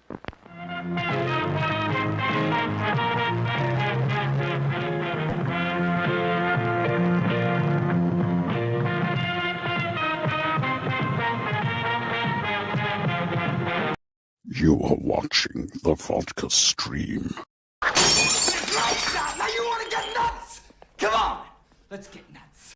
You are watching the Vodka stream. Lights out! Now you want to get nuts? Come on, let's get nuts.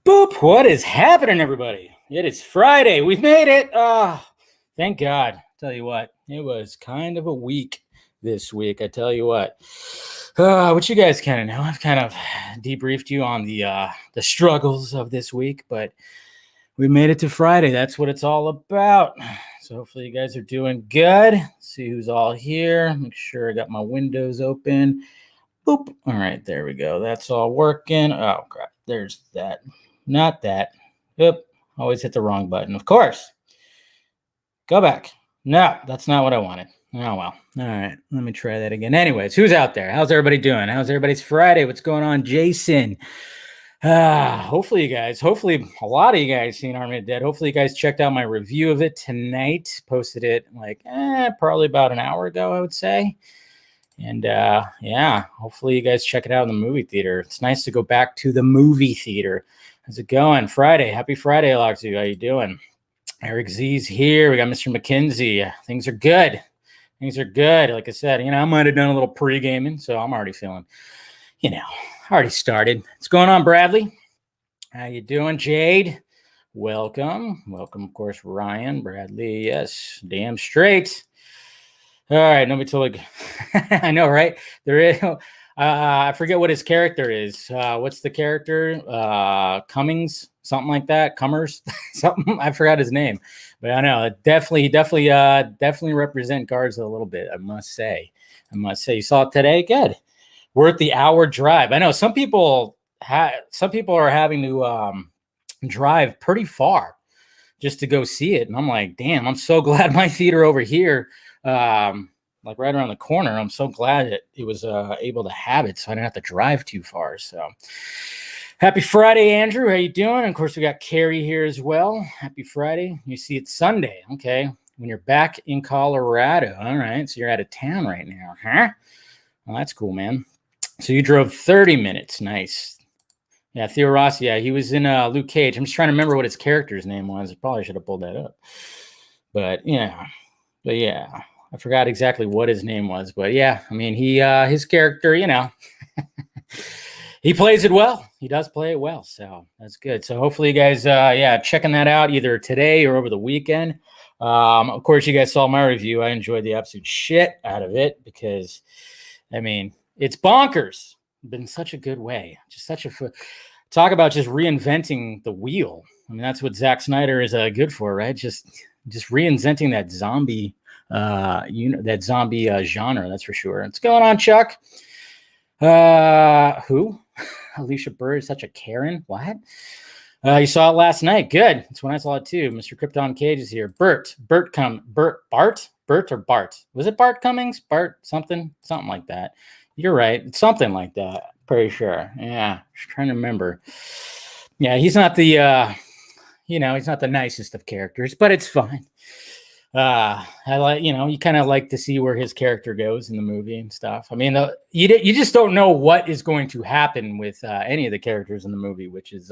Boop! What is happening, everybody? It is Friday. We've made it. Thank God. Tell you what, it was kind of a week this week. I tell you what. What you guys kind of know, I've kind of debriefed you on the struggles of this week, but we made it to Friday. That's what it's all about. So hopefully you guys are doing good. See who's all here. Make sure I got my windows open. Boop. All right, there we go. That's all working. Oh crap. There's that. Not that. Oop. Always hit the wrong button. Of course. Go back. No, that's not what I wanted. Oh, well. All right. Let me try that again. Anyways, who's out there? How's everybody doing? How's everybody's Friday? What's going on, Jason? Hopefully a lot of you guys seen Army of the Dead. Hopefully you guys checked out my review of it tonight. Posted it like probably about an hour ago, I would say. And yeah, hopefully you guys check it out in the movie theater. It's nice to go back to the movie theater. How's it going? Friday. Happy Friday, Alexi. How you doing? Eric Z's here. We got Mr. McKenzie. Things are good. Things are good. Like I said, I might have done a little pre-gaming, so I'm already feeling, already started. What's going on, Bradley? How you doing, Jade? Welcome. Welcome, of course, Ryan, Bradley. Yes, damn straight. All right, nobody told. I know, right? There is. I forget what his character is. What's the character? Cummings, something like that. Cummers, something. I forgot his name, but I know definitely represent Garza a little bit. I must say. You saw it today. Good. Worth the hour drive. I know some people are having to drive pretty far just to go see it, and I'm like, damn. I'm so glad my theater over here. Like right around the corner. I'm so glad that it was able to have it, so I didn't have to drive too far. So happy Friday, Andrew. How you doing? And of course, we got Carrie here as well. Happy Friday. You see, it's Sunday. Okay, when you're back in Colorado. All right, so you're out of town right now, huh? Well, that's cool, man. So you drove 30 minutes. Nice. Yeah, Theo Rossi. Yeah, he was in Luke Cage. I'm just trying to remember what his character's name was. I probably should have pulled that up. But yeah. I forgot exactly what his name was, but yeah, I mean, his character, he plays it well. He does play it well, so that's good. So hopefully you guys, checking that out either today or over the weekend. Of course, you guys saw my review. I enjoyed the absolute shit out of it because, I mean, it's bonkers. Been such a good way. Just talk about just reinventing the wheel. I mean, that's what Zack Snyder is good for, right? Just reinventing that zombie. That zombie genre, that's for sure. What's going on, Chuck? Who? Alicia Bird is such a Karen. What? You saw it last night. Good. That's when I saw it too. Mr. Krypton Cage is here. Bart or Bart? Was it Bart Cummings? Bart something like that. You're right. It's something like that. Pretty sure. Yeah. Just trying to remember. Yeah, he's not the he's not the nicest of characters, but it's fine. I like, you kind of like to see where his character goes in the movie and stuff. I mean, you just don't know what is going to happen with any of the characters in the movie, which is,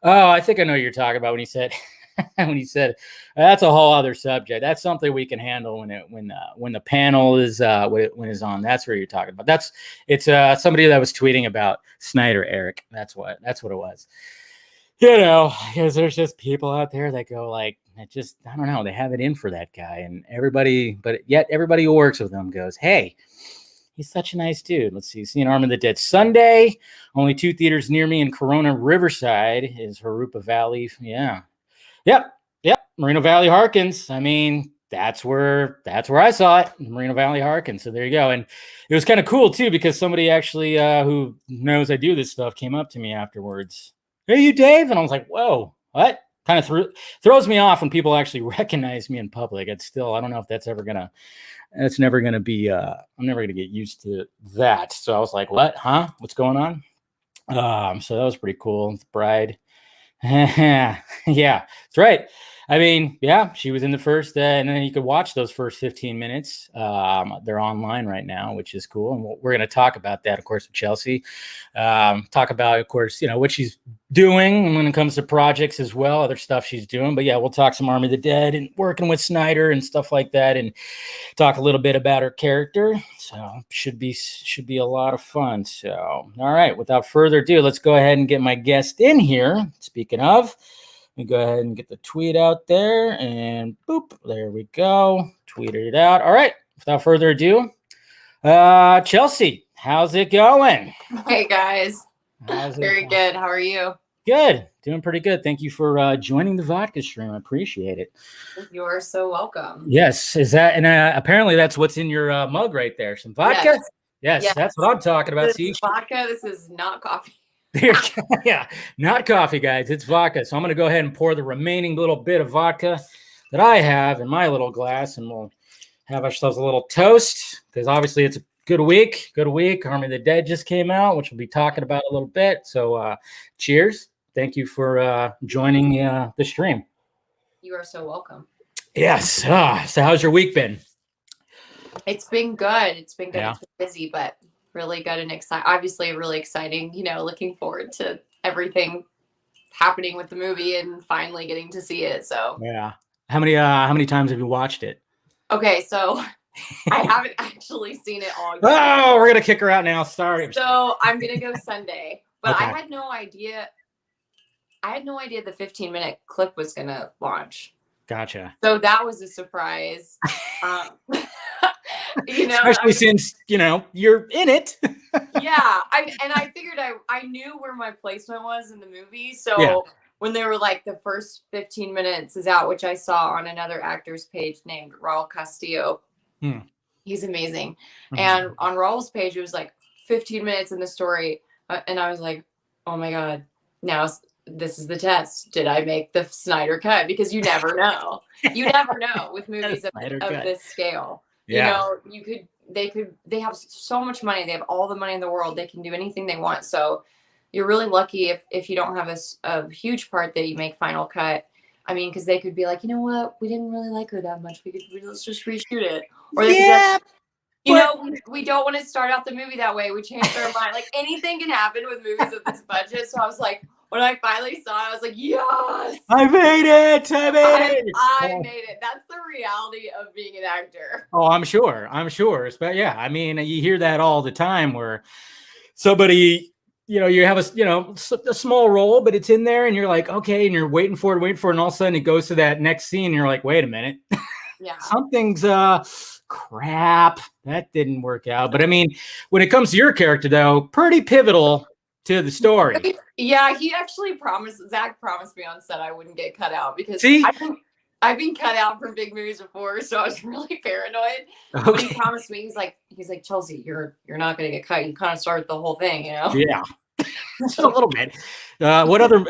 I think I know what you're talking about when he said, that's a whole other subject. That's something we can handle when the panel is when it's on. That's what you're talking about. It's somebody that was tweeting about Snyder, Eric. That's what it was. Because there's just people out there that go like, I don't know, they have it in for that guy, and everybody who works with him goes, hey, he's such a nice dude. Let's see, seeing Army of the Dead Sunday, only 2 theaters near me in Corona Riverside is Harupa Valley. Yeah. Yep. Moreno Valley Harkins. I mean, that's where I saw it, Moreno Valley Harkins. So there you go. And it was kind of cool too, because somebody actually who knows I do this stuff came up to me afterwards. Hey, you Dave? And I was like, whoa, what? kind of throws me off when people actually recognize me in public. It's still, I don't know if that's never gonna be. I'm never gonna get used to that. So I was like, what? Huh? What's going on? So that was pretty cool. The bride. Yeah, that's right. I mean, yeah, she was in the first, and then you could watch those first 15 minutes. They're online right now, which is cool. And we're going to talk about that, of course, with Chelsea. Talk about, of course, what she's doing when it comes to projects as well, other stuff she's doing. But yeah, we'll talk some Army of the Dead and working with Snyder and stuff like that, and talk a little bit about her character. So should be a lot of fun. So, all right, without further ado, let's go ahead and get my guest in here. Speaking of, let me go ahead and get the tweet out there, and boop, there we go. Tweeted it out. All right, without further ado, Chelsea, how's it going? Hey guys. How's it Very going? good. How are you? Good. Doing pretty good. Thank you for joining the Vodka stream. I appreciate it. You're so welcome. Yes. Is that, and apparently that's what's in your mug right there. Some vodka? Yes. Yes. That's what I'm talking about. This See, is vodka. This is not coffee. yeah, not coffee, guys. It's vodka. So I'm going to go ahead and pour the remaining little bit of vodka that I have in my little glass, and we'll have ourselves a little toast, because obviously it's a good week. Army of the Dead just came out, which we'll be talking about a little bit. So cheers. Thank you for joining the stream. You are so welcome. Yes. So how's your week been? It's been good. It's been good. Yeah. It's been busy, but really good and exciting. Obviously, really exciting. Looking forward to everything happening with the movie and finally getting to see it. So yeah. How many times have you watched it? Okay, so I haven't actually seen it all yet. Oh, we're gonna kick her out now. Sorry. So I'm gonna go Sunday, but Okay. I had no idea the 15-minute clip was gonna launch. Gotcha. So that was a surprise. Especially since you're in it. Yeah, I figured I knew where my placement was in the movie. So Yeah. when they were like, the first 15 minutes is out, which I saw on another actor's page named Raul Castillo. He's amazing. And on Raul's page, it was like 15 minutes in the story. And I was like, oh my God, now this is the test. Did I make the Snyder cut? Because you never know. You never know with movies of this scale. Yeah. They have so much money. They have all the money in the world. They can do anything they want. So you're really lucky if you don't have a huge part that you make final cut. I mean, because they could be like, you know what? We didn't really like her that much. Let's just reshoot it. Or they could we don't want to start out the movie that way. We changed our mind. Like, anything can happen with movies of this budget. So I was like, when I finally saw it, I was like, yes! I made it! I made it. That's the reality of being an actor. Oh, I'm sure. But yeah, I mean, you hear that all the time where somebody, you have a small role, but it's in there and you're like, okay, and you're waiting for it, and all of a sudden it goes to that next scene and you're like, wait a minute. Yeah. Something's crap. That didn't work out. But I mean, when it comes to your character though, pretty pivotal to the story. Yeah, he actually Zach promised me on set I wouldn't get cut out, because I've been cut out from big movies before, so I was really paranoid. Okay. But he promised me, he's like, Chelsea, you're not gonna get cut. You kind of start the whole thing, Yeah. Just a little bit. What other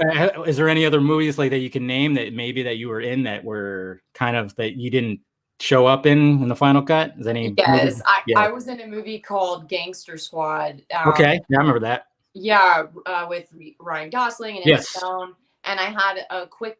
is there any other movies like that you can name that maybe that you were in that were kind of that you didn't show up in the final cut? Is any? Yes, I was in a movie called Gangster Squad. Okay, yeah, I remember that. Yeah, with Ryan Gosling and Emma Stone. And I had a quick,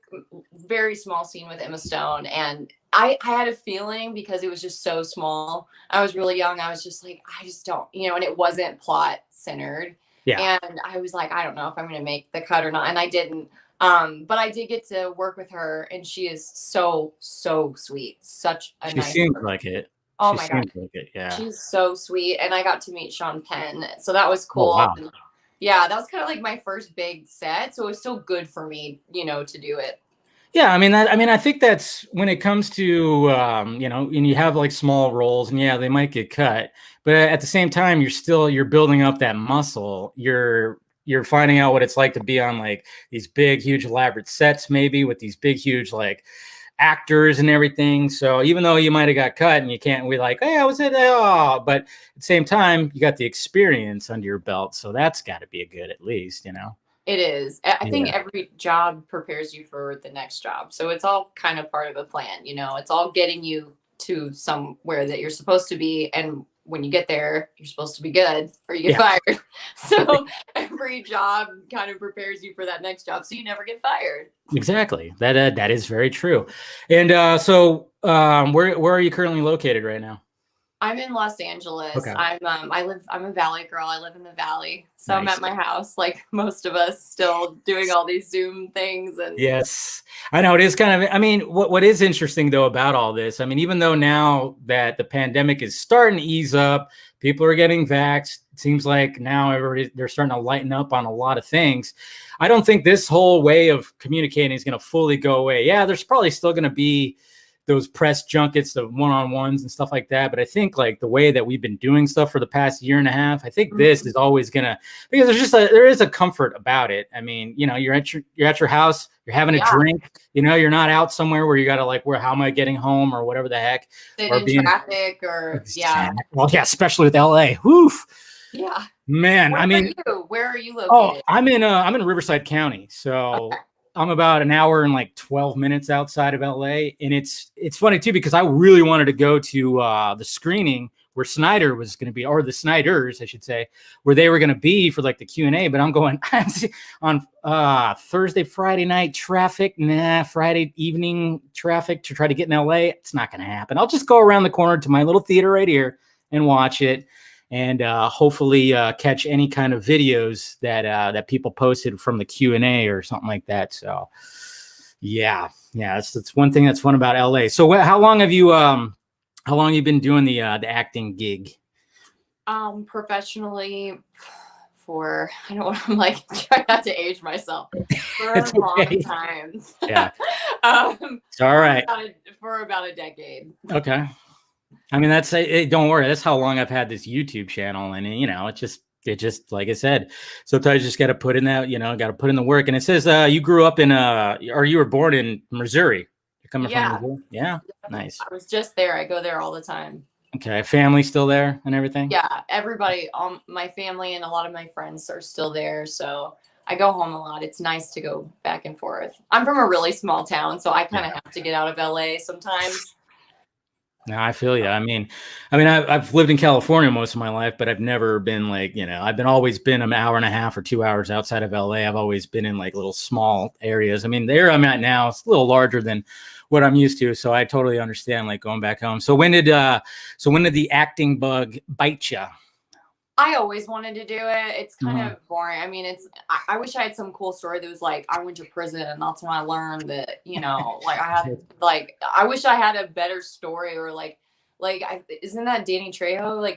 very small scene with Emma Stone. And I had a feeling, because it was just so small. I was really young. I was just like, I just don't, and it wasn't plot centered. Yeah. And I was like, I don't know if I'm going to make the cut or not. And I didn't. But I did get to work with her. And she is so, so sweet. Such a nice. She seems like it. Oh my God. Like it. Yeah. She's so sweet. And I got to meet Sean Penn. So that was cool. Oh, wow. Yeah, that was kind of like my first big set, so it was still good for me, to do it. Yeah, I think that's when it comes to and you have like small roles, and yeah, they might get cut, but at the same time, you're building up that muscle. You're finding out what it's like to be on like these big, huge, elaborate sets, maybe with these big, huge like actors and everything. So even though you might have got cut and you can't be like, hey, I was at but at the same time, you got the experience under your belt. So that's got to be a good, at least, It is. I think Yeah. every job prepares you for the next job. So it's all kind of part of a plan, you know. It's all getting you to somewhere that you're supposed to be, and when you get there, you're supposed to be good or you get Yeah. fired. So every job kind of prepares you for that next job so you never get fired. Exactly. That is very true. And where are you currently located right now? I'm in Los Angeles. Okay. I'm a valley girl. I live in the valley. So I'm Nice. at my house like most of us, still doing all these Zoom things. And Yes, I know it is kind of. I mean, what is interesting though about all this? I mean, even though now that the pandemic is starting to ease up, people are getting vaxxed. It seems like now they're starting to lighten up on a lot of things. I don't think this whole way of communicating is going to fully go away. Yeah, there's probably still going to be those press junkets, the one-on-ones and stuff like that. But I think like the way that we've been doing stuff for the past year and a half, I think this is always gonna, because there is a comfort about it. I mean, you know, you're at your house, you're having a drink, you know, you're not out somewhere where you got to like, how am I getting home or whatever the heck, sit or in being traffic or well, yeah, especially with LA. Whew. Yeah. Man, I mean, Where are you oh, located? I'm in Riverside County, so Okay. I'm about an hour and like 12 minutes outside of LA, and it's funny too because I really wanted to go to the screening where Snyder was going to be, or the Snyders, I should say, where they were going to be for like the Q&A. But I'm going on Thursday, Friday night traffic. Nah, Friday evening traffic to try to get in LA. It's not going to happen. I'll just go around the corner to my little theater right here and watch it. And hopefully catch any kind of videos that people posted from the Q&A or something like that. So, yeah, that's one thing that's fun about LA. So, how long have you been doing the acting gig? Professionally, for I don't want, I'm like trying not to age myself, for It's a long okay. time. Yeah, it's all right. For about a decade. Okay. I mean, don't worry. That's how long I've had this YouTube channel, and you know, it just like I said, sometimes you just got to put in that, you know, got to put in the work. And it says you grew up or you were born in Missouri. You're coming from Missouri, yeah, nice. I was just there. I go there all the time. Okay, family still there and everything. Yeah, everybody, my family and a lot of my friends are still there, so I go home a lot. It's nice to go back and forth. I'm from a really small town, so I kind of have to get out of LA sometimes. No, I feel you. I mean, I've lived in California most of my life, but I've never been like, you know, always been an hour and a half or 2 hours outside of LA. I've always been in like little small areas. I mean, there I'm at now, it's a little larger than what I'm used to. So I totally understand like going back home. So when did the acting bug bite you? I always wanted to do it. It's kind of boring. I mean, I wish I had some cool story that was like, I went to prison and that's when I learned that, you know, like I wish I had a better story, or isn't that Danny Trejo?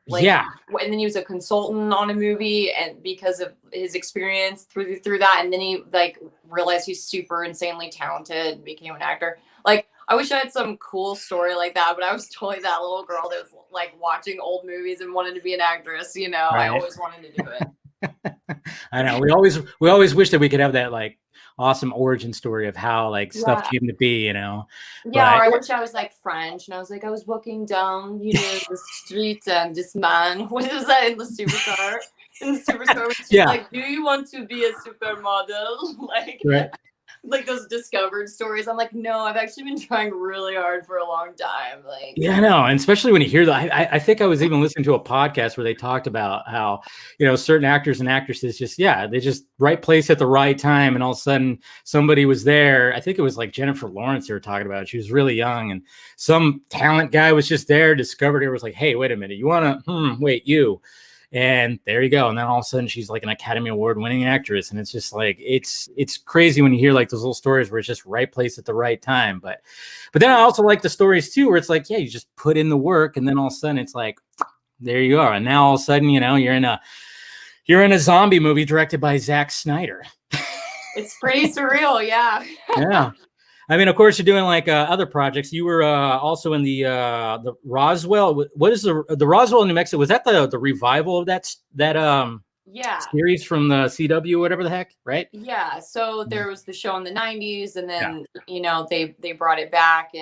Yeah. And then he was a consultant on a movie, and because of his experience through that, and then he like realized he's super insanely talented and became an actor. Like, I wish I had some cool story like that, but I was totally that little girl that was like watching old movies and wanted to be an actress. You know, right. I always wanted to do it. I know. We always wish that we could have that like awesome origin story of how like stuff came to be, you know. Yeah, or I wish I was like French and I was like, I was walking down, you know, the street, and this man, what is that in the superstar? In the superstar, which is like, do you want to be a supermodel? Like, right. Like those discovered stories. I'm like, no, I've actually been trying really hard for a long time. Like, yeah, I know. And especially when you hear that, I think I was even listening to a podcast where they talked about how, you know, certain actors and actresses they just right place at the right time. And all of a sudden somebody was there. I think it was like Jennifer Lawrence they were talking about. She was really young and some talent guy was just there, discovered her, was like, hey, wait a minute. You want to, wait, you. And there you go. And then all of a sudden she's like an Academy Award winning actress. And it's just like, it's crazy when you hear like those little stories where it's just right place at the right time. But then I also like the stories too, where it's like, yeah, you just put in the work and then all of a sudden it's like, there you are. And now all of a sudden, you know, you're in a zombie movie directed by Zack Snyder. It's pretty surreal. Yeah. Yeah. I mean, of course, you're doing like other projects. You were also in the Roswell. What is the Roswell, New Mexico? Was that the revival of that series from the CW, whatever the heck, right? Yeah. So there was the show in the 90s, and then you know they brought it back,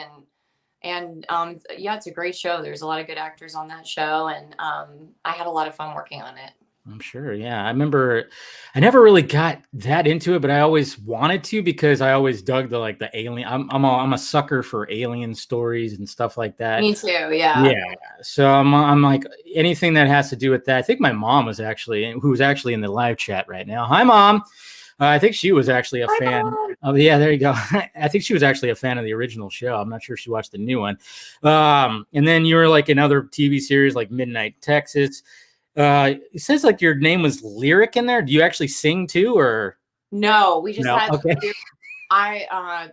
and it's a great show. There's a lot of good actors on that show, and I had a lot of fun working on it. I'm sure. Yeah. I remember I never really got that into it, but I always wanted to because I always dug the alien. I'm a sucker for alien stories and stuff like that. Me too. Yeah. Yeah. So I'm like anything that has to do with that. I think my mom was actually who's actually in the live chat right now. Hi, Mom. I think she was actually a Hi, fan. Mom. Oh, yeah, there you go. I think she was actually a fan of the original show. I'm not sure if she watched the new one. And then you were like in other TV series like Midnight Texas. It says like your name was Lyric in there. Do you actually sing too, or No, we just no? had. Okay.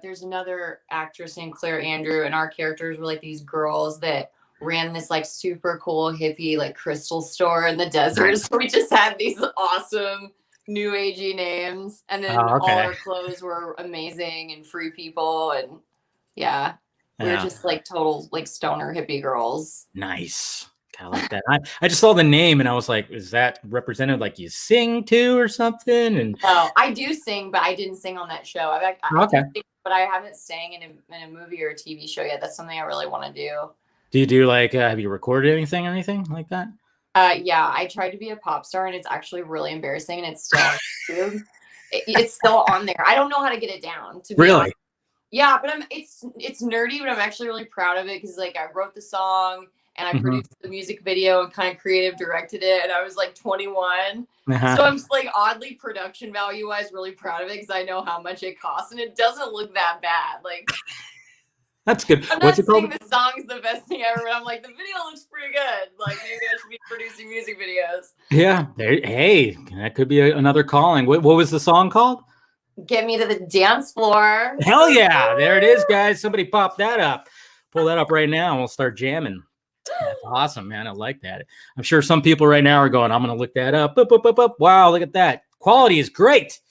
There's another actress named Claire Andrew, and our characters were like these girls that ran this like super cool hippie like crystal store in the desert. So we just had these awesome new agey names, and then Oh, all okay. our clothes were amazing and free people, and yeah, we were Yeah. just like total like stoner hippie girls. Nice. Kind of like that. I just saw the name and I was like, is that represented like you sing too or something? And No, I do sing, but I didn't sing on that show. I do okay. sing, but I haven't sang in a movie or a TV show yet. That's something I really want to do. Do you do like have you recorded anything or anything like that? Yeah, I tried to be a pop star, and it's actually really embarrassing, and it's still on YouTube. It's still on there. I don't know how to get it down. To be Really? honest. Yeah, but it's nerdy, but I'm actually really proud of it because like I wrote the song and I produced the music video and kind of creative directed it, and I was like 21. Uh-huh. So I'm just like oddly production value wise really proud of it because I know how much it costs, and it doesn't look that bad. Like That's good. I'm What's not it called? saying the song's the best thing ever, but I'm like the video looks pretty good. Like maybe I should be producing music videos. Yeah. Hey, that could be another calling. What was the song called? Get me to the dance floor. Hell yeah. There it is, guys. Somebody pop that up. Pull that up right now and we'll start jamming. That's awesome, man. I like that. I'm sure some people right now are going, I'm going to look that up. Wow, look at that. Quality is great.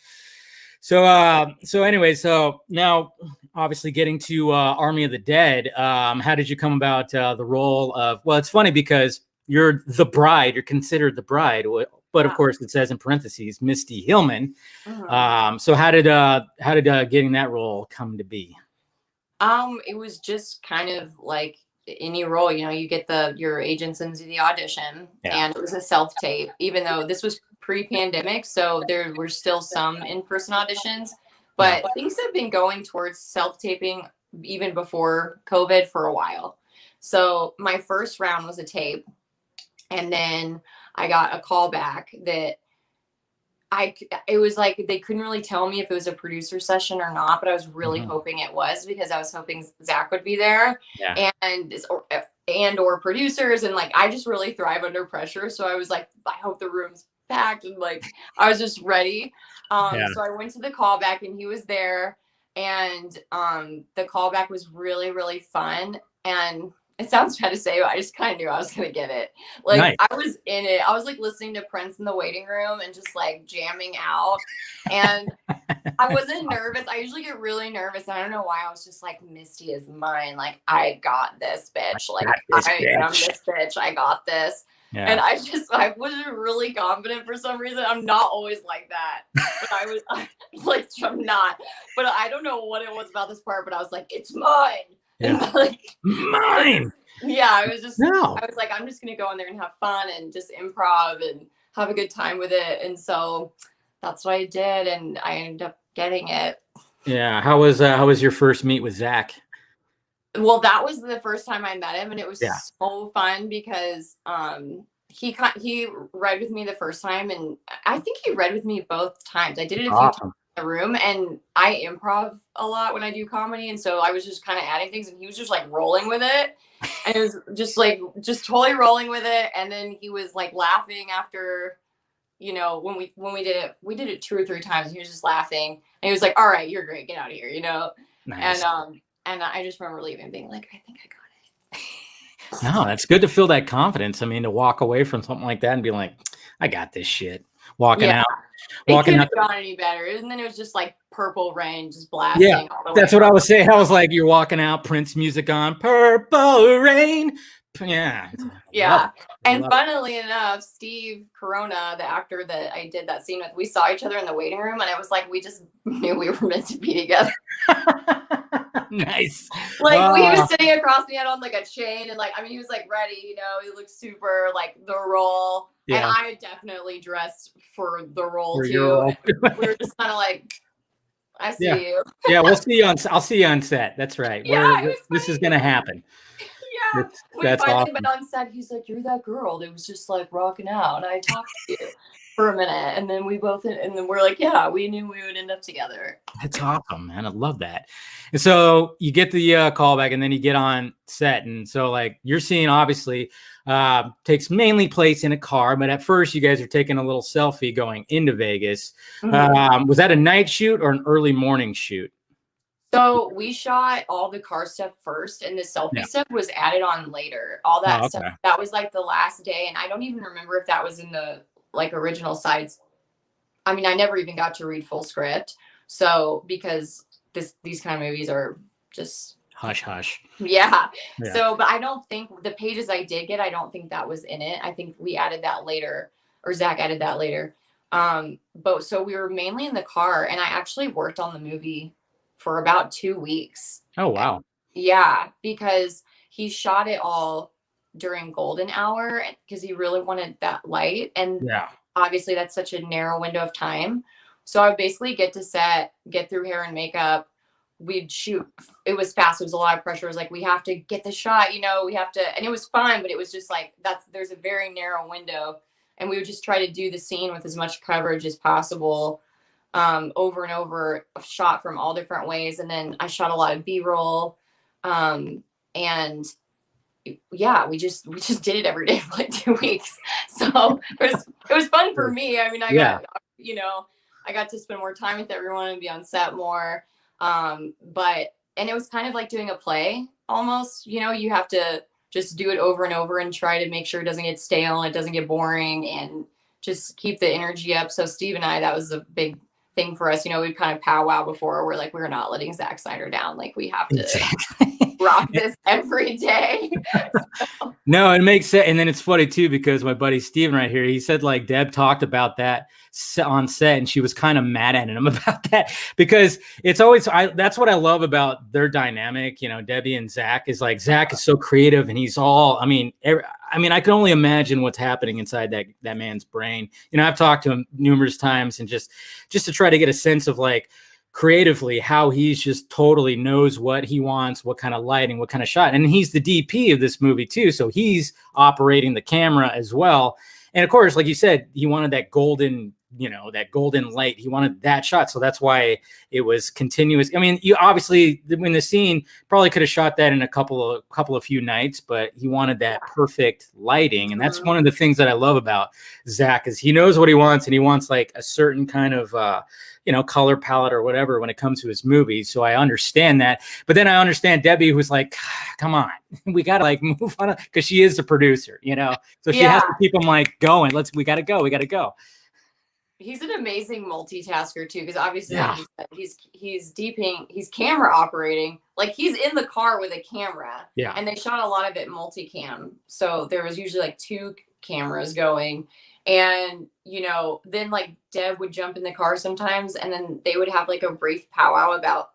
So anyway, so now obviously getting to Army of the Dead, how did you come about the role of, well, it's funny because you're the bride, you're considered the bride, but of course it says in parentheses, Misty Hillman. So how did getting that role come to be? It was just kind of like any role, you know, you get your agent sends you the audition, and it was a self-tape, even though this was pre-pandemic, so there were still some in-person auditions, but things have been going towards self-taping even before COVID for a while. So my first round was a tape, and then I got a call back that it was like they couldn't really tell me if it was a producer session or not, but I was really hoping it was because I was hoping Zach would be there and or producers, and like I just really thrive under pressure. So I was like, I hope the room's packed, and like I was just ready. So I went to the callback and he was there, and the callback was really, really fun. And it sounds bad to say, but I just kind of knew I was going to get it. Like Nice. I was in it. I was like listening to Prince in the waiting room and just like jamming out. And I wasn't nervous. I usually get really nervous. I don't know why. I was just like, Misty is mine. Like I got this bitch. Like I am this bitch. I got this. Yeah. And I wasn't really confident for some reason. I'm not always like that, but I was like, I'm not, but I don't know what it was about this part, but I was like, it's mine. Yeah. Like, mine. Yeah. I was like, I'm just going to go in there and have fun and just improv and have a good time with it. And so that's what I did. And I ended up getting it. Yeah. How was your first meet with Zach? Well, that was the first time I met him, and it was so fun because he read with me the first time, and I think he read with me both times. I did it a few times in the room, and I improv a lot when I do comedy, and so I was just kind of adding things, and he was just like rolling with it, and it was just totally rolling with it, and then he was like laughing after, you know, when we did it 2 or 3 times, and he was just laughing, and he was like, "All right, you're great, get out of here," you know. Nice. And I just remember leaving being like, I think I got it. No, that's good to feel that confidence. I mean, to walk away from something like that and be like, I got this shit. Walking out. It couldn't have gone any better. And then it was just like Purple Rain just blasting. Yeah, that's what I was saying. I was like, you're walking out, Prince music on, Purple Rain. Yeah. Yeah. And funnily enough, Steve Corona, the actor that I did that scene with, we saw each other in the waiting room, and it was like we just knew we were meant to be together. Nice. Like he was sitting across me, had on like a chain, and like, I mean, he was like ready, you know, he looked super like the role. Yeah. And I definitely dressed for the role For too. your role. We were just kind of like, I see Yeah. you. Yeah, I'll see you on set. That's right. This is gonna happen. Yeah. We That's finally awesome. went on set. He's like, "You're that girl that was just like rocking out." And I talked to you for a minute, and then and then we're like, "Yeah, we knew we would end up together." That's awesome, man. I love that. And so you get the call back, and then you get on set, and so like your scene obviously takes mainly place in a car, but at first you guys are taking a little selfie going into Vegas. Was that a night shoot or an early morning shoot? So we shot all the car stuff first, and the selfie stuff was added on later. All that stuff, that was like the last day, and I don't even remember if that was in the like original sides. I mean, I never even got to read full script, so because these kind of movies are just hush hush. Yeah. So, but I don't think the pages I did get, I don't think that was in it. I think we added that later, or Zach added that later. But so we were mainly in the car, and I actually worked on the movie for about 2 weeks. Oh, wow. Yeah, because he shot it all during golden hour because he really wanted that light. And obviously that's such a narrow window of time. So I would basically get to set, get through hair and makeup. We'd shoot. It was fast. It was a lot of pressure. It was like, we have to get the shot, you know, we have to, and it was fine, but it was just like, there's a very narrow window. And we would just try to do the scene with as much coverage as possible. Over and over, shot from all different ways. And then I shot a lot of B-roll. And yeah, we just did it every day for like 2 weeks. So it was fun for me. I mean, I got, you know, I got to spend more time with everyone and be on set more. And it was kind of like doing a play almost, you know, you have to just do it over and over and try to make sure it doesn't get stale and it doesn't get boring and just keep the energy up. So Steve and I, that was a big thing for us. You know, we'd kind of powwow before. We're like, we're not letting Zack Snyder down. Like, we have to rock this every day. So. No, it makes sense. And then it's funny too, because my buddy Steven right here, he said like Deb talked about that on set and she was kind of mad at him about that because it's always, that's what I love about their dynamic. You know, Debbie and Zach is like, Zach is so creative and he's all, I mean, I can only imagine what's happening inside that man's brain. You know, I've talked to him numerous times and just to try to get a sense of like creatively how he's just totally knows what he wants, what kind of lighting, what kind of shot. And he's the DP of this movie too. So he's operating the camera as well. And of course, like you said, he wanted that golden, you know, that golden light. He wanted that shot. So that's why it was continuous. I mean, you obviously in the scene probably could have shot that in a couple of few nights, but he wanted that perfect lighting. And that's one of the things that I love about Zach is he knows what he wants and he wants like a certain kind of, you know, color palette or whatever when it comes to his movies. So I understand that. But then I understand Debbie who's like, come on, we got to like move on because she is the producer, you know, so she has to keep him like going. We got to go. He's an amazing multitasker too, because obviously he's camera operating. Like he's in the car with a camera. Yeah. And they shot a lot of it multicam. So there was usually like 2 cameras going. And, you know, then like Deb would jump in the car sometimes and then they would have like a brief powwow about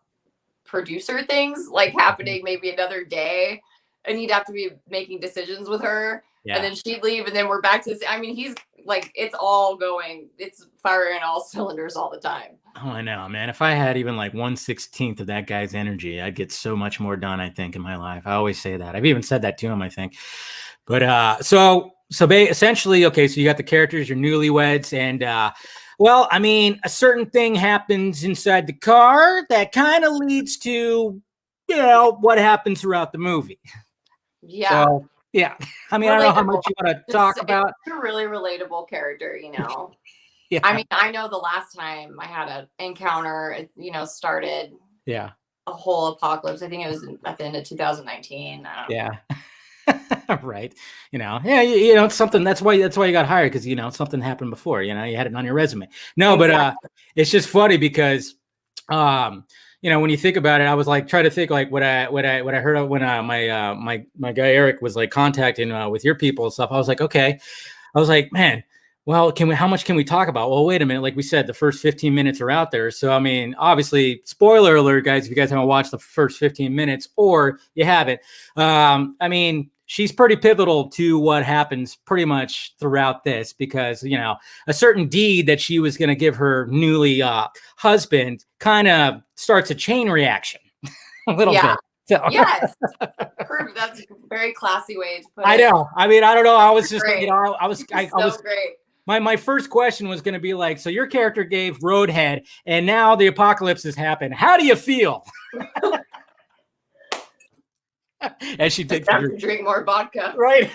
producer things like happening maybe another day. And he'd have to be making decisions with her. Yeah. And then she'd leave and then we're back to this. I mean, he's like, it's all going, it's firing all cylinders all the time. Oh, I know, man. If I had even like 1/16 of that guy's energy, I'd get so much more done, I think, in my life. I always say that. I've even said that to him, I think. But so essentially, okay, so you got the characters, your newlyweds, and well, I mean, a certain thing happens inside the car that kind of leads to, you know, what happens throughout the movie. Yeah. So, yeah. I mean, relatable. I don't know how much you want to talk about. It's a really relatable character, you know. Yeah. I mean, I know the last time I had an encounter, it, you know, started a whole apocalypse. I think it was at the end of 2019. Yeah. Right. You know, you know, it's something that's why you got hired. Cause you know, something happened before, you know, you had it on your resume. No, exactly. But, it's just funny because, you know, when you think about it, I was like, try to think like what I heard of when, my guy, Eric was like contacting, with your people and stuff. I was like, okay. I was like, man, Well, how much can we talk about? Well, wait a minute. Like we said, the first 15 minutes are out there. So, I mean, obviously, spoiler alert, guys, if you guys haven't watched the first 15 minutes or you haven't, I mean, she's pretty pivotal to what happens pretty much throughout this because, a certain deed that she was going to give her newly husband kind of starts a chain reaction a little bit. So. Yes. That's a very classy way to put it. I know. I mean, I don't know. I was just, great. I was great. My first question was going to be like, so your character gave Roadhead, and now the apocalypse has happened. How do you feel? And she takes to drink more vodka, right?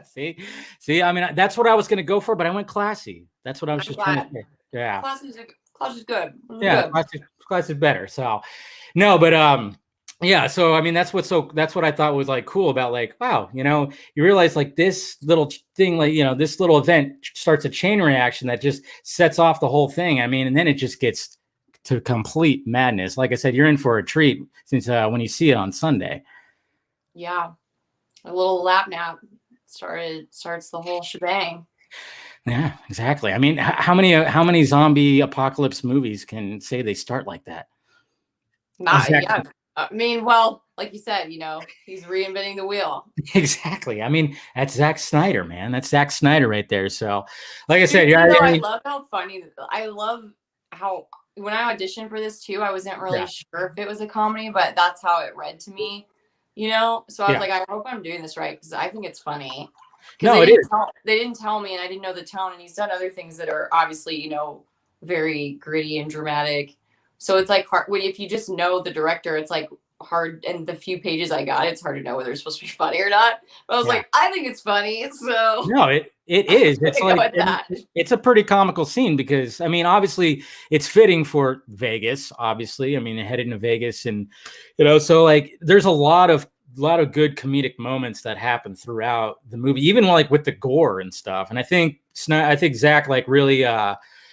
See. I mean, that's what I was going to go for, but I went classy. That's what I was trying to say. Yeah, classy is good. Yeah, classy is better. So, no, but yeah, so I mean that's what I thought was like cool about like, wow, you realize like this little thing, like, this little event starts a chain reaction that just sets off the whole thing. I mean, and then it just gets to complete madness. Like I said, you're in for a treat since when you see it on Sunday. Yeah. A little lap nap starts the whole shebang. Yeah, exactly. I mean, how many zombie apocalypse movies can say they start like that? Yeah. I mean, well, like you said, he's reinventing the wheel. Exactly. I mean, that's Zack Snyder, man. That's Zack Snyder right there. So, like I said, I love how funny. I love how when I auditioned for this too, I wasn't really sure if it was a comedy, but that's how it read to me. So I was like, I hope I'm doing this right because I think it's funny. No, they didn't tell me, and I didn't know the tone. And he's done other things that are obviously, very gritty and dramatic. So it's like hard if you just know the director, it's like hard. And the few pages I got, it's hard to know whether it's supposed to be funny or not. But I was like, I think it's funny. So no, it is. It's like it's a pretty comical scene because I mean, obviously, it's fitting for Vegas. Obviously, I mean, headed into Vegas, and so like there's a lot of good comedic moments that happen throughout the movie, even like with the gore and stuff. And I think Zach like really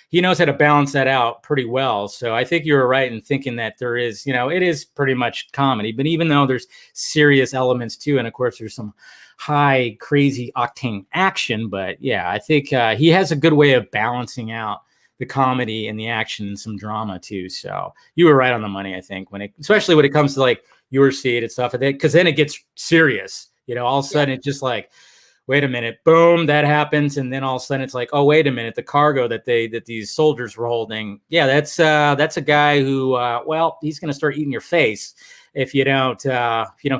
he knows how to balance that out pretty well. So I think you were right in thinking that there is, it is pretty much comedy, but even though there's serious elements too, and of course there's some high crazy octane action, but yeah, I think he has a good way of balancing out the comedy and the action and some drama too. So you were right on the money, I think, especially when it comes to like your seat and stuff, because then it gets serious, all of a sudden it's just like, wait a minute, boom, that happens. And then all of a sudden it's like, oh, wait a minute, the cargo that these soldiers were holding. Yeah, that's a guy who, he's going to start eating your face if you don't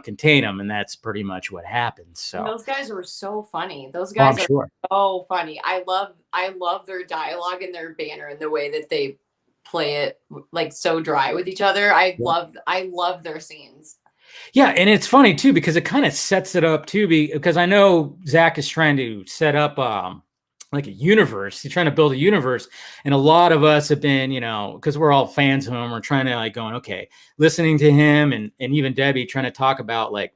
contain him. And that's pretty much what happens. So and those guys were so funny. Those guys are so funny. I love their dialogue and their banter and the way that they play it like so dry with each other. I love their scenes. Yeah, and it's funny too because it kind of sets it up too. Because I know Zach is trying to set up like a universe. He's trying to build a universe, and a lot of us have been, because we're all fans of him. We're trying to like going, okay, listening to him, and even Debbie trying to talk about like,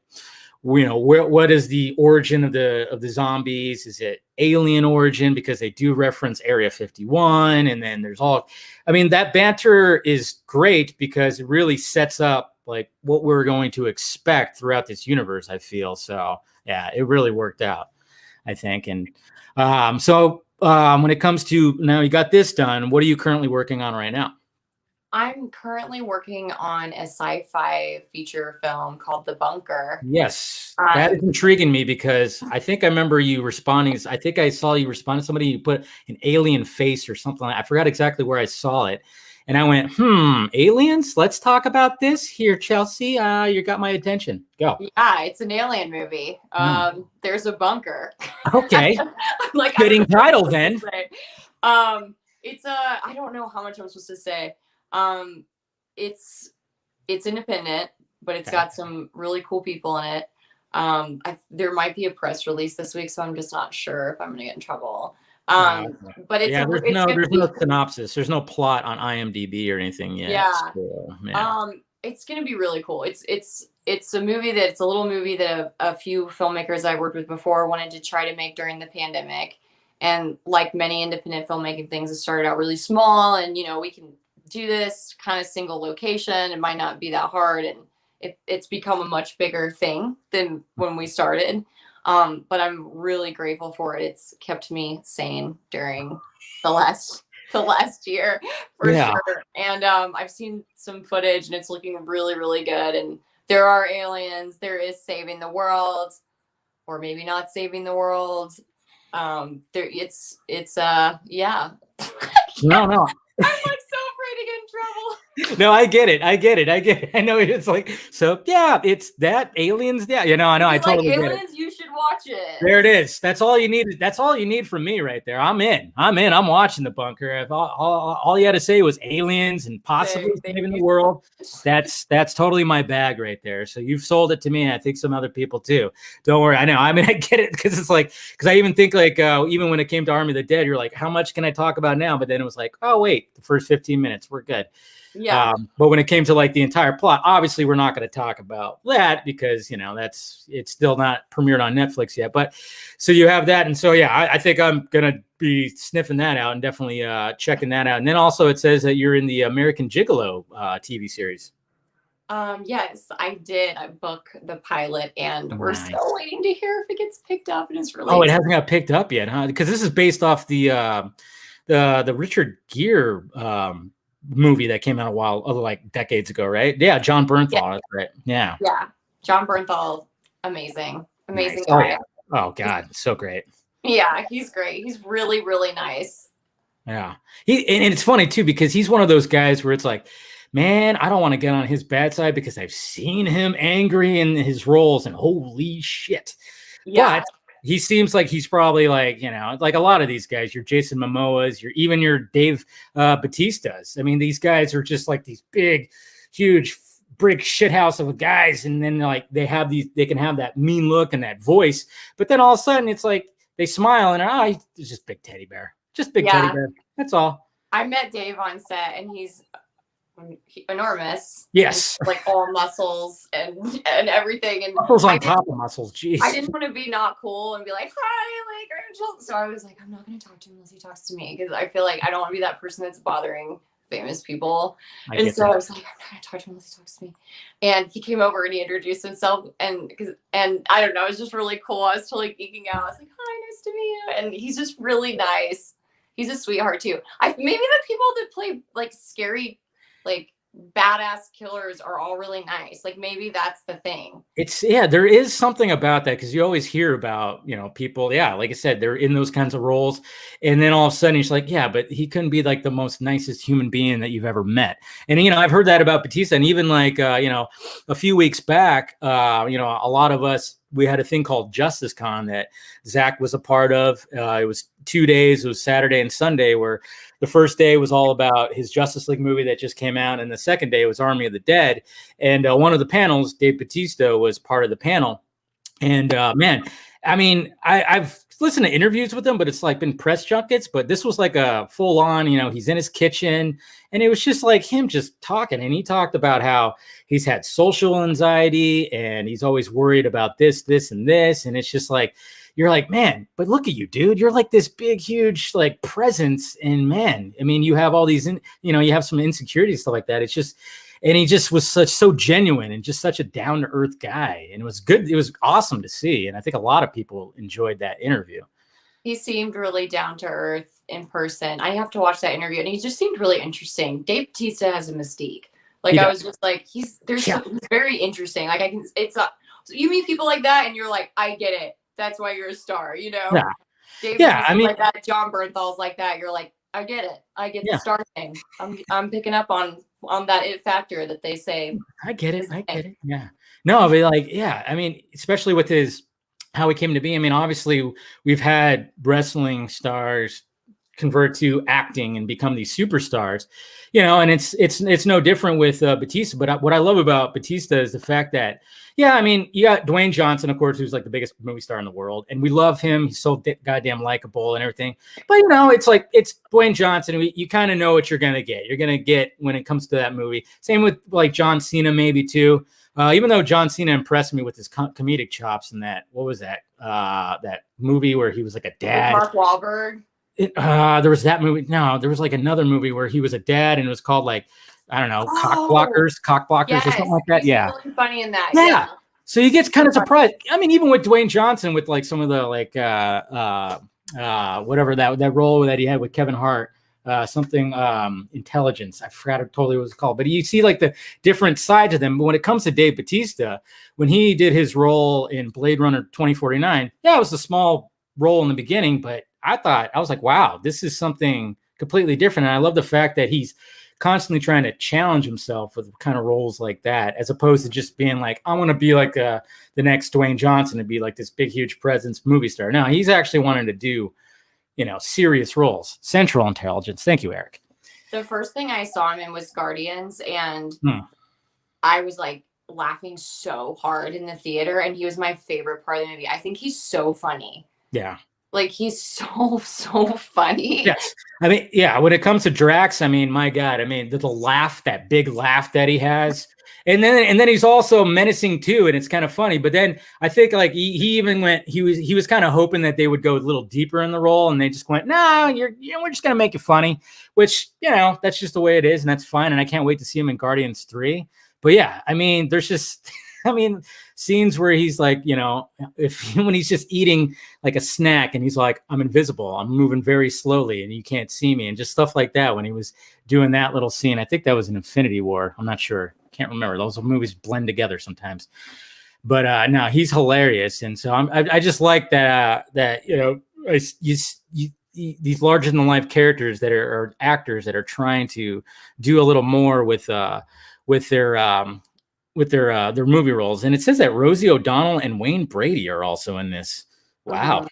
what is the origin of the zombies? Is it alien origin? Because they do reference Area 51, and then there's that banter is great because it really sets up like what we're going to expect throughout this universe, I feel. So yeah, it really worked out, I think. And when it comes to now you got this done, what are you currently working on right now? I'm currently working on a sci-fi feature film called The Bunker. Yes, that is intriguing me because I think I remember you responding. I think I saw you respond to somebody. You put an alien face or something. I forgot exactly where I saw it. And I went, aliens? Let's talk about this here, Chelsea. You got my attention. Go. Yeah, it's an alien movie. There's a bunker. Okay. Like fitting title then. It's I don't know how much I'm supposed to say. It's independent, but it's got some really cool people in it. There might be a press release this week, so I'm just not sure if I'm gonna get in trouble. But there's no synopsis. There's no plot on IMDb or anything yet. Yeah. So, it's gonna be really cool. It's a movie it's a little movie that a few filmmakers I worked with before wanted to try to make during the pandemic. And like many independent filmmaking things, it started out really small, and we can do this kind of single location. It might not be that hard, and it's become a much bigger thing than when we started. But I'm really grateful for it. It's kept me sane during the last year for sure. And I've seen some footage and it's looking really, really good. And there are aliens. There is saving the world, or maybe not saving the world. Yeah. No. I'm like so afraid to get in trouble. No, I get it. I know it's like, so yeah, it's that aliens. Yeah, I know. I totally get it. Aliens, you should watch it. There it is. That's all you need. That's all you need from me right there. I'm in. I'm watching The Bunker. If all you had to say was aliens and possibly saving the world, that's totally my bag right there. So you've sold it to me, and I think some other people too. Don't worry. I know. I mean, I get it, because it's like, because I even think like even when it came to Army of the Dead, you're like, how much can I talk about now? But then it was like, oh wait, the first 15 minutes, we're good. Yeah. But when it came to like the entire plot, obviously we're not going to talk about that because it's still not premiered on Netflix yet. But so you have that, and so yeah, I think I'm gonna be sniffing that out and definitely checking that out. And then also it says that you're in the American Gigolo TV series. Yes, I did. I booked the pilot, and we're still waiting to hear if it gets picked up. And it's really it hasn't got picked up yet, huh? Because this is based off the Richard Gere movie that came out like decades ago, right? Yeah, John Bernthal, that's right. Yeah, John Bernthal, amazing nice. guy. Oh God, so great. Yeah, he's great. He's really, really nice. Yeah, and it's funny too, because he's one of those guys where it's like, man, I don't want to get on his bad side because I've seen him angry in his roles, and holy shit. Yeah. But he seems like he's probably like, like a lot of these guys, your Jason Momoas, your Dave Bautistas. I mean, these guys are just like these big, huge brick shithouse of guys. And then like they can have that mean look and that voice. But then all of a sudden it's like they smile and he's just big teddy bear. Just big teddy bear. That's all. I met Dave on set, and he's enormous. Yes. Like all muscles and everything. And muscles on top of muscles. Jeez. I didn't want to be not cool and be like, hi, like, Rachel. So I was like, I'm not going to talk to him unless he talks to me, because I feel like I don't want to be that person that's bothering famous people. I was like, I'm not going to talk to him unless he talks to me. And he came over and he introduced himself, and I don't know, it was just really cool. I was totally geeking out. I was like, hi, nice to meet you. And he's just really nice. He's a sweetheart too. Maybe the people that play like scary, like badass killers are all really nice. Like maybe that's the thing. There is something about that, because you always hear about, people, like I said, they're in those kinds of roles, and then all of a sudden he's like, yeah, but he couldn't be like the most nicest human being that you've ever met. And I've heard that about Bautista, and even like a few weeks back, a lot of us, we had a thing called Justice Con that Zach was a part of. It was 2 days. It was Saturday and Sunday, where the first day was all about his Justice League movie that just came out, and the second day was Army of the Dead. And one of the panels, Dave Bautista was part of the panel. And man, I mean, I've listened to interviews with him, but it's like been press junkets. But this was like a full on, he's in his kitchen, and it was just like him just talking. And he talked about how he's had social anxiety, and he's always worried about this, and this. And it's just like, you're like, man, but look at you, dude. You're like this big, huge, like presence. And man, I mean, you have all these, you have some insecurities, stuff like that. It's just, and he just was so genuine and just such a down to earth guy. And it was good. It was awesome to see. And I think a lot of people enjoyed that interview. He seemed really down to earth in person. I have to watch that interview, and he just seemed really interesting. Dave Bautista has a mystique. Like I was just like, he's very interesting. Like so you meet people like that, and you're like, I get it. That's why you're a star, Yeah. Dave I mean, like that. John Bernthal's like that. You're like, I get it. I get the star thing. I'm picking up on that it factor that they say. I get it. Yeah. No, but like, yeah. I mean, especially with how he came to be. I mean, obviously, we've had wrestling stars convert to acting and become these superstars, and it's no different with Bautista. But what I love about Bautista is the fact that, I mean, you got Dwayne Johnson, of course, who's like the biggest movie star in the world, and we love him. He's so goddamn likable and everything. But it's like, it's Dwayne Johnson. You kind of know what you're gonna get. You're gonna get when it comes to that movie. Same with like John Cena, maybe too. Even though John Cena impressed me with his comedic chops in that, what was that? That movie where he was like a dad. Mark Wahlberg. There was that movie. No, there was like another movie where he was a dad, and it was called like, I don't know, cock blockers yes, or something like that. Yeah, really funny in that. Yeah. So he gets kind of surprised. I mean, even with Dwayne Johnson, with like some of the like whatever that role that he had with Kevin Hart, something intelligence. I forgot totally what it was called. But you see like the different sides of them. But when it comes to Dave Bautista, when he did his role in Blade Runner 2049, yeah, it was a small role in the beginning, but I was like, wow, this is something completely different. And I love the fact that he's constantly trying to challenge himself with kind of roles like that, as opposed to just being like, I want to be like the next Dwayne Johnson and be like this big, huge presence movie star. No, he's actually wanting to do, serious roles. Central Intelligence. Thank you, Eric. The first thing I saw him in was Guardians, and I was like laughing so hard in the theater, and he was my favorite part of the movie. I think he's so funny. Yeah. Like, he's so funny. Yes. I mean, yeah, when it comes to Drax, I mean, my God, I mean, the laugh, that big laugh that he has. And then he's also menacing too, and it's kind of funny. But then I think like he even went, he was kind of hoping that they would go a little deeper in the role, and they just went, no, we're just gonna make it funny, which that's just the way it is, and that's fine. And I can't wait to see him in Guardians 3. But yeah, I mean, there's just scenes where he's like, when he's just eating like a snack and he's like, I'm invisible, I'm moving very slowly and you can't see me, and just stuff like that. When he was doing that little scene, I think that was in Infinity War. I'm not sure. Can't remember. Those movies blend together sometimes. But no, he's hilarious. And so I just like that, these larger than life characters that are actors that are trying to do a little more with their movie roles. And it says that Rosie O'Donnell and Wayne Brady are also in this. Wow. Mm-hmm.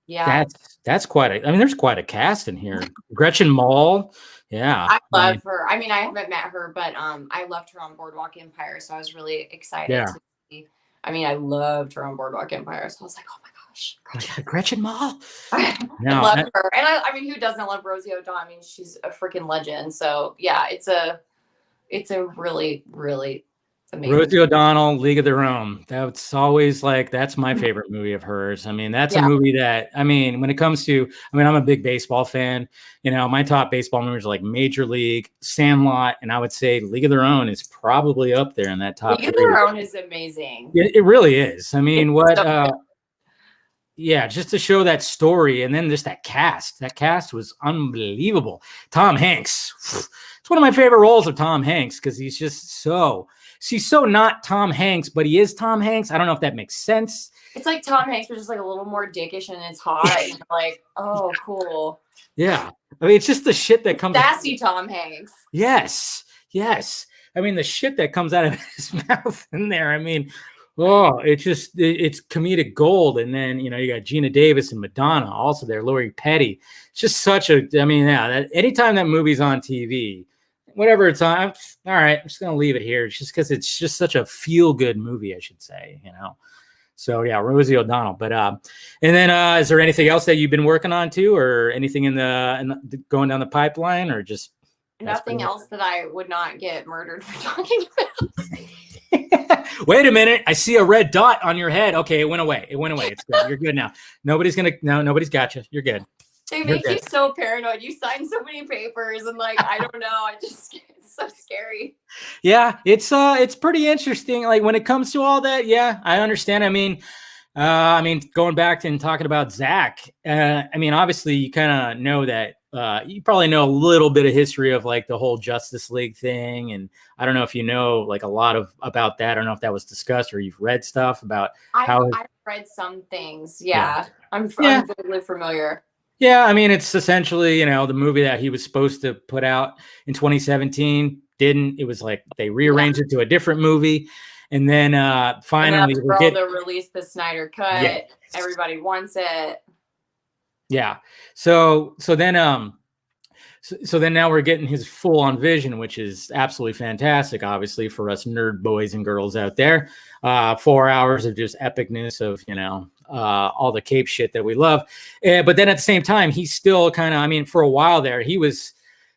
Yeah. That's quite there's quite a cast in here. Gretchen Mol. Yeah. I love her. I mean, I haven't met her, but I loved her on Boardwalk Empire. So I was really excited to see. I mean, I loved her on Boardwalk Empire. So I was like, oh my gosh. Gretchen Mol. I love her. And I mean, who doesn't love Rosie O'Donnell? I mean, she's a freaking legend. So yeah, it's a really, really amazing. Rosie O'Donnell, League of Their Own. That's always like, that's my favorite movie of hers. I mean, that's a movie that, I mean, when it comes to, I'm a big baseball fan. My top baseball movies are like Major League, Sandlot, and I would say League of Their Own is probably up there in that top. League of Their Own is amazing. It really is. I mean, just to show that story, and then just that cast. That cast was unbelievable. Tom Hanks. It's one of my favorite roles of Tom Hanks because he's just he's so not Tom Hanks, but he is Tom Hanks. I don't know if that makes sense. It's like Tom Hanks was just like a little more dickish, and it's hot. And you're like, oh, cool. Yeah. I mean, it's just the shit that comes sassy Tom Hanks. Yes. I mean, the shit that comes out of his mouth in there. I mean, it's comedic gold. And then, you got Gina Davis and Madonna also there, Lori Petty. It's just anytime that movie's on TV, whatever it's on, all right, I'm just going to leave it here. It's just because it's just such a feel-good movie, I should say, So yeah, Rosie O'Donnell. But and then is there anything else that you've been working on too, or anything in the going down the pipeline, or just nothing else that I would not get murdered for talking about? Wait a minute, I see a red dot on your head. Okay, it went away. It's good. You're good now. Nobody's got you. You're good. They make you so paranoid. You sign so many papers, and like, I don't know. It's so scary. Yeah, it's pretty interesting. Like when it comes to all that, yeah, I understand. I mean, going back to and talking about Zach. Obviously, you kind of know that. You probably know a little bit of history of like the whole Justice League thing, and I don't know if you know like a lot about that. I don't know if that was discussed or you've read stuff about how. I've read some things. Yeah. I'm vaguely familiar. Yeah, I mean, it's essentially, the movie that he was supposed to put out in 2017 didn't. It was like they rearranged it to a different movie, and then finally they released the Snyder cut. Yeah. Everybody wants it. Yeah. So then now we're getting his full on vision, which is absolutely fantastic, obviously, for us nerd boys and girls out there. 4 hours of just epicness of, all the Cape shit that we love. But then at the same time, he's still kind of, for a while there, he was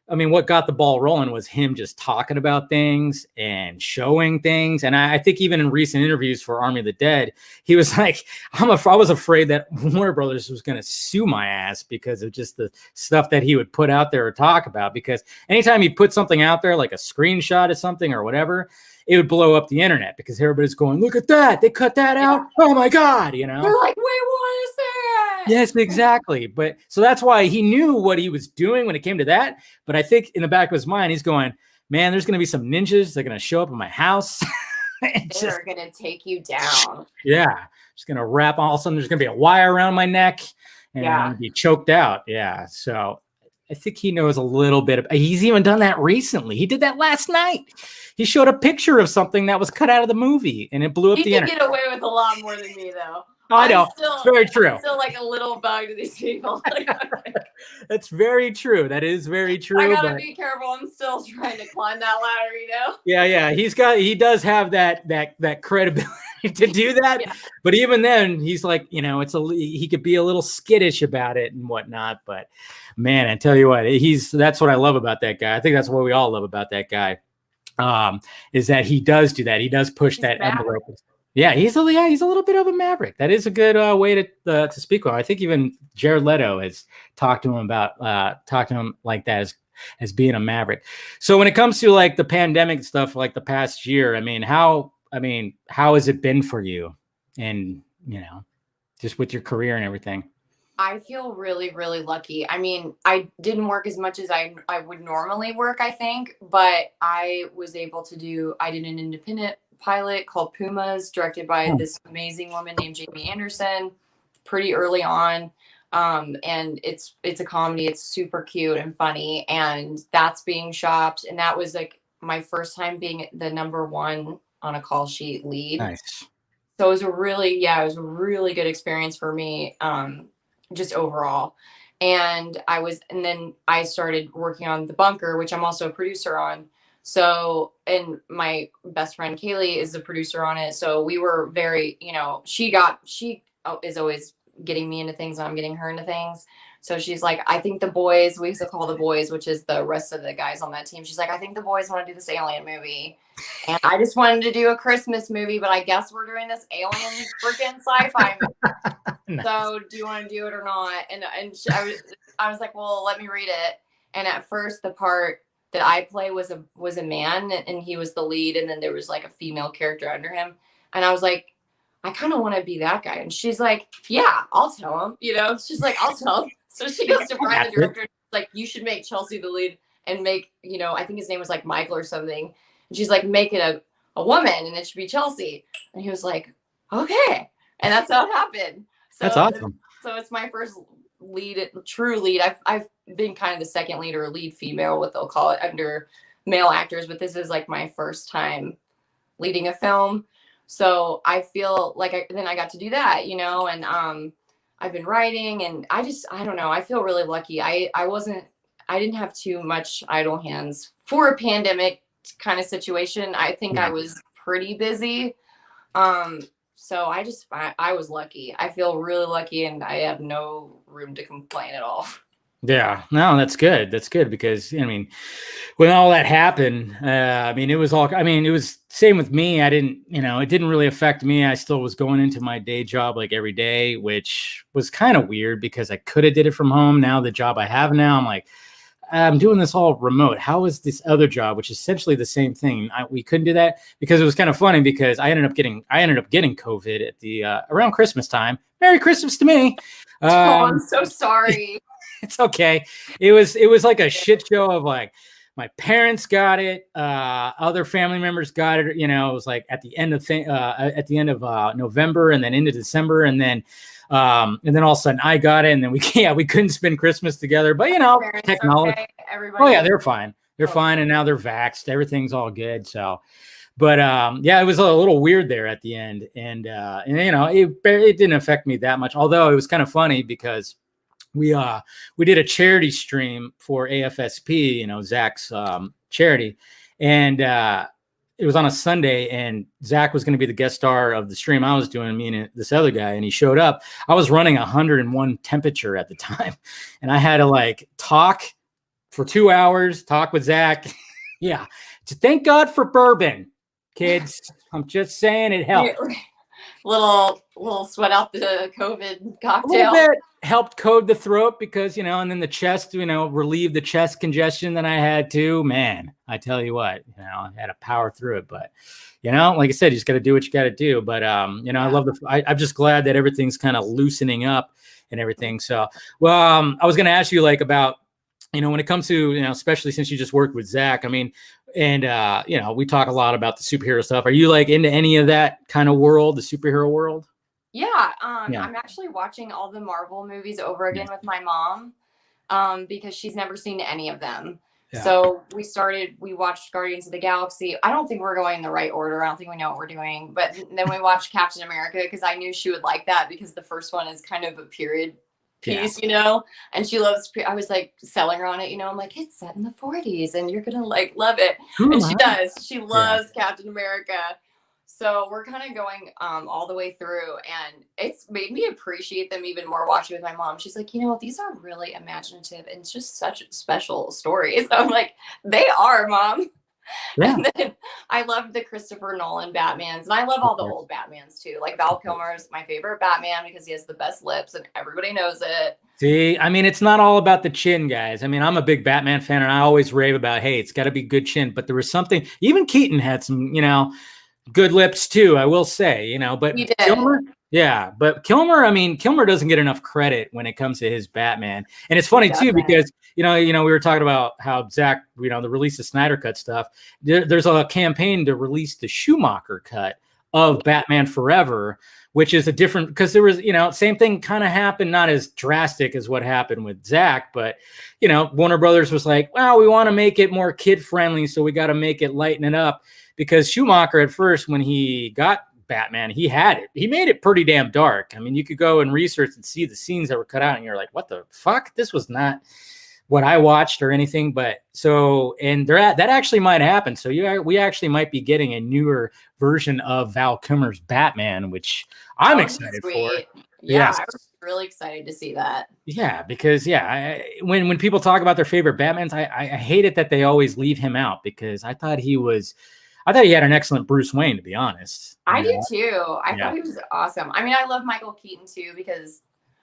I mean, what got the ball rolling was him just talking about things and showing things. And I think even in recent interviews for Army of the Dead, he was like, I was afraid that Warner Brothers was going to sue my ass because of just the stuff that he would put out there or talk about. Because anytime he put something out there, like a screenshot of something or whatever, it would blow up the internet because everybody's going, look at that. They cut that out. Oh my God. You know, They're like, wait, what is that? yes, exactly. But so that's why he knew what he was doing when it came to that. But I think in the back of his mind, he's going, man, there's going to be some ninjas. They're going to show up in my house. They're going to take you down. Yeah. Just going to wrap. All of a sudden, there's going to be a wire around my neck and I'm going to be choked out. Yeah. So I think he knows a little bit. He's even done that recently. He did that last night. He showed a picture of something that was cut out of the movie and it blew up the internet. He can get away with a lot more than me, though. I know. It's very true. I'm still like a little bug to these people. That's very true. That is very true. I gotta be careful. I'm still trying to climb that ladder, you know? Yeah. He does have that credibility to do that. Yeah. But even then, he's like, you know, he could be a little skittish about it and whatnot. But man, I tell you what, that's what I love about that guy. I think that's what we all love about that guy. Is that he does do that. He does push that envelope. Yeah, he's a little bit of a maverick. That is a good way to speak with him. I think even Jared Leto has talked to him like that as being a maverick. So when it comes to like the pandemic stuff, like the past year, how has it been for you? And you know, just with your career and everything. I feel really, really lucky. I mean, I didn't work as much as I would normally work, I think, but I was able to I did an independent pilot called Pumas, directed by this amazing woman named Jamie Anderson, pretty early on. And it's a comedy. It's super cute and funny. And that's being shopped. And that was like my first time being the number 1 on a call sheet lead. Nice. So it was a really good experience for me. Just overall. And then I started working on The Bunker, which I'm also a producer on. So, and my best friend Kaylee is the producer on it. So we were very, you know, she is always getting me into things and I'm getting her into things. So she's like, I think the boys, we used to call the boys, which is the rest of the guys on that team. She's like, I think the boys want to do this alien movie. And I just wanted to do a Christmas movie, but I guess we're doing this alien freaking sci-fi movie. Nice. So do you want to do it or not? And I was like, well, let me read it. And at first the part that I play was a man and he was the lead. And then there was like a female character under him. And I was like, I kind of want to be that guy. And she's like, yeah, I'll tell him, you know, she's like, I'll tell him. So she goes to Brian, the director, like, you should make Chelsea the lead and make, you know, I think his name was like Michael or something. And she's like, make it a woman and it should be Chelsea. And he was like, okay. And that's how it happened. So that's awesome. So it's my first true lead. I've been kind of the second lead or lead female, what they'll call it under male actors, but this is like my first time leading a film. So I feel like then I got to do that, you know, and I've been writing and I don't know. I feel really lucky. I didn't have too much idle hands for a pandemic kind of situation. I think I was pretty busy. So I was lucky. I feel really lucky and I have no room to complain at all. Yeah, no, that's good. That's good because, I mean, when all that happened, it was same with me. I didn't, it didn't really affect me. I still was going into my day job like every day, which was kind of weird because I could have did it from home. Now the job I have now, I'm like, I'm doing this all remote. How is this other job, which is essentially the same thing? We couldn't do that because it was kind of funny because I ended up getting COVID at the around Christmas time. Merry Christmas to me. I'm so sorry. It's okay. It was like a shit show of like my parents got it, other family members got it. It was like at the end of November and then into December and then all of a sudden I got it and then we couldn't spend Christmas together. But technology. Okay. Everybody. Oh yeah, they're fine. They're fine, and now they're vaxxed. Everything's all good. So, but it was a little weird there at the end, and it didn't affect me that much. Although it was kind of funny because we did a charity stream for AFSP, Zach's charity, and it was on a Sunday, and Zach was going to be the guest star of the stream I was doing, me and this other guy, and he showed up. I was running 101 temperature at the time, and I had to like talk for 2 hours, talk with Zach. Yeah. So thank God for bourbon, kids. I'm just saying it helped. Little sweat out the COVID A little cocktail. bit helped code the throat because, and then the chest, relieve the chest congestion that I had too. Man, I tell you what, I had to power through it. But, like I said, you just got to do what you got to do. But, I love I'm just glad that everything's kind of loosening up and everything. So, well, I was going to ask you about, when it comes to, especially since you just worked with Zach, I mean, and, we talk a lot about the superhero stuff. Are you into any of that kind of world, the superhero world? Yeah, I'm actually watching all the Marvel movies over again with my mom, because she's never seen any of them. Yeah. So we watched Guardians of the Galaxy. I don't think we're going in the right order. I don't think we know what we're doing. But then we watched Captain America because I knew she would like that because the first one is kind of a period piece, and she loves, I was selling her on it, I'm like, it's set in the 40s and you're gonna love it. Ooh, and she does. She loves Captain America. So we're kind of going all the way through, and it's made me appreciate them even more watching with my mom. She's like, these are really imaginative and it's just such special stories. I'm like, they are, Mom. Yeah. And then I love the Christopher Nolan Batmans, and I love all the old Batmans too. Like Val Kilmer is my favorite Batman because he has the best lips and everybody knows it. See, I mean, it's not all about the chin, guys. I mean, I'm a big Batman fan, and I always rave about, hey, it's got to be good chin. But there was something, even Keaton had some, good lips too, I will say, but Kilmer, but Kilmer doesn't get enough credit when it comes to his Batman. And it's funny too, because, we were talking about how Zach, the release of Snyder Cut stuff, there's a campaign to release the Schumacher cut of Batman Forever, which is a different, because there was, same thing kind of happened, not as drastic as what happened with Zach, but, Warner Brothers was like, well, we want to make it more kid friendly. So we got to make it lighten it up. Because Schumacher at first, when he got Batman, he made it pretty damn dark. I mean, you could go and research and see the scenes that were cut out and you're like, what the fuck? This was not what I watched or anything. But so, and that actually might happen. So we actually might be getting a newer version of Val Kilmer's Batman, which I'm excited for. Yeah, I was really excited to see that. Yeah, because when people talk about their favorite Batmans, I hate it that they always leave him out, because I thought he had an excellent Bruce Wayne, to be honest. I do too. I thought he was awesome. I mean, I love Michael Keaton too,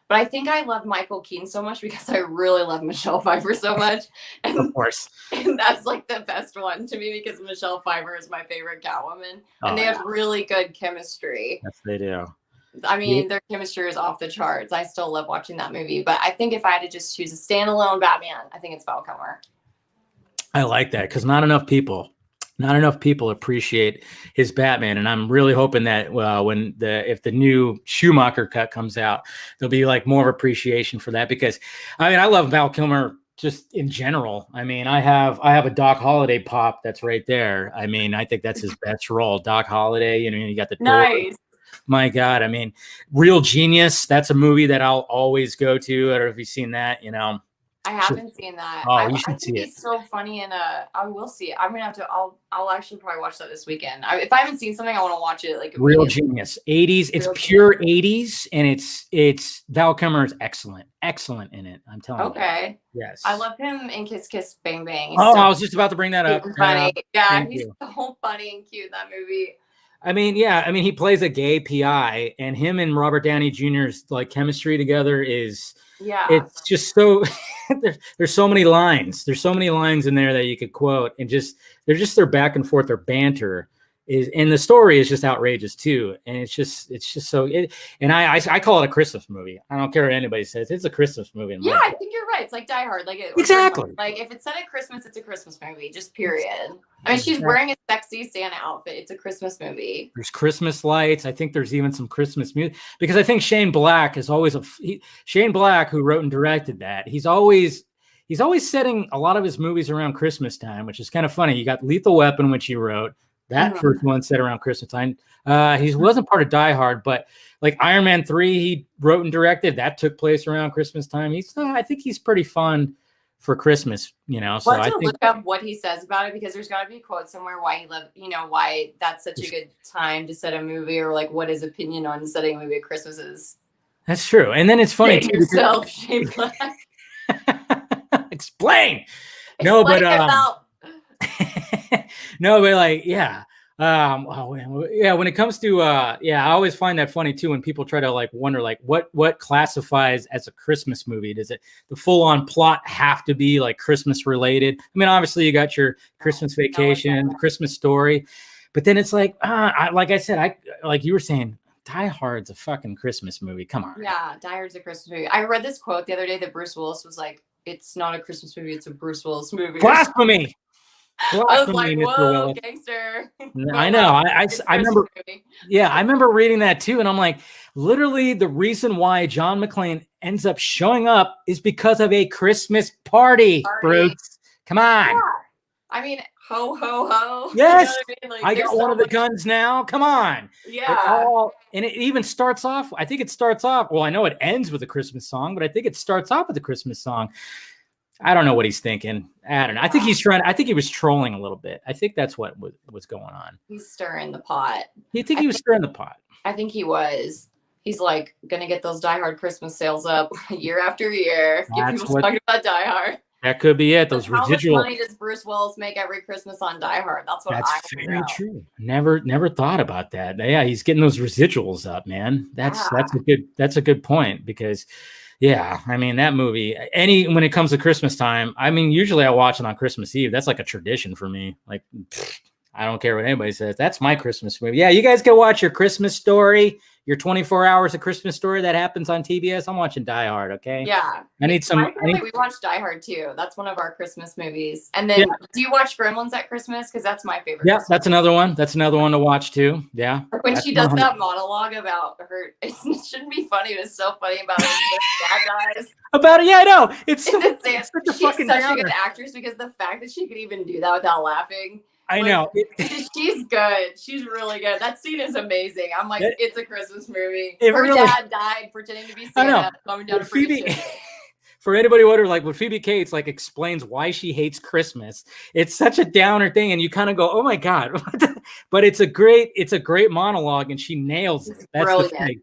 but I think I love Michael Keaton so much because I really love Michelle Pfeiffer so much. And, of course. And that's the best one to me, because Michelle Pfeiffer is my favorite Catwoman. And they have really good chemistry. Yes, they do. I mean, their chemistry is off the charts. I still love watching that movie. But I think if I had to just choose a standalone Batman, I think it's Val Kilmer. I like that, because not enough people appreciate his Batman, and I'm really hoping that if the new Schumacher cut comes out, there'll be more appreciation for that, because I love Val Kilmer just in general. I mean, I have a Doc Holliday pop that's right there. I mean, I think that's his best role, Doc Holliday. You got the nice. My God, I mean, Real Genius. That's a movie that I'll always go to. I don't know if you've seen that. I haven't seen that. Oh, you should see it. He's so funny, and I will see it. I'm gonna have to. I'll actually probably watch that this weekend. If I haven't seen something, I want to watch it. Real Genius, 80s. It's pure 80s, and it's Val Kilmer is excellent in it. I'm telling you. Okay. Yes. I love him in Kiss Kiss Bang Bang. I was just about to bring that up. Funny. Yeah, he's so funny and cute in that movie. I mean, he plays a gay PI, and him and Robert Downey Jr.'s chemistry together is. Yeah, it's just so there's so many lines. There's so many lines in there that you could quote, and their back and forth, their banter is, and the story is just outrageous too. And it's just so and I call it a Christmas movie. I don't care what anybody says. It's a Christmas movie. Yeah, I think you're right. It's like Die Hard. Exactly. If it's set at Christmas, it's a Christmas movie. Just period. I mean, she's wearing a sexy Santa outfit. It's a Christmas movie. There's Christmas lights. I think there's even some Christmas music, because I think Shane Black is always Shane Black, who wrote and directed that. He's always setting a lot of his movies around Christmas time, which is kind of funny. You got Lethal Weapon, which he wrote. That first one set around Christmas time. He wasn't part of Die Hard, but Iron Man 3, he wrote and directed. That took place around Christmas time. I think he's pretty fun for Christmas, So I think, look up what he says about it, because there's got to be a quote somewhere why he loved, why that's such a good time to set a movie, or what his opinion on setting a movie at Christmas is. That's true. And then it's funny too. Yourself, Shane Black. Explain. No, but Explain yourself. no, but like, yeah. Yeah, when it comes to I always find that funny too when people try to like wonder like what classifies as a Christmas movie. Does it the full-on plot have to be like Christmas related? I mean, obviously you got your Christmas Vacation, Christmas Story, but then it's like like I said, I like you were saying, Die Hard's a fucking Christmas movie. Come on. Yeah, Die Hard's a Christmas movie. I read this quote the other day that Bruce Willis was like, "It's not a Christmas movie, it's a Bruce Willis movie." Blasphemy. I was like, Mr. "Whoa, Willis. gangster!" I know. I remember. Yeah, I remember reading that too, and I'm like, literally, the reason why John McClane ends up showing up is because of a Christmas party. Bruce, come on. Yeah. I mean, ho ho ho. Yes, you know what I mean? Like, I got one of the guns now. Come on. Yeah. And it even starts off. I think it starts off. Well, I know it ends with a Christmas song, but I think it starts off with a Christmas song. I don't know what he's thinking. I don't know. I think he's trying. I think he was trolling a little bit. I think that's what was going on. He's stirring the pot. You think he was stirring the pot? I think he was. He's like gonna get those Die Hard Christmas sales up year after year. Get people talking about Die Hard. That could be it. Those How residual. much money does Bruce Willis make every Christmas on Die Hard? That's what I very true. Never thought about that. Yeah, he's getting those residuals up, man. That's a good point because. Yeah, I mean that movie. When it comes to Christmas time, I mean usually I watch it on Christmas Eve. That's like a tradition for me. Like I don't care what anybody says. That's my Christmas movie. Yeah, you guys go watch your Christmas Story, your 24 hours of Christmas Story that happens on TBS. I'm watching Die Hard. Okay. Yeah, I need some. We watched Die Hard too. That's one of our Christmas movies. And then, do you watch Gremlins at Christmas? Because that's my favorite. Yeah, Christmas that's another one. That's another one to watch too. Yeah. When she does that monologue about her, it shouldn't be funny. It was so funny about her dad dies. About it, yeah, I know. It's such a good actress because the fact that she could even do that without laughing. I know. She's good. She's really good. That scene is amazing. I'm like, it's a Christmas movie. Her really, dad died pretending to be Santa. Coming down to Phoebe. For anybody wondering, like when Phoebe Cates like explains why she hates Christmas, it's such a downer thing, and you kind of go, "Oh my god!" But it's a great monologue, and she nails it. That's brilliant. The thing.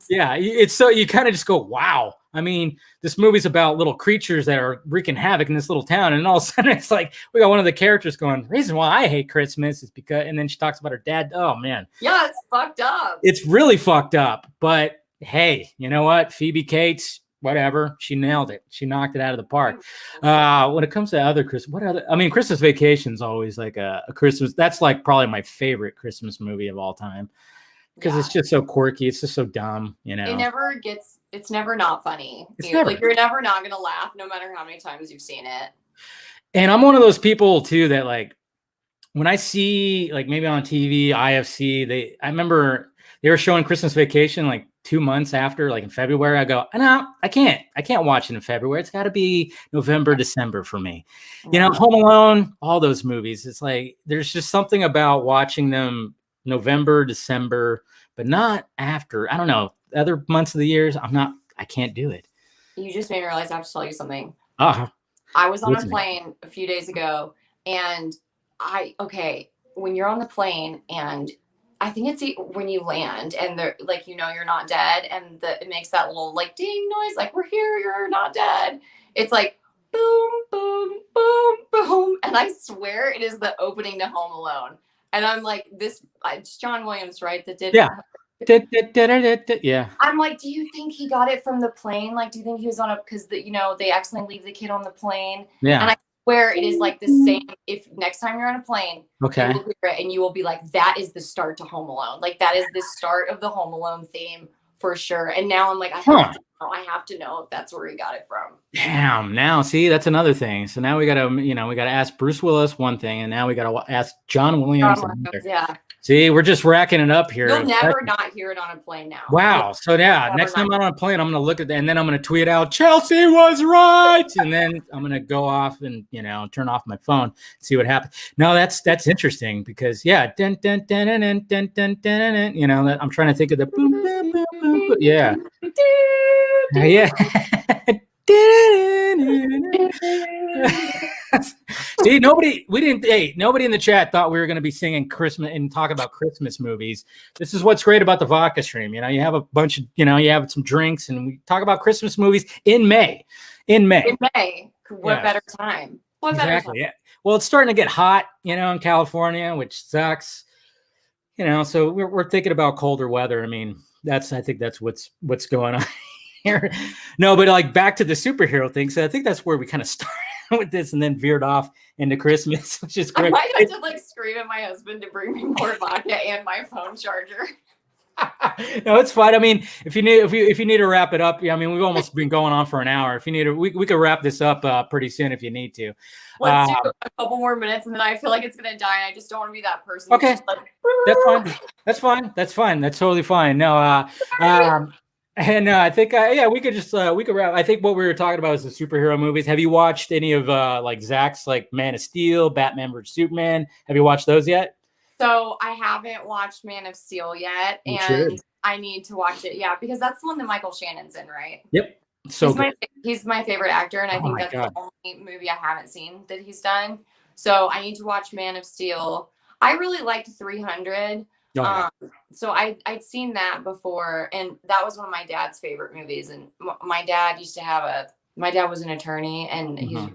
Yeah, it's so you kind of just go, wow. I mean, this movie's about little creatures that are wreaking havoc in this little town, and all of a sudden it's like we got one of the characters going, the reason why I hate Christmas is because, and then she talks about her dad. Oh man, yeah, it's fucked up. It's really fucked up. But hey, you know what, Phoebe Cates, whatever, she nailed it. She knocked it out of the park. When it comes to other Christmas, Christmas Vacation's always like a Christmas. That's like probably my favorite Christmas movie of all time. Because it's just so quirky. It's just so dumb, you know. It's never not funny. You're never not going to laugh no matter how many times you've seen it. And I'm one of those people too that like, when I see like maybe on TV, IFC, I remember they were showing Christmas Vacation like 2 months after, like in February. I go, no, I can't watch it in February. It's got to be November, December for me. You know, Home Alone, all those movies. It's like, there's just something about watching them November, December, but not after. I don't know. Other months of the years, I can't do it. You just made me realize I have to tell you something. Uh-huh. I was on a plane a few days ago, and when you're on the plane, and I think it's when you land and they're like, you're not dead, and it makes that little like ding noise, like we're here, you're not dead. It's like boom, boom, boom, boom. And I swear it is the opening to Home Alone. And I'm like, it's John Williams, right? That did. Yeah. Yeah. I'm like, do you think he got it from the plane? Like, do you think he was on because they accidentally leave the kid on the plane? Yeah. And I swear it is like the same. If next time you're on a plane, okay, you will hear it and you will be like, that is the start to Home Alone. Like that is the start of the Home Alone theme for sure. And now I'm like, I have to know if that's where he got it from. Damn. Now, see, that's another thing. So now we gotta ask Bruce Willis one thing, and now we gotta ask John Williams. Yeah. See, we're just racking it up here. You'll never not hear it on a plane now. Wow. So yeah, next time I'm on a plane, I'm gonna look at that, and then I'm gonna tweet out, Chelsea was right, and then I'm gonna go off and turn off my phone, see what happens. No, that's interesting because I'm trying to think of the boom, boom, boom, boom, yeah. Yeah. See, nobody in the chat thought we were going to be singing Christmas and talk about Christmas movies. This is what's great about the Vodka stream. You have a bunch of, you have some drinks and we talk about Christmas movies in May. What better time? What better Exactly. time? Yeah. Well, it's starting to get hot, in California, which sucks. So we're thinking about colder weather. I mean, I think that's what's going on here. No, but like back to the superhero thing. So I think that's where we kind of started with this and then veered off into Christmas, which is I great. might have to like scream at my husband to bring me more vodka and my phone charger. No, it's fine. I mean, if you need to wrap it up, I mean, we've almost been going on for an hour. If you need to, we could wrap this up pretty soon if you need to. Let's do a couple more minutes, and then I feel like it's gonna die, and I just don't want to be that person. Okay, like, that's fine. That's fine. That's fine. That's totally fine. No, and I think we could just we could wrap. I think what we were talking about is the superhero movies. Have you watched any of like Zach's like Man of Steel, Batman vs Superman? Have you watched those yet? So I haven't watched Man of Steel yet, and I need to watch it. Yeah, because that's the one that Michael Shannon's in, right? Yep. So he's my favorite actor, and I think that's the only movie I haven't seen that he's done. So I need to watch Man of Steel. I really liked 300. So I'd seen that before, and that was one of my dad's favorite movies. And my dad was an attorney, and he's a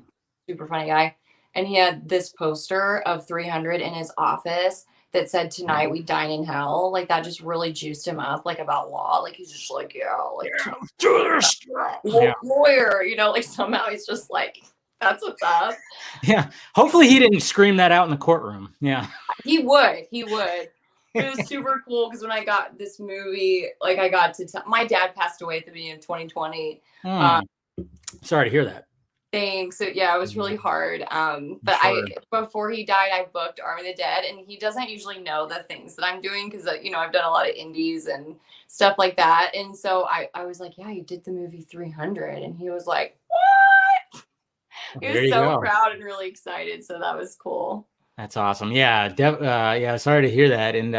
super funny guy. And he had this poster of 300 in his office that said, "Tonight we dine in hell." Like that just really juiced him up, like about law. Like he's just like, do this. Lawyer, like somehow he's just like, that's what's up. Yeah. Hopefully he didn't scream that out in the courtroom. Yeah. He would. It was super cool because when I got this movie, like I got to my dad passed away at the beginning of 2020. Sorry to hear that. Thanks. So yeah, it was really hard. But before he died, I booked Army of the Dead, and he doesn't usually know the things that I'm doing because I've done a lot of indies and stuff like that. And so I was like, yeah, you did the movie 300, and he was like, what? He was so proud and really excited. So that was cool. That's awesome. Yeah. Sorry to hear that. And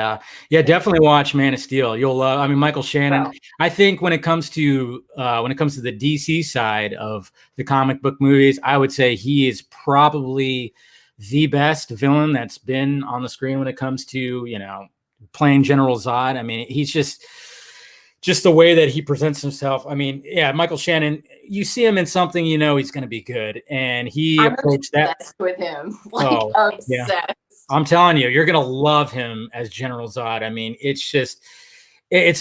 definitely watch Man of Steel. You'll love, I mean, Michael Shannon. Wow. I think when it comes to the DC side of the comic book movies, I would say he is probably the best villain that's been on the screen when it comes to, playing General Zod. I mean, he's just the way that he presents himself. I mean, yeah, Michael Shannon, you see him in something, he's going to be good. And I'm approached that with him. Obsessed. Yeah. I'm telling you, you're going to love him as General Zod. I mean, it's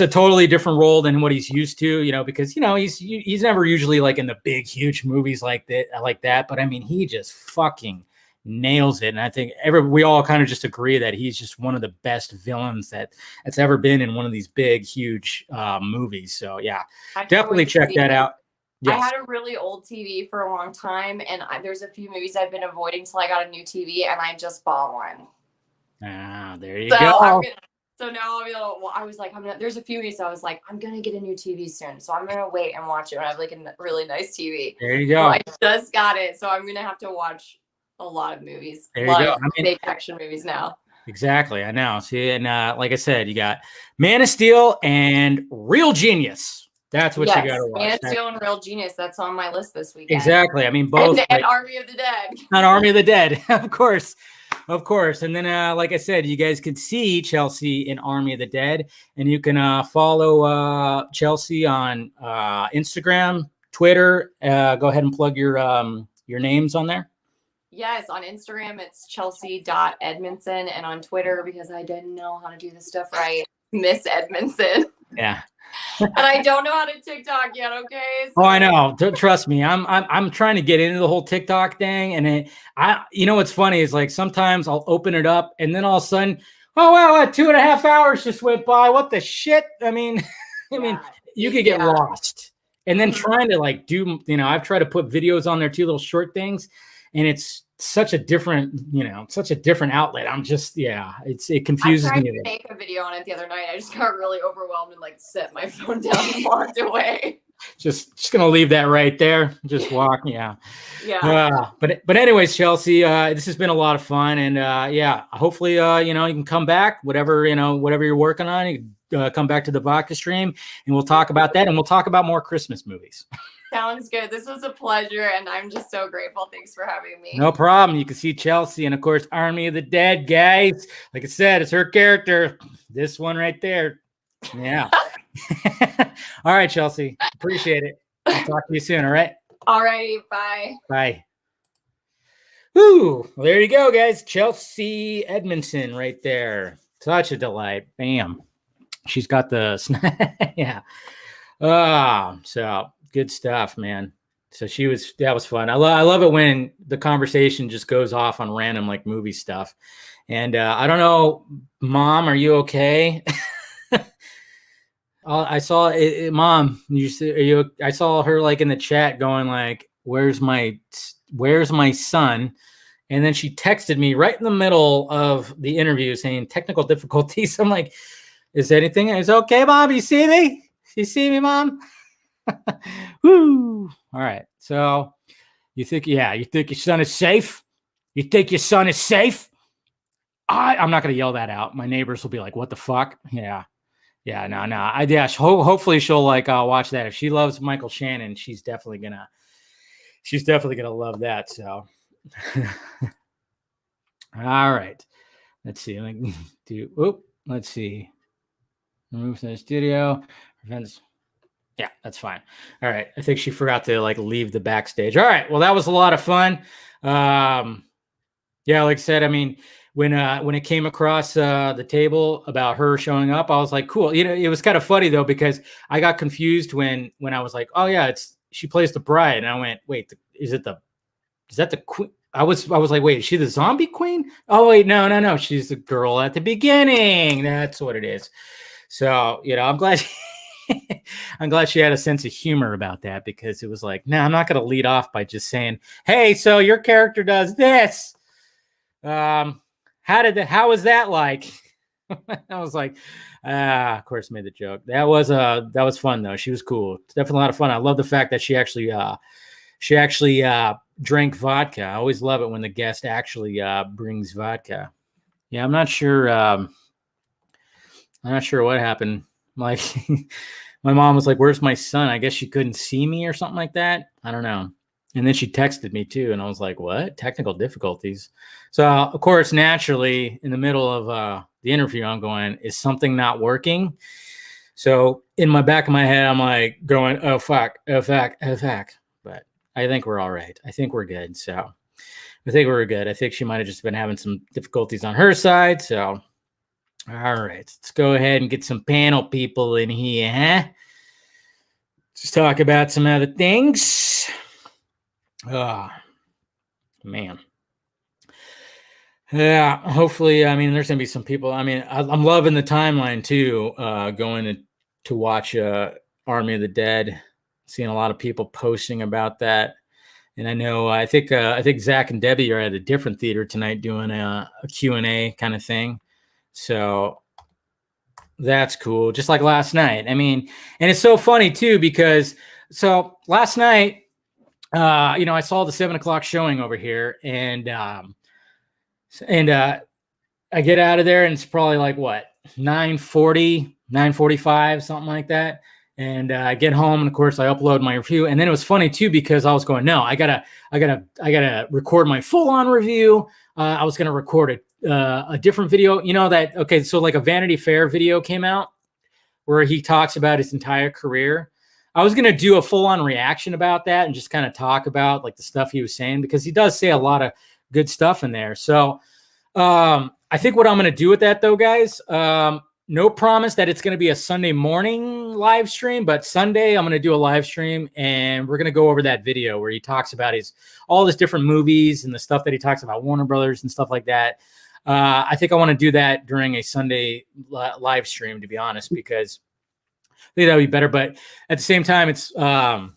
a totally different role than what he's used to, because, he's never usually like in the big, huge movies like that. But I mean, he just fucking nails it. And I think we all kind of just agree that he's just one of the best villains that's ever been in one of these big, huge movies. So yeah, definitely check that out. Yes. I had a really old TV for a long time, and there's a few movies I've been avoiding till I got a new TV, and I just bought one. There you go. So now I was like, there's a few movies I was like, I'm going to get a new TV soon. So I'm going to wait and watch it when I have like a really nice TV. There you go. So I just got it. So I'm going to have to watch a lot of movies. There you go. Big action movies now. Exactly. I know. See, and like I said, you got Man of Steel and Real Genius. That's what you got to watch. Man of Steel and Real Genius. That's on my list this weekend. Exactly. I mean, both. And Army of the Dead. And Army of the Dead, of course. And then, like I said, you guys can see Chelsea in Army of the Dead, and you can follow Chelsea on Instagram, Twitter. Go ahead and plug your names on there. Yes, on Instagram, it's chelsea.edmundson, and on Twitter, because I didn't know how to do this stuff right, Miss Edmundson. Yeah. And I don't know how to TikTok yet, okay? So. Oh, I know. Trust me. I'm trying to get into the whole TikTok thing. And what's funny is like sometimes I'll open it up and then all of a sudden, oh, wow, 2.5 hours just went by. What the shit? I mean, you could get lost. And then trying to like do, I've tried to put videos on there too, little short things. And it's such a different outlet. I'm just, it confuses me. I tried to make a video on it the other night. I just got really overwhelmed and like set my phone down and walked away. Just gonna leave that right there. Just walk. Yeah. But anyways, Chelsea, this has been a lot of fun, and hopefully, you can come back. Whatever you're working on, you can come back to the Vodka stream, and we'll talk about that, and we'll talk about more Christmas movies. Sounds good. This was a pleasure, and I'm just so grateful. Thanks for having me. No problem. You can see Chelsea and, of course, Army of the Dead, guys. Like I said, it's her character. This one right there. Yeah. All right, Chelsea. Appreciate it. I'll talk to you soon, all right? Alrighty, bye. Bye. Woo! Well, there you go, guys. Chelsea Edmundson right there. Such a delight. Bam. She's got the yeah. So good stuff, man. So that was fun. I love it when the conversation just goes off on random like movie stuff. And I don't know, Mom, are you okay? I saw it, Mom. I saw her like in the chat going like, "Where's my son?" And then she texted me right in the middle of the interview saying technical difficulties. I'm like, "Is anything? Is okay, Mom? You see me? You see me, Mom?" Woo! All right. So you think your son is safe? You think your son is safe? I'm not going to yell that out. My neighbors will be like, "What the fuck?" Yeah. Yeah, no. Hopefully she'll like watch that. If she loves Michael Shannon, she's definitely gonna love that. So, all right. Let's see. Let's see. Remove from the studio. Prevents. Yeah, that's fine. All right. I think she forgot to like leave the backstage. All right. Well, that was a lot of fun. Yeah, like I said, I mean, when it came across the table about her showing up, I was like, cool. You know, it was kind of funny though because I got confused when I was like, oh yeah, she plays the bride, and I went, wait, is that the queen? I was like, wait, is she the zombie queen? Oh wait, no, she's the girl at the beginning. That's what it is. So you know, I'm glad. I'm glad she had a sense of humor about that because it was like, no, I'm not going to lead off by just saying, hey, so your character does this. How was that like? I was like, of course, made the joke. That was fun though. She was cool. It's definitely a lot of fun. I love the fact that she actually drank vodka. I always love it when the guest actually brings vodka. Yeah, I'm not sure what happened. Like, my mom was like, "Where's my son?" I guess she couldn't see me or something like that. I don't know. And then she texted me too, and I was like, "What? Technical difficulties?" So, of course, naturally, in the middle of the interview, I'm going, "Is something not working?" So, in my back of my head, I'm like going, "Oh fuck, oh fuck, oh fuck." But I think we're all right. I think we're good. So, I think we're good. I think she might have just been having some difficulties on her side. So, all right, let's go ahead and get some panel people in here, huh? Let's talk about some other things. Oh, man. Yeah, hopefully, I mean, there's going to be some people. I mean, I'm loving the timeline too, going to watch Army of the Dead, seeing a lot of people posting about that. And I know, I think Zach and Debbie are at a different theater tonight doing a Q&A kind of thing. So that's cool. Just like last night. I mean, and it's so funny too, because so last night, I saw the 7:00 showing over here, and I get out of there and it's probably like what, 9:40, 9:45, something like that. And I get home, and of course I upload my review. And then it was funny too, because I was going, no, I gotta record my full-on review. I was gonna record a different video, okay, so like a Vanity Fair video came out where he talks about his entire career. I was going to do a full-on reaction about that and just kind of talk about like the stuff he was saying, because he does say a lot of good stuff in there. So I think what I'm going to do with that though, guys, no promise that it's going to be a Sunday morning live stream, but Sunday I'm going to do a live stream, and we're going to go over that video where he talks about all his different movies and the stuff that he talks about Warner Brothers and stuff like that. I think I want to do that during a Sunday live stream, to be honest, because I think that would be better. But at the same time, it's tomorrow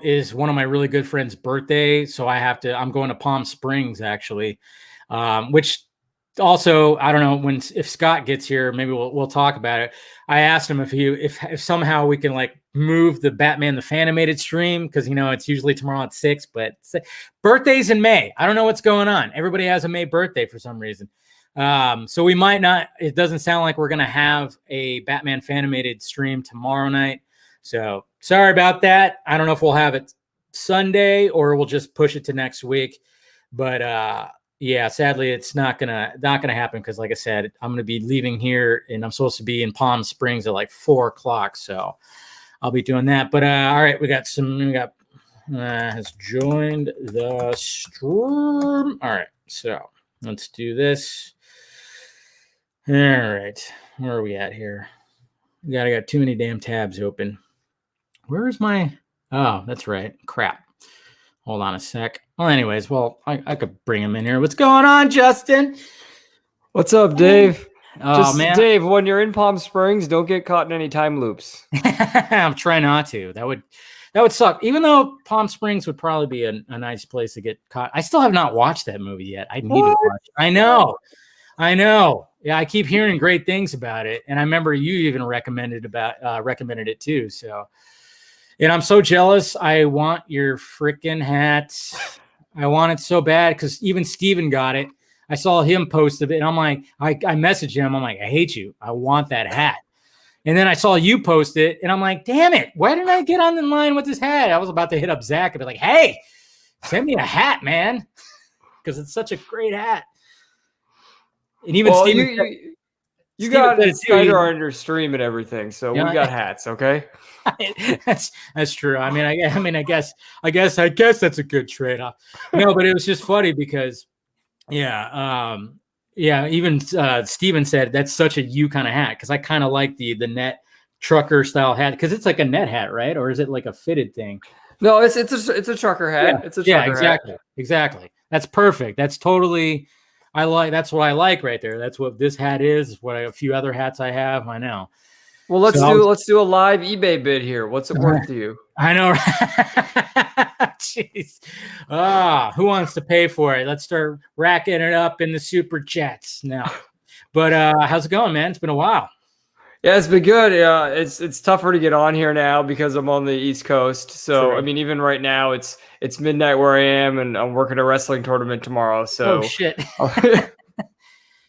is one of my really good friends' birthday, so I'm going to Palm Springs actually, which also, I don't know if Scott gets here, maybe we'll talk about it. I asked him if somehow we can like move the Batman the Fanimated stream, because it's usually tomorrow at 6, but birthday's in May. I don't know what's going on. Everybody has a May birthday for some reason. So we might not. It doesn't sound like we're gonna have a Batman Fanimated stream tomorrow night. So sorry about that. I don't know if we'll have it Sunday or we'll just push it to next week. But yeah, sadly, it's not gonna happen, because, like I said, I'm gonna be leaving here, and I'm supposed to be in Palm Springs at like 4:00. So I'll be doing that. But all right, we got has joined the stream. All right, so let's do this. All right, where are we at here? I got too many damn tabs open. Where's my? Oh, that's right. Crap. Hold on a sec. Well, anyways, I could bring him in here. What's going on, Justin? What's up, Dave? Oh, man. Dave, when you're in Palm Springs, don't get caught in any time loops. I'm trying not to. That would suck. Even though Palm Springs would probably be a nice place to get caught. I still have not watched that movie yet. I need to watch it. I know. Yeah, I keep hearing great things about it, and I remember you even recommended it too. So, and I'm so jealous. I want your freaking hat. I want it so bad because even Steven got it. I saw him post it, and I'm like, I messaged him. I'm like, I hate you. I want that hat. And then I saw you post it, and I'm like, damn it. Why didn't I get on the line with this hat? I was about to hit up Zach and be like, hey, send me a hat, man, because it's such a great hat. And even Steven, you got Snyder on your stream and everything, so we got hats, okay? That's true. I guess that's a good trade-off. No, but it was just funny because, even Steven said that's such a you kind of hat because I kind of like the net trucker style hat because it's like a net hat, right? Or is it like a fitted thing? No, it's a trucker hat. Yeah. It's a trucker hat. Exactly. That's perfect. That's totally. That's what I like right there. That's what this hat is. What a few other hats I have. I know. Well, let's do a live eBay bid here. What's it worth to you? I know. Jeez. Who wants to pay for it? Let's start racking it up in the super chats now. But how's it going, man? It's been a while. Yeah, it's been good. It's tougher to get on here now because I'm on the East Coast. So sure. I mean, even right now, it's midnight where I am, and I'm working a wrestling tournament tomorrow. So shit.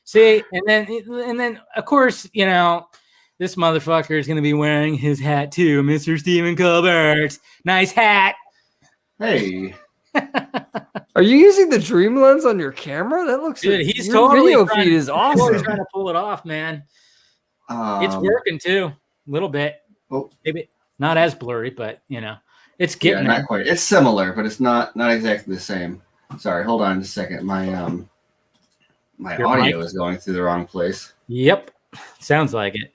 See, and then of course, this motherfucker is going to be wearing his hat too, Mr. Stephen Colbert. Nice hat. Hey. Are you using the Dream Lens on your camera? That looks. Dude, he's your totally video feed is awesome. Trying to pull it off, man. It's working too, a little bit. Oh. Maybe not as blurry, but it's getting not quite. It's similar, but it's not exactly the same. Sorry, hold on just a second. My Your audio mic? is going through the wrong place. Yep, sounds like it.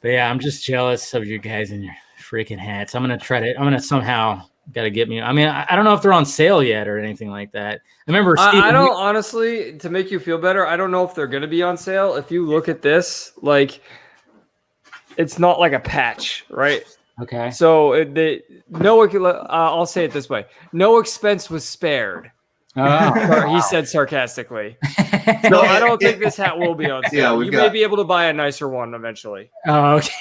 But yeah, I'm just jealous of you guys and your freaking hats. I'm gonna somehow got to get me. I mean, I don't know if they're on sale yet or anything like that. I remember. I don't honestly, to make you feel better, I don't know if they're going to be on sale. If you look at this, like, it's not like a patch, right? Okay. So I'll say it this way: no expense was spared. Oh. He said sarcastically. So I don't think this hat will be on sale. Yeah, you may be able to buy a nicer one eventually. Oh, okay.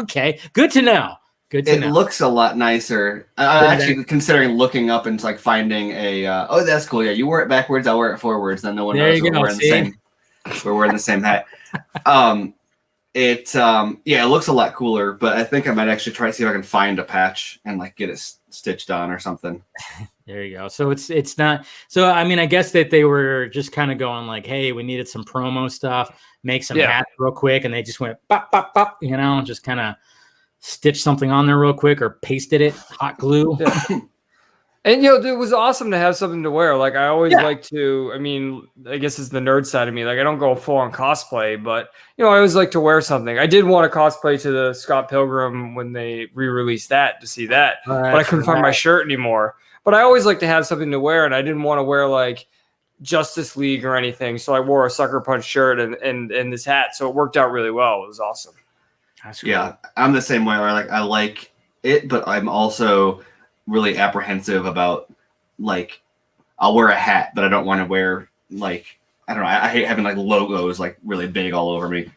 Okay. Good to know. Good to know. It looks a lot nicer. Actually, considering looking up and like finding a. Oh, that's cool. Yeah, you wear it backwards. I'll wear it forwards. Then no one knows we're wearing the same. We're wearing the same hat. It looks a lot cooler. But I think I might actually try to see if I can find a patch and like get it stitched on or something. There you go. So it's not. So I mean, I guess that they were just kind of going like, "Hey, we needed some promo stuff. Make some hats real quick," and they just went pop, pop, pop. Just kind of stitch something on there real quick or pasted it, hot glue. Yeah. And it was awesome to have something to wear. Like I always like to, I mean, I guess it's the nerd side of me. Like I don't go full on cosplay, but I always like to wear something. I did want to cosplay to the Scott Pilgrim when they re-released that to see that, but I couldn't find my shirt anymore. But I always like to have something to wear, and I didn't want to wear like Justice League or anything. So I wore a Sucker Punch shirt and this hat. So it worked out really well. It was awesome. That's cool. Yeah, I'm the same way. Where I like it, but I'm also really apprehensive about like I'll wear a hat, but I don't want to wear like I don't know. I hate having like logos like really big all over me,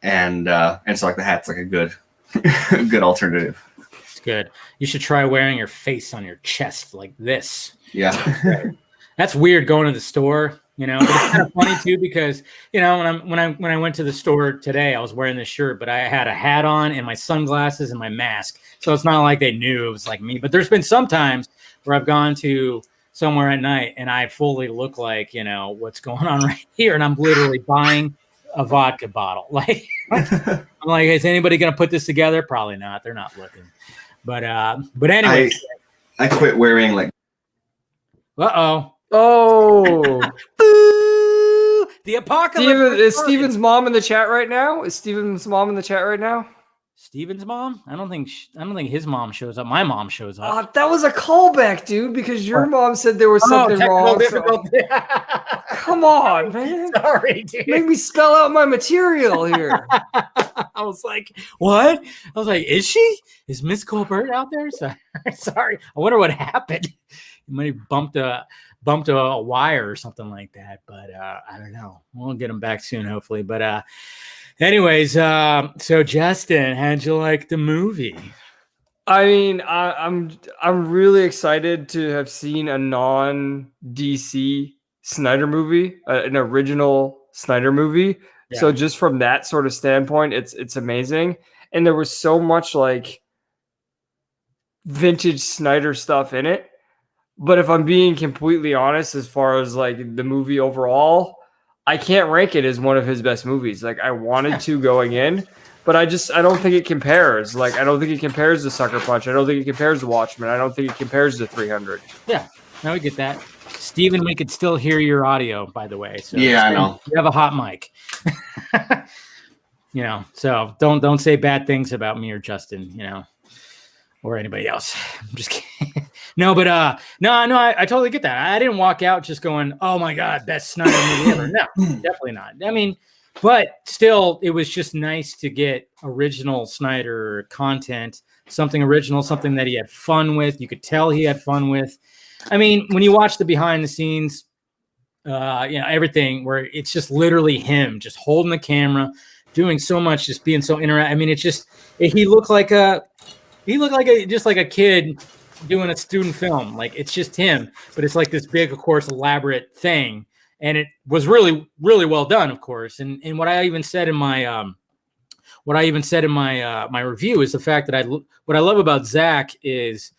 and so like the hat's like a good good alternative. It's good. You should try wearing your face on your chest like this. Yeah, that's weird going to the store. But it's kind of funny too because when I went to the store today, I was wearing this shirt, but I had a hat on and my sunglasses and my mask, so it's not like they knew it was like me. But there's been some times where I've gone to somewhere at night and I fully look like what's going on right here, and I'm literally buying a vodka bottle. Like, I'm like, is anybody going to put this together? Probably not. They're not looking. But anyway. I quit wearing like. Uh-oh. Oh. The apocalypse. Is Steven's mom in the chat right now? Is Steven's mom in the chat right now? Steven's mom? I don't think his mom shows up. My mom shows up. That was a callback, dude, because your mom said there was something wrong. Come on, man. Sorry, dude. Make me spell out my material here. I was like, what? I was like, is she? Is Miss Colbert out there? Sorry. I wonder what happened. You might have bumped a wire or something like that, but I don't know. We'll get him back soon, hopefully. But anyways, so Justin, how'd you like the movie? I mean, I'm really excited to have seen a non-DC Snyder movie, an original Snyder movie. Yeah. So just from that sort of standpoint, it's amazing. And there was so much like vintage Snyder stuff in it. But if I'm being completely honest, as far as like the movie overall, I can't rank it as one of his best movies. Like I wanted to going in, but I don't think it compares. Like I don't think it compares to Sucker Punch. I don't think it compares to Watchmen. I don't think it compares to 300. Yeah, no, we get that. Steven, we could still hear your audio, by the way. So yeah, I know. You have a hot mic. So don't say bad things about me or Justin, or anybody else. I'm just kidding. No, but no, I totally get that. I didn't walk out just going, "Oh my God, best Snyder movie ever." No, definitely not. I mean, but still, it was just nice to get original Snyder content, something original, something that he had fun with. You could tell he had fun with. I mean, when you watch the behind the scenes, everything where it's just literally him just holding the camera, doing so much, just being so interactive. I mean, he looked like just like a kid doing a student film. Like it's just him, but it's like this big, of course, elaborate thing. And it was really, really well done, of course. And what I even said in my my review is the fact that what I love about Zach is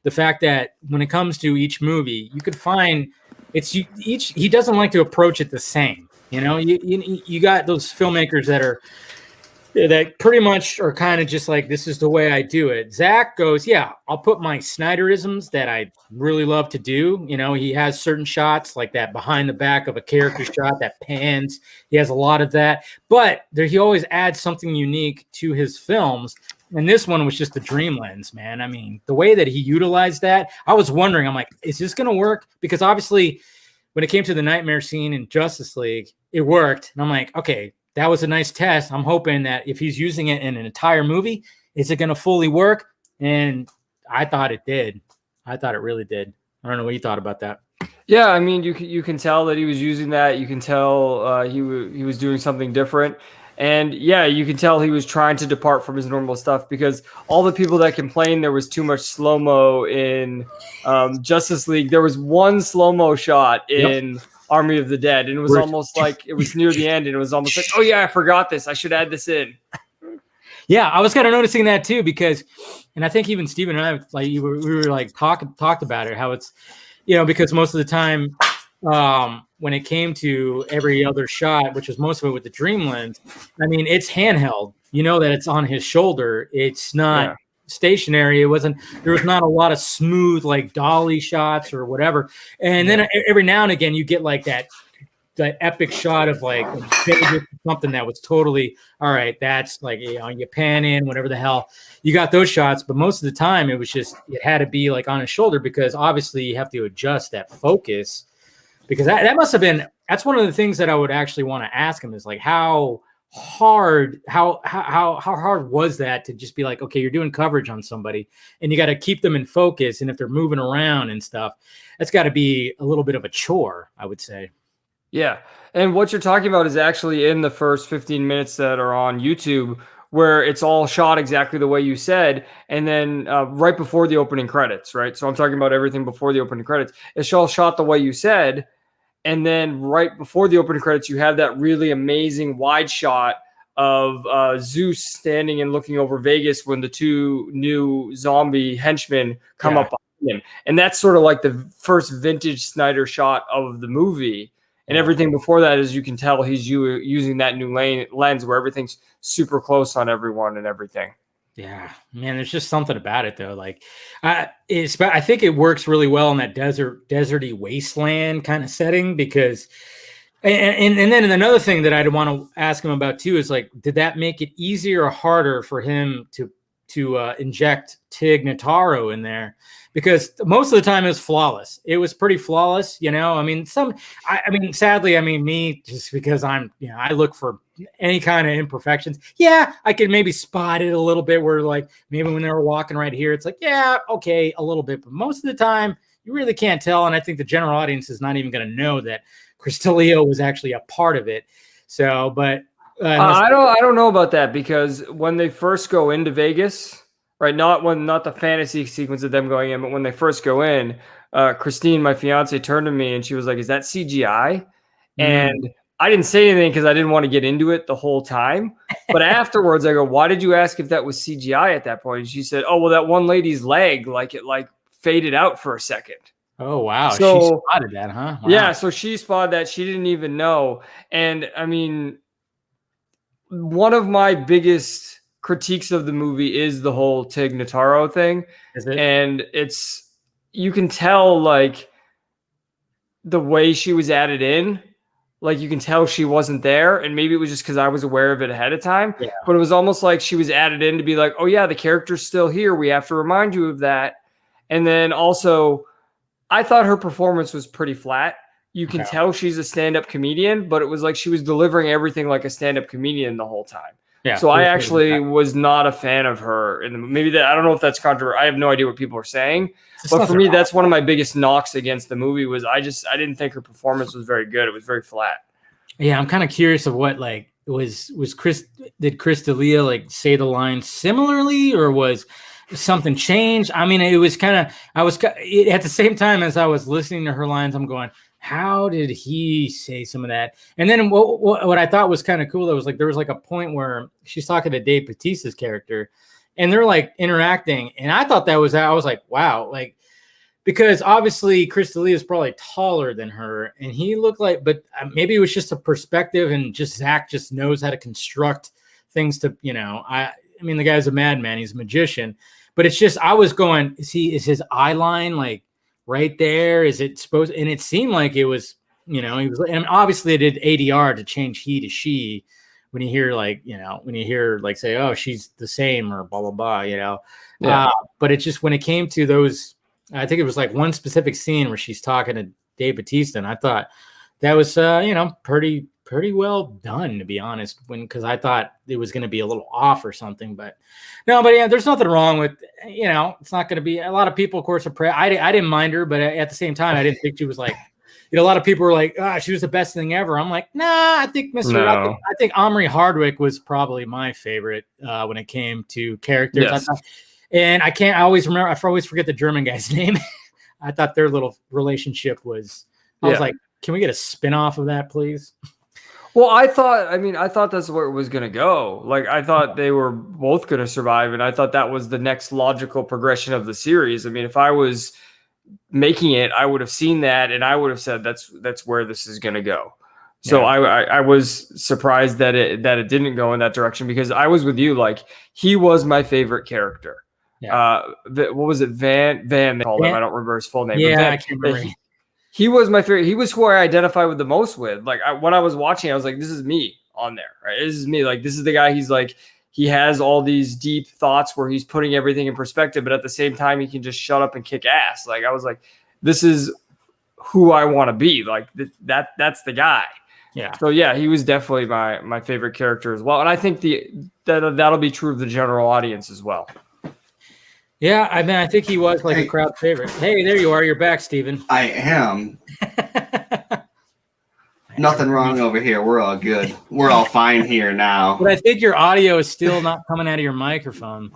the fact that when it comes to each movie, you could find he doesn't like to approach it the same. You got those filmmakers that pretty much are kind of just like, this is the way I do it. Zach goes, yeah, I'll put my Snyderisms that I really love to do. He has certain shots like that behind the back of a character shot that pans. He has a lot of that, but he always adds something unique to his films. And this one was just the dream lens, man. I mean, the way that he utilized that, I was wondering, I'm like, is this going to work? Because obviously when it came to the nightmare scene in Justice League, it worked. And I'm like, okay, that was a nice test. I'm hoping that if he's using it in an entire movie, is it going to fully work? And I thought it did. I thought it really did. I don't know what you thought about that. Yeah, I mean, you can tell that he was using that. You can tell he was doing something different. And yeah, you can tell he was trying to depart from his normal stuff, because all the people that complained there was too much slow-mo in Justice League, there was one slow-mo shot in Army of the Dead, and it was almost like it was near the end, and it was almost like, oh yeah, I forgot this. I should add this in. Yeah, I was kind of noticing that too, because, and I think even Steven and I, like we were like talked about it, how it's, because most of the time when it came to every other shot, which was most of it with the dream lens, I mean, it's handheld. You know that it's on his shoulder. It's not stationary. There was not a lot of smooth like dolly shots or whatever. And then every now and again you get like that epic shot of like something that was totally all right. That's like, you pan in, whatever the hell, you got those shots. But most of the time it had to be like on his shoulder, because obviously you have to adjust that focus, because that's one of the things that I would actually want to ask him is like, how hard was that to just be like, okay, you're doing coverage on somebody and you got to keep them in focus, and if they're moving around and stuff, that's got to be a little bit of a chore, I would say. Yeah, and what you're talking about is actually in the first 15 minutes that are on YouTube, where it's all shot exactly the way you said, and then right before the opening credits, right? So I'm talking about everything before the opening credits. It's all shot the way you said. And then right before the opening credits, you have that really amazing wide shot of Zeus standing and looking over Vegas when the two new zombie henchmen come up behind him. And that's sort of like the first vintage Snyder shot of the movie. And everything before that, as you can tell, he's using that new lens where everything's super close on everyone and everything. Yeah, man, there's just something about it though. Like, I think it works really well in that deserty wasteland kind of setting because, and then another thing that I'd want to ask him about too is like, did that make it easier or harder for him to inject Tig Notaro in there? Because most of the time it was flawless. It was pretty flawless, you know. I mean, sadly, me, just because I look for any kind of imperfections. Yeah, I could maybe spot it a little bit where like maybe when they were walking right here, it's like, yeah, okay, a little bit. But most of the time, you really can't tell. And I think the general audience is not even going to know that Chris D'Elia was actually a part of it. So, but I don't know about that because when they first go into Vegas, right? Not the fantasy sequence of them going in, but when they first go in, Christine, my fiance, turned to me and she was like, "Is that CGI?" And I didn't say anything because I didn't want to get into it the whole time. But afterwards, I go, "Why did you ask if that was CGI at that point?" And she said, "Oh, well, that one lady's leg, it faded out for a second." Oh wow! So, she spotted that, huh? Wow. Yeah, so she spotted that. She didn't even know. And I mean, one of my biggest critiques of the movie is the whole Tig Notaro thing. Is it? And you can tell like the way she was added in, like you can tell she wasn't there. And maybe it was just because I was aware of it ahead of time. Yeah. But it was almost like she was added in to be like, oh yeah, the character's still here. We have to remind you of that. And then also, I thought her performance was pretty flat. You can tell she's a stand-up comedian, but it was like she was delivering everything like a stand-up comedian the whole time. Yeah. So I actually was not a fan of her. And maybe that, I don't know if that's controversial. I have no idea what people are saying. But for me, that's one of my bigged knocks against the movie was I didn't think her performance was very good. It was very flat. Yeah, I'm kind of curious of what like did Chris D'Elia like say the line similarly or was something changed? I mean, it was kind of at the same time as I was listening to her lines, I'm going, how did he say some of that? And then what I thought was kind of cool, there was like a point where she's talking to Dave Bautista's character and they're like interacting. And I thought I was like, wow, like, because obviously Chris D'Elia is probably taller than her and he looked like, but maybe it was just a perspective and just Zach just knows how to construct things to, I mean, the guy's a madman, he's a magician, but it's just, I was going, is his eye line like right there? Is it supposed? And it seemed like it was, he was, and obviously they did ADR to change he to she when you hear like, say, oh, she's the same or blah, blah, blah, Yeah. But it just, when it came to those, I think it was like one specific scene where she's talking to Dave Bautista. And I thought that was, pretty well done, to be honest, because I thought it was going to be a little off or something, but yeah, there's nothing wrong with, it's not going to be, a lot of people, of course, I didn't mind her, but at the same time, I didn't think she was like, a lot of people were like, she was the best thing ever. I'm like, nah, I think I think Omri Hardwick was probably my favorite when it came to characters. Yes. I always forget the German guy's name. I thought their little relationship was, I was like, can we get a spin-off of that, please? Well, I thought that's where it was going to go. Like, I thought they were both going to survive, and I thought that was the next logical progression of the series. I mean, if I was making it, I would have seen that, and I would have said that's where this is going to go. So I was surprised that it didn't go in that direction because I was with you. Like, he was my favorite character. Yeah. What was it? Van they called him. I don't remember his full name. Yeah, I can't remember. He was my favorite. He was who I identify with the most with. Like when I was watching, I was like, this is me on there, right? This is me. Like, this is the guy. He's like, he has all these deep thoughts where he's putting everything in perspective, but at the same time, he can just shut up and kick ass. Like, I was like, this is who I want to be. Like that's the guy. Yeah. So yeah, he was definitely my favorite character as well. And I think that'll be true of the general audience as well. Yeah, I mean, I think he was like a crowd favorite. Hey, there you are. You're back, Steven. I am. Nothing wrong over here. We're all good. We're all fine here now. But I think your audio is still not coming out of your microphone.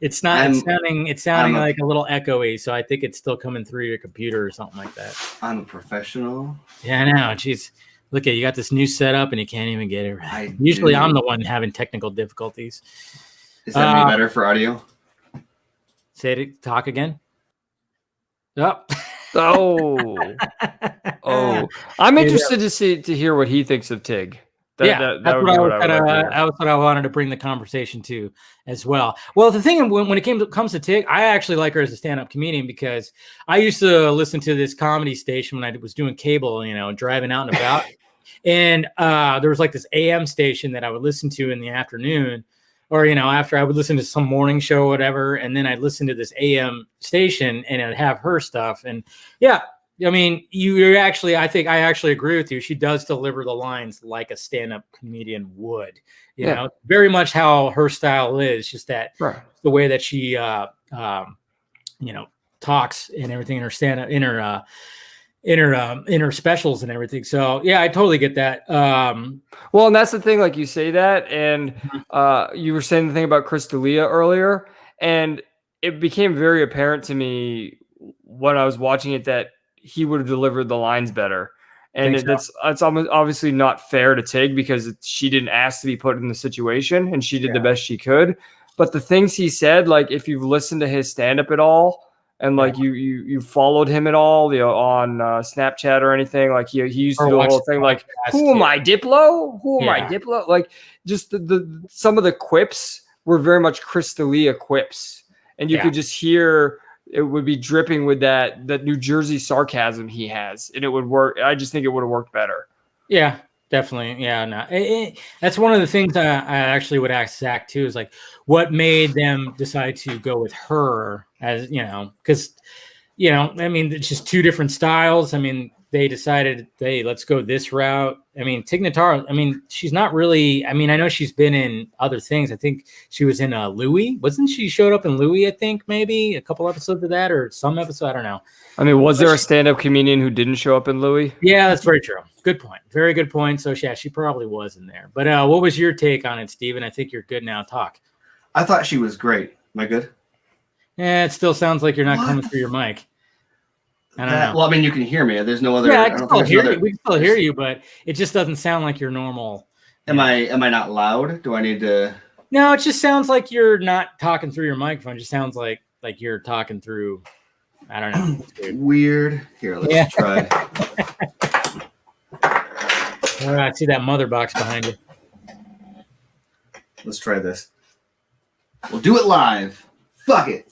It's not. It's sounding like a little echoey. So I think it's still coming through your computer or something like that. I'm a professional. Yeah, I know. Jeez, look at you got this new setup and you can't even get it right. Usually, I'm the one having technical difficulties. Is that any better for audio? Talk again. Oh. Oh, I'm interested to hear what he thinks of Tig. That would be what I would like to hear. That's what I wanted to bring the conversation to as well. Well, the thing when it comes to Tig, I actually like her as a stand-up comedian because I used to listen to this comedy station when I was doing cable, driving out and about. And there was like this AM station that I would listen to in the afternoon, or after I would listen to some morning show or whatever, and then I'd listen to this AM station and it'd have her stuff. And yeah, I mean, I think I actually agree with you. She does deliver the lines like a stand-up comedian would. You know, very much how her style is. Just that the way that she, talks and everything in her stand-up, in her specials and everything. So yeah, I totally get that. Well, and that's the thing. Like you say that, and you were saying the thing about Chris D'Elia earlier, and it became very apparent to me when I was watching it that he would have delivered the lines better. And it's almost obviously not fair to Tig because she didn't ask to be put in the situation and she did the best she could. But the things he said, like if you've listened to his stand-up at all and like you followed him at all, on Snapchat or anything, like he used to do a whole thing like, who am I, Diplo? Who am I, Diplo? Like just the some of the quips were very much Chris D'Elia quips. And you could just hear it would be dripping with that New Jersey sarcasm he has, and it would work. I just think it would have worked better. Yeah, definitely. Yeah, no, that's one of the things I actually would ask Zach too. Is like, what made them decide to go with her as because I mean, it's just two different styles. I mean, they decided, hey, let's go this route. I mean, Tig Notaro, I mean, she's not really, I mean, I know she's been in other things. I think she was in Louie. Wasn't she showed up in Louie, I think, maybe a couple episodes of that or some episode? I don't know. I mean, was there a stand-up comedian who didn't show up in Louie? Yeah, that's very true. Good point. Very good point. So, yeah, she probably was in there. But what was your take on it, Steven? I think you're good now. Talk. I thought she was great. Am I good? Yeah, it still sounds like you're not coming through your mic. I don't know. Well, I mean, you can hear me. There's no other. Yeah, I can still hear you. We can still hear you, but it just doesn't sound like your normal. Am I not loud? Do I need to? No, it just sounds like you're not talking through your microphone. It just sounds like you're talking through. I don't know. Weird. Here, let's try. All right, I see that mother box behind you. Let's try this. We'll do it live. Fuck it.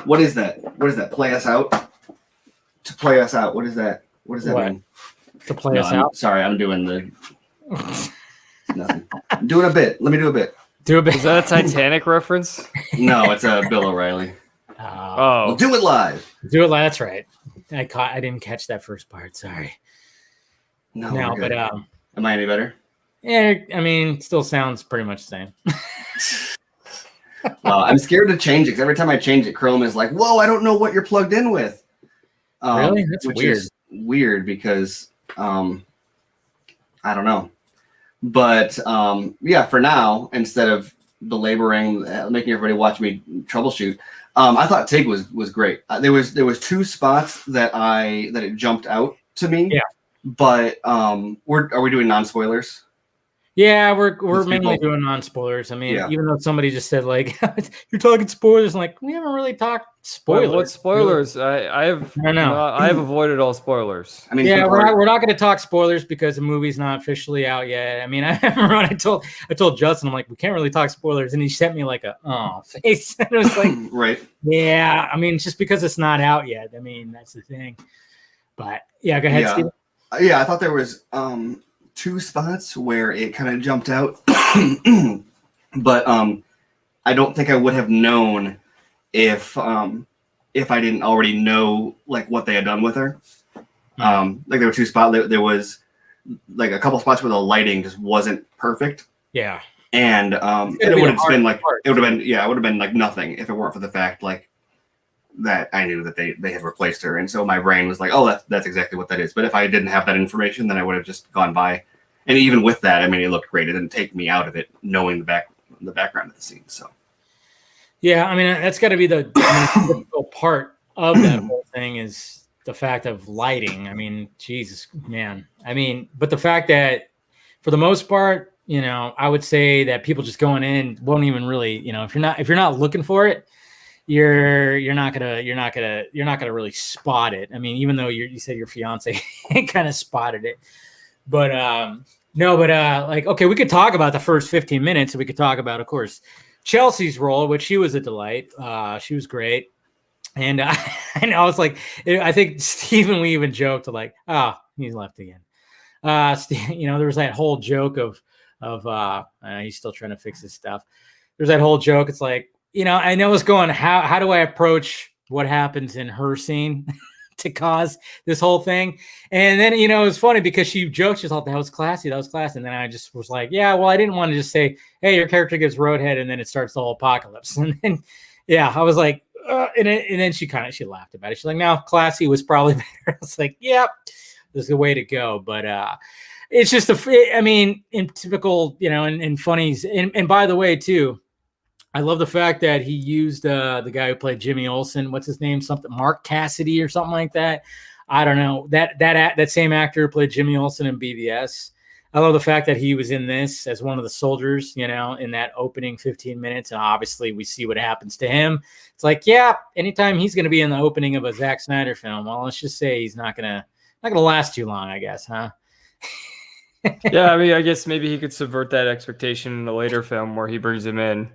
What is that? What is that? Play us out? To play us out. What is that? What does that mean? To play us out? Sorry, I'm doing nothing. I'm doing a bit. Let me do a bit. Do a bit. Is that a Titanic reference? No, it's a Bill O'Reilly. We'll do it live. Do it live. That's right. I didn't catch that first part. Sorry. No, but am I any better? Yeah, I mean, still sounds pretty much the same. I'm scared to change it because every time I change it, Chrome is like, "Whoa, I don't know what you're plugged in with." Really? That's which weird. Is weird because I don't know. But yeah, for now, instead of belaboring, making everybody watch me troubleshoot, I thought Tig was great. There was two spots that it jumped out to me. Yeah. But are we doing non-spoilers? Yeah, we're mainly doing non-spoilers. I mean, even though somebody just said like you're talking spoilers, I'm like, we haven't really talked spoilers. What spoilers? I have avoided all spoilers. I mean, yeah, we're not going to talk spoilers because the movie's not officially out yet. I mean, I remember when I told Justin, I'm like, we can't really talk spoilers, and he sent me like a face, and it was like, right? Yeah, I mean, just because it's not out yet. I mean, that's the thing. But yeah, go ahead, Steve. Yeah, I thought there was two spots where it kind of jumped out, but I don't think I would have known if I didn't already know like what they had done with her. Like there were two spots. There was like a couple spots where the lighting just wasn't perfect. Yeah, and it would have been like it would have been like nothing if it weren't for the fact like that I knew that they had replaced her, and so my brain was like, oh, that's exactly what that is. But if I didn't have that information, then I would have just gone by. And even with that, I mean, it looked great. It didn't take me out of it knowing the background of the scene. So yeah, I mean, that's got to be the difficult part of that whole thing is the fact of lighting. I mean, Jesus, man. I mean, but the fact that for the most part, I would say that people just going in won't even really, if you're not looking for it, you're not gonna really spot it. I mean, even though you said your fiance kind of spotted it, but no, but like, okay, we could talk about the first 15 minutes. We could talk about, of course, Chelsea's role, which she was a delight. She was great. And and I was like, I think Stephen, we even joked like, oh, he's left again. There was that whole joke of he's still trying to fix his stuff. There's that whole joke. It's like, I know it's going, how do I approach what happens in her scene to cause this whole thing? And then, it was funny because she joked, she thought that was classy. And then I just was like, yeah, well, I didn't want to just say, hey, your character gets roadhead and then it starts the whole apocalypse. And then, yeah, I was like, and then she laughed about it. She's like, no, classy was probably better. I was like, yep, this is the way to go. But it's just in typical, in funnies. And by the way, too, I love the fact that he used the guy who played Jimmy Olsen. What's his name? Something Mark Cassidy or something like that. I don't know. That same actor played Jimmy Olsen in BVS. I love the fact that he was in this as one of the soldiers, in that opening 15 minutes. And obviously we see what happens to him. It's like, yeah, anytime he's going to be in the opening of a Zack Snyder film, well, let's just say he's not going to last too long, I guess, huh? Yeah, I mean, I guess maybe he could subvert that expectation in a later film where he brings him in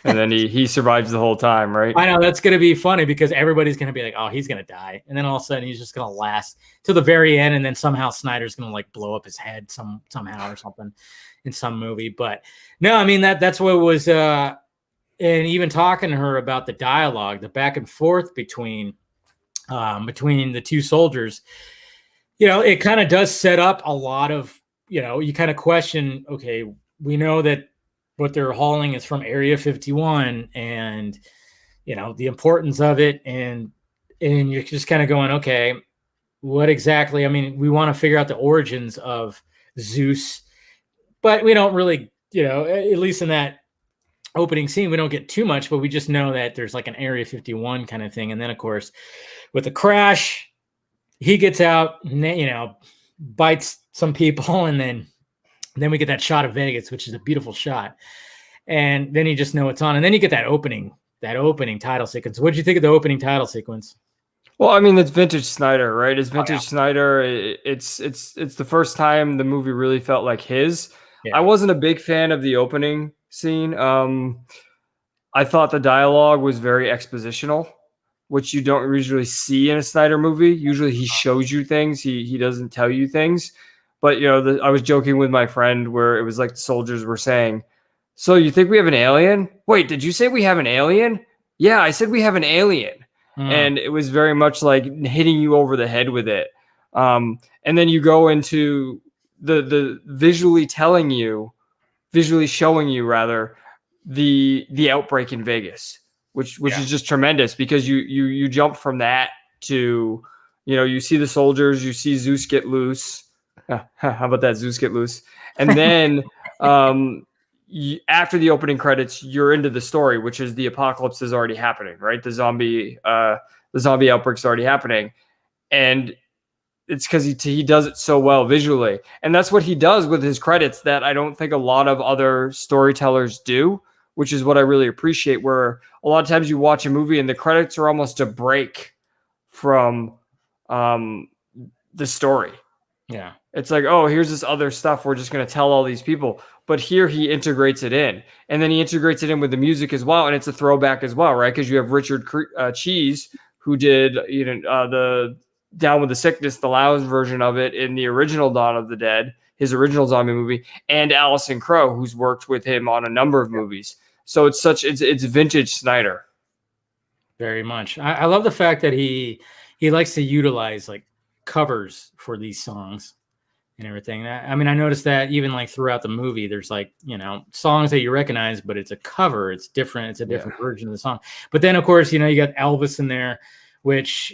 and then he survives the whole time, right? I know that's going to be funny because everybody's going to be like, oh, he's going to die. And then all of a sudden he's just going to last to the very end. And then somehow Snyder's going to like blow up his head somehow or something in some movie. But no, I mean, that's what was, and even talking to her about the dialogue, the back and forth between the two soldiers, it kind of does set up a lot of, you kind of question, okay, we know that what they're hauling is from Area 51 and, the importance of it. And you're just kind of going, okay, what exactly? I mean, we want to figure out the origins of Zeus, but we don't really, at least in that opening scene, we don't get too much, but we just know that there's like an Area 51 kind of thing. And then, of course, with the crash, he gets out, bites some people, and then we get that shot of Vegas, which is a beautiful shot. And then you just know it's on. And then you get that opening title sequence. What did you think of the opening title sequence? Well, I mean, it's vintage Snyder, right? It's vintage Snyder. It's the first time the movie really felt like his. Yeah. I wasn't a big fan of the opening scene. I thought the dialogue was very expositional, which you don't usually see in a Snyder movie. Usually he shows you things. He doesn't tell you things. But, I was joking with my friend where it was like the soldiers were saying, so you think we have an alien? Wait, did you say we have an alien? Yeah, I said we have an alien. And it was very much like hitting you over the head with it. And then you go into the visually showing you rather the outbreak in Vegas, which is just tremendous because you jump from that to, you see the soldiers, you see Zeus get loose. How about that? Zeus get loose. And then after the opening credits, you're into the story, which is the apocalypse is already happening, right? The zombie outbreak's already happening. And it's because he does it so well visually. And that's what he does with his credits that I don't think a lot of other storytellers do, which is what I really appreciate, where a lot of times you watch a movie and the credits are almost a break from the story. Yeah. It's like, oh, here's this other stuff we're just going to tell all these people. But here he integrates it in. And then he integrates it in with the music as well. And it's a throwback as well, right? Because you have Richard Cheese, who did the Down with the Sickness, the lounge version of it in the original Dawn of the Dead, his original zombie movie, and Alison Crowe, who's worked with him on a number of movies. So it's vintage Snyder. Very much. I love the fact that he likes to utilize like covers for these songs and everything. I mean, I noticed that even like throughout the movie, there's like, songs that you recognize, but it's a cover. It's different. It's a different version of the song. But then, of course, you got Elvis in there, which,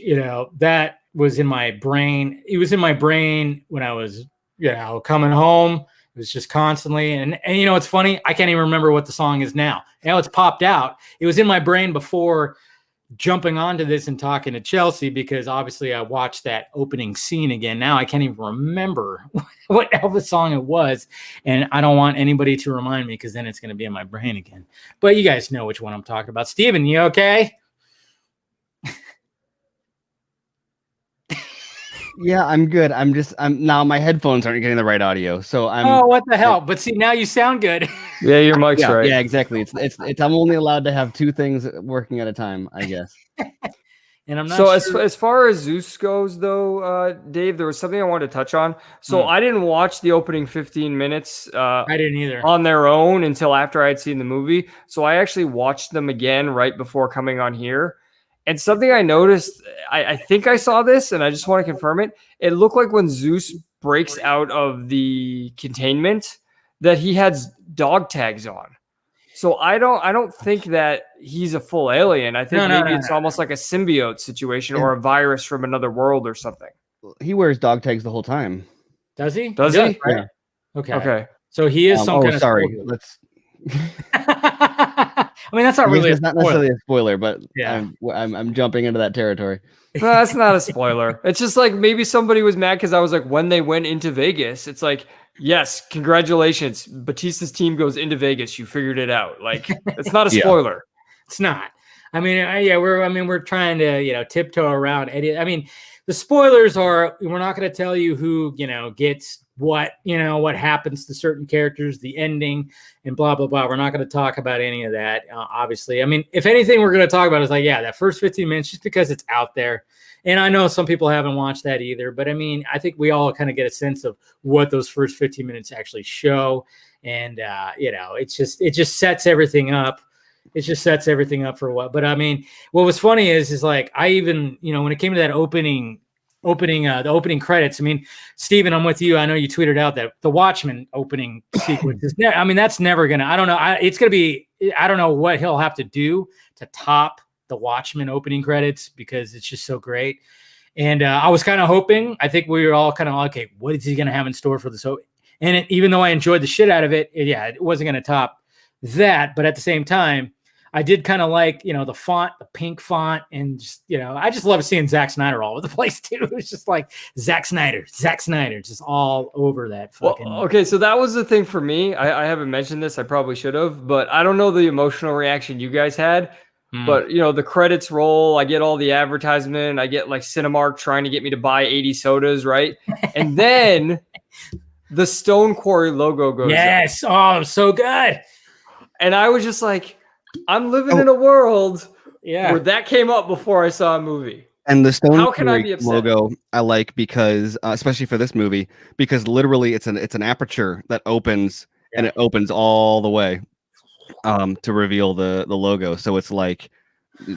that was in my brain. It was in my brain when I was, coming home. It was just constantly. And it's funny. I can't even remember what the song is now. Now it's popped out. It was in my brain before jumping onto this and talking to Chelsea, because obviously I watched that opening scene again. Now I can't even remember what Elvis song it was. And I don't want anybody to remind me, because then it's going to be in my brain again. But you guys know which one I'm talking about. Steven, you okay? Yeah, I'm good. I'm now my headphones aren't getting the right audio, so Oh, what the hell? But see, now you sound good. Yeah, your mic's yeah, right. yeah, exactly. It's I'm only allowed to have two things working at a time, I guess. And I'm not So sure. as far as Zeus goes, though, Dave, there was something I wanted to touch on. So I didn't watch the opening 15 minutes I didn't either. on their own until after I had seen the movie. So I actually watched them again right before coming on here. And something I noticed, I think I saw this, and I just want to confirm it. It looked like when Zeus breaks out of the containment, that he has dog tags on. So I don't think that he's a full alien. I think maybe it's almost like a symbiote situation or a virus from another world or something. He wears dog tags the whole time. Does he? Does he? Right? Yeah. Okay. Okay. So he is some kind of sorry. spoiler. Let's. I mean, that's not really. It's not necessarily a spoiler, but Yeah. I'm jumping into that territory. No, that's not a spoiler. It's just like maybe somebody was mad because I was like, when they went into Vegas, it's like, yes, congratulations. Batista's team goes into Vegas. You figured it out. Like, it's not a Yeah. spoiler. It's not. I mean, we're trying to, tiptoe around Eddie. I mean, the spoilers are, we're not going to tell you who, gets what, what happens to certain characters, the ending and blah, blah, blah. We're not going to talk about any of that. Obviously. I mean, if anything we're going to talk about is like, that first 15 minutes, just because it's out there. And I know some people haven't watched that either, but I mean, I think we all kind of get a sense of what those first 15 minutes actually show. And, it just sets everything up. It just sets everything up for what. But I mean, what was funny is like, I even, when it came to that the opening credits, I mean, Steven, I'm with you. I know you tweeted out that the Watchmen opening sequence is that's never going to, I don't know. It's going to be, I don't know what he'll have to do to top the Watchmen opening credits because it's just so great. And I was kind of hoping, I think we were all kind of like, okay, what is he going to have in store for this? And even though I enjoyed the shit out of it, it wasn't going to top that. But at the same time, I did kind of like, the font, the pink font, and just, I just love seeing Zack Snyder all over the place too. It was just like Zack Snyder, just all over that fucking. Well, okay, so that was the thing for me. I haven't mentioned this. I probably should have, but I don't know the emotional reaction you guys had. But the credits roll. I get all the advertisement. I get like Cinemark trying to get me to buy 80 sodas, right? And then the Stone Quarry logo goes. Yes, up. Oh, so good. And I was just like, I'm living in a world where that came up before I saw a movie. And the Stone How can I be upset? logo I like because, especially for this movie, because literally it's an aperture that opens and it opens all the way to reveal the logo. So it's like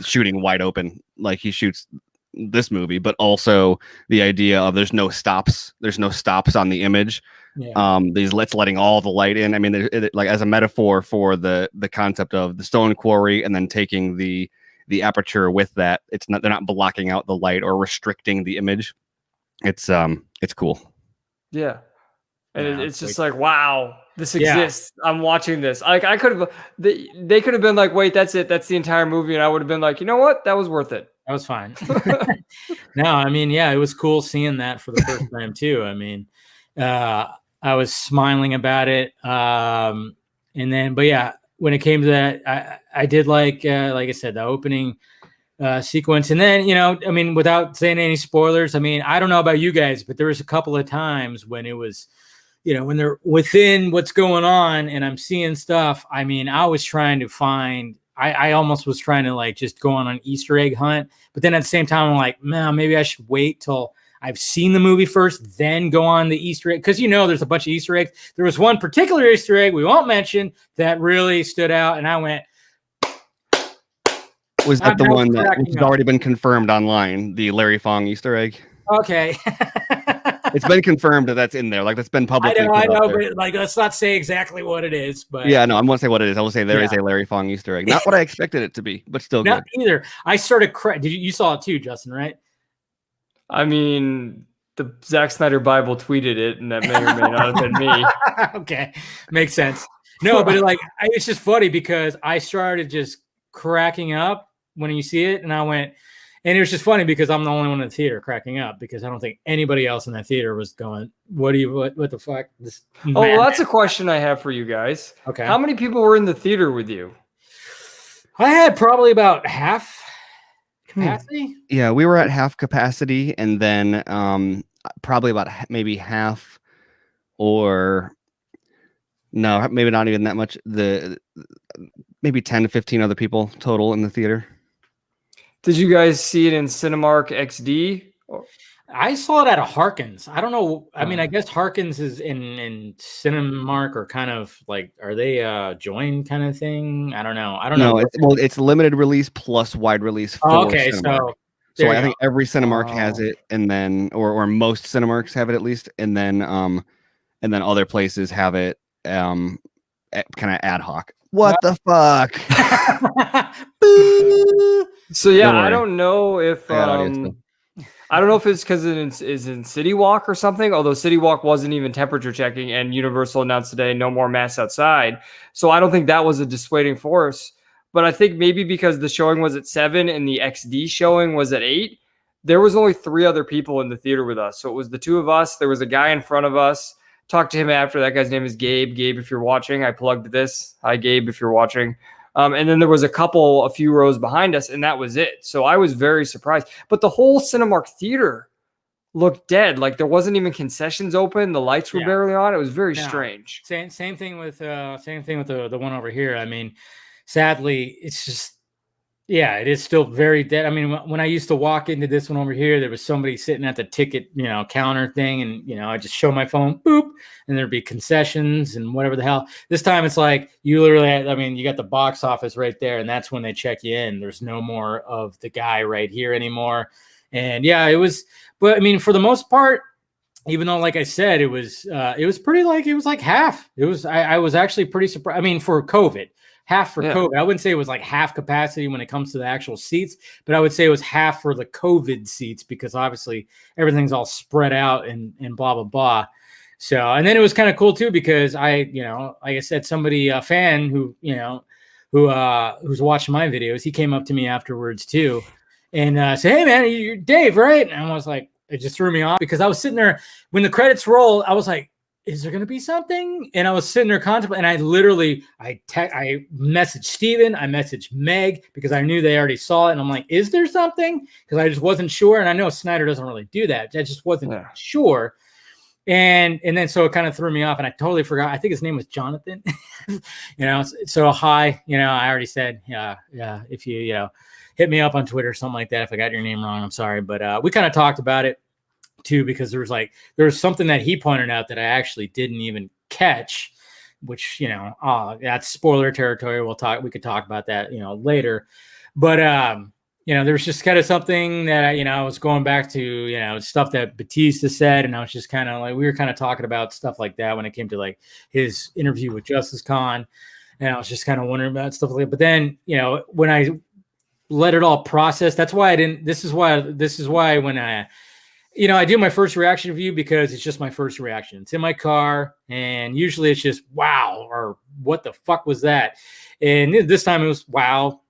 shooting wide open, like he shoots this movie, but also the idea of there's no stops on the image. It's letting all the light in. I mean, like as a metaphor for the concept of the stone quarry and then taking the aperture with that. They're not blocking out the light or restricting the image. It's cool. Yeah. And it's just like, wow, this exists. I'm watching this. Like I could have, they could have been like, wait, that's it. That's the entire movie. And I would have been like, you know what? That was worth it. That was fine. No, I mean, it was cool seeing that for the first time too. I mean, I was smiling about it. And then, but when it came to that, I did like I said, the opening sequence. And then, I mean, without saying any spoilers, I mean, I don't know about you guys, but there was a couple of times when it was, when they're within what's going on and I'm seeing stuff. I mean, I was trying to find, I almost was trying to like just go on an Easter egg hunt. But then at the same time, I'm like, man, maybe I should wait till I've seen the movie first, then go on the Easter egg. Because, there's a bunch of Easter eggs. There was one particular Easter egg we won't mention that really stood out. And I went. Was that the one that has already been confirmed online? The Larry Fong Easter egg? Okay. It's been confirmed that's in there. Like that's been publicly. I know, but like let's not say exactly what it is. But yeah, no, I won't say what it is. I will say there is a Larry Fong Easter egg. Not what I expected it to be, but still not good. Either. I started Did you saw it too, Justin? Right? I mean, the Zack Snyder Bible tweeted it, and that may or may not have been me. Okay, makes sense. No, but it's just funny because I started just cracking up when you see it, and I went. And it was just funny because I'm the only one in the theater cracking up because I don't think anybody else in that theater was going, what the fuck? Well, that's a question I have for you guys. Okay. How many people were in the theater with you? I had probably about half capacity. Yeah, we were at half capacity. And then probably about maybe half, or no, maybe not even that much. Maybe 10 to 15 other people total in the theater. Did you guys see it in Cinemark XD? I saw it at a Harkins. I don't know. I mean, Oh. I guess Harkins is in Cinemark, or kind of like, are they joined kind of thing? I don't know. I don't know. No, it's limited release plus wide release for Oh, okay, Cinemark. so So there I you think go. every Cinemark has Oh. it, and then or most Cinemarks have it at least, and then other places have it kind of ad hoc. What the fuck? Boo! So yeah, Don't I worry. don't know if I got audio still. I don't know if it's because it is in City Walk or something. Although City Walk wasn't even temperature checking, and Universal announced today no more masks outside. So I don't think that was a dissuading force. But I think maybe because the showing was at 7 and the XD showing was at 8, there was only 3 other people in the theater with us. So it was the 2 of us. There was a guy in front of us. Talked to him after. That guy's name is Gabe. Gabe, if you're watching, I plugged this. Hi, Gabe, if you're watching. And then there was a few rows behind us, and that was it. So I was very surprised. But the whole Cinemark theater looked dead. Like there wasn't even concessions open. The lights were Yeah. barely on. It was very No. strange. Same thing with the one over here. I mean, sadly, it's just, yeah, it is still very dead. I mean, when I used to walk into this one over here, there was somebody sitting at the ticket, counter thing, and I just show my phone, boop, and there'd be concessions and whatever the hell. This time it's like you literally, I mean, you got the box office right there, and that's when they check you in. There's no more of the guy right here anymore. And yeah, it was, but I mean, for the most part, even though, like I said, it was pretty, like, it was like half. It was, I was actually pretty surprised. I mean, for COVID. Half for COVID. I wouldn't say it was like half capacity when it comes to the actual seats, but I would say it was half for the COVID seats, because obviously everything's all spread out and blah, blah, blah. So, and then it was kind of cool too, because like I said, somebody, a fan who's watching my videos, he came up to me afterwards too and said, "Hey man, you're Dave, right?" And I was like, it just threw me off, because I was sitting there when the credits roll. I was like, is there going to be something? And I was sitting there contemplating, and I literally, I messaged Steven, I messaged Meg, because I knew they already saw it. And I'm like, is there something? Because I just wasn't sure. And I know Snyder doesn't really do that. I just wasn't sure. And then, so it kind of threw me off, and I totally forgot. I think his name was Jonathan, so hi, I already said, yeah. If you, hit me up on Twitter or something like that, if I got your name wrong, I'm sorry. But we kind of talked about it too, because there was something that he pointed out that I actually didn't even catch, which that's spoiler territory. We could talk about that later, but there was just kind of something that I was going back to stuff that Batista said, and I was just kind of like, we were kind of talking about stuff like that when it came to like his interview with Justice Con, and I was just kind of wondering about stuff like that. But then when I let it all process, that's why I didn't. This is why when I do my first reaction review, because it's just my first reaction. It's in my car, and usually it's just wow, or what the fuck was that? And this time it was wow,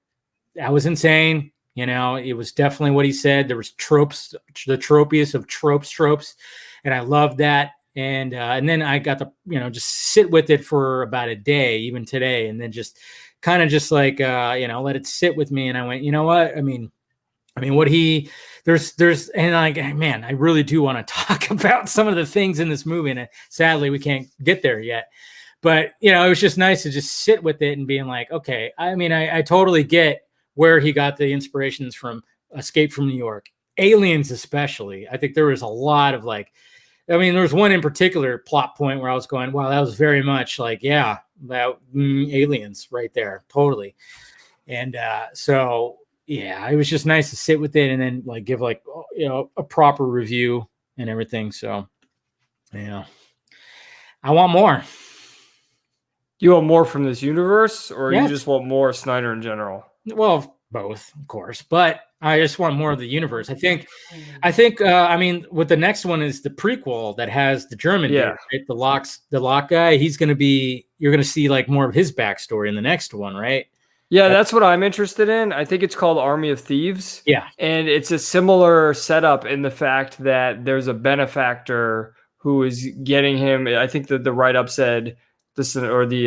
that was insane. It was definitely what he said. There was tropes, the tropiest of tropes, and I loved that. And then I got to just sit with it for about a day, even today, and then just kind of just like let it sit with me. And I went, you know what? I mean, what there's and like, man, I really do want to talk about some of the things in this movie, and sadly we can't get there yet. But it was just nice to just sit with it and being like, okay, I mean, I totally get where he got the inspirations from. Escape from New York, Aliens especially. I think there was a lot of like, I mean, there was one in particular plot point where I was going, wow, that was very much like, yeah, that Aliens right there, totally. And so yeah, it was just nice to sit with it and then like give like a proper review and everything. So yeah, I want more. You want more from this universe, or Yes. you just want more Snyder in general? Well, both, of course, but I just want more of the universe. I think. I mean, with the next one is the prequel that has the German dude, right? The Locke guy. You're going to see like more of his backstory in the next one, right? Yeah, that's what I'm interested in. I think it's called Army of Thieves. Yeah. And it's a similar setup in the fact that there's a benefactor who is getting him. I think that the write-up said this, or the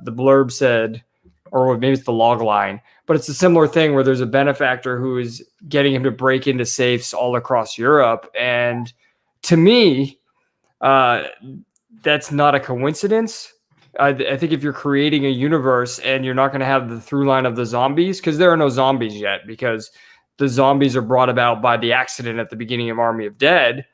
blurb said, or maybe it's the log line, but it's a similar thing where there's a benefactor who is getting him to break into safes all across Europe. And to me, that's not a coincidence. I think if you're creating a universe and you're not going to have the through line of the zombies, because there are no zombies yet, because the zombies are brought about by the accident at the beginning of Army of the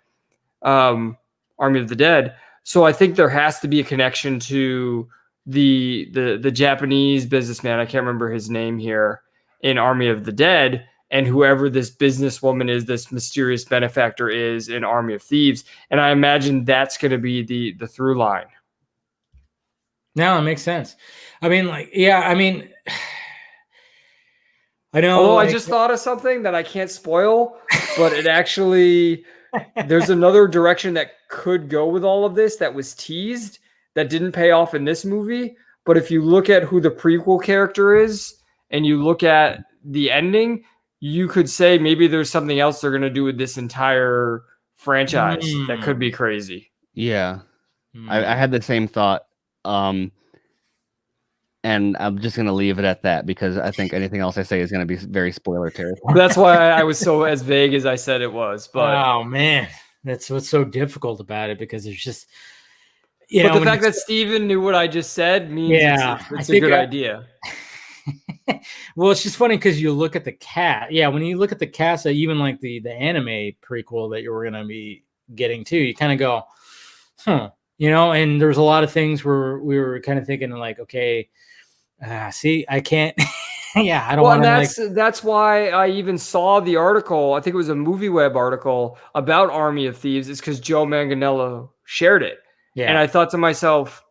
Dead. So I think there has to be a connection to the Japanese businessman. I can't remember his name here in Army of the Dead, and whoever this businesswoman is, this mysterious benefactor is in Army of Thieves. And I imagine that's going to be the through line. No, it makes sense. I mean, like, yeah, I mean, I know. Although like, I just thought of something that I can't spoil, but it actually, there's another direction that could go with all of this that was teased that didn't pay off in this movie. But if you look at who the prequel character is and you look at the ending, you could say maybe there's something else they're going to do with this entire franchise that could be crazy. Yeah. I had the same thought. And I'm just going to leave it at that because I think anything else I say is going to be very spoiler territory. That's why I was so as vague as I said it was. But oh man, that's what's so difficult about it, because there's just, but the fact that Steven knew what I just said means it's a good idea. Well, it's just funny because you look at the cast. Yeah, when you look at the cast, even like the anime prequel that you were going to be getting to, you kind of go, and there's a lot of things where we were kind of thinking like, okay, see, I can't. Yeah, I don't want to. That's why I even saw the article. I think it was a MovieWeb article about Army of Thieves. It's because Joe Manganiello shared it. Yeah. And I thought to myself,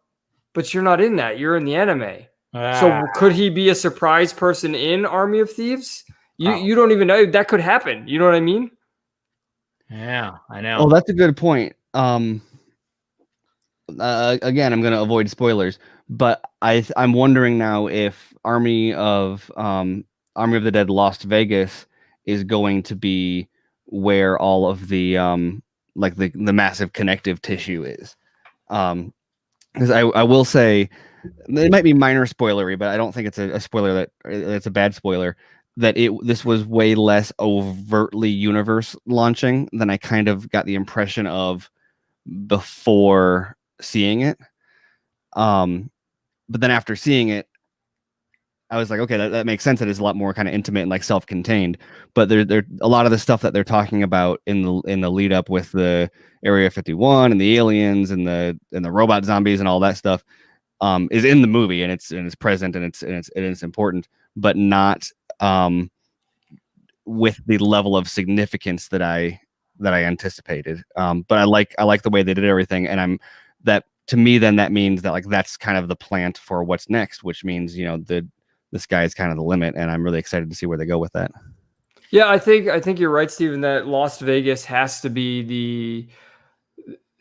but you're not in that. You're in the anime. So could he be a surprise person in Army of Thieves? You don't even know. That could happen. You know what I mean? Yeah, I know. Oh, that's a good point. Again, I'm going to avoid spoilers, but I'm wondering now if Army of the Dead Lost Vegas is going to be where all of the like the massive connective tissue is. Because I will say, it might be minor spoilery, but I don't think it's a spoiler that it's a bad spoiler, that this was way less overtly universe launching than I kind of got the impression of before seeing it. But then after seeing it, I was like, okay, that makes sense. That it's a lot more kind of intimate and like self-contained. But there a lot of the stuff that they're talking about in the lead up with the Area 51 and the aliens and the robot zombies and all that stuff is in the movie, and it's present and it's important, but not with the level of significance that I anticipated. But I like the way they did everything, and to me then that means that like that's kind of the plant for what's next, which means the sky is kind of the limit, and I'm really excited to see where they go with that. Yeah, I think you're right, Steven, that Las Vegas has to be the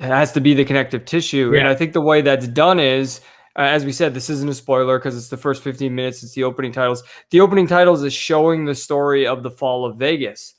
connective tissue. Yeah. And I think the way that's done is, as we said, this isn't a spoiler because it's the first 15 minutes. It's the opening titles. The opening titles is showing the story of the fall of Vegas.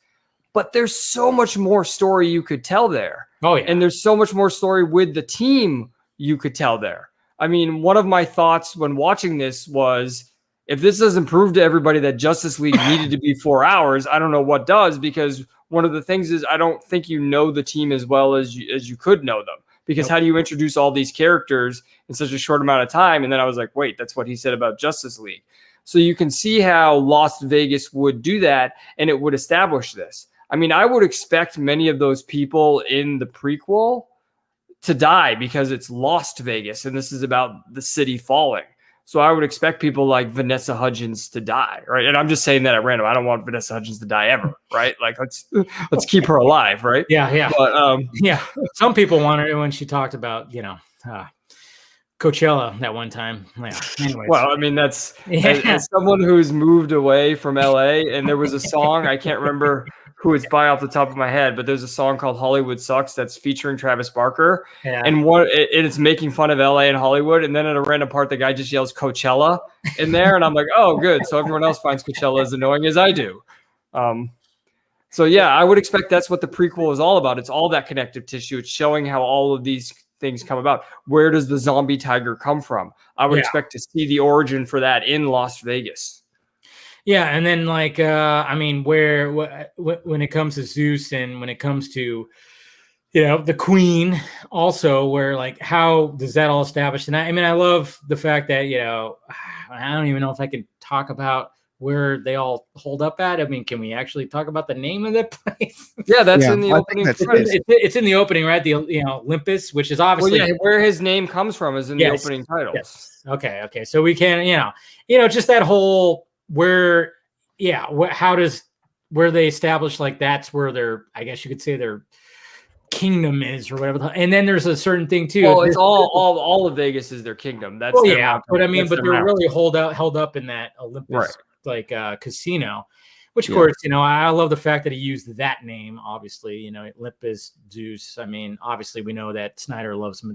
But there's so much more story you could tell there. Oh, yeah. And there's so much more story with the team you could tell there. I mean, one of my thoughts when watching this was, if this doesn't prove to everybody that Justice League needed to be 4 hours, I don't know what does, because one of the things is I don't think you know the team as well as you could know them. Because how do you introduce all these characters in such a short amount of time? And then I was like, wait, that's what he said about Justice League. So you can see how Las Vegas would do that, and it would establish this. I mean, I would expect many of those people in the prequel to die because it's Lost Vegas, and this is about the city falling. So I would expect people like Vanessa Hudgens to die, right? And I'm just saying that at random. I don't want Vanessa Hudgens to die ever, right? Like let's keep her alive, right? Yeah. But yeah, some people wanted it when she talked about Coachella that one time. Yeah. Anyways. Well, I mean as someone who's moved away from LA, and there was a song, I can't remember who it's by off the top of my head, but there's a song called Hollywood Sucks that's featuring Travis Barker. Yeah. And it's making fun of LA and Hollywood. And then at a random part, the guy just yells Coachella in there. And I'm like, oh, good. So everyone else finds Coachella as annoying as I do. So yeah, I would expect that's what the prequel is all about. It's all that connective tissue. It's showing how all of these things come about. Where does the zombie tiger come from? I would expect to see the origin for that in Las Vegas. Yeah, and then when it comes to Zeus and when it comes to the Queen also, where like how does that all establish? And I mean, I love the fact that I don't even know if I can talk about where they all hold up at. I mean, can we actually talk about the name of the place? Yeah, that's Yeah, in the I think opening that's- credits. It's in the opening, right? The Olympus, which is obviously where his name comes from is in the opening titles. Yes. Okay. So we can, just that whole where they establish like that's where their, I guess you could say, their kingdom is or whatever. And then there's a certain thing too. Well, it's all of Vegas is their kingdom. That's well, their yeah, mountain. but I mean, That's but their they're mountain. really held up in that Olympus casino, which of Yeah. course, I love the fact that he used that name. Obviously, Olympus, Zeus. I mean, obviously, we know that Snyder loves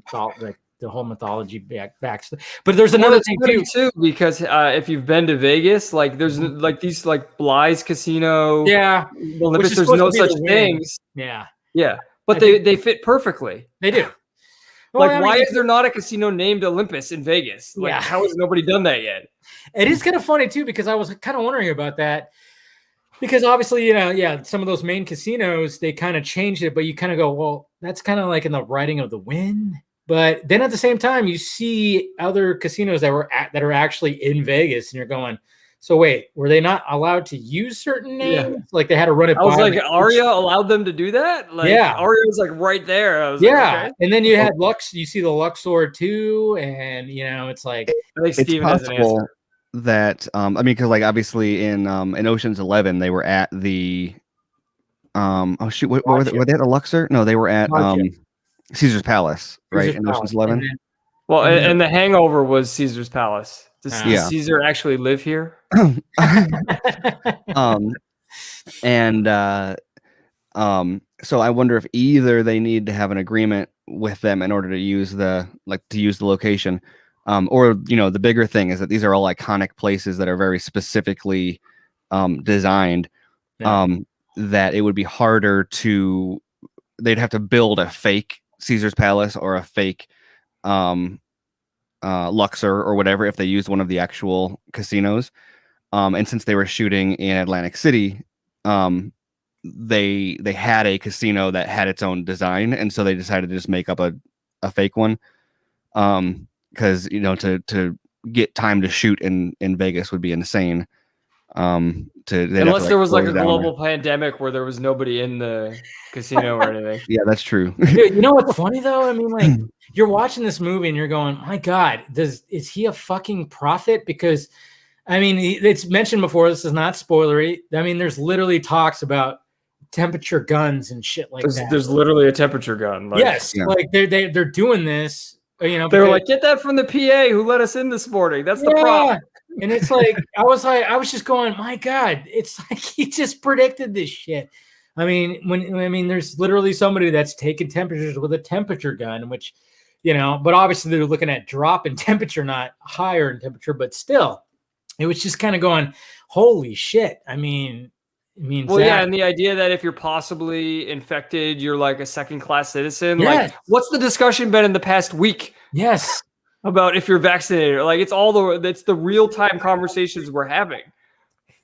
the whole mythology back. But there's another thing too, because if you've been to Vegas, like there's like these like Bly's Casino, Olympus, there's no such things. Yeah, but they fit perfectly. They do. Well, like, why is there not a casino named Olympus in Vegas? Like, how has nobody done that yet? It is kind of funny too, because I was kind of wondering about that. Because obviously, some of those main casinos, they kind of changed it, but you kind of go, well, that's kind of like in the writing of the wind. But then at the same time, you see other casinos that are actually in Vegas, and you're going, so wait, were they not allowed to use certain names? Yeah. Like they had to run it by. I was like, Aria allowed them to do that? Like, Aria was like right there. I was like, okay. And then you had you see the Luxor too, and it's like I think Steven has an answer. That I mean, because like obviously in Ocean's 11 they were at the oh shoot, were they at the Luxor? No, they were at Caesar's Palace, right? In Ocean's 11. And the Hangover was Caesar's Palace. Does Caesar actually live here? So I wonder if either they need to have an agreement with them in order to use the location, or the bigger thing is that these are all iconic places that are very specifically designed, that it would be harder to, they'd have to build a fake Caesar's Palace or a fake Luxor or whatever if they used one of the actual casinos. And since they were shooting in Atlantic City, they had a casino that had its own design, and so they decided to just make up a fake one. Because to get time to shoot in Vegas would be insane. Unless there was like a global pandemic where there was nobody in the casino or anything. Yeah, that's true. Dude, you know what's funny though? I mean, like you're watching this movie and you're going, my God, is he a fucking prophet? Because I mean, it's mentioned before, this is not spoilery. I mean, there's literally talks about temperature guns and shit like that. There's literally a temperature gun. Like they're doing this. They were like, get that from the PA who let us in this morning. That's the prop. And it's like I was just going, my God, it's like he just predicted this shit. I mean, there's literally somebody that's taking temperatures with a temperature gun, which, but obviously they're looking at drop in temperature, not higher in temperature, but still, it was just kind of going, holy shit. I mean, and the idea that if you're possibly infected, you're like a second-class citizen. Yes. Like, what's the discussion been in the past week? Yes. About if you're vaccinated, like it's the real-time conversations we're having.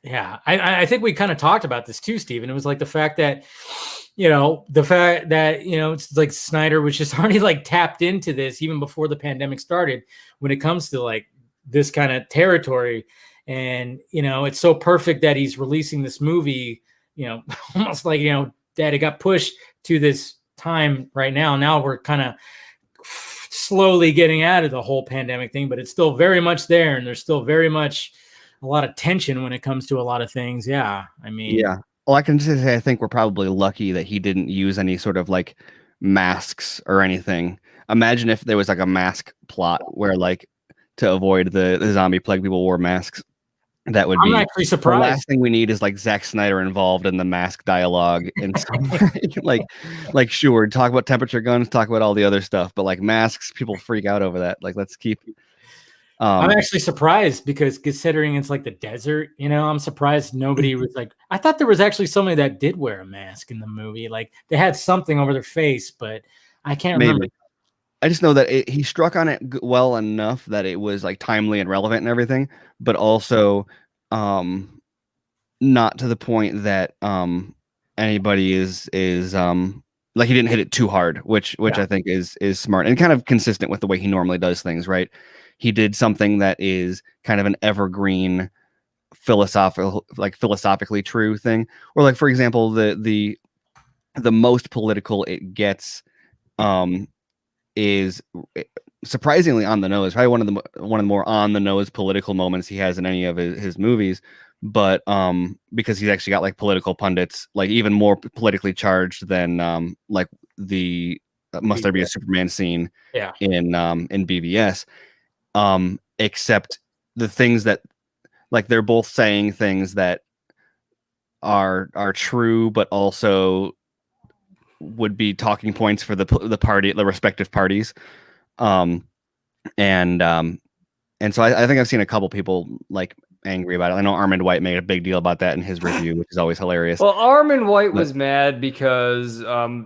Yeah, I think we kind of talked about this too, Steven. It was like the fact that, it's like Snyder was just already like tapped into this even before the pandemic started when it comes to like this kind of territory. And, it's so perfect that he's releasing this movie, almost like, that it got pushed to this time right now. Now we're kind of slowly getting out of the whole pandemic thing, but it's still very much there. And there's still very much a lot of tension when it comes to a lot of things. Yeah. I mean, yeah. Well, I can just say, I think we're probably lucky that he didn't use any sort of like masks or anything. Imagine if there was like a mask plot where like to avoid the zombie plague, people wore masks. That would be. I'm actually surprised. The last thing we need is like Zack Snyder involved in the mask dialogue and like sure, talk about temperature guns, talk about all the other stuff, but like masks, people freak out over that. Like, let's keep. I'm actually surprised because considering it's like the desert, I'm surprised nobody was like. I thought there was actually somebody that did wear a mask in the movie. Like they had something over their face, but I can't remember. I just know that he struck on it well enough that it was like timely and relevant and everything, but also not to the point that anybody is like he didn't hit it too hard, which I think is smart and kind of consistent with the way he normally does things, right? He did something that is kind of an evergreen philosophically true thing. Or like, for example, the most political it gets is surprisingly on the nose. Probably one of the more on the nose political moments he has in any of his movies. But because he's actually got like political pundits, like even more politically charged than like the Must There Be a Superman scene in BVS. Except the things that, like, they're both saying things that are true, but also would be talking points for the respective parties. And so I think I've seen a couple people like angry about it. I know Armand White made a big deal about that in his review, which is always hilarious. Well, Armand White was mad because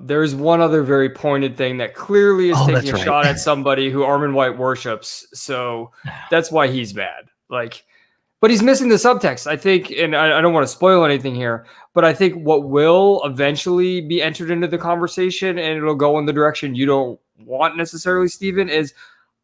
there's one other very pointed thing that clearly is taking a shot at somebody who Armand White worships. So that's why he's mad. Like, but he's missing the subtext, I think, and I don't want to spoil anything here, but I think what will eventually be entered into the conversation, and it'll go in the direction you don't want necessarily, Stephen, is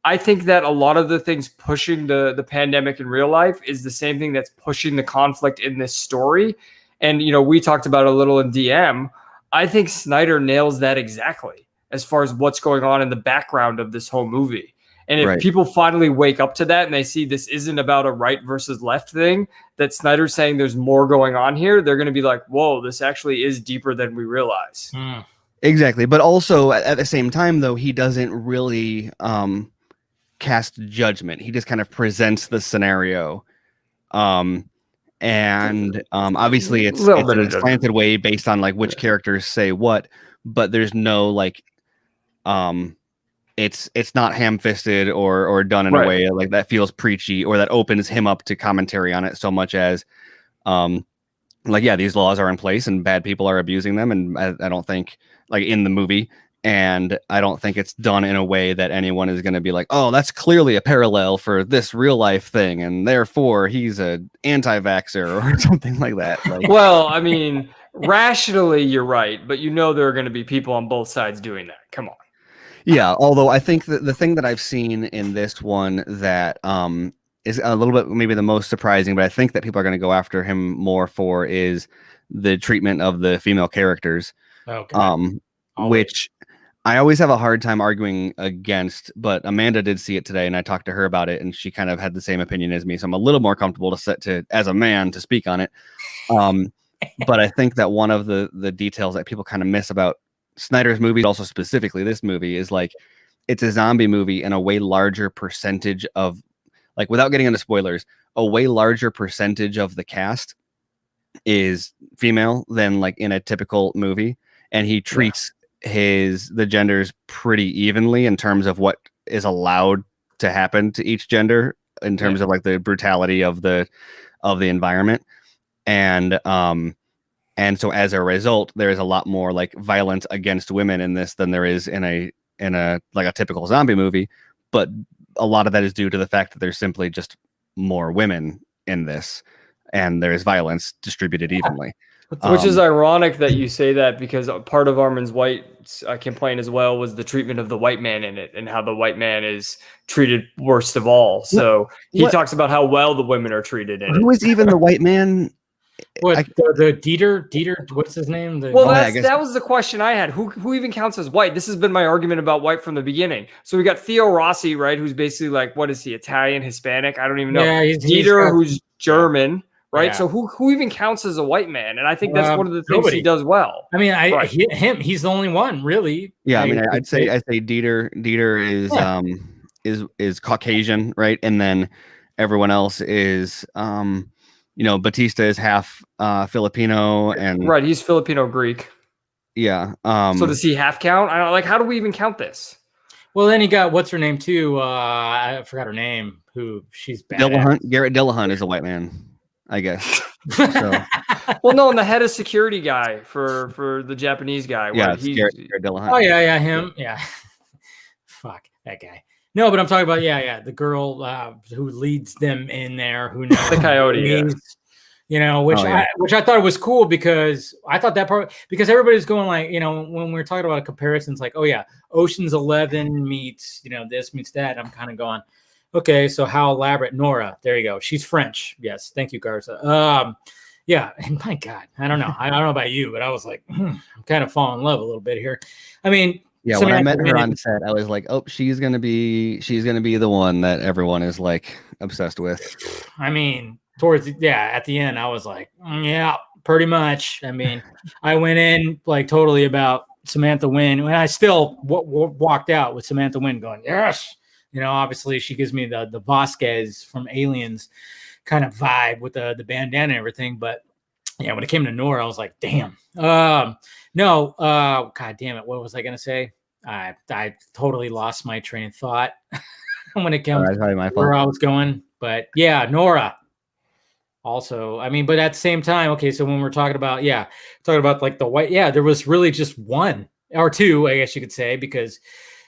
I think that a lot of the things pushing the pandemic in real life is the same thing that's pushing the conflict in this story. And, you know, we talked about it a little in DM. I think Snyder nails that exactly as far as what's going on in the background of this whole movie. And if people finally wake up to that and they see this isn't about a right versus left thing, that Snyder's saying there's more going on here, they're going to be like, whoa, this actually is deeper than we realize. Exactly. But also at the same time, though, he doesn't really cast judgment. He just kind of presents the scenario. And obviously it's in a slanted way based on like which characters say what, but there's no like it's not ham-fisted or done in a way like that feels preachy or that opens him up to commentary on it so much as like, yeah, these laws are in place and bad people are abusing them, and I don't think, like, in the movie, and I don't think it's done in a way that anyone is going to be like, oh, that's clearly a parallel for this real life thing, and therefore he's a anti-vaxxer or something like that. Like, well, I mean, rationally you're right, but you know there are going to be people on both sides doing that. Come on. Yeah, although I think that the thing that I've seen in this one that is a little bit maybe the most surprising, but I think that people are going to go after him more for is the treatment of the female characters. Okay. Which I always have a hard time arguing against, but Amanda did see it today and I talked to her about it and she kind of had the same opinion as me. So I'm a little more comfortable as a man to speak on it. But I think that one of the details that people kind of miss about Snyder's movie, also specifically this movie, is like it's a zombie movie and a way larger percentage of, like, without getting into spoilers, a way larger percentage of the cast is female than like in a typical movie, and he treats the genders pretty evenly in terms of what is allowed to happen to each gender in terms of like the brutality of the environment. And so as a result, there is a lot more like violence against women in this than there is in a like a typical zombie movie. But a lot of that is due to the fact that there's simply just more women in this, and there's violence distributed evenly. Which is ironic that you say that, because part of Armand White's complaint as well was the treatment of the white man in it and how the white man is treated worst of all. So he talks about how well the women are treated in it. Who is even the white man? What, the Dieter, what's his name? That was the question I had. Who even counts as white? This has been my argument about white from the beginning. So we got Theo Rossi, right? Who's basically like, what is he, Italian, Hispanic? I don't even know. Yeah, Dieter, who's German, right? Yeah. So who even counts as a white man? And I think that's one of the things he does well. I mean, he's the only one, really. Yeah, I mean, I'd say Dieter is Caucasian, right? And then everyone else is Batista is half Filipino, and right, he's Filipino Greek. Yeah. So does he half count? I don't like. How do we even count this? Well, then he got what's her name too? I forgot her name. She's Dillahunt. Garrett Dillahunt is a white man, I guess. So. Well, no, and the head of security guy for the Japanese guy. Yeah, Garrett Dillahunt. Oh yeah, him. Yeah. Fuck that guy. No, but I'm talking about the girl who leads them in there, who knows the coyote. which Oh, yeah. I thought was cool because I thought that part, because everybody's going like, when we're talking about comparisons, like, oh yeah, Ocean's 11 meets, this meets that. I'm kind of going, okay, so how elaborate? Nora, there you go. She's French. Yes, thank you, Garza. Yeah, and my God, I don't know. I don't know about you, but I was like, I'm kind of falling in love a little bit here. I mean, Yeah, when I met her on set, I was like, oh, she's gonna be the one that everyone is like obsessed with. I mean, at the end, I was like, yeah, pretty much. I mean, I went in like totally about Samantha Wynn, and I still walked out with Samantha Wynn going, yes. Obviously she gives me the Vasquez from Aliens kind of vibe with the bandana and everything. But yeah, when it came to Nora, I was like, damn. No, God damn it. What was I going to say? I totally lost my train of thought when it comes to where I was going. But yeah, Nora. Also, I mean, but at the same time, okay, so when we're talking about like the white, there was really just one or two, I guess you could say, because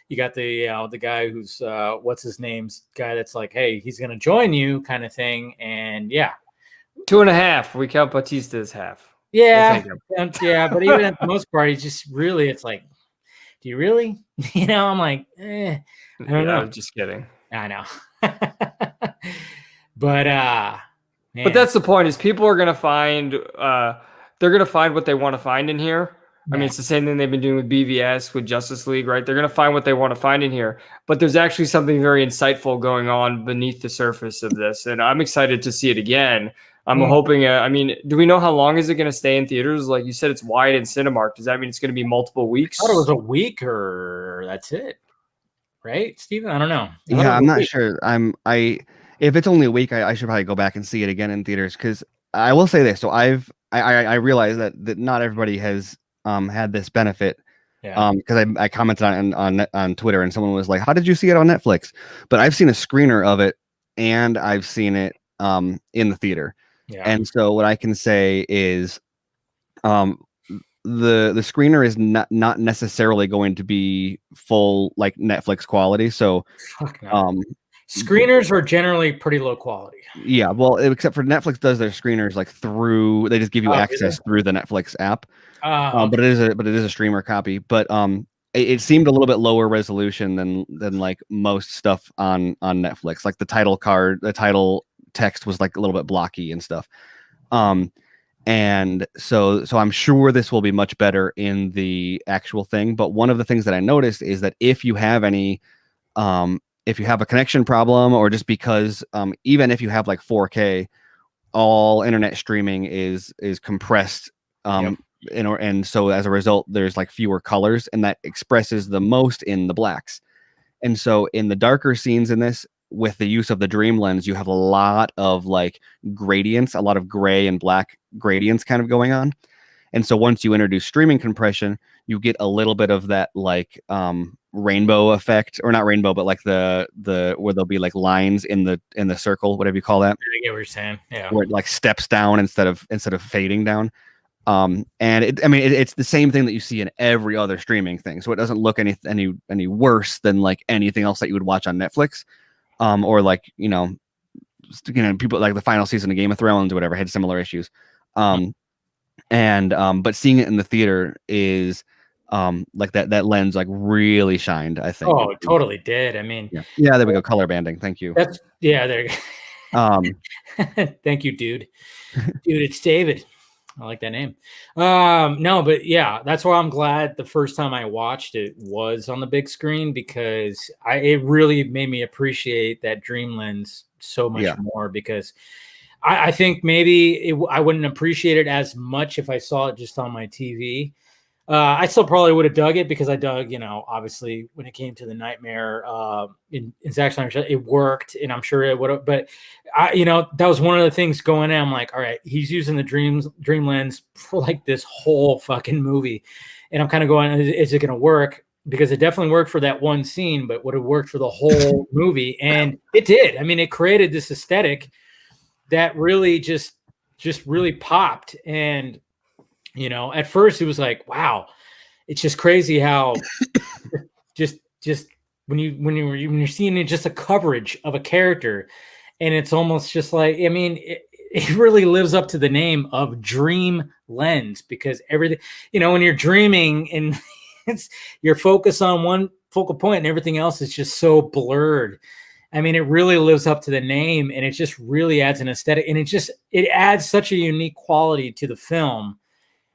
you got the guy who's what's his name's guy that's like, hey, he's gonna join you kind of thing, and 2.5. We count Batista as half. Yeah, but even at the most part, he's just really, it's like, do you really? I'm like, I don't know. I'm just kidding. I know. But man. But that's the point, is people are gonna find they're gonna find what they want to find in here. Yeah. I mean, it's the same thing they've been doing with BVS, with Justice League, right? They're gonna find what they want to find in here. But there's actually something very insightful going on beneath the surface of this, and I'm excited to see it again. I'm hoping. I mean, do we know how long is it going to stay in theaters? Like you said, it's wide in Cinemark. Does that mean it's going to be multiple weeks? I thought it was a week, or that's it, right, Steven? I don't know. I'm not sure. If it's only a week, I should probably go back and see it again in theaters, because I will say this. So I realize that not everybody has had this benefit. Yeah. Because I commented on Twitter, and someone was like, "How did you see it on Netflix?" But I've seen a screener of it, and I've seen it in the theater. Yeah. And so what I can say is, the screener is not necessarily going to be full like Netflix quality. So, screeners are generally pretty low quality. Yeah, well, except for Netflix does their screeners like they just give you access through the Netflix app. Okay. But it is a streamer copy. But it seemed a little bit lower resolution than like most stuff on Netflix. Like the title text was like a little bit blocky and stuff. And so I'm sure this will be much better in the actual thing. But one of the things that I noticed is that if you have any, if you have a connection problem, or just because even if you have like 4K, all internet streaming is compressed. And so as a result, there's like fewer colors, and that expresses the most in the blacks. And so in the darker scenes in this, with the use of the dream lens, you have a lot of like gradients, a lot of gray and black gradients kind of going on. And so once you introduce streaming compression, you get a little bit of that like rainbow effect, or not rainbow, but like the where there'll be like lines in the circle, whatever you call that. I get what you're saying. Yeah. Where it like steps down instead of fading down. And it's the same thing that you see in every other streaming thing. So it doesn't look any worse than like anything else that you would watch on Netflix. Or like, people like the final season of Game of Thrones or whatever had similar issues. But seeing it in the theater is like that lens like really shined, I think. Oh, it totally did. I mean, yeah, there we go. Color banding. Thank you. There you go. Thank you, dude. Dude, it's David. I like that name. No, but yeah, that's why I'm glad the first time I watched it was on the big screen, because it really made me appreciate that dream lens so much more, because I think maybe I wouldn't appreciate it as much if I saw it just on my TV. I still probably would have dug it, because I dug, obviously when it came to the Nightmare in Zack Snyder, it worked, and I'm sure it would have. But that was one of the things going in. I'm like, all right, he's using the dream lens for like this whole fucking movie, and I'm kind of going, is it going to work? Because it definitely worked for that one scene, but would have worked for the whole movie, and it did. I mean, it created this aesthetic that really just really popped. And at first it was like, wow, it's just crazy how just when you're seeing it, just a coverage of a character, and it's almost just like, I mean, it really lives up to the name of dream lens, because everything, when you're dreaming and you're focused on one focal point and everything else is just so blurred. I mean, it really lives up to the name, and it just really adds an aesthetic, and it adds such a unique quality to the film,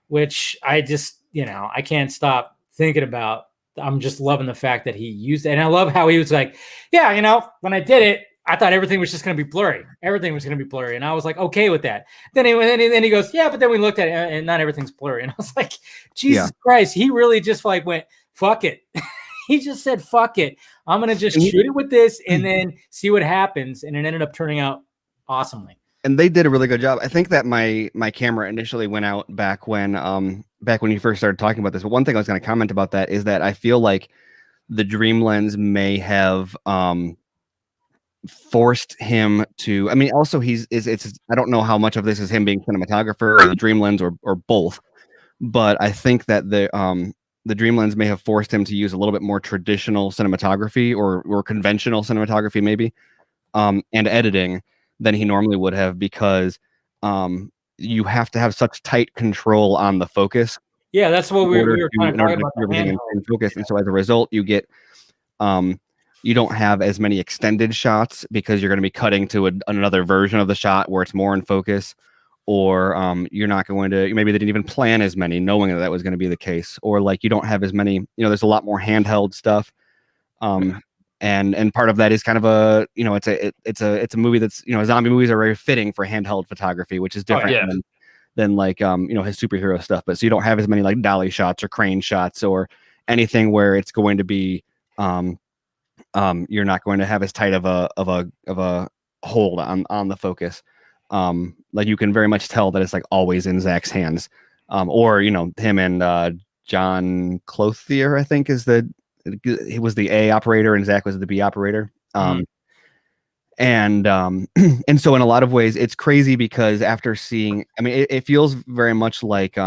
which I just, I can't stop thinking about. I'm just loving the fact that he used it. And I love how he was like, yeah, when I did it, I thought everything was just going to be blurry. Everything was going to be blurry. And I was like, okay with that. Then he goes, yeah, but then we looked at it and not everything's blurry. And I was like, Jesus Christ. He really just like went, fuck it. He just said, fuck it. I'm going to just shoot it with this and then see what happens. And it ended up turning out awesomely. And they did a really good job. I think that my camera initially went out back when you first started talking about this. But one thing I was going to comment about that is that I feel like the dream lens may have forced him to. I mean, also it's I don't know how much of this is him being cinematographer or the dream lens or both, but I think that the dream lens may have forced him to use a little bit more traditional cinematography or conventional cinematography maybe, and editing than he normally would have, because you have to have such tight control on the focus. Yeah, that's what we were trying to talk about. Everything in focus, and so as a result, you get you don't have as many extended shots because you're going to be cutting to another version of the shot where it's more in focus, or you're not going to. Maybe they didn't even plan as many, knowing that was going to be the case, or like you don't have as many. There's a lot more handheld stuff. And part of that is kind of a it's a movie that's zombie movies are very fitting for handheld photography, which is different than like his superhero stuff. But so you don't have as many like dolly shots or crane shots or anything where it's going to be you're not going to have as tight of a hold on the focus. Like you can very much tell that it's like always in Zach's hands, or him and John Clothier, I think he was the A operator and Zach was the B operator. And so in a lot of ways it's crazy because after seeing, I mean, it feels very much like,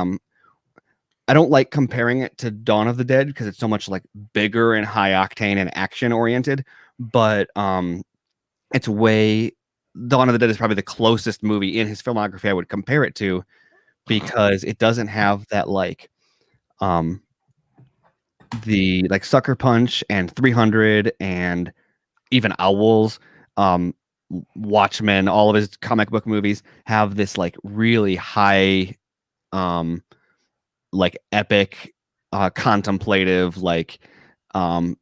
I don't like comparing it to Dawn of the Dead because it's so much like bigger and high octane and action oriented, but it's way, Dawn of the Dead is probably the closest movie in his filmography I would compare it to, because it doesn't have that like, the like Sucker Punch and 300 and even Owls, Watchmen, all of his comic book movies have this like really high, like epic, contemplative, like with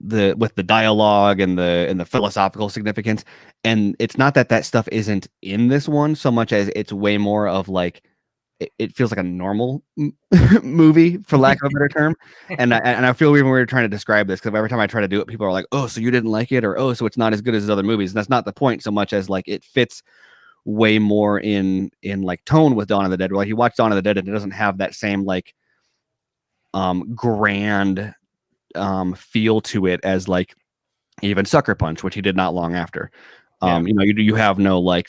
the dialogue and the philosophical significance. And it's not that stuff isn't in this one so much as it's way more of like, it feels like a normal movie, for lack of a better term. And I feel weird when we were trying to describe this, because every time I try to do it, people are like, oh, so you didn't like it, or oh, so it's not as good as his other movies. And that's not the point so much as like it fits way more in like tone with Dawn of the Dead. Like you watch Dawn of the Dead and it doesn't have that same like grand feel to it as like even Sucker Punch, which he did not long after. You have no like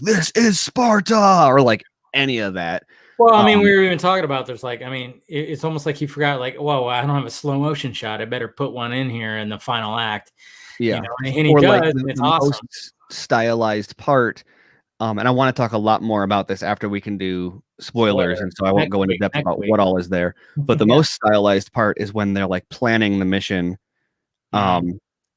this is Sparta or like any of that. Well, I mean, we were even talking about there's like, I mean, it's almost like he forgot, like, whoa, I don't have a slow motion shot. I better put one in here in the final act. Yeah. And he does. Like it's awesome. Stylized part. And I want to talk a lot more about this after we can do spoilers. And so I won't go into depth about what all is there. But the most stylized part is when they're like planning the mission.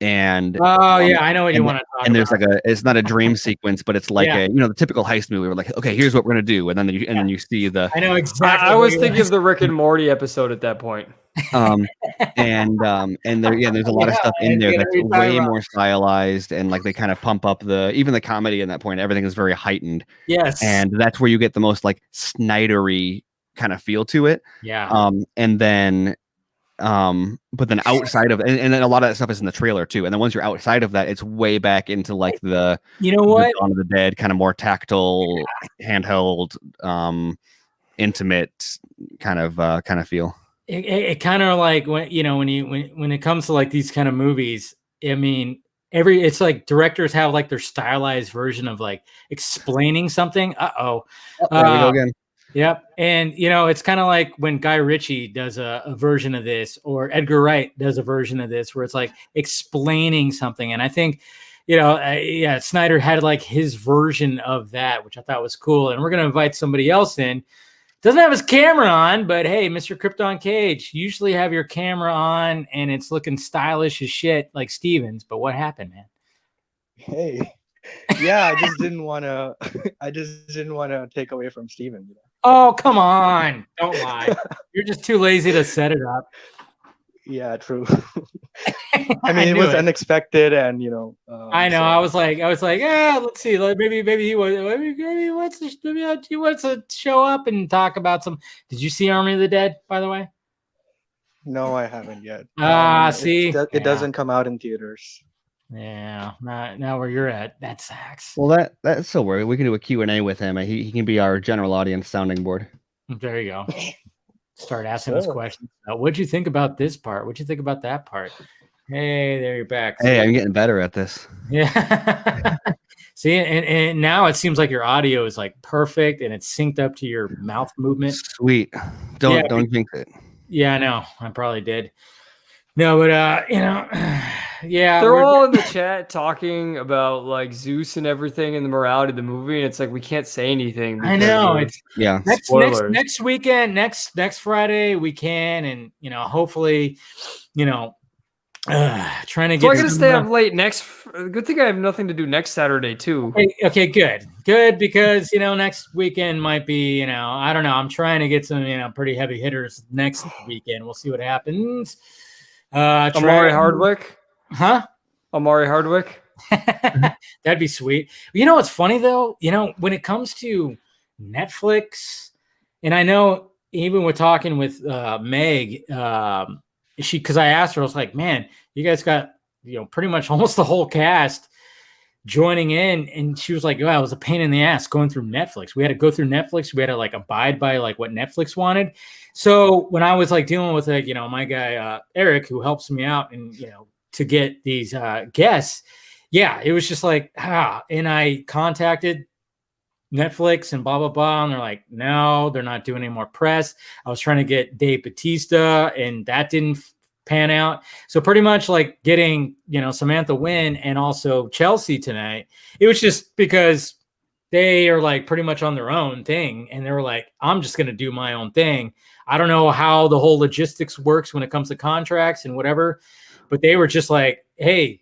And I know what you want to talk about. And there's like it's not a dream sequence, but it's like the typical heist movie where like, okay, here's what we're gonna do, and then you see the. I know exactly. I was thinking of the Rick and Morty episode at that point. And there's a lot of stuff in there that's way more stylized, and like they kind of pump up even the comedy in that point. Everything is very heightened. Yes, and that's where you get the most like Snydery kind of feel to it. Yeah. And then. But then outside of and then a lot of that stuff is in the trailer too. And then once you're outside of that, it's way back into like the Dawn of the Dead kind of more tactile, handheld, intimate kind of feel. It kind of like when when it comes to like these kind of movies, I mean, it's like directors have like their stylized version of like explaining something. There we go again. Yep. And, it's kind of like when Guy Ritchie does a version of this, or Edgar Wright does a version of this, where it's like explaining something. And I think, yeah, Snyder had like his version of that, which I thought was cool. And we're gonna invite somebody else in. Doesn't have his camera on, but hey, Mr. Krypton Cage, you usually have your camera on and it's looking stylish as shit like Stevens. But what happened, man? Hey, yeah, I just didn't want to. I just didn't want to take away from Steven. Oh, come on! Don't lie. You're just too lazy to set it up. Yeah, true. I mean, it was unexpected, and I know. so. I was like, yeah, let's see. Like, maybe he wants to show up and talk about some. Did you see Army of the Dead, by the way? No, I haven't yet. See, it doesn't come out in theaters. Yeah, now where you're at, that sucks. Well, that's so weird. We can do a Q&A with him. He can be our general audience sounding board. There you go. Start asking us questions. What'd you think about this part? What'd you think about that part? Hey, there you're back. Hey, I'm getting better at this. Yeah. See, and now it seems like your audio is like perfect and it's synced up to your mouth movement. Sweet. Don't jinx it. Yeah, I know. I probably did. No, but yeah. They're all in the chat talking about like Zeus and everything and the morality of the movie, and it's like we can't say anything. I know. It's next weekend, next Friday we can, and hopefully, trying to get. So I'm gonna stay up late next. Good thing I have nothing to do next Saturday too. Okay, good because next weekend might be I don't know. I'm trying to get some pretty heavy hitters next weekend. We'll see what happens. Amari Hardwick, huh? Amari Hardwick. That'd be sweet. What's funny though? When it comes to Netflix, and I know even with talking with Meg, because I asked her, I was like, man, you guys got pretty much almost the whole cast joining in, and she was like, "Oh, it was a pain in the ass going through Netflix. We had to go through Netflix. We had to like abide by like what Netflix wanted." So when I was like dealing with like my guy Eric, who helps me out, and to get these guests, yeah, it was just like and I contacted Netflix and blah blah blah, and they're like, no, they're not doing any more press. I was trying to get Dave Bautista, and that didn't pan out. So pretty much like getting Samantha Wynn and also Chelsea tonight, it was just because they are like pretty much on their own thing, and they were like, I'm just gonna do my own thing. I don't know how the whole logistics works when it comes to contracts and whatever, but they were just like, hey,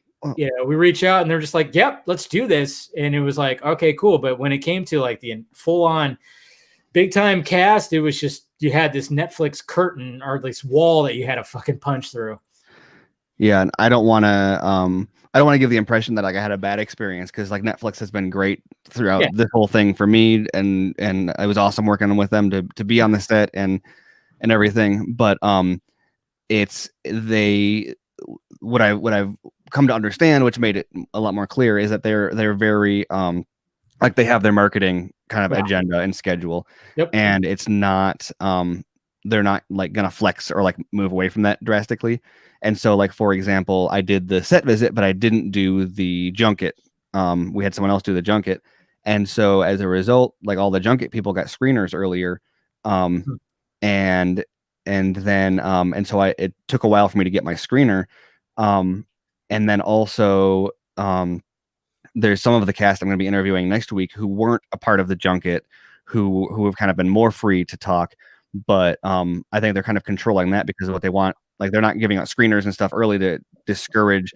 we reach out, and they're just like, yep, let's do this. And it was like, okay, cool. But when it came to like the full on big time cast, it was just you had this Netflix curtain or this wall that you had to fucking punch through. Yeah, and I don't want to give the impression that like I had a bad experience, because like Netflix has been great throughout this whole thing for me, and it was awesome working with them to be on the set and everything. But what I've come to understand, which made it a lot more clear, is that they're very like they have their marketing kind of agenda and schedule, and it's not they're not like gonna flex or like move away from that drastically. And so like, for example, I did the set visit, but I didn't do the junket. We had someone else do the junket, and so as a result, like all the junket people got screeners earlier, and so it took a while for me to get my screener, and then also there's some of the cast I'm going to be interviewing next week who weren't a part of the junket, who have kind of been more free to talk, but I think they're kind of controlling that because of what they want. Like they're not giving out screeners and stuff early to discourage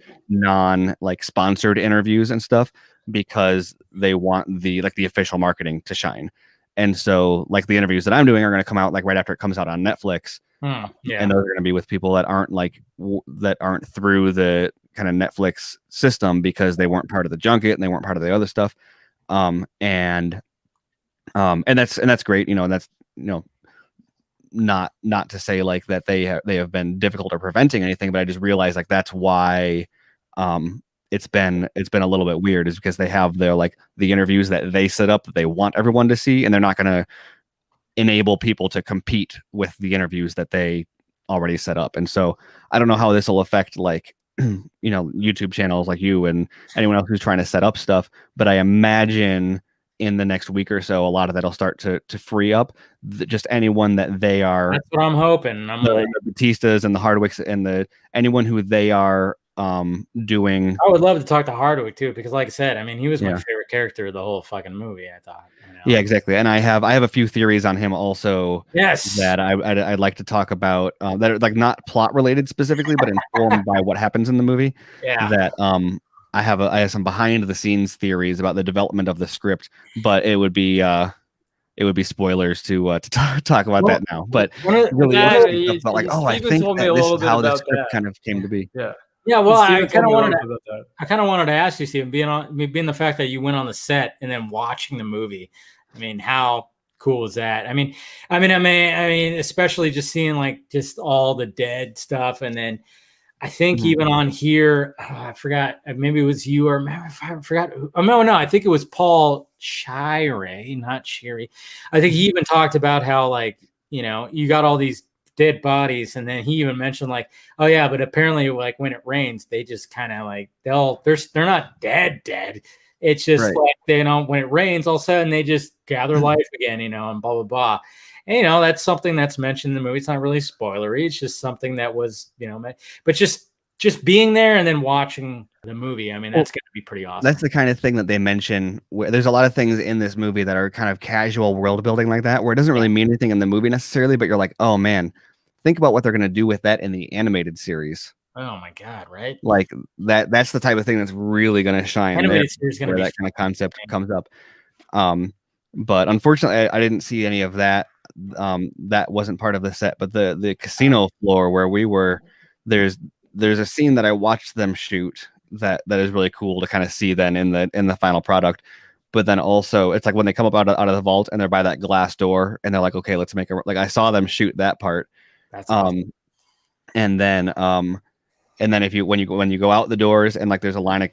sponsored interviews and stuff, because they want the official marketing to shine. And so like the interviews that I'm doing are going to come out like right after it comes out on Netflix. And those are going to be with people that aren't that aren't through the kind of Netflix system, because they weren't part of the junket and they weren't part of the other stuff. And that's great. And that's, not to say like that they have been difficult or preventing anything, but I just realized like that's why it's been a little bit weird, is because they have their like the interviews that they set up that they want everyone to see, and they're not going to enable people to compete with the interviews that they already set up. And so I don't know how this will affect like YouTube channels like you and anyone else who's trying to set up stuff, but I imagine in the next week or so, a lot of that'll start to free up just anyone that they are. That's what I'm hoping. The Batistas and the Hardwicks and anyone who they are doing. I would love to talk to Hardwick too, because like I said, I mean, he was my Yeah. favorite character of the whole fucking movie. I thought. Yeah, exactly. And I have a few theories on him also Yes. that I'd like to talk about that are like not plot related specifically, but informed by what happens in the movie. Yeah. That I have some behind the scenes theories about the development of the script, but it would be spoilers to talk about that now. But really interesting stuff about like, oh, I Steven think told me that a this little is bit how the about script that. kind of came to be. Yeah. Yeah, well, I Steven kind told of me a wanted little bit about that. I kind of wanted to ask you, Stephen, being the fact that you went on the set and then watching the movie. I mean, how cool is that? I mean, especially just seeing like just all the dead stuff, and then I think even on here, I forgot, maybe it was you or I forgot. Oh no, I think it was Paul Shire, not Sherry. I think he even talked about how like you got all these dead bodies, and then he even mentioned like, oh yeah, but apparently like when it rains, they just kind of like they're not dead. It's just like when it rains, all of a sudden they just gather life again, and blah blah blah. And, that's something that's mentioned in the movie. It's not really spoilery. It's just something that was, but just being there and then watching the movie. I mean, that's going to be pretty awesome. That's the kind of thing that they mention. There's a lot of things in this movie that are kind of casual world building like that, where it doesn't really mean anything in the movie necessarily, but you're like, oh man, think about what they're going to do with that in the animated series. Oh my God, right? Like that's the type of thing that's really going to shine. Animated series where that kind of concept comes up. But unfortunately, I didn't see any of that. That wasn't part of the set, but the casino floor where we were, there's a scene that I watched them shoot that is really cool to kind of see then in the final product. But then also it's like when they come up out of the vault and they're by that glass door and they're like, okay, let's make like I saw them shoot that part. That's awesome. And then if when you go out the doors and like there's a line of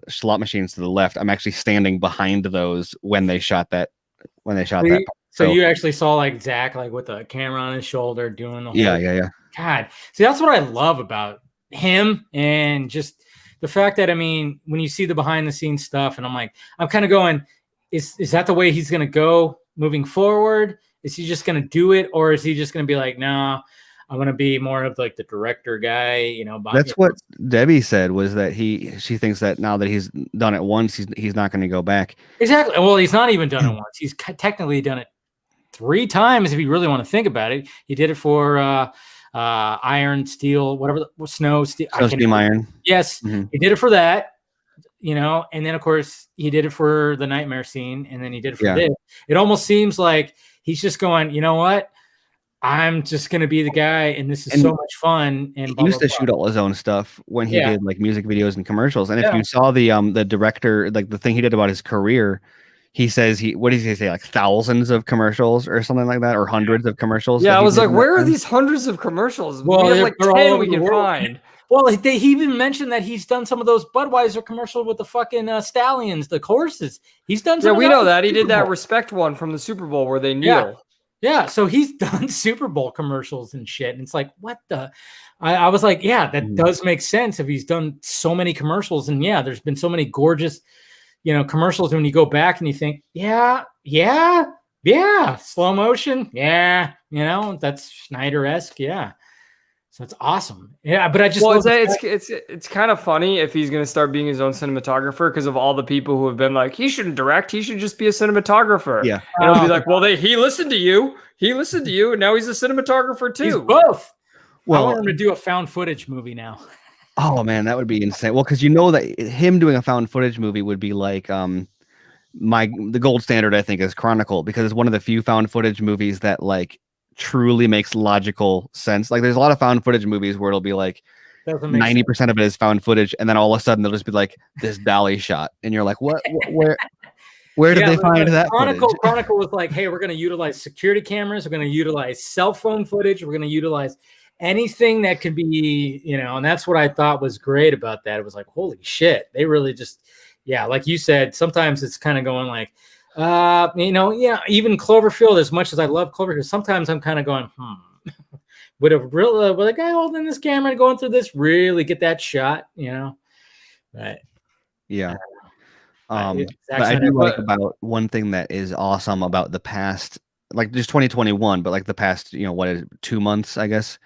slot machines to the left, I'm actually standing behind those when they shot that that part. So you actually saw like Zach like with a camera on his shoulder doing the whole yeah. God, see, that's what I love about him, and just the fact that when you see the behind the scenes stuff, and I'm kind of going, is that the way he's gonna go moving forward? Is he just gonna do it, or is he just gonna be like, nah, I'm gonna be more of like the director guy, That's what Debbie said, was that she thinks that now that he's done it once, he's not going to go back. Exactly. Well, he's not even done it once. He's technically done it 3 times if you really want to think about it. He did it for Iron, Steel, whatever, Snow, Steel. Steam Iron. Yes, he did it for that. And then of course he did it for the nightmare scene, and then he did it for this. It almost seems like he's just going, you know what? I'm just going to be the guy, and this is so much fun. And he used to shoot all his own stuff when he did like music videos and commercials. And if you saw the director, like the thing he did about his career, he says what does he say, like thousands of commercials or something like that, or hundreds of commercials? Yeah, I was like, where are these hundreds of commercials? Well, we have like 10 we can world. find. Well, he even mentioned that he's done some of those Budweiser commercials with the fucking stallions, the horses. He's done some. Yeah, we know that. He did that Respect one from the Super Bowl where they kneel. Yeah, so he's done Super Bowl commercials and shit. And it's like, what the? I was like, yeah, that does make sense if he's done so many commercials. And yeah, there's been so many gorgeous, commercials. When you go back and you think, yeah, slow motion. Yeah, that's Snyder-esque. Yeah. So it's awesome. Yeah, but I just it's kind of funny if he's going to start being his own cinematographer because of all the people who have been like, he shouldn't direct, he should just be a cinematographer. Yeah. And it'll be like, well, he listened to you, and now he's a cinematographer too. He's both. Well, I want him to do a found footage movie now. Oh man, that would be insane. Well, because that him doing a found footage movie would be like the gold standard, I think, is Chronicle, because it's one of the few found footage movies that like truly makes logical sense. Like there's a lot of found footage movies where it'll be like 90% of it is found footage, and then all of a sudden they'll just be like this dolly shot, and you're like, what where did they find that Chronicle was like, hey, we're going to utilize security cameras, we're going to utilize cell phone footage, we're going to utilize anything that could be, and that's what I thought was great about that. It was like, holy shit, they really just, like you said, sometimes it's kind of going like, even Cloverfield, as much as I love Cloverfield, sometimes I'm kind of going, would a guy holding this camera and going through this really get that shot, But yeah. But I do like about one thing that is awesome about the past, like just 2021, but like the past, what is it, 2 months, I guess.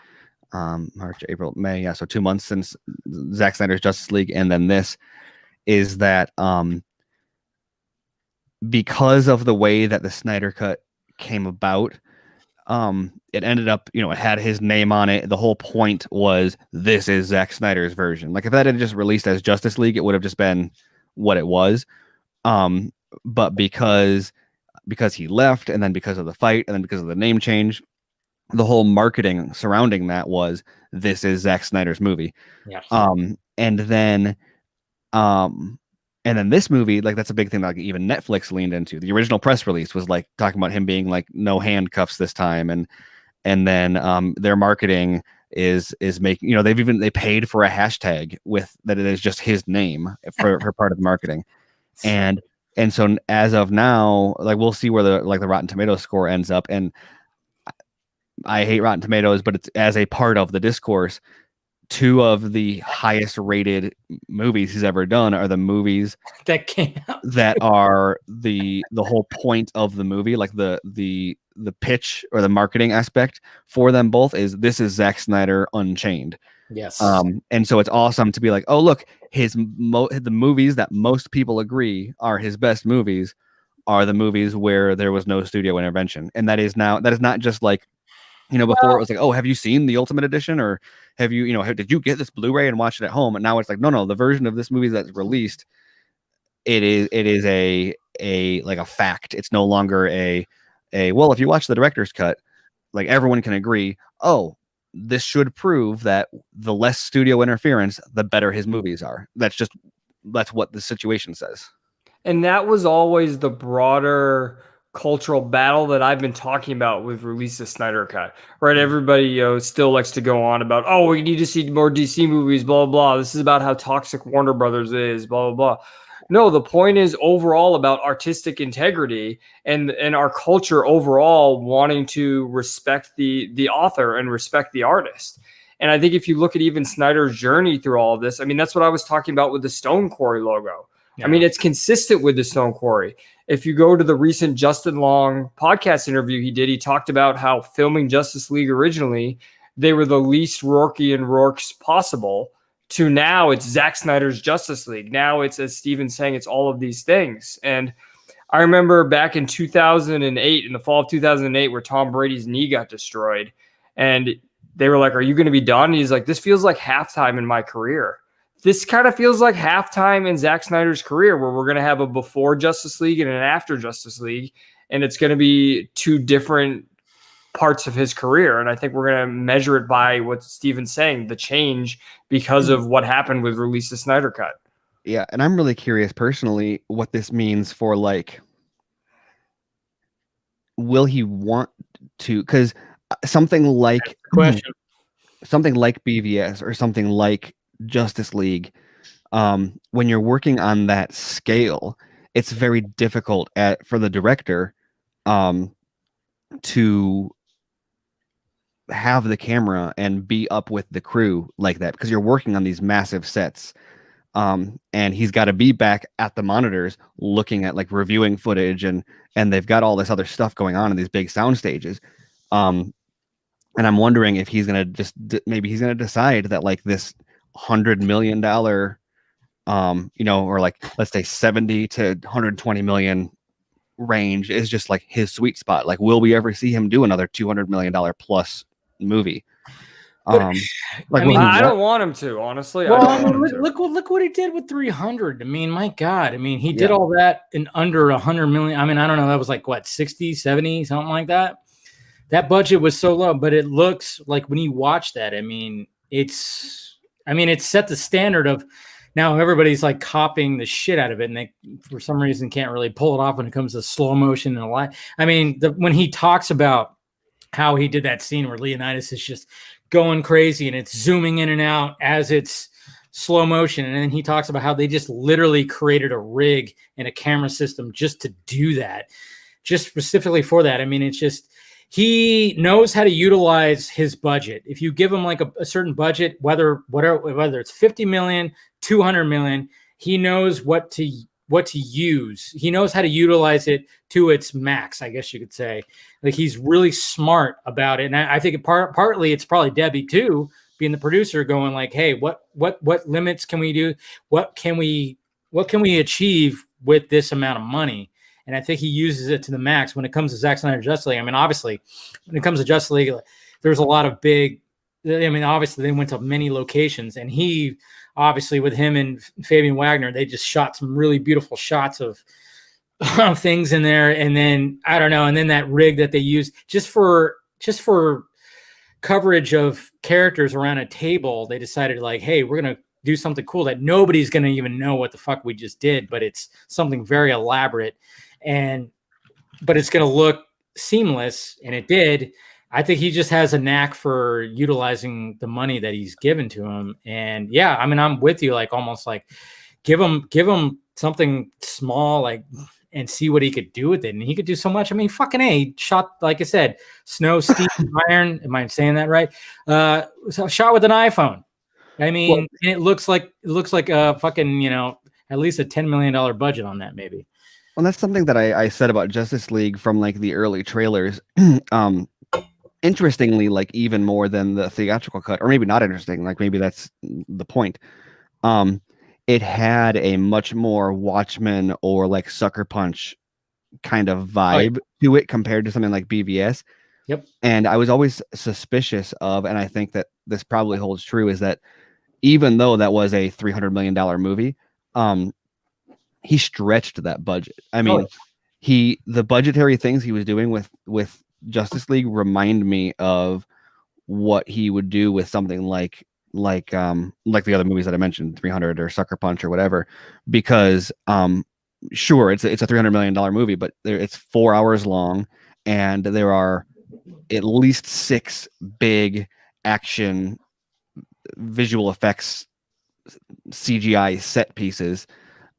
March, April, May. Yeah, so 2 months since Zack Snyder's Justice League, and then this is that because of the way that the Snyder Cut came about, it ended up, it had his name on it. The whole point was this is Zack Snyder's version. Like if that had just released as Justice League, it would have just been what it was. But because he left, and then because of the fight, and then because of the name change, the whole marketing surrounding that was this is Zack Snyder's movie. Yeah. And then this movie, like that's a big thing that like, even Netflix leaned into. The original press release was like talking about him being like no handcuffs this time, and then their marketing is making, they paid for a hashtag with that it is just his name for part of the marketing, and so as of now, like we'll see where the Rotten Tomatoes score ends up, and I hate Rotten Tomatoes, but it's as a part of the discourse. 2 of the highest rated movies he's ever done are the movies that came out that are the whole point of the movie, like the pitch or the marketing aspect for them both is this is Zack Snyder Unchained. Yes. And so it's awesome to be like, oh look, the movies that most people agree are his best movies are the movies where there was no studio intervention, and that is not just like, before it was like, oh, have you seen the Ultimate Edition, or have you, did you get this Blu-ray and watch it at home? And now it's like, no, the version of this movie that's released, it is a like a fact. It's no longer a well, if you watch the director's cut, like everyone can agree, oh, this should prove that the less studio interference, the better his movies are. That's what the situation says. And that was always the broader cultural battle that I've been talking about with release of Snyder Cut, right? Everybody still likes to go on about, oh, we need to see more DC movies, blah, blah, blah. This is about how toxic Warner Brothers is, blah, blah, blah. No, the point is overall about artistic integrity and our culture overall wanting to respect the author and respect the artist. And I think if you look at even Snyder's journey through all of this, I mean, that's what I was talking about with the Stone Quarry logo. Yeah. I mean, it's consistent with the Stone Quarry. If you go to the recent Justin Long podcast interview he did, he talked about how filming Justice League originally, they were the least Rourkean Rourkes possible, to now it's Zack Snyder's Justice League. Now it's, as Steven's saying, it's all of these things. And I remember back in 2008, in the fall of 2008, where Tom Brady's knee got destroyed, and they were like, are you going to be done? And he's like, this feels like halftime in my career. This kind of feels like halftime in Zack Snyder's career, where we're going to have a before Justice League and an after Justice League, and it's going to be 2 different parts of his career. And I think we're going to measure it by what Steven's saying, the change because of what happened with release of Snyder Cut. Yeah, and I'm really curious personally what this means for, like, will he want to, because something like BVS or something like Justice League, when you're working on that scale, it's very difficult for the director to have the camera and be up with the crew like that, because you're working on these massive sets, and he's got to be back at the monitors looking at, like, reviewing footage, and they've got all this other stuff going on in these big sound stages, and I'm wondering if he's gonna maybe he's gonna decide that, like, this $100 million, or like, let's say 70 to 120 million range is just like his sweet spot. Like, will we ever see him do another $200 million plus movie? I don't want him to, honestly. Well, look what he did with 300. I mean, my God. I mean, he did all that in under 100 million. I mean, I don't know. That was like what, 60, 70, something like that. That budget was so low, but it looks like when you watch that, I mean, it set the standard of, now everybody's like copying the shit out of it, and they, for some reason, can't really pull it off when it comes to slow motion and a lot. I mean, when he talks about how he did that scene where Leonidas is just going crazy and it's zooming in and out as it's slow motion, and then he talks about how they just literally created a rig and a camera system just to do that, just specifically for that. I mean, it's just, he knows how to utilize his budget. If you give him like a certain budget, whether it's 50 million, 200 million, he knows what to what to use. He knows how to utilize it to its max, I guess you could say. Like he's really smart about it, and I think partly it's probably Debbie too, being the producer, going like, "Hey, what limits can we do? What can we achieve with this amount of money?" And I think he uses it to the max when it comes to Zack Snyder Justice League. I mean, obviously, when it comes to Justice League, there's a lot of big. I mean, obviously, they went to many locations, and he obviously with him and Fabian Wagner, they just shot some really beautiful shots of things in there. And then I don't know, and then that rig that they used just for coverage of characters around a table, they decided like, hey, we're gonna do something cool that nobody's gonna even know what the fuck we just did, but it's something very elaborate, but it's gonna look seamless, and it did. I think he just has a knack for utilizing the money that he's given to him. And yeah, I mean, I'm with you, like almost like give him something small, like, and see what he could do with it. And he could do so much. I mean, fucking A, shot, like I said, snow, steam, iron. Am I saying that right? So shot with an iPhone. I mean, and it looks like a fucking, at least a $10 million budget on that, maybe. Well, that's something that I said about Justice League from like the early trailers. Interestingly, like even more than the theatrical cut, or maybe not interesting, like maybe that's the point. It had a much more Watchmen or like Sucker Punch kind of vibe to it compared to something like BVS. Yep. And I was always suspicious of, and I think that this probably holds true, is that even though that was a $300 million movie, he stretched that budget. I mean, the budgetary things he was doing with Justice League remind me of what he would do with something like the other movies that I mentioned, 300 or Sucker Punch or whatever, because sure, it's a $300 million movie, but it's 4 hours long, and there are at least 6 big action visual effects CGI set pieces.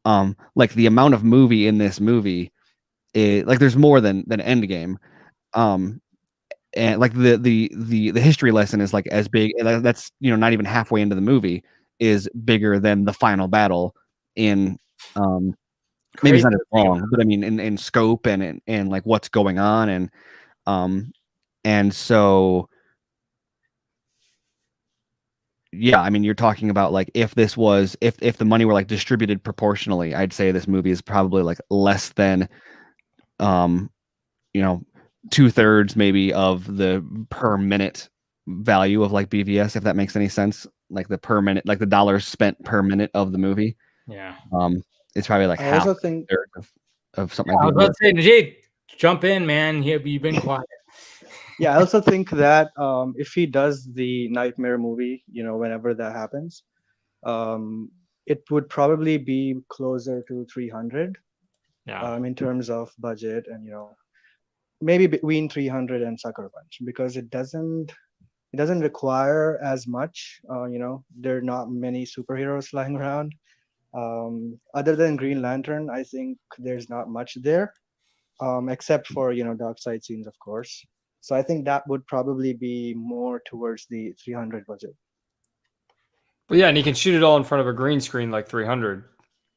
Like the amount of movie in this movie is like there's more than Endgame. And like the history lesson is like as big, that's not even halfway into the movie, is bigger than the final battle in maybe it's not as long, but I mean in scope and like what's going on, and so yeah, I mean you're talking about like if the money were like distributed proportionally, I'd say this movie is probably like less than 2/3 maybe of the per minute value of like BVS, if that makes any sense. Like the per minute, like the dollars spent per minute of the movie. Yeah. It's probably like I half also think of something. I was about to say, Najee, jump in, man. You've been quiet. Yeah, I also think that if he does the Nightmare movie, whenever that happens, it would probably be closer to 300. Yeah. In terms of budget, and maybe between 300 and Sucker Punch, because it doesn't require as much. There are not many superheroes flying around. Other than Green Lantern, I think there's not much there, except for dark side scenes, of course. So I think that would probably be more towards the 300 budget. But yeah, and he can shoot it all in front of a green screen like 300.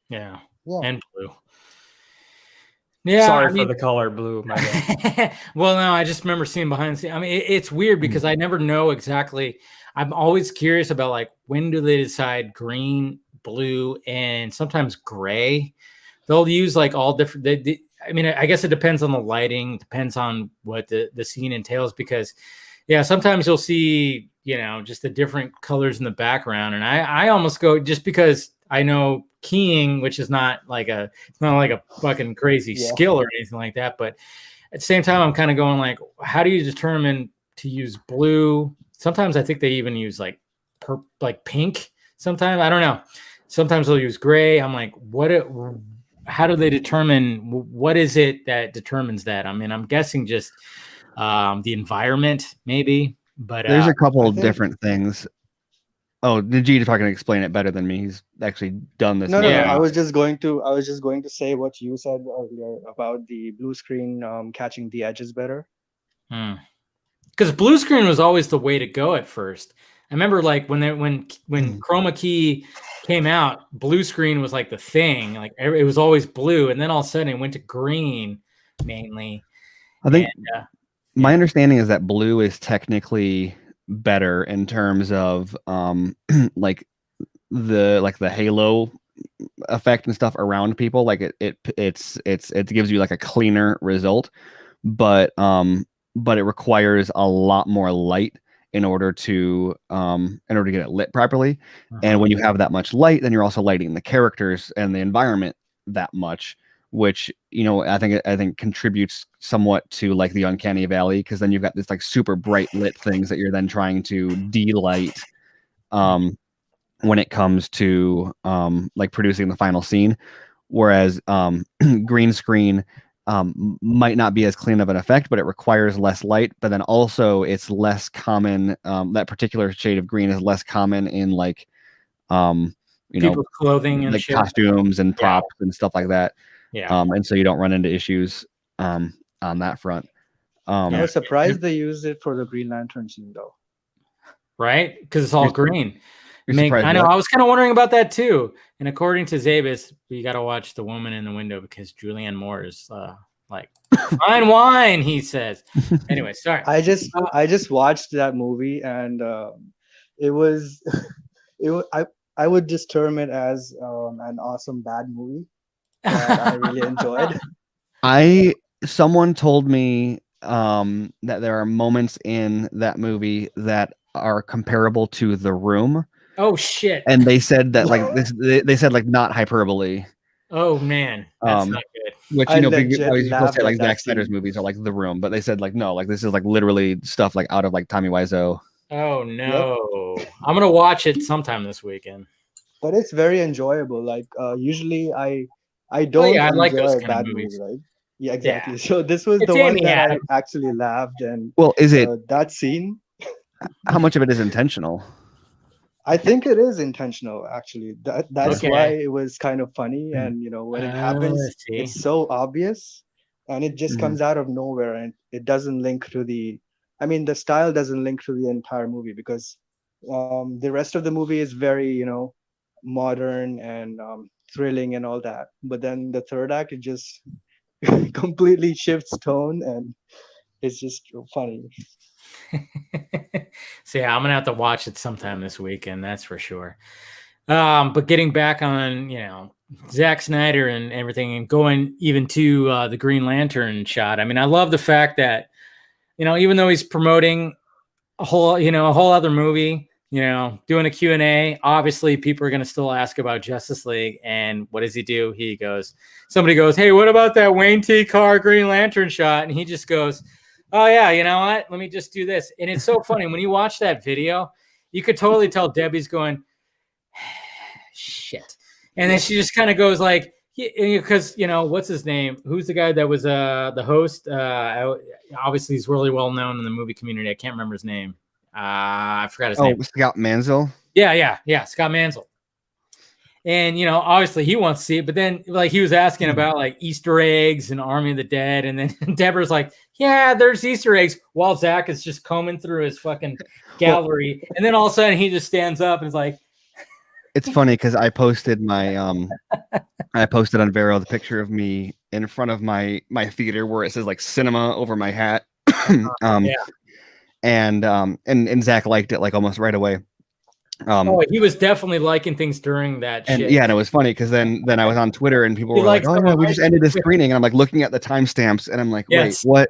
Yeah. Yeah. And blue. Yeah. Sorry for the color blue. My bad. Well, no, I just remember seeing behind the scenes. I mean, it's weird because I never know exactly. I'm always curious about like when do they decide green, blue, and sometimes gray. They'll use like all different. I mean, I guess it depends on the lighting, depends on what the scene entails. Because, yeah, sometimes you'll see just the different colors in the background, and I almost go just because I know keying, which is not like a fucking crazy skill or anything like that. But at the same time, I'm kind of going like, how do you determine to use blue? Sometimes I think they even use like pink. Sometimes I don't know. Sometimes they'll use gray. I'm like, how do they determine what is it that determines that? I mean, I'm guessing just the environment, maybe. But there's a couple of different things. Oh, Najee is probably going to explain it better than me. He's actually done this. No. I was just going to say what you said earlier about the blue screen catching the edges better. Because blue screen was always the way to go at first. I remember like when chroma key came out, blue screen was like the thing. Like it was always blue, and then all of a sudden it went to green mainly. I think And, my yeah. understanding is that blue is technically better in terms of like the halo effect and stuff around people. Like it gives you like a cleaner result, but it requires a lot more light in order to get it lit properly. And when you have that much light, then you're also lighting the characters and the environment that much, which I think contributes somewhat to like the uncanny valley, because then you've got this like super bright lit things that you're then trying to de-light when it comes to like producing the final scene, whereas green screen might not be as clean of an effect, but it requires less light. But then also it's less common. That particular shade of green is less common in like people's clothing and like shit. costumes and props and stuff like that. Yeah. And so you don't run into issues on that front. I was surprised they used it for the Green Lantern scene though. Right? Because it's all green. surprised I know. what? I was kind of wondering about that too. And according to Zabis, you got to watch The Woman in the Window because Julianne Moore is like fine wine, he says. Anyway, sorry. I just watched that movie, and it was I would just term it as an awesome bad movie that I really enjoyed. Someone told me that there are moments in that movie that are comparable to The Room. Oh shit! And they said that like this, they said like not hyperbole. Oh man, that's not good. Which I people laughed say like at that Zack Snyder's scene. movies are like The Room, but they said like no, like this is like literally stuff like out of like Tommy Wiseau. Oh no, I'm gonna watch it sometime this weekend. But it's very enjoyable. Like usually I don't I like those enjoy kind of bad movies. movies, right? Yeah, exactly. Yeah. So this was It's the one Amy that Adams. I actually laughed, and Well, is it that scene? how much of it is intentional? I think it is intentional, actually. That's Okay. why it was kind of funny, and when it happens, see. it's so obvious, and it just comes out of nowhere, and it doesn't link to the. I mean, the style doesn't link to the entire movie because the rest of the movie is very, modern and thrilling and all that. But then the third act, it just completely shifts tone, and it's just funny. So yeah, I'm gonna have to watch it sometime this weekend, that's for sure. But getting back on, Zack Snyder and everything, and going even to the Green Lantern shot. I mean, I love the fact that, even though he's promoting a whole other movie, doing a Q&A, obviously people are going to still ask about Justice League. And what does he do? Somebody goes, hey, what about that Wayne T. Carr Green Lantern shot? And he just goes, oh yeah, you know what? Let me just do this. And it's so funny when you watch that video, you could totally tell Debbie's going, shit. And then she just kind of goes like, because what's his name? Who's the guy that was the host? Obviously, he's really well known in the movie community. I can't remember his name. I forgot his name. Scott Manzel. Yeah, Scott Manzel. And obviously he wants to see it, but then like he was asking about like Easter eggs and Army of the Dead, and then Deborah's like, yeah, there's Easter eggs, while Zach is just combing through his fucking gallery, and then all of a sudden he just stands up and is like. It's funny because I posted I posted on Vero the picture of me in front of my theater where it says like cinema over my hat. And Zach liked it like almost right away. He was definitely liking things during that and shit. Yeah, and it was funny because then I was on Twitter and people were like, oh yeah, we just ended this screening, and I'm like looking at the timestamps and I'm like, wait, what?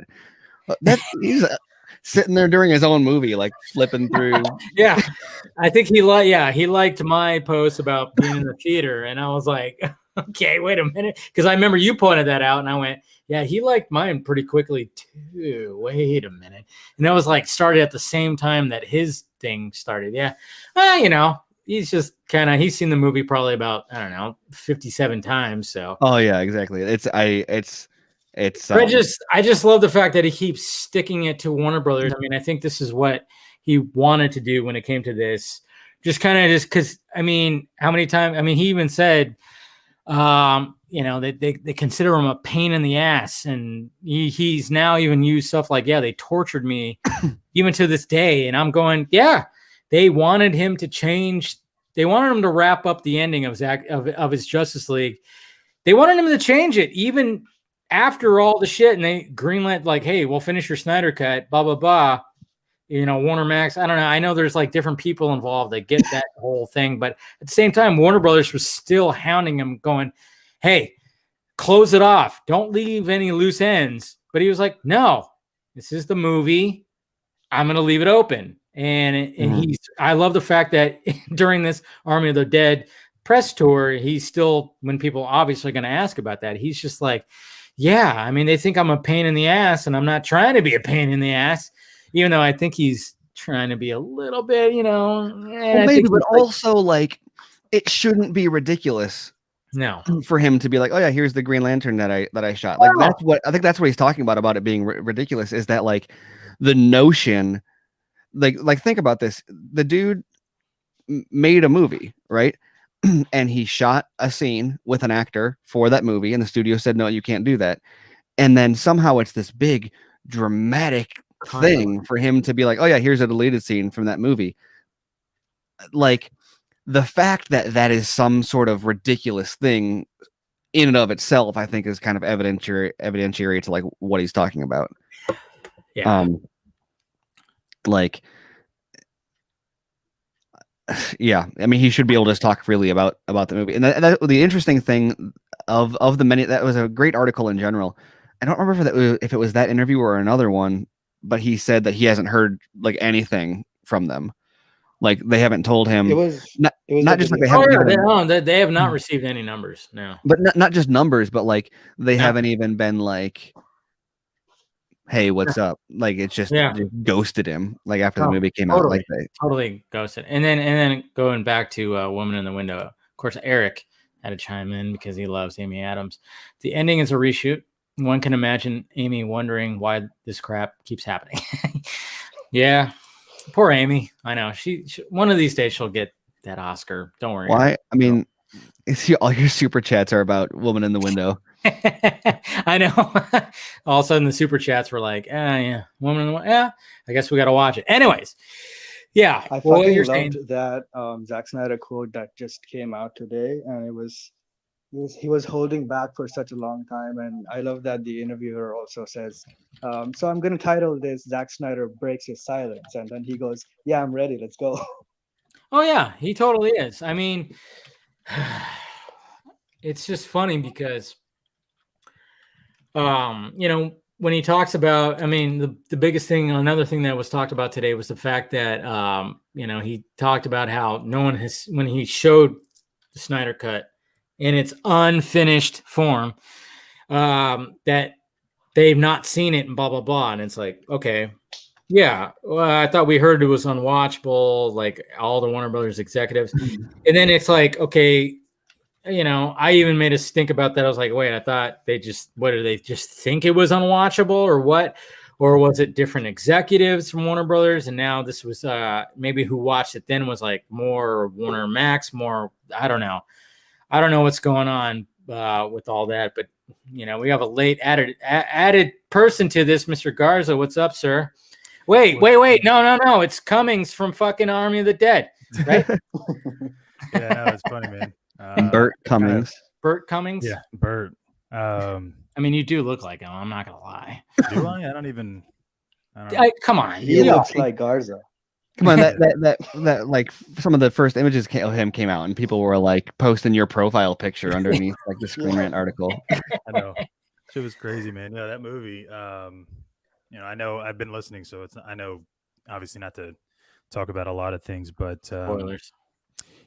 He's sitting there during his own movie, like flipping through. Yeah, I think he liked my post about being in the theater, and I was like, okay, wait a minute, because I remember you pointed that out, and I went, yeah, he liked mine pretty quickly too. Wait a minute, and that was like started at the same time that his thing started. Yeah, he's just he's seen the movie probably about 57 times. So. Oh yeah, exactly. I just love the fact that he keeps sticking it to Warner Brothers. I mean, I think this is what he wanted to do when it came to this. Just because, I mean, how many times? I mean, he even said, they consider him a pain in the ass, and he's now even used stuff like, yeah, they tortured me even to this day, and I'm going, yeah, they wanted him to change. They wanted him to wrap up the ending of his Justice League. They wanted him to change it even after all the shit, and they greenlit like, hey, we'll finish your Snyder cut, blah blah blah. Warner Max. I don't know. I know there's like different people involved that get that whole thing, but at the same time, Warner Brothers was still hounding him, going, hey, close it off. Don't leave any loose ends. But he was like, no, this is the movie. I'm going to leave it open. And I love the fact that during this Army of the Dead press tour, he's still, when people obviously going to ask about that, he's just like, yeah, I mean, they think I'm a pain in the ass, and I'm not trying to be a pain in the ass, even though I think he's trying to be a little bit, well, maybe, but also like it shouldn't be ridiculous. No, for him to be like, oh yeah, here's the Green Lantern that I shot. Like that's what I think. That's what he's talking about it being ridiculous. Is that like the notion, like think about this. The dude made a movie, right? And he shot a scene with an actor for that movie, and the studio said, no, you can't do that. And then somehow it's this big dramatic thing for him to be like, oh yeah, here's a deleted scene from that movie. Like the fact that that is some sort of ridiculous thing in and of itself, I think is kind of evidentiary to like what he's talking about. Yeah. Like, yeah, I mean, he should be able to just talk freely about the movie. And the interesting thing of the many, that was a great article in general. I don't remember if it was that interview or another one, but he said that he hasn't heard like anything from them. Like they haven't told him. It was not just like they haven't. They have not received any numbers. No, but not just numbers, but like they haven't even been like, hey, what's up? Like it's just ghosted him. Like after the movie came out, like they totally ghosted. And then going back to Woman in the Window. Of course, Eric had to chime in because he loves Amy Adams. The ending is a reshoot. One can imagine Amy wondering why this crap keeps happening. Yeah. Poor Amy. I know she one of these days she'll get that Oscar. Don't worry. Why? I mean, all your super chats are about Woman in the Window. I know. All of a sudden the super chats were like, yeah, Woman in the Window. Yeah, I guess we got to watch it. Anyways, yeah. I fucking loved that Zack Snyder quote that just came out today, and he was holding back for such a long time, and I love that the interviewer also says, so I'm going to title this Zack Snyder Breaks His Silence, and then he goes, yeah, I'm ready, let's go. Oh yeah, he totally is. I mean, it's just funny because when he talks about, I mean, the biggest thing, another thing that was talked about today was the fact that he talked about how no one has, when he showed the Snyder cut in its unfinished form, that they've not seen it and blah blah blah. And it's like, okay, yeah, well, I thought we heard it was unwatchable, like all the Warner Brothers executives. And then it's like, okay, I even made a stink about that. I was like, wait, I thought do they just think it was unwatchable or what? Or was it different executives from Warner Brothers? And now this was maybe who watched it then was like more Warner Max, more, I don't know. I don't know what's going on with all that, but we have a late added person to this, Mr. Garza. What's up, sir? Wait. No. It's Cummings from fucking Army of the Dead, right? Yeah, no, it's funny, man. Burt Cummings. Burt Cummings? Yeah, Burt. I mean, you do look like him. I'm not going to lie. Do I? I don't know. Come on. He looks like Garza. Come on, that like some of the first images of him came out, and people were like posting your profile picture underneath like the Screen Rant article. I know, it was crazy, man. Yeah, that movie. I know I've been listening, so I know obviously not to talk about a lot of things, but spoilers.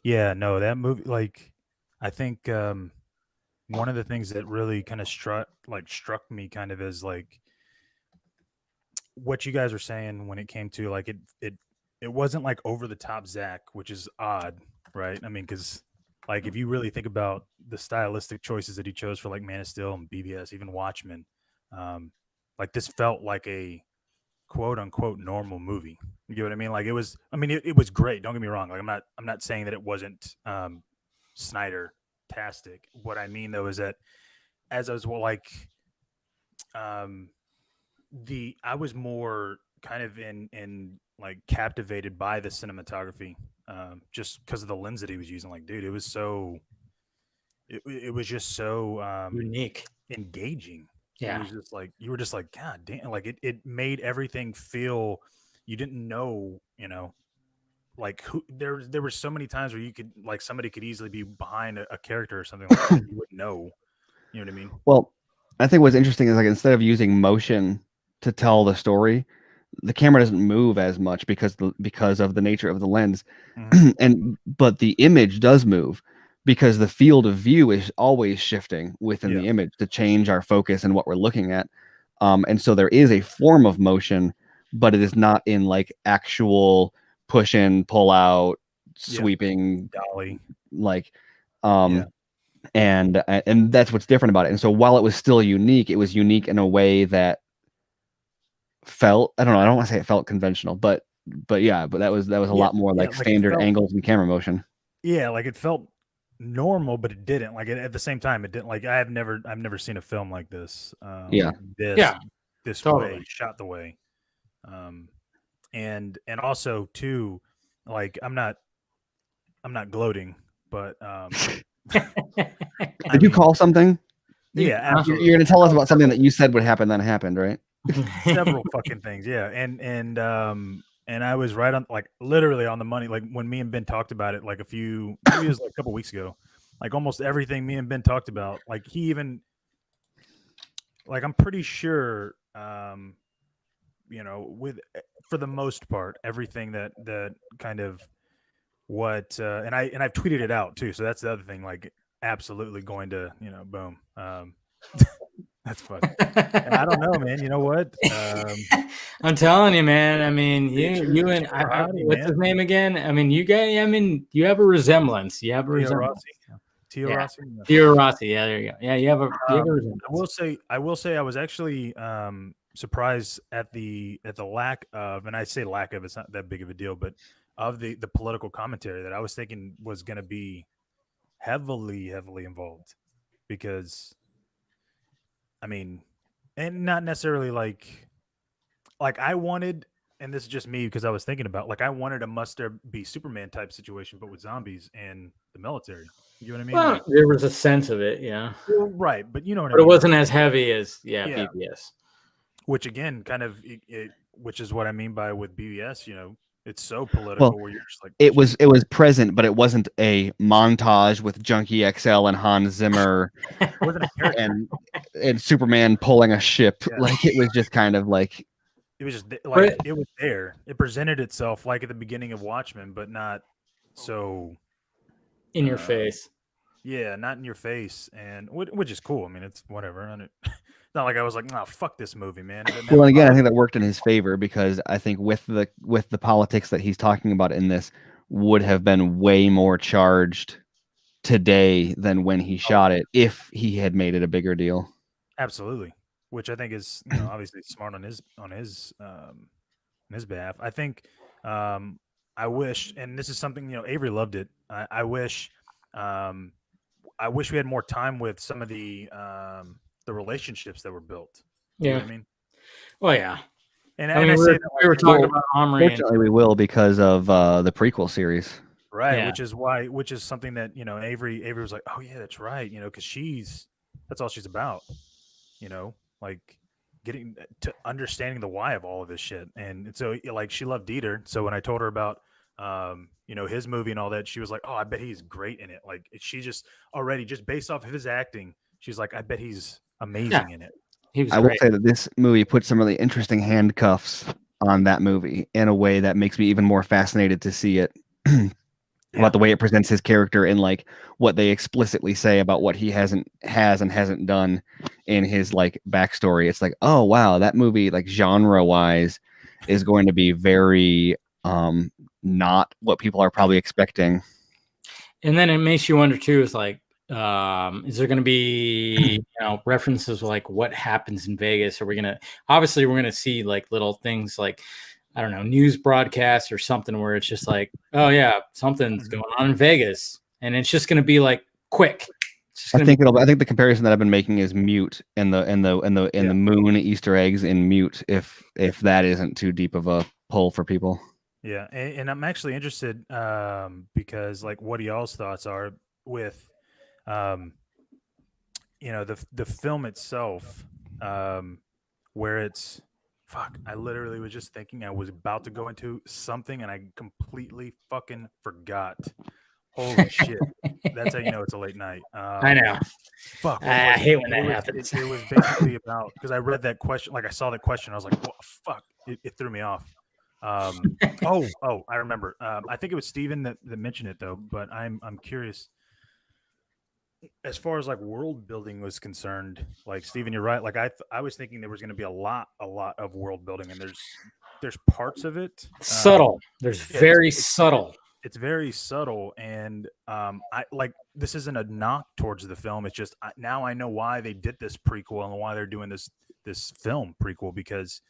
Yeah, no, that movie. Like, I think one of the things that really kind of struck me kind of as like what you guys were saying when it came to like it wasn't like over the top Zach, which is odd, right? I mean, because like if you really think about the stylistic choices that he chose for like Man of Steel and BVS, even Watchmen, like this felt like a quote unquote normal movie. You get what I mean? Like it was it was great. Don't get me wrong. Like I'm not saying that it wasn't Snyder-tastic. What I mean though is that as I was I was more kind of in like captivated by the cinematography, just because of the lens that he was using. Like, dude, it was so it was just so Unique. engaging. It Yeah. was just like you were just like, God damn, like it made everything feel you didn't know, like who there were so many times where you could like somebody could easily be behind a character or something like that. You wouldn't know. You know what I mean? Well, I think what's interesting is like instead of using motion to tell the story, the camera doesn't move as much because of the nature of the lens, but the image does move because the field of view is always shifting within Yeah. the image to change our focus and what we're looking at, and so there is a form of motion, but it is not in like actual push in, pull out, sweeping, Dolly. like, Yeah. and that's what's different about it. And so while it was still unique, it was unique in a way that felt, I don't know, I don't want to say it felt conventional, but yeah, but that was a lot more like like it standard felt, angles and camera motion. yeah, like it felt normal, but it didn't. Like at the same time, it didn't. Like I've never seen a film like this. Yeah. This Totally. way, shot the way, and also too, like I'm not gloating, but Did you call something? Yeah, absolutely. You're gonna tell us about something that you said would happen, then happened, right? Several fucking things, yeah, and I was right on, like literally on the money. Like when me and Ben talked about it, like maybe it was like a couple weeks ago. Like almost everything me and Ben talked about, like he even, like I'm pretty sure, with for the most part, everything that kind of what, and I've tweeted it out too. So that's the other thing. Like absolutely going to, boom. That's funny. And I don't know, man. You know what? I'm telling you, man. I mean, you and Hottie, what's man. his name again? I mean, you guys. I mean, you have a resemblance. You have a Theo resemblance. Rossi. Theo Yeah. Rossi. Theo Rossi. Yeah, there you go. Yeah, you have a resemblance. I will say I was actually surprised at the lack of, and I say lack of, it's not that big of a deal, but of the political commentary that I was thinking was going to be heavily involved, because I mean, and not necessarily like I wanted, and this is just me because I was thinking about, like I wanted a must there be Superman type situation, but with zombies and the military. You know what I mean? Well, Like, there was a sense of it, yeah. well, right, but you know what I But it mean. wasn't as heavy as Yeah. BBS. Which again, kind of, which is what I mean by with BBS. It's so political Well, where you're just like, it was present, but it wasn't a montage with Junkie XL and Hans Zimmer it wasn't a character. and Superman pulling a ship. Yeah. Like it was just kind of like It was just like it was there. It presented itself like at the beginning of Watchmen, but not so in your face. Yeah, not in your face, and which is cool. I mean, it's whatever. And it's not like I was like, "No, fuck this movie, man." well, and again, I think that worked in his favor because I think with the politics that he's talking about in this would have been way more charged today than when he shot it if he had made it a bigger deal. Absolutely, which I think is obviously smart on his behalf. I think I wish, and this is something Avery loved it. I wish we had more time with some of the relationships that were built. You know what I mean? Well, yeah. And I mean, I say that we were talking about Omri. Fortunately, we will because of the prequel series. Right, Yeah. which is something that Avery was like, oh yeah, that's right, because that's all she's about, like getting to understanding the why of all of this shit. And so like she loved Dieter, so when I told her about his movie and all that, she was like, oh, I bet he's great in it. Like she just already, just based off of his acting, she's like, I bet he's amazing in it. I will say that this movie put some really interesting handcuffs on that movie in a way that makes me even more fascinated to see it. About the way it presents his character and like what they explicitly say about what he has and hasn't done in his like backstory. It's like, oh wow, that movie like genre wise is going to be very not what people are probably expecting. And then it makes you wonder too, is like, is there going to be references like what happens in Vegas? Are we gonna obviously we're gonna see like little things like, I don't know, news broadcasts or something where it's just like, oh yeah, something's going on in Vegas, and it's just going to be like quick. I think the comparison that I've been making is Mute and the moon Easter eggs in Mute. If that isn't too deep of a pull for people. Yeah, and I'm actually interested because like what y'all's thoughts are with the film itself, where it's I literally was just thinking I was about to go into something and I completely fucking forgot. Holy shit. That's how you know it's a late night. I know. Fuck. I hate when that happens. It was basically about, because I read that question, like I saw that question, I was like, what, fuck, it threw me off. I remember. I think it was Steven that mentioned it though, but I'm curious. As far as like world building was concerned, like Steven, you're right. Like I was thinking there was going to be a lot of world building, and there's parts of it subtle. There's very subtle. It's very subtle, and I like, this isn't a knock towards the film. It's just now I know why they did this prequel and why they're doing this film prequel, because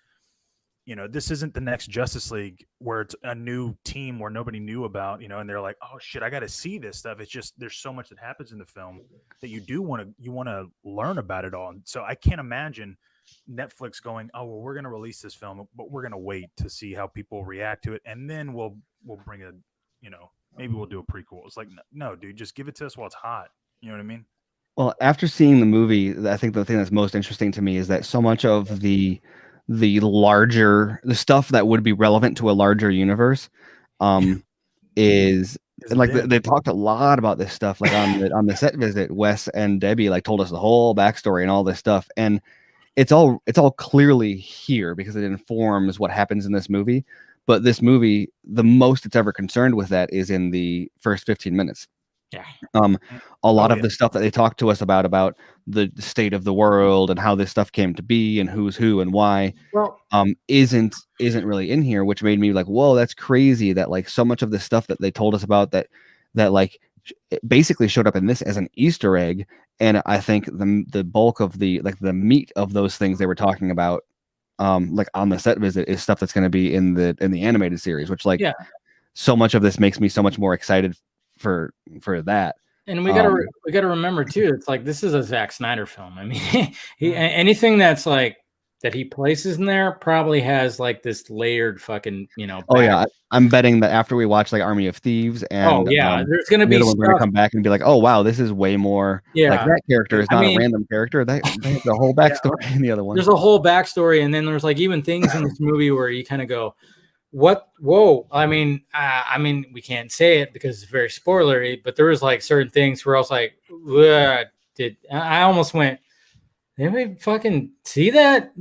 this isn't the next Justice League where it's a new team where nobody knew about, and they're like, oh shit, I got to see this stuff. It's just, there's so much that happens in the film that you want to learn about it all. And so I can't imagine Netflix going, oh, well, we're going to release this film, but we're going to wait to see how people react to it. And then we'll bring maybe we'll do a prequel. It's like, no, dude, just give it to us while it's hot. You know what I mean? Well, after seeing the movie, I think the thing that's most interesting to me is that so much of the stuff that would be relevant to a larger universe is, and like they talked a lot about this stuff, like on the set visit. Wes and Debbie like told us the whole backstory and all this stuff, and it's all clearly here because it informs what happens in this movie. But this movie, the most it's ever concerned with that is in the first 15 minutes. Yeah. A lot of the stuff that they talked to us about the state of the world and how this stuff came to be and who's who and why, isn't really in here, which made me like, whoa, that's crazy that like so much of the stuff that they told us about that like it basically showed up in this as an Easter egg. And I think the bulk of the meat of those things they were talking about, like on the set visit, is stuff that's going to be in the animated series, which so much of this makes me so much more excited for that. And we gotta remember too, it's like, this is a Zack Snyder film. I mean, anything that's like that he places in there probably has like this layered fucking I'm betting that after we watch like Army of Thieves and there's gonna be we're gonna come back and be like, oh wow, this is way more like that character is not a random character. They have the whole backstory in the other one. There's a whole backstory, and then there's like even things in this movie where you kind of go, what? Whoa! I mean, we can't say it because it's very spoilery, but there was like certain things where I was like, I almost went, did we fucking see that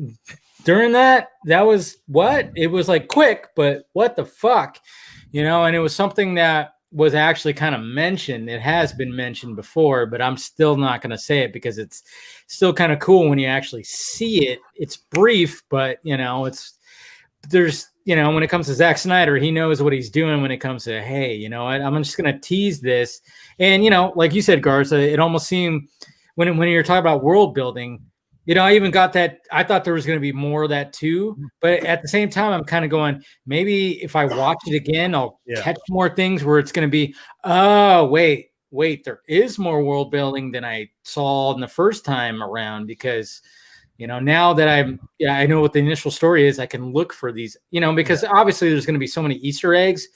during that? That was what? It was like quick, but what the fuck, And it was something that was actually kind of mentioned. It has been mentioned before, but I'm still not going to say it because it's still kind of cool when you actually see it. It's brief, but there's when it comes to Zack Snyder, he knows what he's doing when it comes to, hey, I'm just going to tease this. And, like you said, Garza, it almost seemed when you're talking about world building, I even got that. I thought there was going to be more of that too. But at the same time, I'm kind of going, maybe if I watch it again, I'll catch more things where it's going to be, oh, wait, there is more world building than I saw in the first time around, because now that I know what the initial story is, I can look for these, because obviously there's going to be so many Easter eggs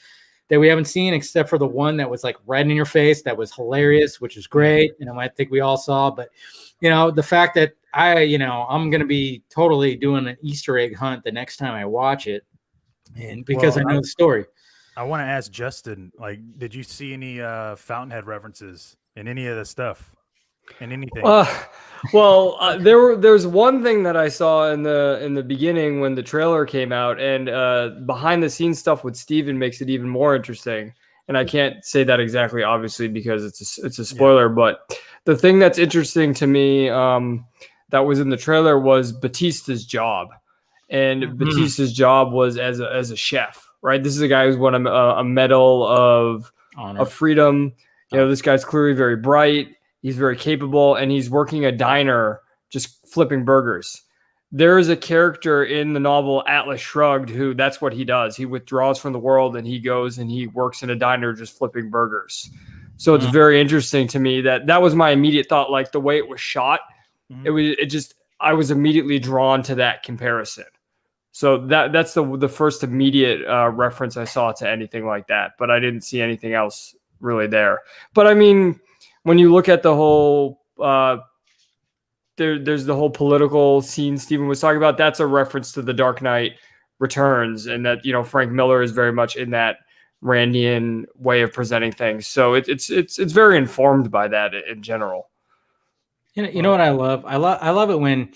that we haven't seen, except for the one that was like right in your face. That was hilarious, which is great. I think we all saw, but the fact that I'm going to be totally doing an Easter egg hunt the next time I watch it. And because I know the story. I want to ask Justin, like, did you see any Fountainhead references in any of the stuff? In anything? There's one thing that I saw in the beginning when the trailer came out, and behind the scenes stuff with Steven makes it even more interesting. And I can't say that exactly, obviously, because it's a spoiler. But the thing that's interesting to me that was in the trailer was Batista's job, and Batista's job was as a chef, right? This is a guy who's won a medal of freedom. This guy's clearly very bright. He's very capable, and he's working a diner just flipping burgers. There is a character in the novel Atlas Shrugged who that's what he does. He withdraws from the world, and he goes and he works in a diner just flipping burgers. So it's very interesting to me that was my immediate thought, like the way it was shot. I was immediately drawn to that comparison. So that's the first immediate reference I saw to anything like that, but I didn't see anything else really there. But I mean, when you look at the whole, there's the whole political scene Steven was talking about. That's a reference to The Dark Knight Returns, and that Frank Miller is very much in that Randian way of presenting things. So it's very informed by that in general. You know what I love? I love it when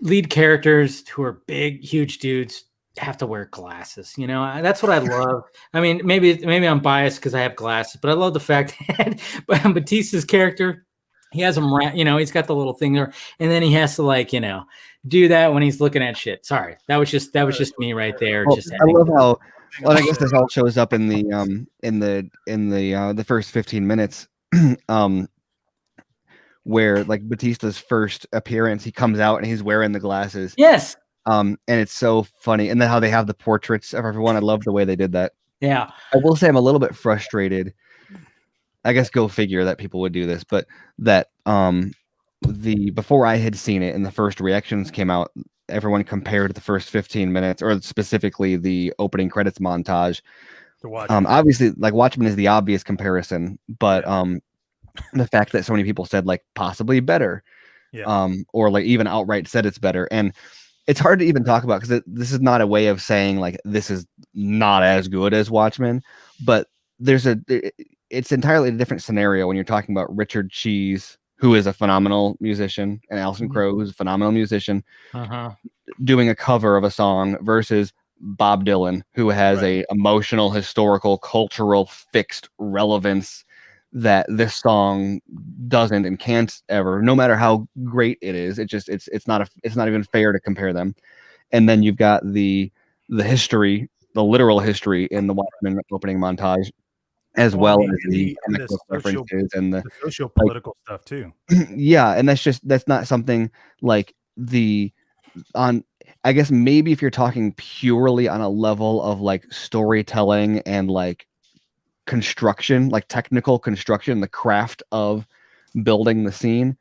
lead characters who are big, huge dudes have to wear glasses. That's what I love. I mean, maybe I'm biased because I have glasses, but I love the fact that Batista's character, he has them, he's got the little thing there, and then he has to do that when he's looking at shit. Sorry, that was just me right there. Well, just I love how. Well, I guess this all shows up in the first 15 minutes, where like Batista's first appearance, he comes out and he's wearing the glasses. Yes. And it's so funny, and then how they have the portraits of everyone. I love the way they did that. Yeah. I will say I'm a little bit frustrated. I guess go figure that people would do this, but that before I had seen it and the first reactions came out, everyone compared the first 15 minutes, or specifically the opening credits montage. Obviously, like Watchmen is the obvious comparison, but the fact that so many people said like possibly better, or like even outright said it's better, and it's hard to even talk about because this is not a way of saying like this is not as good as Watchmen, but it's entirely a different scenario when you're talking about Richard Cheese, who is a phenomenal musician, and Alison Crowe, who's a phenomenal musician, doing a cover of a song versus Bob Dylan, who has a emotional, historical, cultural, fixed relevance that this song doesn't and can't ever, no matter how great it is. It's not even fair to compare them. And then you've got the history, the literal history in the Watchmen opening montage, as well as the comic book references and the socio-political stuff too. Yeah, and that's not something like I guess maybe if you're talking purely on a level of like storytelling and like construction, like technical construction, the craft of building the scene,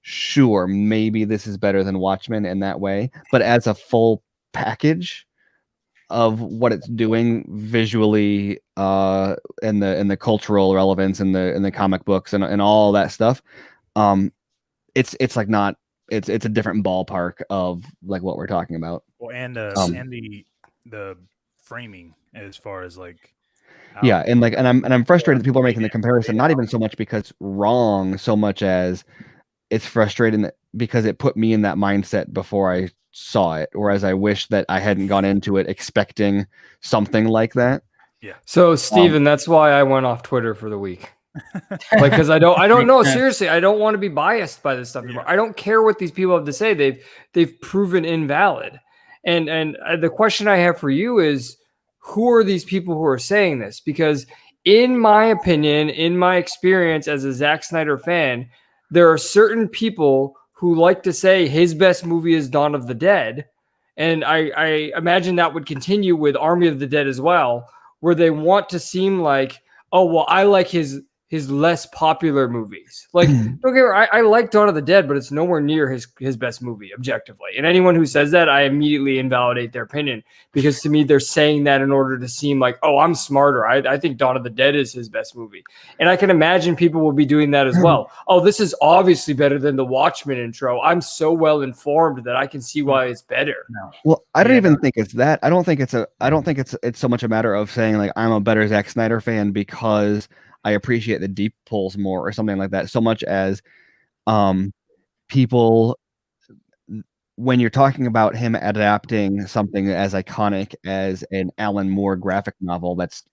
sure, maybe this is better than Watchmen in that way. But as a full package of what it's doing visually, in the cultural relevance in the comic books and all that stuff, it's like not it's a different ballpark of like what we're talking about. Well, and the framing as far as like and I'm frustrated that people are making the comparison, not even so much because it's wrong, so much as it's frustrating because it put me in that mindset before I saw it, whereas I wish that I hadn't gone into it expecting something like that. Yeah. So Steven, that's why I went off Twitter for the week. Like, because I don't know, seriously, I don't want to be biased by this stuff anymore. I don't care what these people have to say. They've proven invalid. And the question I have for you is, who are these people who are saying this? Because in my opinion, in my experience as a Zack Snyder fan, there are certain people who like to say his best movie is Dawn of the Dead. And I imagine that would continue with Army of the Dead as well, where they want to seem like, oh, well, I like his less popular movies. Like, don't get me wrong, I like Dawn of the Dead, but it's nowhere near his best movie objectively. And anyone who says that, I immediately invalidate their opinion, because to me, they're saying that in order to seem like, oh, I'm smarter. I think Dawn of the Dead is his best movie. And I can imagine people will be doing that as well. Oh, this is obviously better than the Watchmen intro. I'm so well informed that I can see why it's better. Well, I don't even think it's that. I don't think it's so much a matter of saying like I'm a better Zack Snyder fan because I appreciate the deep pulls more or something like that, so much as people, when you're talking about him adapting something as iconic as an Alan Moore graphic novel that's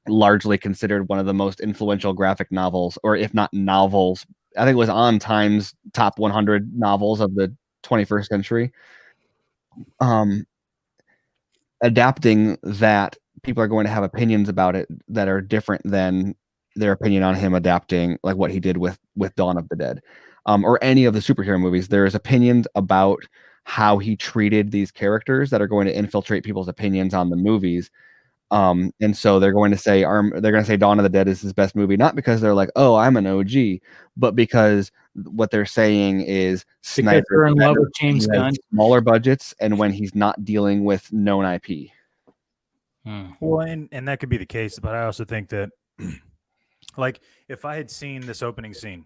largely considered one of the most influential graphic novels, or if not novels, I think it was on Time's top 100 novels of the 21st century. Adapting that, people are going to have opinions about it that are different than their opinion on him adapting like what he did with Dawn of the Dead, or any of the superhero movies. There's opinions about how he treated these characters that are going to infiltrate people's opinions on the movies. And so they're going to say Dawn of the Dead is his best movie, not because they're like, oh, I'm an OG, but because what they're saying is Because they're in love with James he has Gunn. smaller budgets, and when he's not dealing with known IP. Well, and that could be the case, but I also think that, like, if I had seen this opening scene,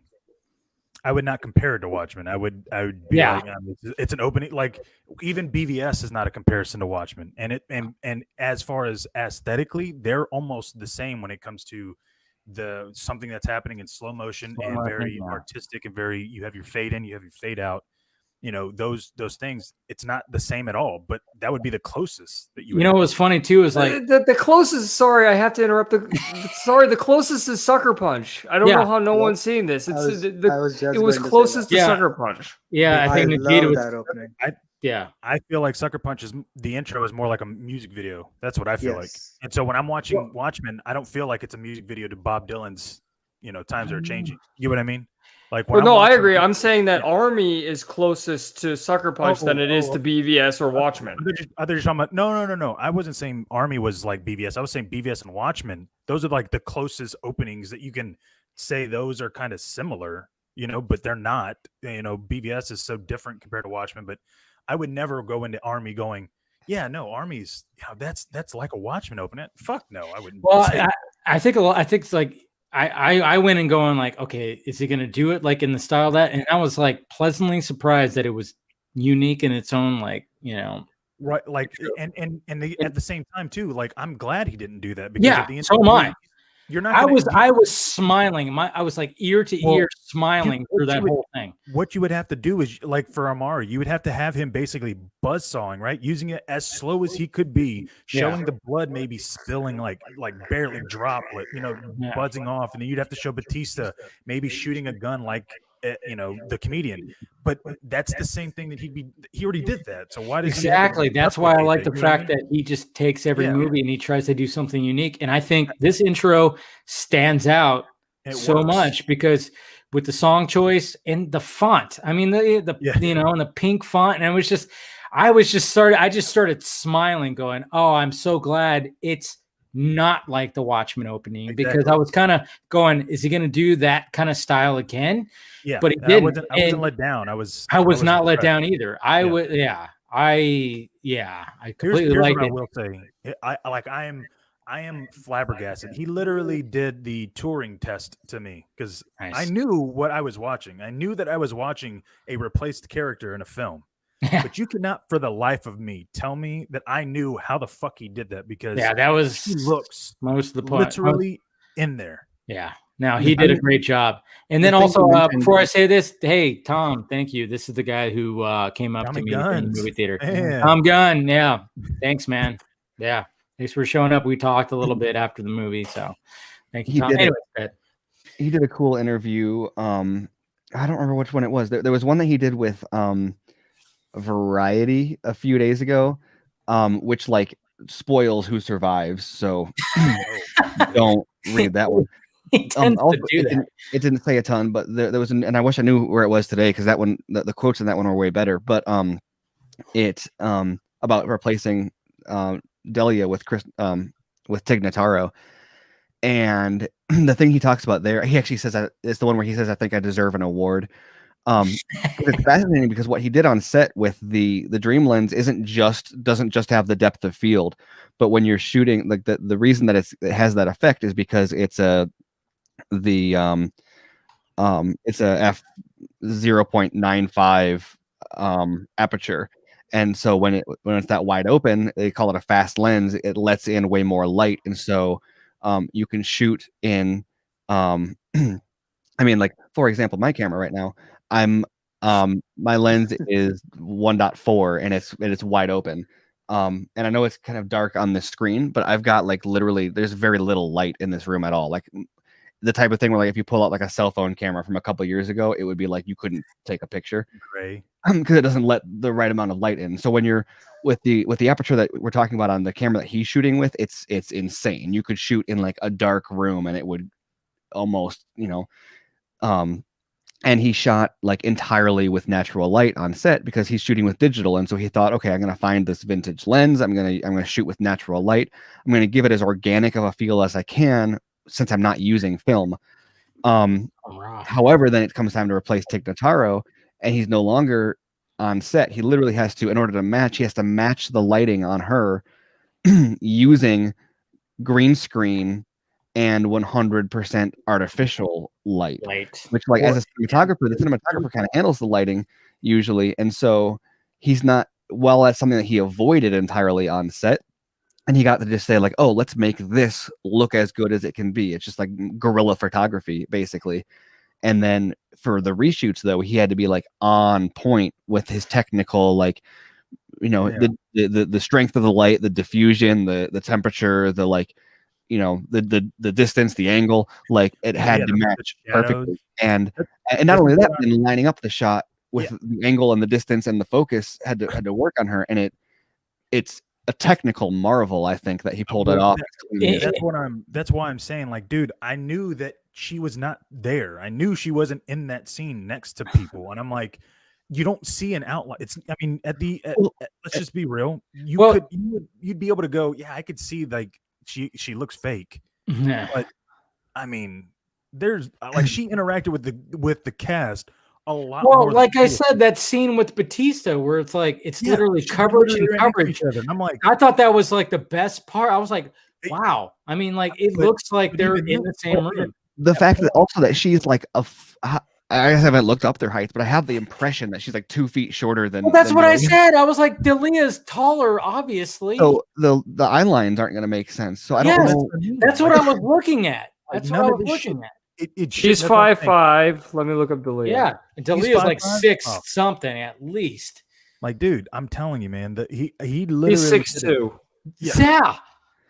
I would not compare it to Watchmen. I would be like, it's an opening. Like, even BVS is not a comparison to Watchmen, and as far as aesthetically, they're almost the same when it comes to something that's happening in slow motion and very artistic and very. You have your fade in, you have your fade out. You know, those things. It's not the same at all, but that would be the closest that you. You know what's funny too is like the closest. Sorry, I have to interrupt. The closest is Sucker Punch. I don't know how no one's seen this. It's it was closest to Sucker Punch. Yeah, I think love that opening. I feel like Sucker Punch the intro is more like a music video. That's what I feel like. And so when I'm watching Watchmen, I don't feel like it's a music video to Bob Dylan's, Times Are Changing. You know what I mean? Like, well, no, I agree. I'm saying that Army is closest to Sucker Punch than it is to BVS or Watchmen. Others talking about no. I wasn't saying Army was like BVS. I was saying BVS and Watchmen. Those are like the closest openings that you can say those are kind of similar, but they're not. BVS is so different compared to Watchmen. But I would never go into Army going, yeah, no, Army's that's like a Watchmen opening. Fuck no, I wouldn't. Well, I think it's like. I went and going like, okay, is he going to do it like in the style that? And I was like pleasantly surprised that it was unique in its own, like, right. Like, and at the same time too, like, I'm glad he didn't do that because at the end so am I. You're not. I was smiling. I was like ear to ear smiling through that whole thing. What you would have to do is, like, for Amar, you would have to have him basically buzzsawing, right? Using it as slow as he could be, showing the blood maybe spilling like barely droplet, buzzing off, and then you'd have to show Batista maybe shooting a gun like the comedian. But that's the same thing that he already did that. So why does exactly? That's why I like the fact that he just takes every movie and he tries to do something unique. And I think this intro stands out so much because with the song choice and the font. I mean, and the pink font, and I just started smiling, going, "Oh, I'm so glad it's not like the Watchmen opening," because I was kind of going, "Is he going to do that kind of style again?" Yeah, but he didn't. I wasn't let down. I was not let down either. I completely liked it. I will say, I am flabbergasted. He literally did the Turing test to me because I knew what I was watching. I knew that I was watching a replaced character in a film. But you cannot, for the life of me, tell me that I knew how the fuck he did that because he looks most of the part literally in there. Yeah. Now he did a great job. And then also, before I say this, hey, Tom, thank you. This is the guy who came up to me in the movie theater. Man. Tom Gunn. Yeah. Thanks, man. Yeah. Thanks for showing up. We talked a little bit after the movie. So thank you, Tom. He did a cool interview. I don't remember which one it was. There was one that he did with Variety a few days ago, which like spoils who survives. So don't read that one. Also, it didn't say a ton, but there was and I wish I knew where it was today because that one, the quotes in that one were way better. But it's about replacing Delia with Tig Notaro, and the thing he talks about there, he actually says that it's the one where he says, "I think I deserve an award." It's fascinating because what he did on set with the Dream Lens doesn't just have the depth of field, but when you're shooting, like the reason that it has that effect is because it's a f/0.95 aperture, and so when it's that wide open, they call it a fast lens. It lets in way more light, and so you can shoot in. I mean, like for example, my camera right now, my lens is 1.4 and it's wide open. And I know it's kind of dark on the screen, but I've got like literally there's very little light in this room at all. Like the type of thing where like if you pull out like a cell phone camera from a couple of years ago, it would be like you couldn't take a picture. Gray. Because it doesn't let the right amount of light in. So when you're with the aperture that we're talking about on the camera that he's shooting with, it's insane. You could shoot in like a dark room and it would almost, and he shot like entirely with natural light on set because he's shooting with digital. And so he thought, okay, I'm going to find this vintage lens. I'm going to shoot with natural light. I'm going to give it as organic of a feel as I can since I'm not using film. However, then it comes time to replace Tig Notaro, and he's no longer on set. He literally has to, in order to match, he has to match the lighting on her using green screen and 100% artificial light, which, like, as a cinematographer, the cinematographer kind of handles the lighting usually, and so he's not. Well, that's something that he avoided entirely on set, and he got to just say like, "Oh, let's make this look as good as it can be." It's just like guerrilla photography, basically. And then for the reshoots, though, he had to be like on point with his technical, like, the strength of the light, the diffusion, the temperature, the like, the distance, the angle, like it had to match perfectly. And not only that, then lining up the shot with the angle and the distance and the focus had to work on her, and it's a technical marvel, I think, that he pulled it off. That's why I'm saying, like, dude, I knew that she was not there. I knew she wasn't in that scene next to people, and I'm like, you don't see an outline. I mean, let's just be real. You'd be able to go, yeah, I could see like she looks fake, but I mean, there's like she interacted with the cast a lot more. Well, like I said, that scene with Batista where it's like it's literally coverage and coverage. And I'm like, I thought that was like the best part. I was like, wow. I mean, like it looks like they're in the same room. The fact that also that she's like I haven't looked up their heights, but I have the impression that she's like 2 feet shorter than. Well, that's what I said. I was like, Delia's taller, obviously. So the eye lines aren't going to make sense. So I don't know. That's what I was looking at. That's what I was looking at. She's 5'5". Let me look up Delia. Yeah, Delia's like 6 something at least. Like, dude, I'm telling you, man, that he literally he's 6'2".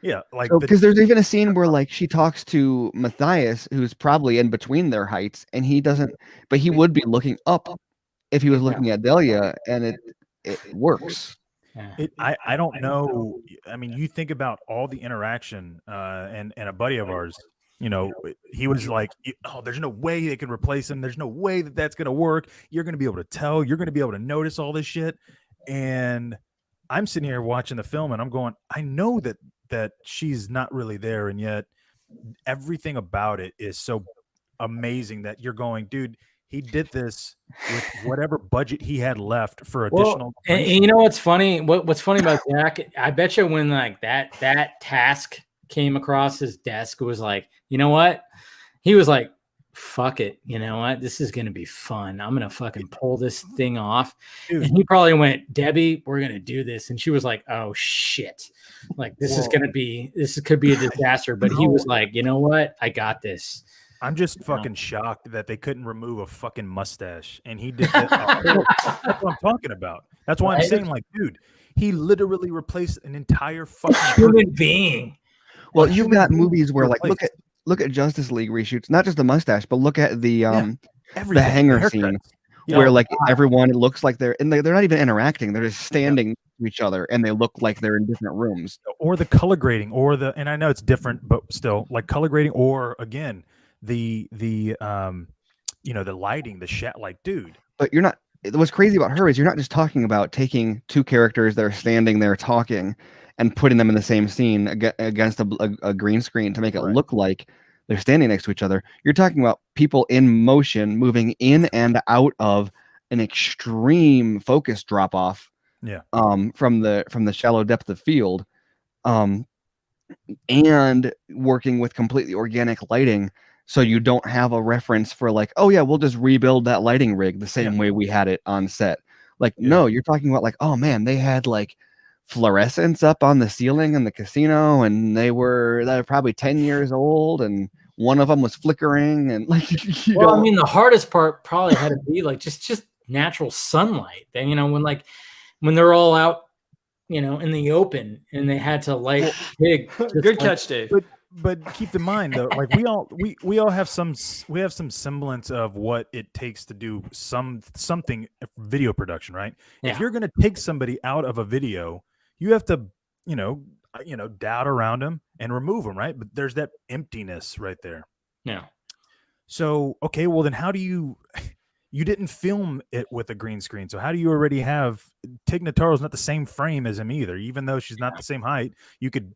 Yeah, like because there's even a scene where like she talks to Matthias, who's probably in between their heights, and he doesn't, but he would be looking up if he was looking at Delia, and it works. I don't know. I mean, you think about all the interaction, and a buddy of ours, he was like, "Oh, there's no way they can replace him. There's no way that's gonna work. You're gonna be able to tell. You're gonna be able to notice all this shit." And I'm sitting here watching the film, and I'm going, I know that she's not really there, and yet everything about it is so amazing that you're going, dude, he did this with whatever budget he had left for additional. And you know what's funny? What's funny about Jack? I bet you when like that task came across his desk, it was like, you know what? He was like, fuck it. You know what? This is gonna be fun. I'm gonna fucking pull this thing off. Dude. And he probably went, Debbie, we're gonna do this. And she was like, oh shit. Like this could be a disaster. But he was like, you know what? I got this. I'm just fucking shocked that they couldn't remove a fucking mustache. And he did that. That's what I'm talking about. That's why I'm saying, like, dude, he literally replaced an entire fucking human being. Well, you've got movies where like look at Justice League reshoots, not just the mustache, but look at the hangar scene where like everyone looks like they're not even interacting, they're just standing to each other and they look like they're in different rooms. Or the color grading, and I know it's different, but still, like color grading, or again, the lighting, the shot, like, dude. But you're not. What's crazy about her is you're not just talking about taking two characters that are standing there talking and putting them in the same scene against a green screen to make it look like they're standing next to each other. You're talking about people in motion moving in and out of an extreme focus drop off. Yeah. From the shallow depth of field, and working with completely organic lighting. So you don't have a reference for like, oh yeah, we'll just rebuild that lighting rig the same way we had it on set. Like, no, you're talking about like, oh man, they had like fluorescents up on the ceiling in the casino, and they were probably 10 years old, and one of them was flickering, and like. I mean, the hardest part probably had to be like just natural sunlight. Then when they're all out, in the open, and they had to light big. Good catch, Dave. But keep in mind though, like we all have some semblance of what it takes to do something video production, right? Yeah. If you're gonna take somebody out of a video, you have to, doubt around them and remove them, right? But there's that emptiness right there. Yeah. So okay, well then how do you you didn't film it with a green screen. So how do you already have Tig Notaro's not the same frame as him either? Even though she's not the same height, you could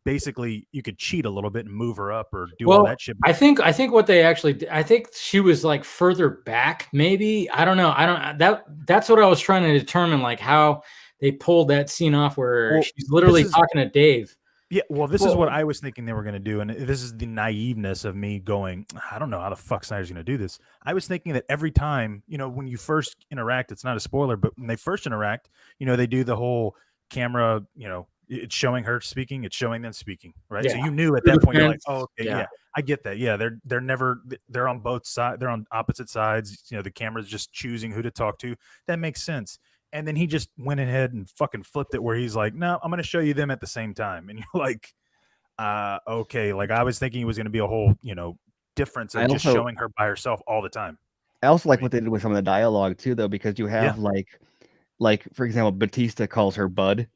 cheat a little bit and move her up or do all that shit. I think what they actually did, I think she was like further back, maybe. I don't know. That's what I was trying to determine, like how they pulled that scene off where she's literally talking to Dave. Yeah, well, this is what I was thinking they were going to do, and this is the naiveness of me going, I don't know how the fuck Snyder's going to do this. I was thinking that every time, when you first interact, it's not a spoiler, but when they first interact, they do the whole camera, it's showing her speaking, it's showing them speaking, right? Yeah. So you knew at that point, you're like, oh, okay, yeah, I get that. Yeah, they're on both sides, they're on opposite sides. The camera's just choosing who to talk to. That makes sense. And then he just went ahead and fucking flipped it where he's like, no, I'm going to show you them at the same time. And you're like, okay. Like I was thinking it was going to be a whole, difference of just showing her by herself all the time. I also like what they did with some of the dialogue too, though, because you have like, for example, Batista calls her Bud,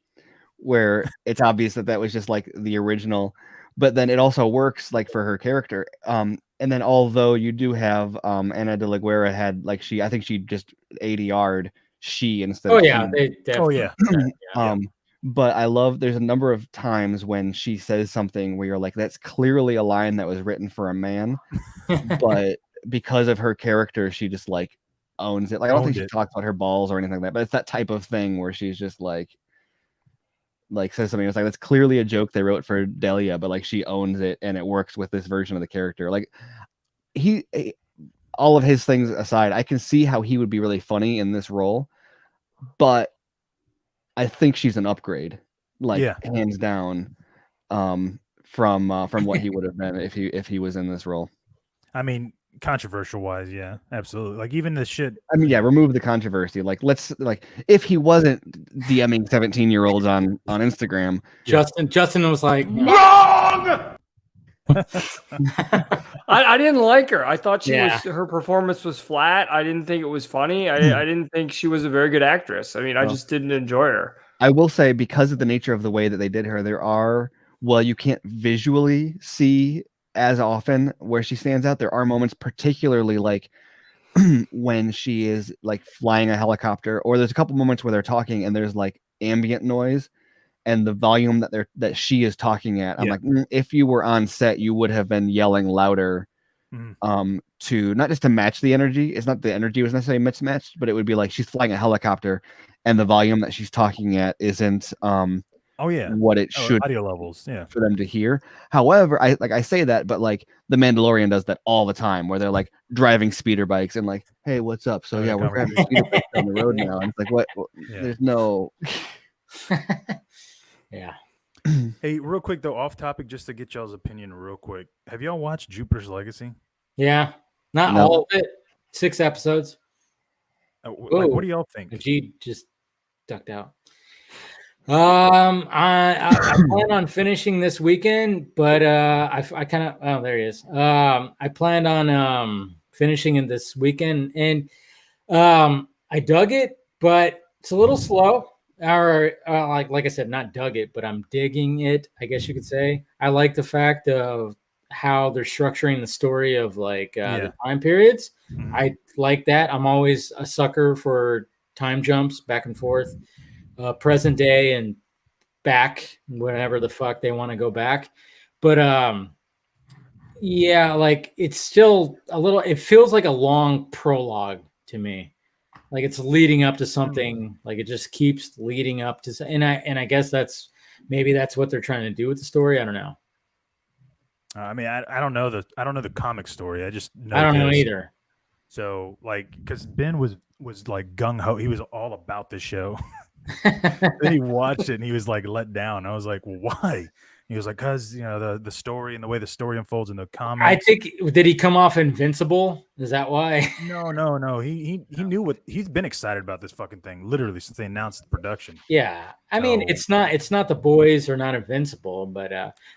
where it's obvious that was just like the original, but then it also works like for her character. And then although you do have Ana de la Guerra had like I think she just ADR'd she instead of but I love there's a number of times when she says something where you're like, that's clearly a line that was written for a man, but because of her character, she just like owns it. Like I don't think she talks about her balls or anything like that, but it's that type of thing where she's just like says something. It's like that's clearly a joke they wrote for Delia, but like she owns it and it works with this version of the character. Like all of his things aside, I can see how he would be really funny in this role, but I think she's an upgrade, like hands down, from what he would have been if he was in this role. I mean, controversial wise, yeah, absolutely. Like even this shit. I mean, remove the controversy. Like if he wasn't DMing 17-year-olds on Instagram, Justin was like, wrong. I didn't like her. I thought her performance was flat. I didn't think it was funny. I didn't think she was a very good actress. I mean, I just didn't enjoy her. I will say, because of the nature of the way that they did her, you can't visually see as often where she stands out. There are moments, particularly like when she is like flying a helicopter, or there's a couple moments where they're talking and there's like ambient noise. And the volume that she is talking at, I'm like, if you were on set, you would have been yelling louder, to not just to match the energy. It's not the energy was necessarily mismatched, but it would be like she's flying a helicopter, and the volume that she's talking at isn't what it should audio levels, for them to hear. However, I say that, but like the Mandalorian does that all the time, where they're like driving speeder bikes and like, hey, what's up? So we're driving speeder bikes down the road now, and it's like, what? There's no. Yeah. Hey, real quick though, off topic, just to get y'all's opinion real quick. Have y'all watched Jupiter's Legacy? Yeah. Not all of it. 6 episodes. Like, what do y'all think? G just ducked out. I plan on finishing this weekend, but I kind of there he is. I planned on finishing it this weekend, and I dug it, but it's a little slow. Or like I said, not dug it, but I'm digging it, I guess you could say. I like the fact of how they're structuring the story of like the time periods. I like that. I'm always a sucker for time jumps back and forth, present day and back, whenever the fuck they want to go back. But like it's still a little, it feels like a long prologue to me. Like it's leading up to something, like it just keeps leading up to, and I guess that's what they're trying to do with the story. I don't know. I mean, I don't know the comic story. I just know I don't know either. So like, because Ben was like gung ho, he was all about this show. Then he watched it and he was like let down. I was like, well, why? He was like, because the story and the way the story unfolds in the comics. I think, did he come off invincible? Is that why? No. He knew what he's been excited about this fucking thing literally since they announced the production. Yeah, I mean, it's not the boys are not invincible, but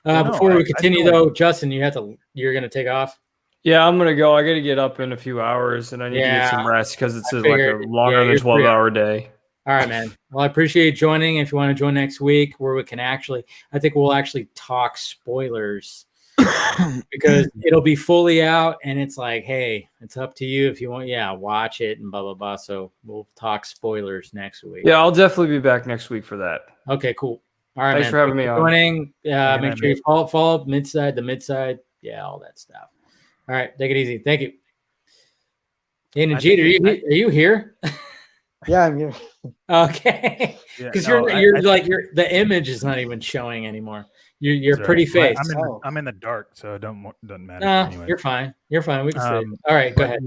before we continue though, Justin, you're gonna take off. Yeah, I'm gonna go. I gotta get up in a few hours, and I need to get some rest because it's like a longer than 12-hour day. All right, man. Well, I appreciate you joining. If you want to join next week, where we can I think we'll actually talk spoilers because it'll be fully out, and it's like, hey, it's up to you if you want. Yeah, watch it and blah blah blah. So we'll talk spoilers next week. Yeah, I'll definitely be back next week for that. Okay, cool. All right, Thanks man. for having me on. Joining. And Make sure you follow up the mid side. Yeah, all that stuff. All right, take it easy. Thank you. And Jeet, are you here? Yeah, I'm here. Okay, because the image is not even showing anymore. You're pretty face. I'm in the dark, so it doesn't matter. Nah, anyway. you're fine. You're fine. We can see. All right, go ahead.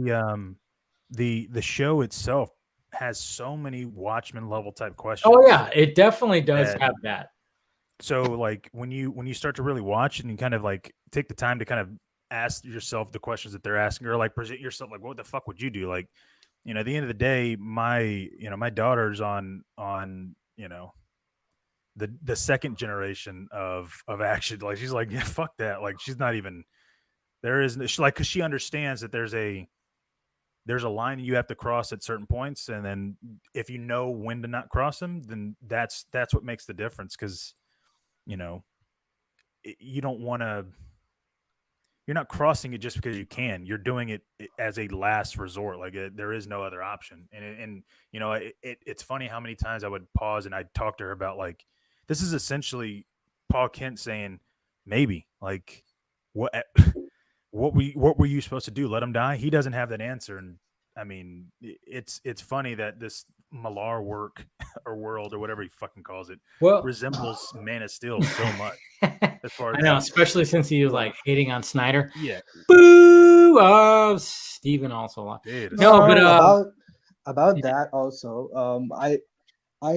The show itself has so many Watchmen level type questions. Oh yeah, it definitely does have that. So like when you start to really watch it and you kind of like take the time to kind of ask yourself the questions that they're asking, or like present yourself like, what the fuck would you do? Like, at the end of the day, my daughter's on the second generation of action. Like she's like, yeah, fuck that. Like she's not even because she understands that there's a line you have to cross at certain points, and then if you know when to not cross them, then that's what makes the difference. Because you don't want to. You're not crossing it just because you can. You're doing it as a last resort. Like there is no other option. And it's funny how many times I would pause and I'd talk to her about like, this is essentially Paul Kent saying, maybe like what were you supposed to do? Let him die? He doesn't have that answer. And I mean, it's funny that this Malar work or world or whatever he fucking calls it resembles Man of Steel so much. As far as I know, especially since he was like hating on Snyder. Yeah. Boo! Oh, Steven also. No, but about that also. I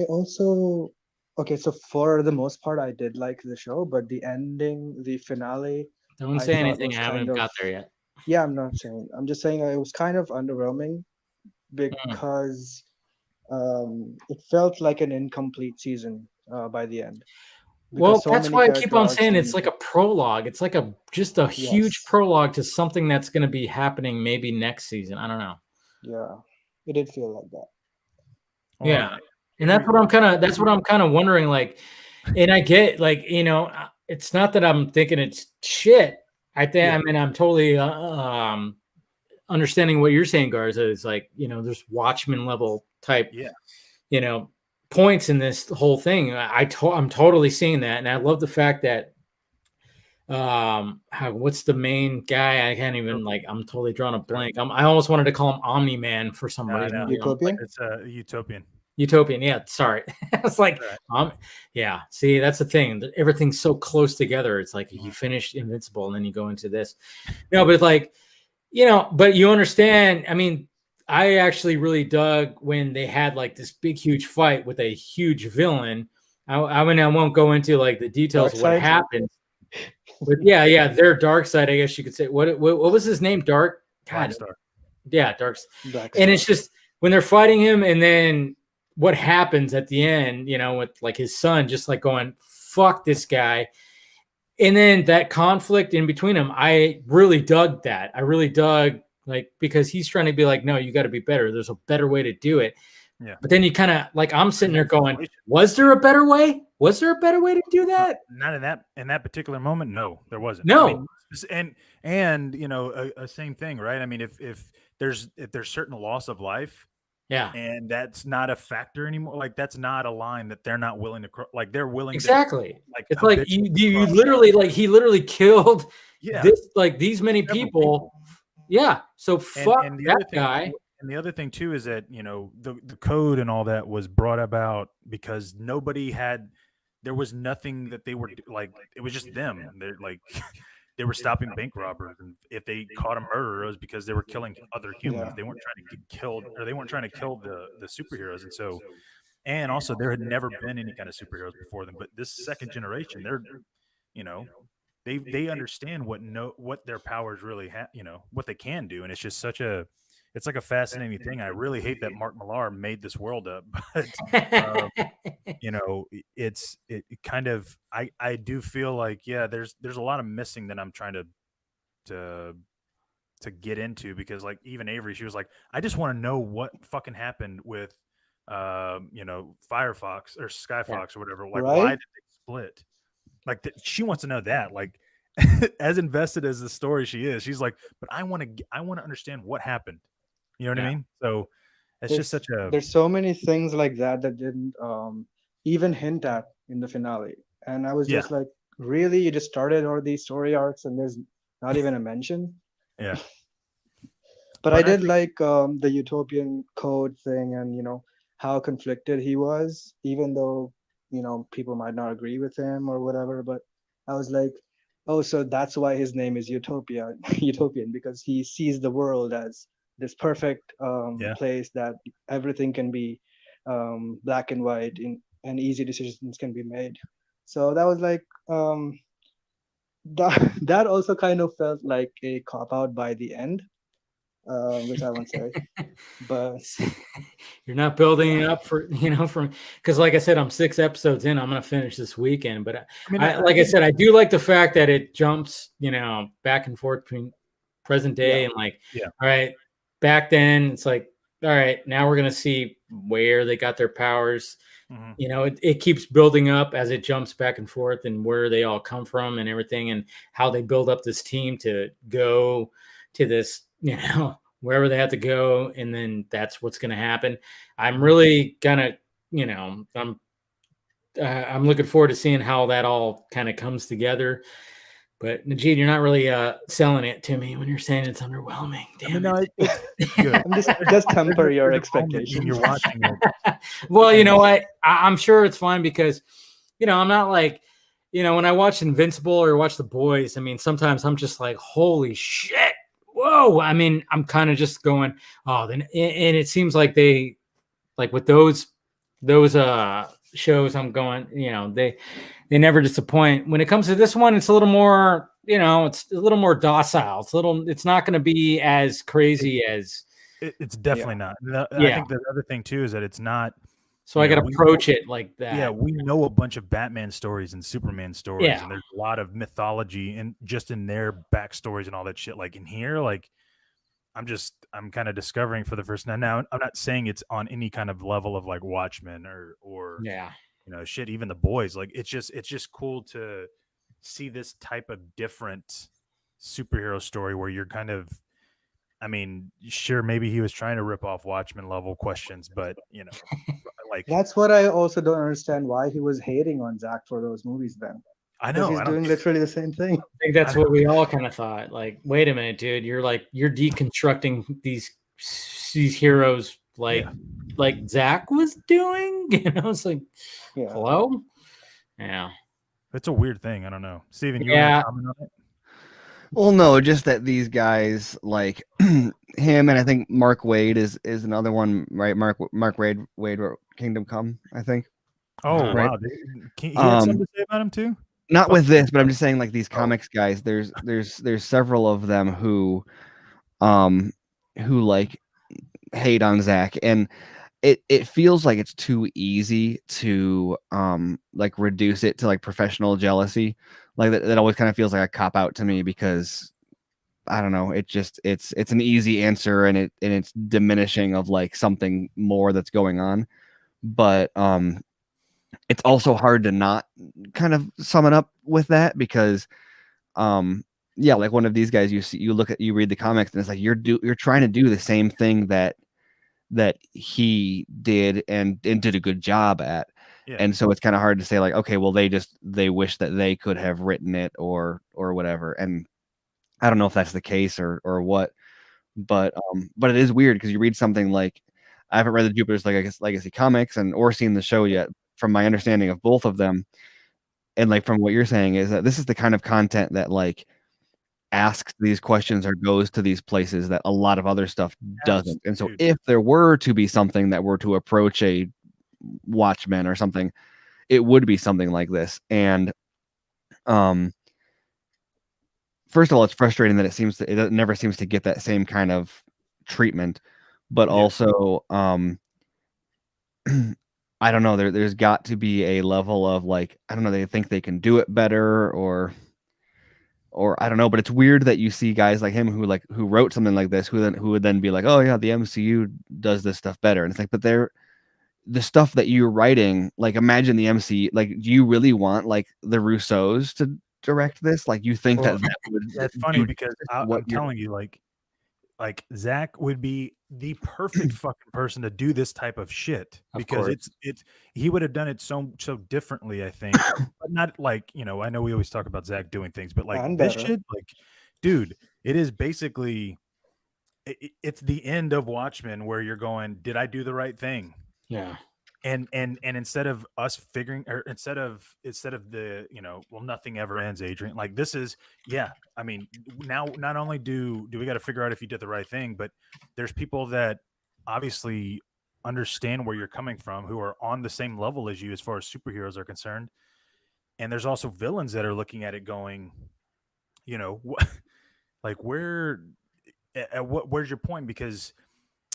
also so for the most part I did like the show, but the ending, the finale. Don't say anything. I haven't got there yet. Yeah, I'm not saying. I'm just saying it was kind of underwhelming because it felt like an incomplete season by the end. Well, that's why I keep on saying it's like a prologue. It's like just a huge prologue to something that's going to be happening maybe next season. I don't know. Yeah, it did feel like that. Yeah, and that's what I'm kind of wondering. Like, and I get like it's not that I'm thinking it's shit. I mean I'm totally understanding what you're saying, Garza. Is like there's Watchmen level type. Points in this whole thing. I'm totally seeing that, and I love the fact that what's the main guy? I can't even I'm totally drawing a blank. I almost wanted to call him Omni Man for some reason. Utopian? It's Utopian. Utopian, yeah. Sorry, it's like yeah. See, that's the thing. Everything's so close together. It's like you finish Invincible and then you go into this. No, but like but you understand. I mean, I actually really dug when they had like this big, huge fight with a huge villain. I mean, I won't go into like the details of what happened, but yeah, their dark side, I guess you could say. What was his name? Dark. God, yeah, Dark. And it's just when they're fighting him, and then what happens at the end? With like his son, just like going, "Fuck this guy." And then that conflict in between them, I really dug that. I really dug. Like, because he's trying to be like, no, you got to be better. There's a better way to do it. Yeah. But then you kind of like, I'm sitting there going, was there a better way? Was there a better way to do that? Not in that particular moment. No, there wasn't. No. I mean, and a same thing, right? I mean, if there's certain loss of life, and that's not a factor anymore. Like that's not a line that they're not willing to like. They're willing exactly. To, like it's like you literally like he literally killed these many people. Yeah. So fuck and that guy. And the other thing too is that the code and all that was brought about because there was nothing that they were like. It was just them. They're like they were stopping bank robbers, and if they caught a murderer, it was because they were killing other humans. They weren't trying to get killed, or they weren't trying to kill the superheroes. And also there had never been any kind of superheroes before them. But this second generation, they're They understand what their powers really have, what they can do, and it's just it's like a fascinating thing. I really hate that Mark Millar made this world up, but it kind of I do feel like there's a lot of missing that I'm trying to get into, because like even Avery, she was like, I just want to know what fucking happened with Firefox or Skyfox or whatever. Like why did they split? Like she wants to know that. Like as invested as the story she is, she's like, but I want to understand what happened. You know what I mean? So it's just such a there's so many things like that that didn't even hint at in the finale, and I was yeah, just like, really, you just started all these story arcs and there's not even a mention. yeah. But I But I did think like the utopian code thing, and how conflicted he was, even though people might not agree with him or whatever. But I was like, oh, so that's why his name is Utopia, utopian, because he sees the world as this perfect yeah. place that everything can be black and white, and easy decisions can be made. So that was like that. That also kind of felt like a cop out by the end, which I won't say. But You're not building yeah, it up for from because like I said, I'm 6 episodes in. I'm gonna finish this weekend, but I mean, I like I think said, I do like the fact that it jumps back and forth between present yeah, day and like, yeah. all right, back then it's like, all right, now we're gonna see where they got their powers. Mhm. It keeps building up as it jumps back and forth and where they all come from and everything and how they build up this team to go to this, wherever they have to go. And then that's what's going to happen. I'm really gonna, I'm looking forward to seeing how that all kind of comes together. But Najee, you're not really selling it to me when you're saying it's underwhelming. I mean, Damn no, it. it's good. I'm just temper your There's a moment when expectations. you're watching it. Well, you And know what? I'm sure it's fine because, I'm not like, when I watch Invincible or watch The Boys, I mean, sometimes I'm just like, holy shit. Whoa. I mean, I'm kind of just going, oh, then, and it seems like they, like with those shows, I'm going, they never disappoint. When it comes to this one, it's a little more, it's a little more docile. It's not going to be as it, crazy as, it's Yeah, definitely not. And I yeah. think the other thing too is that it's not. So I got to approach it like Yeah, that. we know a bunch of Batman stories and Superman stories, Yeah. and there's a lot of mythology and just in their backstories and all that shit. Like in here, like I'm kind of discovering for the first time. Now, I'm not saying it's on any kind of level of like Watchmen or Yeah. shit, even The Boys. Like it's just cool to see this type of different superhero story where you're kind of, I mean, sure, maybe he was trying to rip off Watchmen level questions, but like that's what I also don't understand, why he was hating on Zach for those movies then, I because know he's I don't doing literally the same thing. I think that's what we all kind of thought. Like, wait a minute, dude, you're deconstructing these heroes yeah. like Zach was doing. It's like, Yeah. hello, yeah, It's a weird thing. I don't know. Steven, you want yeah. to comment on it? Well, no, just that these guys like him, and I think Mark Wade is another one, right? Mark Wade wrote Kingdom Come, I think. Oh Right. wow, he had something Um, to say about him too. not with this, but I'm just saying like these Oh. comics guys. There's several of them who like hate on Zach, and it feels like it's too easy to like reduce it to like professional jealousy. Like that always kind of feels like a cop out to me because I don't know, it's an easy answer, and it's diminishing of like something more that's going on. But it's also hard to not kind of sum it up with that because yeah, like one of these guys, you read the comics and it's like you're trying to do the same thing that he did and did a good job at. Yeah. And so it's kind of hard to say like, okay, well they wish that they could have written it or whatever. And I don't know if that's the case or what, but it is weird because you read something like, I haven't read the Jupiter's Legacy comics or seen the show yet. From my understanding of both of them, and like from what you're saying, is that this is the kind of content that like asks these questions or goes to these places that a lot of other stuff doesn't. And so Dude. if there were to be something that were to approach a Watchmen or something, it would be something like this. And first of all, it's frustrating that it never seems to get that same kind of treatment, but also I don't know, there's got to be a level of like, I don't know, they think they can do it better or I don't know, but it's weird that you see guys like him who wrote something like this who would then be like, oh yeah, the MCU does this stuff better. And it's like, but the stuff that you're writing, like imagine the MCU, like do you really want like the Russos direct this? Like, you think Well, that would that's funny do because what I'm you're telling you, like Zach would be the perfect fucking person to do this type of shit Of because course. it's he would have done it so differently, I think, but not like, you know, I know we always talk about Zach doing things, but like And this better. shit, like, dude, it is basically it's the end of Watchmen where you're going, did I do the right thing? Yeah. And instead of us figuring, or instead of the, you know, well, nothing ever ends, Adrian, like this is, yeah, I mean, now not only do we got to figure out if you did the right thing, but there's people that obviously understand where you're coming from, who are on the same level as you as far as superheroes are concerned, and there's also villains that are looking at it going, you know, like where's your point? Because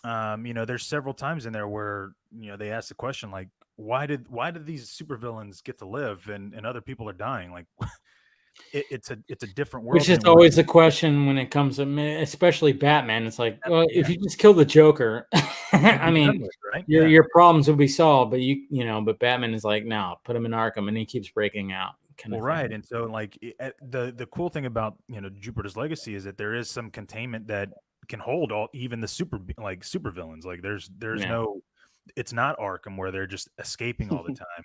you know, there's several times in there where, you know, they ask the question like, why did these supervillains get to live and other people are dying? Like, it's a different world. Which is than we're always the question when it comes to, especially Batman. It's like, well, Yeah. if you just kill the Joker, I be mean, done with, right? your Yeah. your problems will be solved. But you know, but Batman is like, no, put him in Arkham, and he keeps breaking out. Kind Well, of right, thing. and so like the cool thing about, you know, Jupiter's Legacy is that there is some containment that can hold all, even the super villains. Like there's Yeah. no, it's not Arkham where they're just escaping all the time.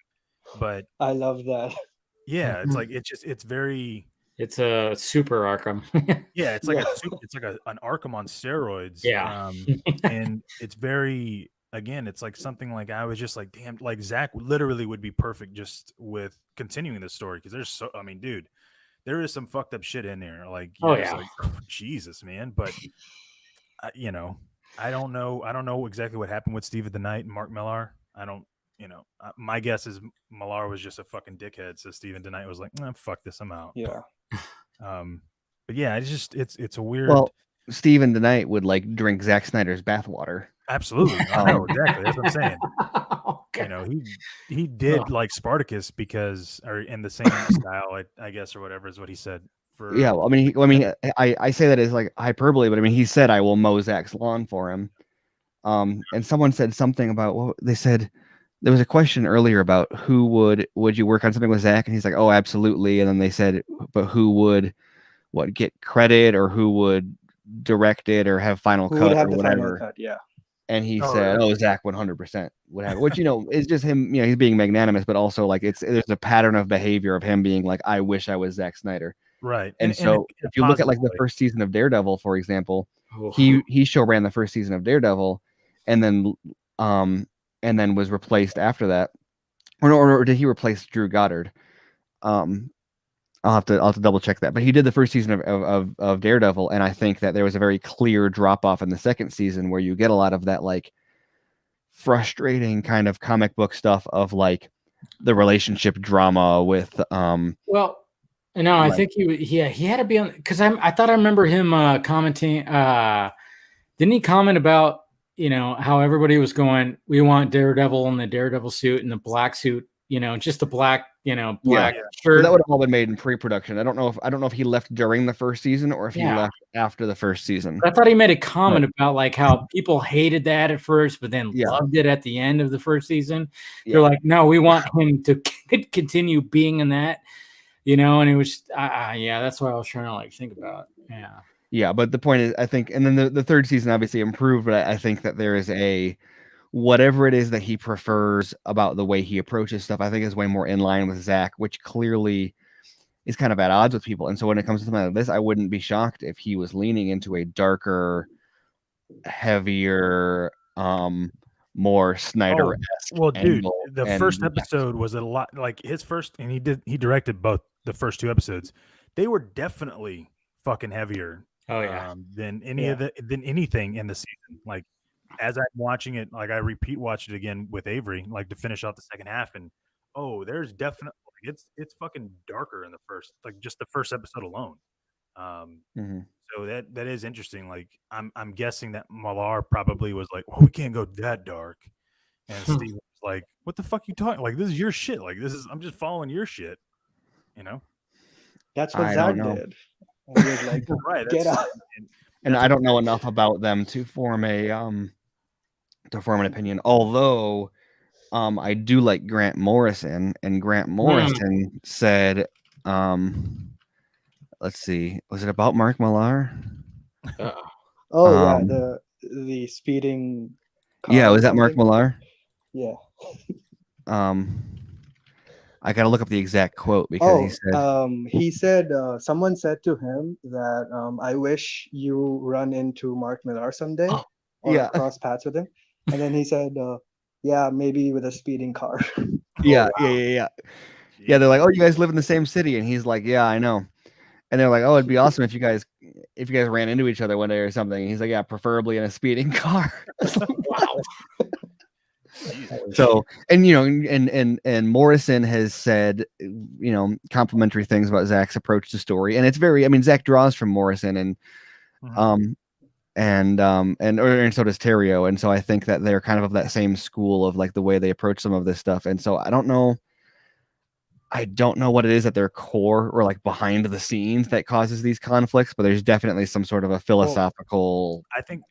But I love that. yeah, it's like it's very, It's a super Arkham. yeah, it's like Yeah. an Arkham on steroids. Yeah. And it's very, again, it's like something like I was just like, damn, like Zach literally would be perfect just with continuing the story because there's so, I mean, dude, there is some fucked up shit in there. Like Oh, you're just yeah. like, oh, Jesus, man. But you know, I don't know exactly what happened with Steve of the Night and Mark Millar. I don't, you know, my guess is Millar was just a fucking dickhead. So Stephen DeKnight was like, fuck this, I'm out. Yeah. But yeah, it's just it's a weird. Well, Steven tonight would like drink Zack Snyder's bathwater. Absolutely, I know exactly. That's what I'm saying. Okay. You know, he did like Spartacus because, or in the same style, I guess, or whatever is what he said. For Yeah, well, I say that as like hyperbole, but I mean, he said I will mow Zach's lawn for him. And someone said something about, well, they said there was a question earlier about who would you work on something with Zach, and he's like, oh, absolutely. And then they said, but who would get credit, or who would direct it, or have final Who cut, would have or the whatever. final cut? Yeah. And he Oh, said, really? "Oh, Zach 100% would have it," which, you know, is just him. You know, he's being magnanimous, but also like there's a pattern of behavior of him being like, "I wish I was Zack Snyder." Right. And In a so, if you look at like the positive way. first season of Daredevil, for example, Oh. he show ran the first season of Daredevil, and then was replaced after that, or did he replace Drew Goddard? I'll have to double check that, but he did the first season of Daredevil, and I think that there was a very clear drop off in the second season where you get a lot of that like frustrating kind of comic book stuff of like the relationship drama with Well, no, I like- think he had to be on, because I thought I remember him commenting. Didn't he comment about, you know, how everybody was going, we want Daredevil in the Daredevil suit and the black suit, you know, just the black, you know, black So shirt. that would have all been made in pre-production. I don't know if he left during the first season or if he Yeah. left after the first season. I thought he made a comment about like how people hated that at first, but then Yeah. loved it at the end of the first season. Yeah. They're like, no, we want him to continue being in that, you know. And it was, yeah, that's what I was trying to like think about. Yeah. Yeah, but the point is, I think, and then the third season obviously improved, but I think that there is whatever it is that he prefers about the way he approaches stuff, I think is way more in line with Zach, which clearly is kind of at odds with people. And so when it comes to something like this, I wouldn't be shocked if he was leaning into a darker, heavier, more Snyder-esque well, dude, angle. the first episode was a lot like his first, and he directed both the first two episodes. They were definitely fucking heavier. Oh yeah. Than anything in the season. Like as I'm watching it, like I repeat watched it again with Avery, like to finish out the second half, and there's definitely it's fucking darker in the first, like just the first episode alone. So that is interesting. Like I'm guessing that Millar probably was like, well, we can't go that dark, and Steve was like, what the fuck you talking? Like this is your shit. Like I'm just following your shit. You know. That's what I Zach don't know. did. He was like, Right. get out. And I don't know enough about them to form an opinion. Although I do like Grant Morrison, and Grant Morrison said let's see, was it about Mark Millar? Oh yeah, Um, the speeding yeah, car or was that Mark something. Millar? Yeah. Um, I gotta look up the exact quote because He said someone said to him that I wish you run into Mark Millar someday or yeah, cross paths with him, and then he said, yeah, maybe with a speeding car. yeah. Yeah, they're like, oh, you guys live in the same city, and he's like, yeah, I know. And they're like, oh, it'd be awesome if you guys ran into each other one day or something. And he's like, yeah, preferably in a speeding car. Wow. So, and and Morrison has said, complimentary things about Zach's approach to story, and it's very, I mean, Zach draws from Morrison, and and so does Terrio, and so I think that they're kind of that same school of like the way they approach some of this stuff, and so I don't know what it is at their core or like behind the scenes that causes these conflicts, but there's definitely some sort of a philosophical. I think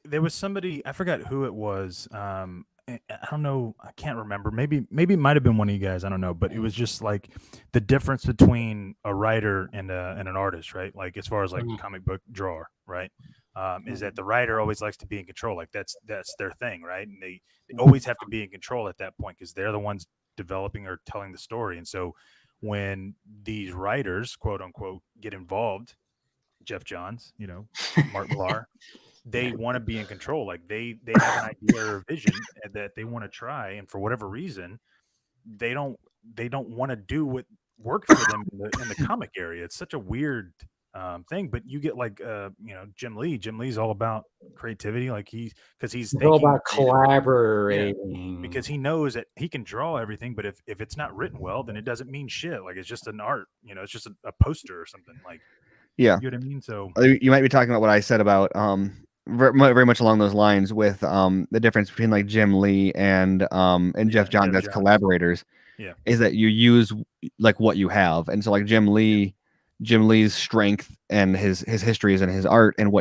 there was somebody, I forgot who it was. I don't know. I can't remember. Maybe it might have been one of you guys. I don't know. But it was just like the difference between a writer and an artist, right? Like as far as like comic book drawer, right? Is that the writer always likes to be in control. Like that's their thing, right? And they always have to be in control at that point because they're the ones developing or telling the story. And so when these writers, quote unquote, get involved, Jeff Johns, Mark Millar, they want to be in control. Like they have an idea or a vision that they want to try, and for whatever reason, they don't want to do what worked for them in the comic area. It's such a weird thing. But you get like Jim Lee. Jim Lee's all about creativity. Like he's all about creatively. collaborating. Because he knows that he can draw everything, but if it's not written well, then it doesn't mean shit. Like it's just an art. It's just a poster or something. Like Yeah, you know what I mean. So you might be talking about what I said about very much along those lines with the difference between like Jim Lee and Jeff Johns as collaborators. Yeah, is that you use like what you have, and so like Jim Lee's strength and his histories and his art and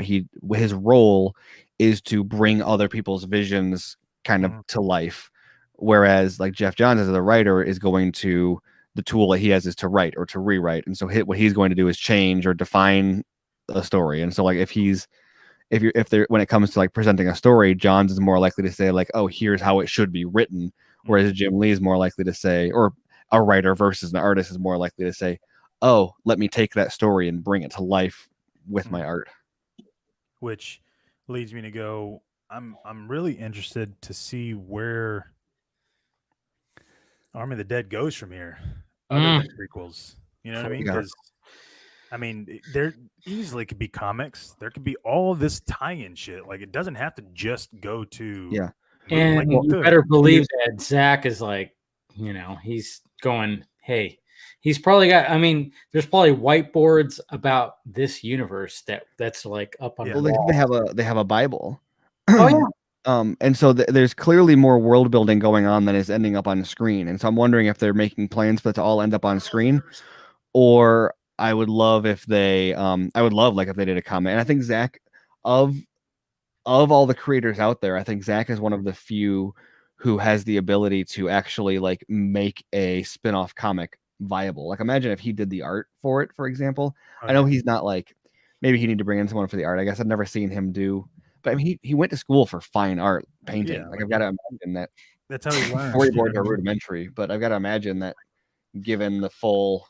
his role is to bring other people's visions kind of to life, whereas like Jeff Johns as the writer is going to, the tool that he has is to write or to rewrite, and so what he's going to do is change or define a story. And so like if there when it comes to like presenting a story, Johns is more likely to say like, oh, here's how it should be written, whereas Jim Lee is more likely to say, or a writer versus an artist is more likely to say, oh, let me take that story and bring it to life with my art. Which leads me to go, I'm really interested to see where Army of the Dead goes from here, other than prequels. You know what I mean? Because I mean, there easily could be comics. There could be all this tie-in shit. Like it doesn't have to just go to And like, you better believe that Zach is like, he's going, hey, he's probably got, I mean, there's probably whiteboards about this universe that's like up on the wall. They have a Bible. Oh yeah. And so there's clearly more world building going on than is ending up on the screen. And so I'm wondering if they're making plans for it to all end up on screen, or I would love if they if they did a comic. And I think Zach, of all the creators out there, I think Zach is one of the few who has the ability to actually like make a spin-off comic viable. Like imagine if he did the art for it, for example. I know he's not like, maybe he need to bring in someone for the art. I guess I've never seen him do, but I mean he went to school for fine art painting. Yeah, like I've got to imagine that that's how he learns. Storyboards are rudimentary, but I've got to imagine that given the full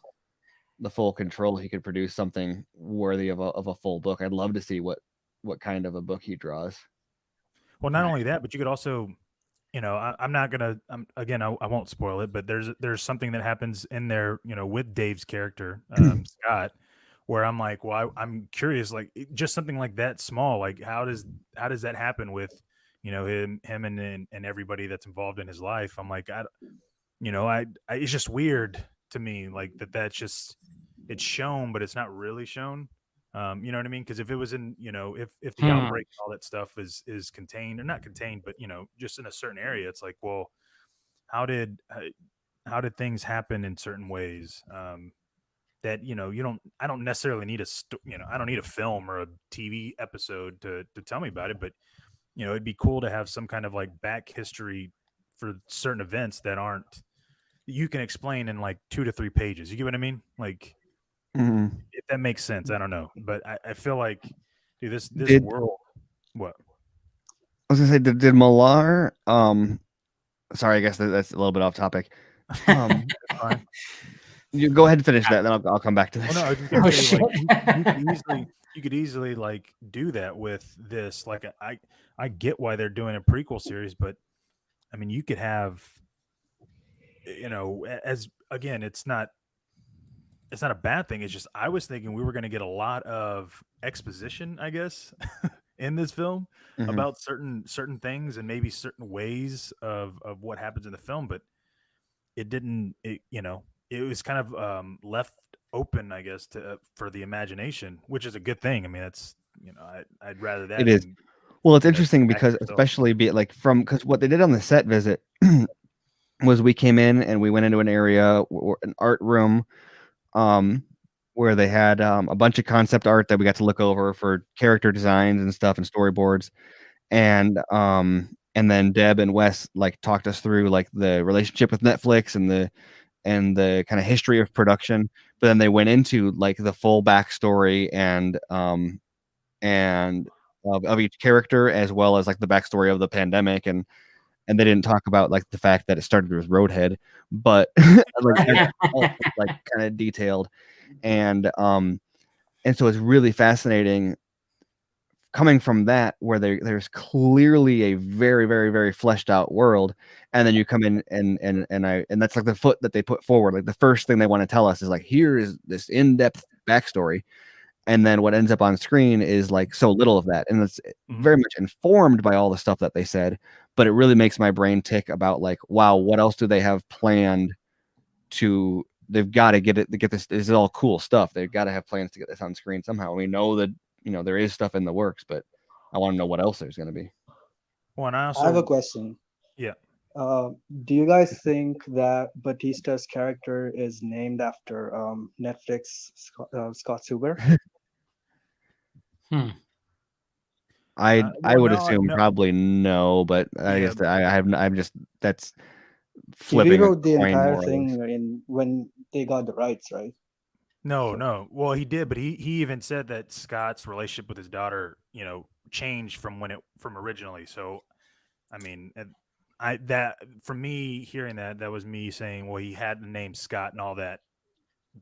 control, he could produce something worthy of a full book. I'd love to see what kind of a book he draws. Well, not only that, but you could also, I'm not gonna. I won't spoil it, but there's something that happens in there, with Dave's character, Scott, where I'm like, well, I'm curious, like just something like that small, like how does that happen with, him and everybody that's involved in his life? I'm like, it's just weird to me, like that's just, it's shown, but it's not really shown. You know what I mean? Because if it was in, if the outbreak and all that stuff is contained, or not contained, but just in a certain area, it's like, well, how did things happen in certain ways? That I don't necessarily need I don't need a film or a TV episode to tell me about it, but it'd be cool to have some kind of like back history for certain events that aren't you can explain in like 2 to 3 pages. You get what I mean? Like, Mhm. if that makes sense, I don't know, but I feel like, dude, this Did world, what? I was gonna say, did Millar? Sorry, I guess that's a little bit off topic. Um, Fine. you go ahead and finish that, then I'll come back to Oh this. no, I was just Oh gonna say, like, shit! you could easily like do that with this. Like, I get why they're doing a prequel series, but I mean, you could have, as again, it's not a bad thing. It's just I was thinking we were going to get a lot of exposition, I guess, in this film Mhm. about certain things and maybe certain ways of what happens in the film, but it didn't. It was kind of left open, I guess, to for the imagination, which is a good thing. I mean, that's I'd rather It that is. than Well, it's you know interesting act because yourself. especially be it like from because what they did on the set visit was we came in and we went into an area, an art room, um, where they had a bunch of concept art that we got to look over for character designs and stuff and storyboards, and then Deb and Wes like talked us through like the relationship with Netflix and the kind of history of production. But then they went into like the full backstory and of each character as well as like the backstory of the pandemic and they didn't talk about like the fact that it started with Roadhead, but like all like kind of detailed and so it's really fascinating coming from that where there's clearly a very very very fleshed out world and then you come in and that's like the foot that they put forward, like the first thing they want to tell us is like here is this in-depth backstory, and then what ends up on screen is like so little of that and it's very much informed by all the stuff that they said, but it really makes my brain tick about like wow, what else do they have planned to they've got to get this is all cool stuff, they've got to have plans to get this on screen somehow. We know that there is stuff in the works, but I want to know what else there's going to be. Well, and I I have a also, question. yeah. Do you guys think that Batista's character is named after Netflix Scott Suber? I Well, would no, assume no, probably no, but I yeah, guess that I'm just that's He flipping a rewrote the coin entire more or less. thing in when they got the rights, right? no, So no. Well, he did, but he even said that Scott's relationship with his daughter, changed from from originally. So, I mean, that for me hearing that was me saying, well, he had the name Scott and all that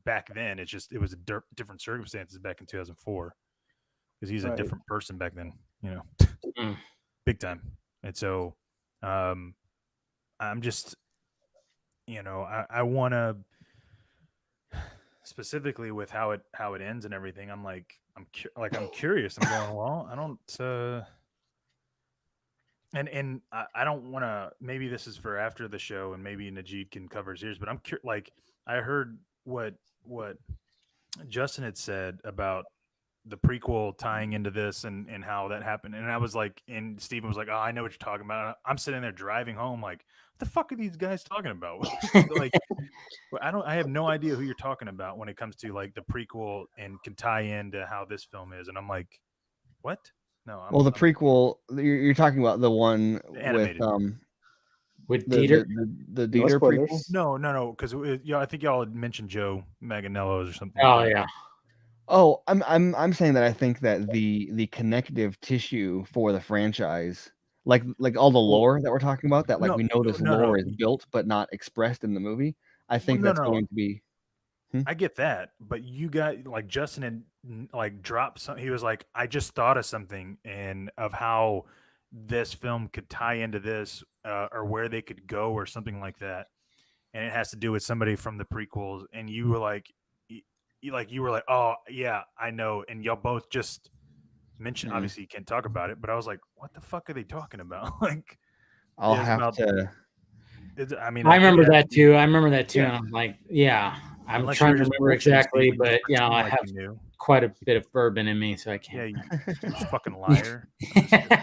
back then. It's just it was a different circumstances back in 2004 because he's a right. different person back then, Mm. big time. And so, I'm just, I want to specifically with how it ends and everything. I'm like I'm curious. I'm going, well, I don't. And I don't want to. Maybe this is for after the show, and maybe Najee can cover his ears. But I'm like I heard what Justin had said about the prequel tying into this and how that happened, and I was like, and Steven was like, oh, I know what you're talking about. I'm sitting there driving home, like, what the fuck are these guys talking about? Like, I have no idea who you're talking about when it comes to like the prequel and can tie into how this film is, and I'm like, what? No, Well, the I'm prequel you're talking about the one with animated. With the Dieter. the No Dieter prequel. spoilers. No, because I think y'all had mentioned Joe Manganiello's or something. Oh like that. yeah. Oh, I'm saying that I think that the connective tissue for the franchise, like all the lore that we're talking about, that like No, we know this no. lore is built but not expressed in the movie. I Well, think no, that's no. going to be. I get that, but you got like Justin and like dropped some. He was like, I just thought of something and of how this film could tie into this or where they could go or something like that, and it has to do with somebody from the prequels. And you were like, you were like, oh yeah, I know. And y'all both just mentioned. Mm, Obviously, you can't talk about it, but I was like, what the fuck are they talking about? Like, I'll it's have about. to. I mean, I it remember has that to be. too. I remember that too. Yeah, And I'm like, yeah, I'm unless you trying were to just remember bullshitting, exactly, Steven, just but pretending I like have you knew. quite a bit of bourbon in me, so I Yeah, can't. you fucking liar. I'm just kidding.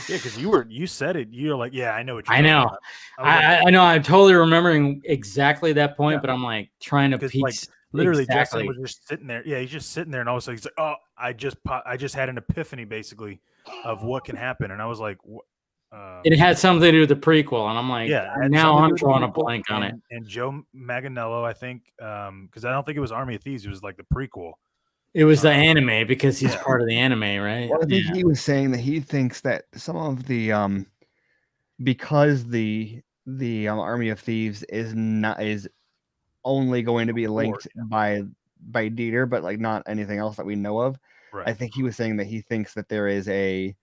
Yeah, because you said it. You're like, yeah, I know what you're I talking know. about. I was like, I know. I'm totally remembering exactly that point, yeah, but I'm like trying to because like piece literally Justin exactly. was just sitting there. Yeah, he's just sitting there, and all of a sudden he's like, oh, I just had an epiphany basically of what can happen, and I was like, It had something to do with the prequel, and I'm like, yeah, it had now something to I'm do with the drawing a prequel, blank on it. And Joe Manganiello, I think, because I don't think it was Army of Thieves. It was like the prequel. It was the anime because he's yeah. part of the anime, right? Well, I think Yeah. he was saying that he thinks that some of the because the Army of Thieves is only going to be linked by Dieter, but like not anything else that we know of. Right. I think he was saying that he thinks that there is a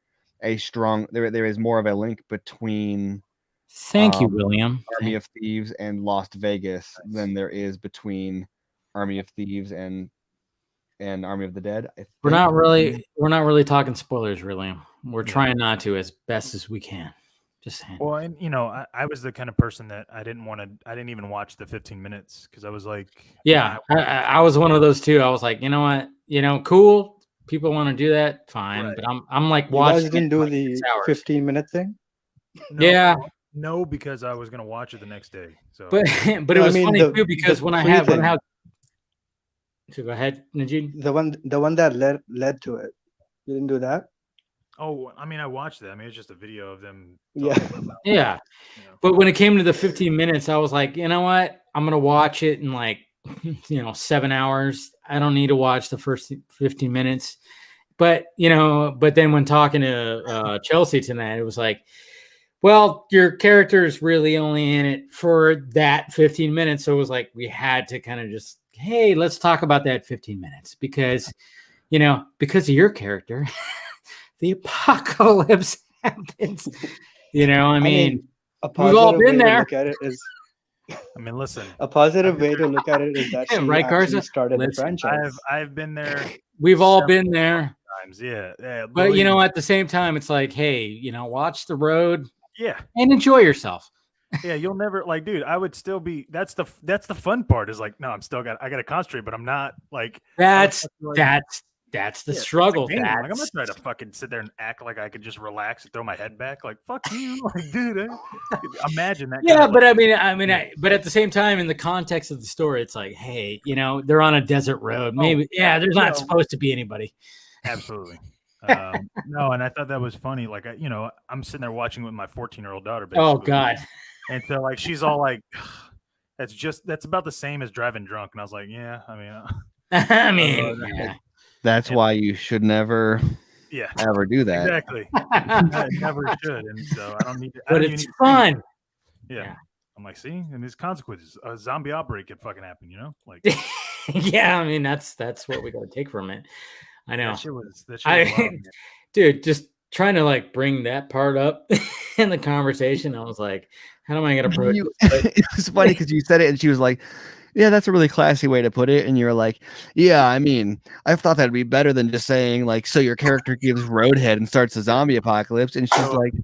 strong there is more of a link between Thank you, William. Army of Thieves and Lost Vegas than there is between Army of Thieves and Army of the Dead. We're not really talking spoilers, William. We're trying not to as best as we can. Just saying. Well, and I was the kind of person that I didn't even watch the 15 minutes because I was like, yeah, I was one of those too. I was like, you know what, cool. People want to do that, fine. Right. But I'm like watching. You guys didn't do the 15-minute thing. No, yeah. No, because I was gonna watch it the next day. So, but it was funny too because when I had. So go ahead, Najib. The one that led to it. You didn't do that. Oh, I mean, I watched that. I mean, it's just a video of them. Yeah. Yeah. But when it came to the 15 minutes, I was like, you know what? I'm going to watch it in like, 7 hours. I don't need to watch the first 15 minutes. But, but then when talking to Chelsea tonight, it was like, well, your character is really only in it for that 15 minutes. So it was like, we had to kind of just, hey, let's talk about that 15 minutes because, because of your character. The apocalypse happens. I mean we've all been there. Look at it is, I mean, listen. A positive way to look at it is that she right, actually started the franchise. I've been there. We've all been there. Times, yeah. But at the same time, it's like, hey, watch the road. Yeah. And enjoy yourself. Yeah, you'll never dude. I would still be. That's the fun part. Is like, no, I got to concentrate, but I'm not like. That's the struggle. Like, I'm not trying to fucking sit there and act like I could just relax and throw my head back. Like, fuck you, dude. Imagine that. Yeah, but but at the same time, in the context of the story, it's like, hey, they're on a desert road. Maybe, there's not supposed to be anybody. Absolutely. No, and I thought that was funny. Like, I'm sitting there watching with my 14-year-old daughter. Basically. Oh God. And so, like, she's all like, that's about the same as driving drunk. And I was like, yeah, yeah. That's why you should never, ever do that. Exactly. I never should, and so I don't need to. But it's fun. Yeah. I'm like, see, and there's consequences. A zombie outbreak could fucking happen, Like, yeah, that's what we got to take from it. I know. That shit was wild, dude, just trying to like bring that part up in the conversation. I was like, how am I going to approach it? It was funny because you said it, and she was like, yeah, that's a really classy way to put it. And you're like, yeah, I mean, I thought that'd be better than just saying like, so your character gives Roadhead and starts a zombie apocalypse. And she's like,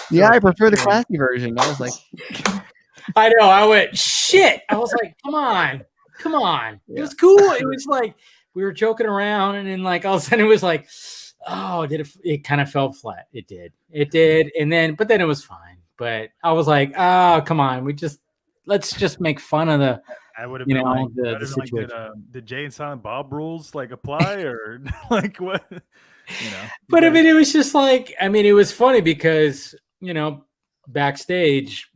yeah, I prefer the classy version. I was like, I know. I went, shit. I was like, come on. It was cool. It was like, we were joking around. And then like, all of a sudden it was like, oh, it kind of fell flat. It did. But then it was fine. But I was like, oh, come on. Let's just make fun of the, I would have been like, the situation. Did Jay and Silent Bob rules like apply or like what? But I mean, it was just like, it was funny because, backstage,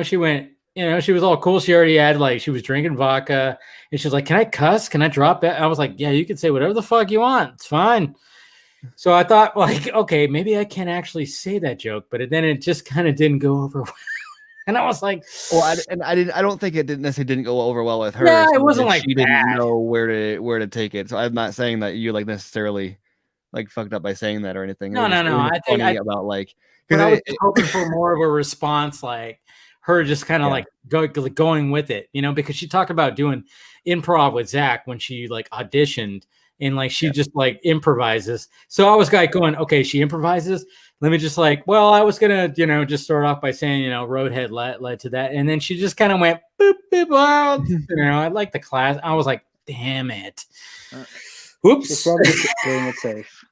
she went, she was all cool. She already had she was drinking vodka and she's like, can I cuss? Can I drop it? I was like, yeah, you can say whatever the fuck you want. It's fine. So I thought like, okay, maybe I can actually say that joke, but then it just kind of didn't go over. And I was like, well, I don't think it didn't go over well with her. Yeah, it wasn't like she didn't know where to take it. So I'm not saying that you like necessarily like fucked up by saying that or anything. No. I think about like, because I was hoping for more of a response, like her just kind of like going with it, because she talked about doing improv with Zach when she like auditioned. And like she just like improvises. So I was like going, okay, she improvises. Let me just like, well, I was gonna, just start off by saying, Roadhead led to that. And then she just kind of went boop, boop, well, I like the class. I was like, damn it. Oops. She's probably just playing it safe.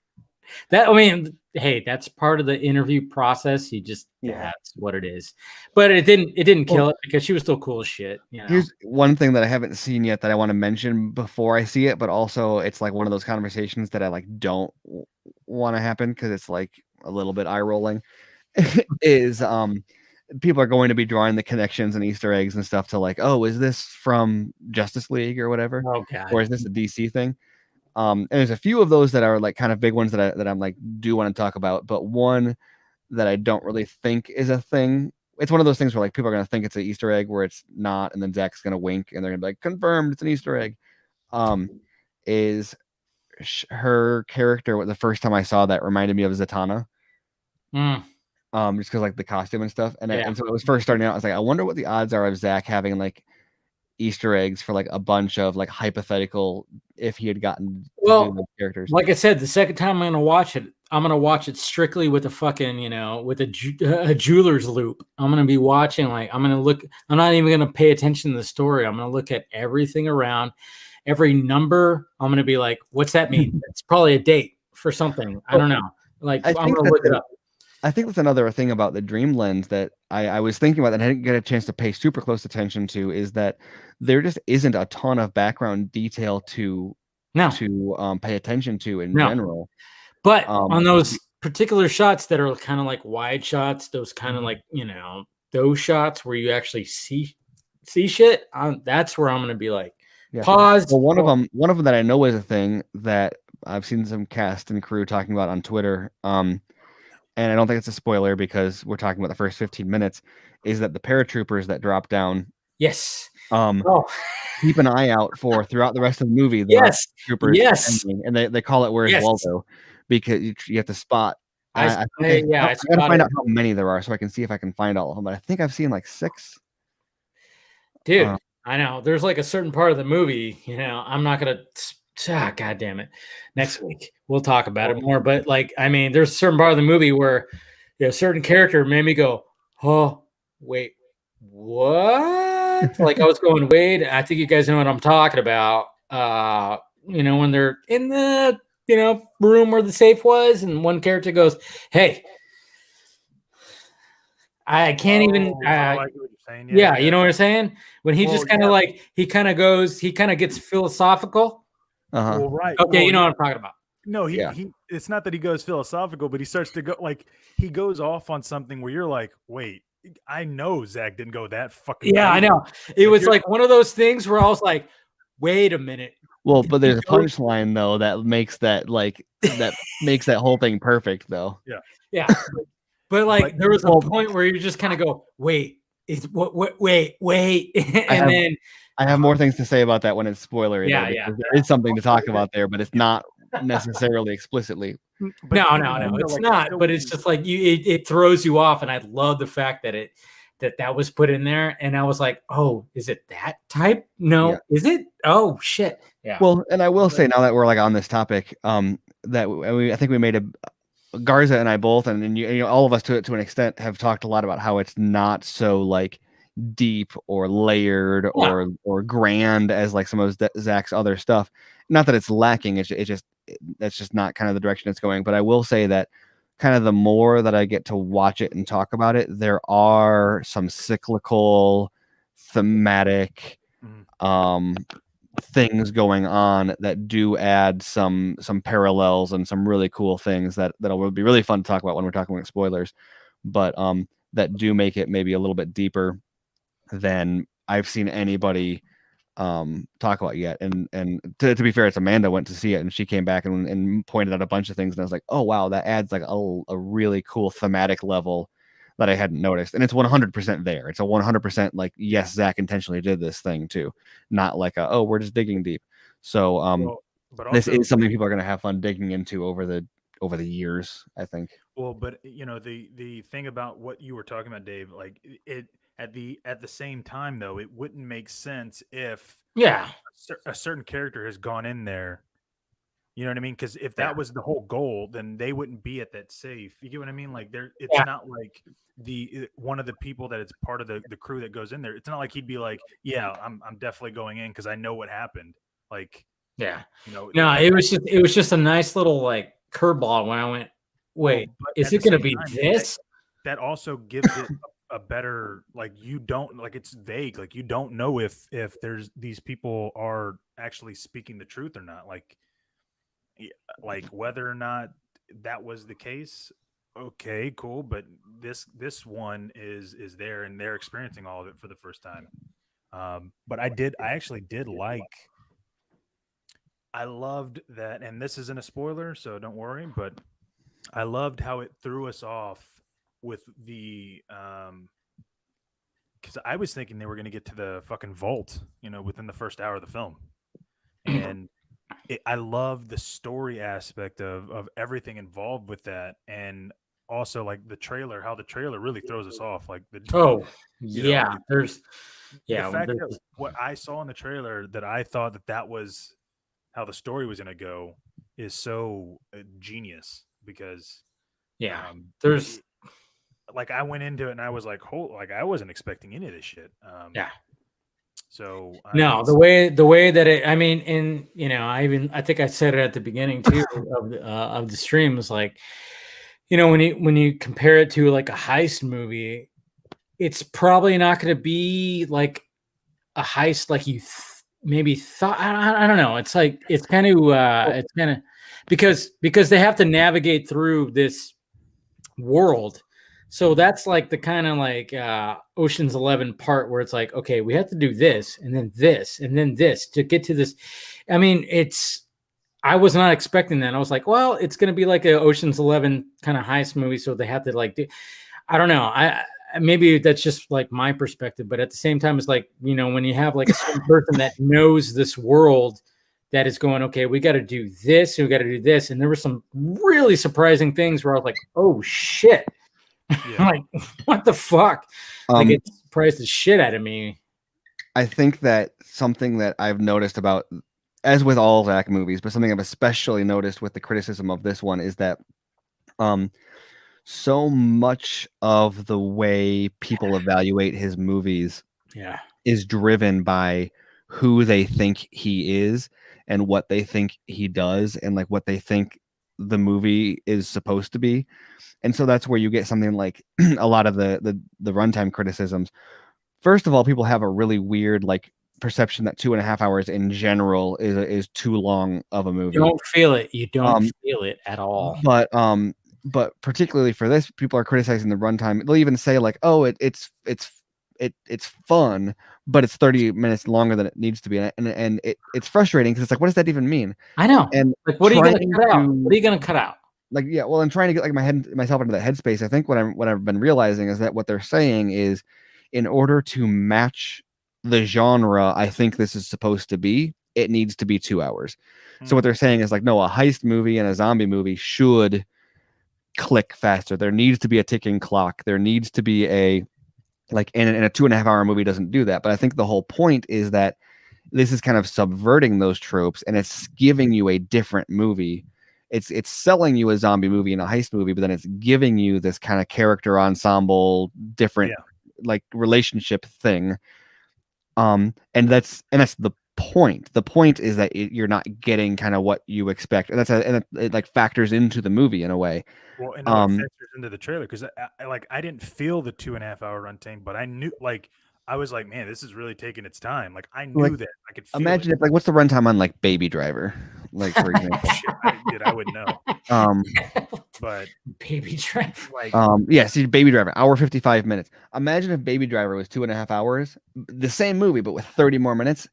Hey, that's part of the interview process. That's what it is. But it didn't kill it because she was still cool as shit. Here's one thing that I haven't seen yet that I want to mention before I see it, but also it's like one of those conversations that I like don't want to happen because it's like a little bit eye rolling. is people are going to be drawing the connections and Easter eggs and stuff to like, oh, is this from Justice League or whatever, Oh God. or is this a DC thing? And there's a few of those that are like kind of big ones that I'm like do want to talk about, but one that I don't really think is a thing. It's one of those things where like people are gonna think it's an Easter egg where it's not, and then Zach's gonna wink and they're gonna be like, confirmed, it's an Easter egg. Is her character? The first time I saw that reminded me of Zatanna. Mm. Just because like the costume and stuff, and Yeah. and so it was first starting out. I was like, I wonder what the odds are of Zach having like Easter eggs for like a bunch of like hypothetical if he had gotten to do those characters. Like I said, the second time I'm gonna watch it strictly with a fucking, with a jeweler's loop. I'm gonna be watching, like, I'm not even gonna pay attention to the story. I'm gonna look at everything around, every number. I'm gonna be like, what's that mean? It's probably a date for something. I don't know. Like, I'm gonna look it up. I think that's another thing about the Dream Lens that I was thinking about that I didn't get a chance to pay super close attention to, is that there just isn't a ton of background detail to pay attention to in general. But on those particular shots that are kind of like wide shots, those kind of like, those shots where you actually see shit, that's where I'm going to be like, pause. Well, one of them that I know is a thing that I've seen some cast and crew talking about on Twitter. And I don't think it's a spoiler because we're talking about the first 15 minutes, is that the paratroopers that drop down. Yes. Keep an eye out for throughout the rest of the movie. Yes. Troopers. Yes. And they call it Where's Waldo, because you have to spot. I gotta find out how many there are so I can see if I can find all of them. But I think I've seen like 6. Dude, I know there's like a certain part of the movie, I'm not gonna. God damn it! Next week we'll talk about it more. But like, I mean, there's a certain part of the movie where a certain character made me go, "Oh, wait, what?" Like I was going, "Wait." I think you guys know what I'm talking about. When they're in the room where the safe was, and one character goes, "Hey, I can't even." I like what you're saying. Yeah, you know what I'm saying? When he just kind of like he kind of gets philosophical. Well, right. Okay, well, you know what I'm talking about. No, he it's not that he goes philosophical, but he starts to go like he goes off on something where you're like, wait, I know Zach didn't go that fucking. Yeah, I know. It was like one of those things where I was like, wait a minute. Well, but there's a punchline though that makes that whole thing perfect though. Yeah. Yeah. But like there was a point where you just kind of go, wait, wait. And I have more things to say about that when it's spoilery. Yeah, there is something to talk about there, but it's not necessarily explicitly. No, it's not. But it's just like it throws you off, and I love the fact that that was put in there, and I was like, oh, is it that type? No, is it? Oh shit. Yeah. Well, and I will say now that we're like on this topic, I think we made Garza and I both, and all of us to an extent have talked a lot about how it's not so like deep or layered or grand as like some of Zach's other stuff. Not that it's lacking, that's just not kind of the direction it's going. But I will say that kind of the more that I get to watch it and talk about it, there are some cyclical thematic things going on that do add some parallels and some really cool things that'll be really fun to talk about when we're talking about spoilers, but that do make it maybe a little bit deeper than I've seen anybody talk about yet. And to be fair, it's Amanda went to see it and she came back and pointed out a bunch of things, and I was like, oh wow, that adds like a really cool thematic level that I hadn't noticed. And it's 100% there. It's a 100% like, yes, Zach intentionally did this thing too, not like we're just digging deep. So this is something people are going to have fun digging into over the years, I think. Well, but the thing about what you were talking about, Dave, like it at the same time though, it wouldn't make sense if a certain character has gone in there. You know what I mean? Because if that was the whole goal, then they wouldn't be at that safe. You get what I mean? Like it's not like one of the people that it's part of the crew that goes in there. It's not like he'd be like, yeah, I'm definitely going in because I know what happened. Like, no, it was just a nice little like curveball when I went, wait, is it going to be this? That also gives it a better, like, you don't, like, it's vague, like you don't know if there's these people are actually speaking the truth or not, like whether or not that was the case. okay, cool, but this one is there, and they're experiencing all of it for the first time. But I actually did like. I loved that, and this isn't a spoiler, so don't worry. But I loved how it threw us off with the because I was thinking they were going to get to the fucking vault, within the first hour of the film, and I love the story aspect of everything involved with that, and also like how the trailer really throws us off, like the Oh, you know yeah. There's the yeah. fact that what I saw in the trailer that I thought that was how the story was going to go is so genius because Yeah. it, There's like I went into it and I was like, like I wasn't expecting any of this shit. yeah. So I mean, No, the way that I mean, and I think I said it at the beginning too of the stream was like, when you compare it to like a heist movie, it's probably not going to be like a heist like you maybe thought. I don't know. It's like it's kind of because they have to navigate through this world. So that's like the kind of like Ocean's 11 part where it's like, okay, we have to do this and then this and then this to get to this. I mean, I was not expecting that. I was like, well, it's going to be like a Ocean's 11 kind of heist movie. So they have to like do, I don't know. Maybe that's just like my perspective, but at the same time, it's like, when you have like a certain person that knows this world that is going, okay, we got to do this and we got to do this. And there were some really surprising things where I was like, oh shit. yeah. Like, what the fuck? Like it surprised the shit out of me. I think that something that I've noticed about, as with all Zach movies, but something I've especially noticed with the criticism of this one is that so much of the way people evaluate his movies Yeah. is driven by who they think he is and what they think he does and like what they think the movie is supposed to be. And so that's where you get something like a lot of the runtime criticisms. First of all, people have a really weird like perception that 2.5 hours in general is too long of a movie. You don't feel it. You don't feel it at all. But particularly for this, people are criticizing the runtime. They'll even say like, "Oh, it's fun, but it's 30 minutes longer than it needs to be," and it's frustrating because it's like, what does that even mean? I know. And like, what are you going trying to cut out? to- What are you going to cut out? Like, yeah, well, I'm trying to get like myself into that headspace. I think what I've been realizing is that what they're saying is, in order to match the genre, I think this is supposed to be, it needs to be 2 hours. So what they're saying is like, no, a heist movie and a zombie movie should click faster. There needs to be a ticking clock. There needs to be a like, and a 2.5 hour movie doesn't do that. But I think the whole point is that this is kind of subverting those tropes and it's giving you a different movie. It's selling you a zombie movie and a heist movie, but then it's giving you this kind of character ensemble, different like relationship thing. And that's the point. The point is that you're not getting kind of what you expect, and it like factors into the movie in a way. Well, and it factors into the trailer because I didn't feel the 2.5 hour runtime, but I knew I was like, man, this is really taking its time. Like I knew that I could feel imagine it. if like what's the runtime on like Baby Driver, like for example. Shit, I would know. But Baby Driver, like, yeah, see, Baby Driver, hour 55 minutes. Imagine if Baby Driver was 2.5 hours, the same movie but with 30 more minutes.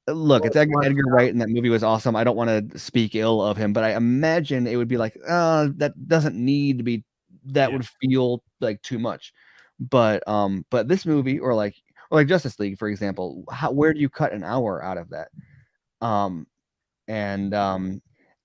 Look, it's Edgar Wright, and that movie was awesome. I don't want to speak ill of him, but I imagine it would be like, that doesn't need to be. That would feel like too much. But this movie, or like Justice League, for example, where do you cut an hour out of that?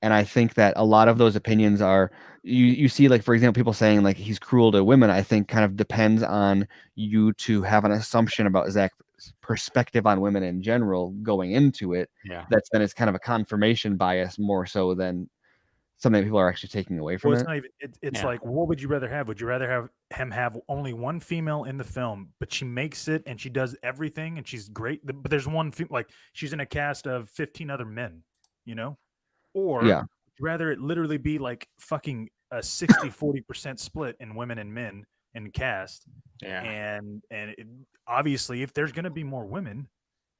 And I think that a lot of those opinions are you see, like, for example, people saying like he's cruel to women. I think kind of depends on you to have an assumption about Zach's perspective on women in general going into it. Yeah. That's then it's kind of a confirmation bias more so than something people are actually taking away from well, it's it. not even. It's like, what would you rather have? Would you rather have him have only one female in the film, but she makes it and she does everything and she's great, but there's one like she's in a cast of 15 other men, Or would you rather it literally be like fucking a 60-40% split in women and men in cast? Yeah. And obviously, if there's going to be more women,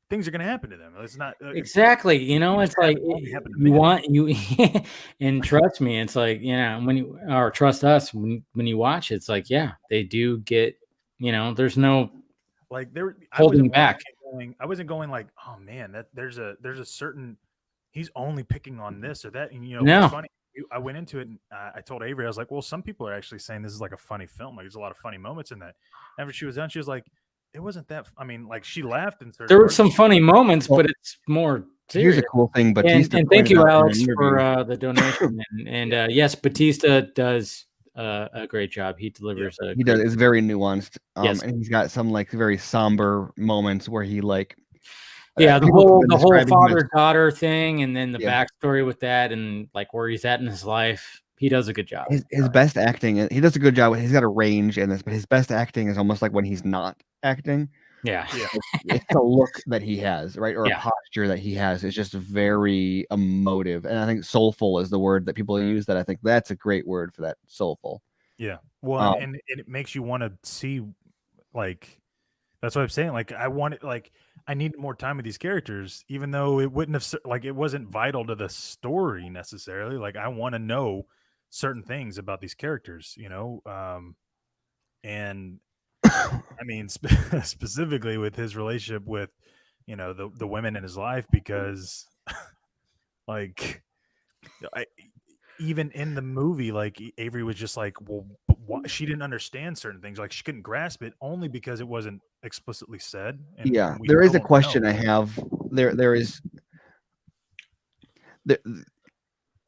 things are going to happen to them. It's not exactly. You know, it's like only happen to you men. want you, and trust me, it's like, you know, when you, or trust us when you watch it, it's like, yeah, they do get, you know, there's no Like there, holding back. I wasn't going like, oh man, that there's a certain, he's only picking on this or that. And you know, No. what's funny, I went into it and I told Avery, I was like, well, some people are actually saying this is like a funny film. Like there's a lot of funny moments in that. After she was done, she was like, it wasn't that. I mean, like she laughed in certain There were parts. some funny moments, but it's more serious. Here's a cool thing, And Batista. thank pointed you, out in an Alex, for interview. the donation. And yes, Batista does a great job. He delivers a He great. does. It's very nuanced. Yes. And he's got some like very somber moments where he like. Yeah, the people have whole been describing him as- father-daughter thing, and then the Yeah. backstory with that, and like where he's at in his life. He does a good job. His best acting, he does a good job. He's got a range in this, but his best acting is almost like when he's not acting. Yeah. It's a look that he has, right? Or Yeah. a posture that he has. It's just very emotive. And I think soulful is the word that people use, that I think that's a great word for that, soulful. Yeah. Well, and it makes you want to see, like, that's what I'm saying. Like, I need more time with these characters, even though it wouldn't have, like, it wasn't vital to the story necessarily. Like, I want to know certain things about these characters, you know? And I mean, specifically with his relationship with, you know, the women in his life, because like, even in the movie, like Avery was just like, well, she didn't understand certain things. Like she couldn't grasp it only because it wasn't explicitly said. And Yeah, we there is still a don't question know. I have.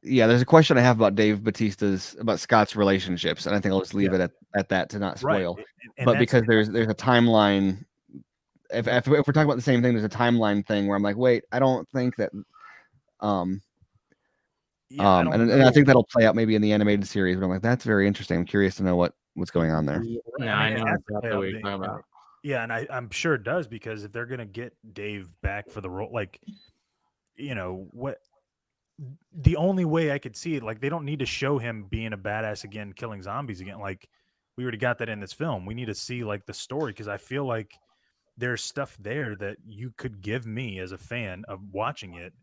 There's a question I have about Dave Bautista's, about Scott's relationships, and I think I'll just leave it at that to not Right. spoil. And But that's- because there's a timeline. If we're talking about the same thing, there's a timeline thing where I'm like, wait, I don't think that. And I think that'll play out maybe in the animated series. But I'm like, that's very interesting. I'm curious to know what's going on there. No, I know exactly what you're talking about. Yeah, and I'm sure it does, because if they're gonna get Dave back for the role, like, you know what, the only way I could see it, like, they don't need to show him being a badass again, killing zombies again. Like, we already got that in this film. We need to see like the story, because I feel like there's stuff there that you could give me as a fan of watching it,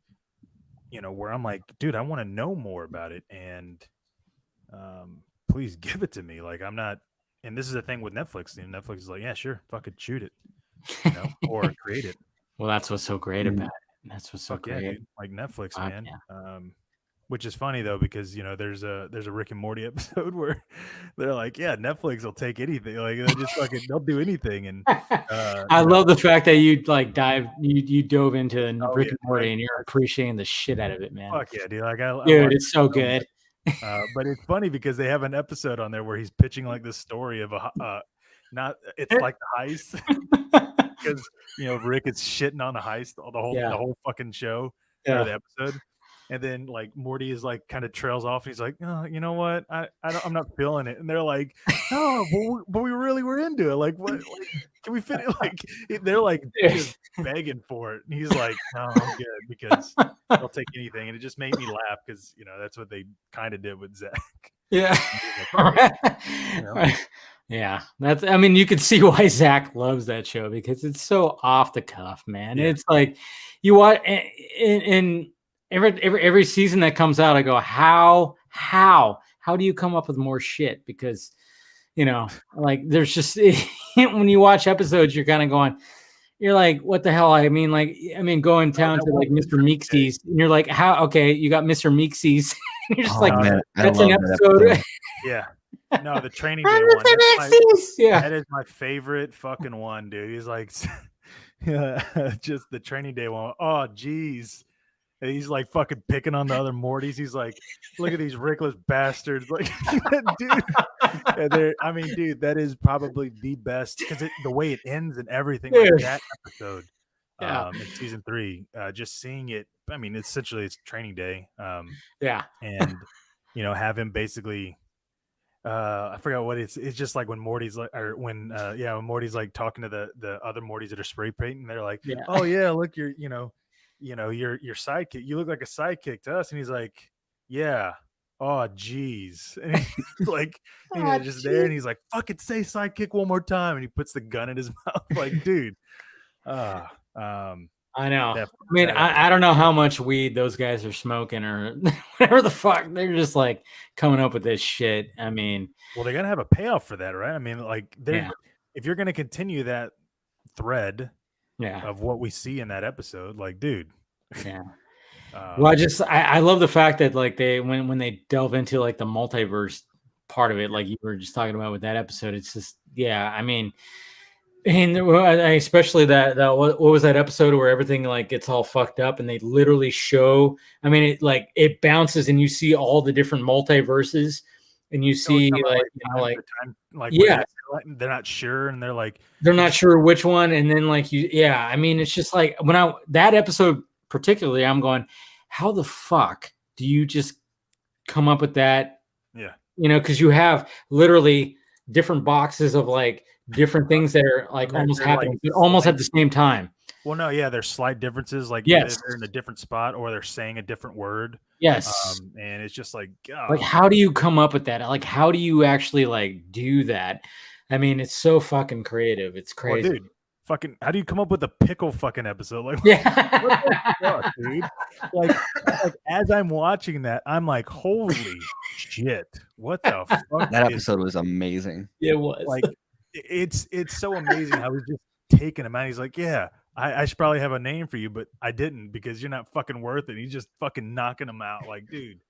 you know, where I'm like, dude, I want to know more about it, and please give it to me. Like, I'm not, and this is the thing with Netflix. And Netflix is like, yeah, sure, fucking shoot it, you know, or create it. Well, that's what's so great about it. That's what's so Fuck great. yeah, dude. Like Netflix, Fuck man. yeah. Which is funny though, because you know there's a Rick and Morty episode where they're like, yeah, Netflix will take anything. Like they'll do anything. And I love the fact that you like you dove into Rick and Morty, dude, and you're appreciating the shit out of it, man. Fuck yeah, dude. Like Dude, it's so good. But it's funny because they have an episode on there where he's pitching like this story of it's like the heist, because you know Rick is shitting on the heist the whole fucking show or the episode, and then like Morty is like kind of trails off, and he's like, oh, you know what, I'm not feeling it, and they're like, no, but we really were into it. Like, what? Like, can we fit it? Like, they're like just begging for it, and he's like, no, I'm good, because they'll take anything, and it just made me laugh because you know that's what they kind of did with Zach. Yeah. Like, you know? Yeah, that's. I mean, you can see why Zach loves that show, because it's so off the cuff, man. Yeah. It's like you watch in every season that comes out, I go, how do you come up with more shit? Because you know, like there's just when you watch episodes, you're kind of going, you're like, what the hell? I mean, going down to like Mr. Meeksies, and you're like, how? Okay, you got Mr. Meeksies. You're just like, man, that's an episode. Yeah. No, the training day one. That is my favorite fucking one, dude. He's like, just the training day one. Oh, geez. And he's like fucking picking on the other Mortys. He's like, look at these Rickless bastards. Like, dude. I mean, dude, that is probably the best, because the way it ends and everything, like that episode in season 3, just seeing it. I mean, essentially it's training day. And, you know, have him basically, I forgot what it's just like when Morty's like, or when Morty's like talking to the other Mortys that are spray painting, they're like, oh yeah, look, you're your sidekick, you look like a sidekick to us, and he's like, yeah, oh geez, and he's like, just there, and he's like, fucking say sidekick one more time, and he puts the gun in his mouth, like, dude. I know. That- I mean, that I don't know how much weed those guys are smoking or whatever the fuck. They're just like coming up with this shit. I mean, Well, they gotta have a payoff for that, right? I mean, like, yeah, if you're gonna continue that thread yeah, of what we see in that episode, like, dude. yeah. Well, Um, I love the fact that like they when they delve into like the multiverse part of it, like you were just talking about with that episode, it's just yeah. I mean, and especially that what was that episode where everything like gets all fucked up and they literally show. I mean, it like it bounces and you see all the different multiverses, and you see like like yeah, they're not sure, and they're like they're not sure which one, and then like yeah. I mean, it's just like when that episode particularly, I'm going, how the fuck do you just come up with that? Yeah. Because you have literally different boxes of like different things that are like almost happening almost at the same time. Well, no, yeah, there's slight differences. Like yes, they're in a different spot or they're saying a different word. Yes, and it's just like, like how do you come up with that? Like how do you actually like do that? I mean, it's so fucking creative. It's crazy. Well, dude, fucking, how do you come up with a pickle fucking episode? Like, yeah, what the fuck, dude? Like as I'm watching that, I'm like, holy shit, what the fuck? That episode was amazing. It was like, it's so amazing how he's just taking him out. He's like, yeah, I should probably have a name for you, but I didn't because you're not fucking worth it. He's just fucking knocking him out. Like, dude,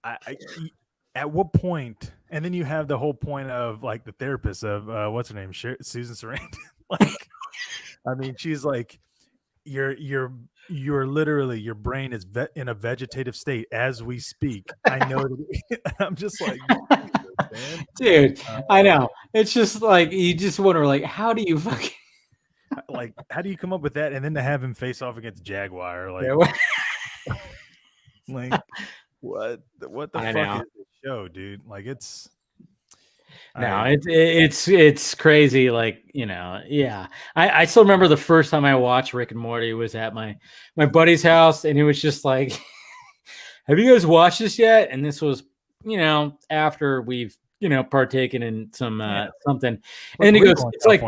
at what point? And then you have the whole point of like the therapist of what's her name, Susan Sarandon. Like, I mean, she's like, you're literally, your brain is in a vegetative state as we speak. I know that. I'm just like, dude, I know. It's just like you just wonder, like, how do you fucking like, how do you come up with that? And then to have him face off against Jaguar, like, yeah, like what the fuck is this show, dude? Like, it's it's crazy. Like, yeah. I still remember the first time I watched Rick and Morty was at my buddy's house, and it was just like, have you guys watched this yet? And this was, after we've partaken in some something, and then he goes, it's like,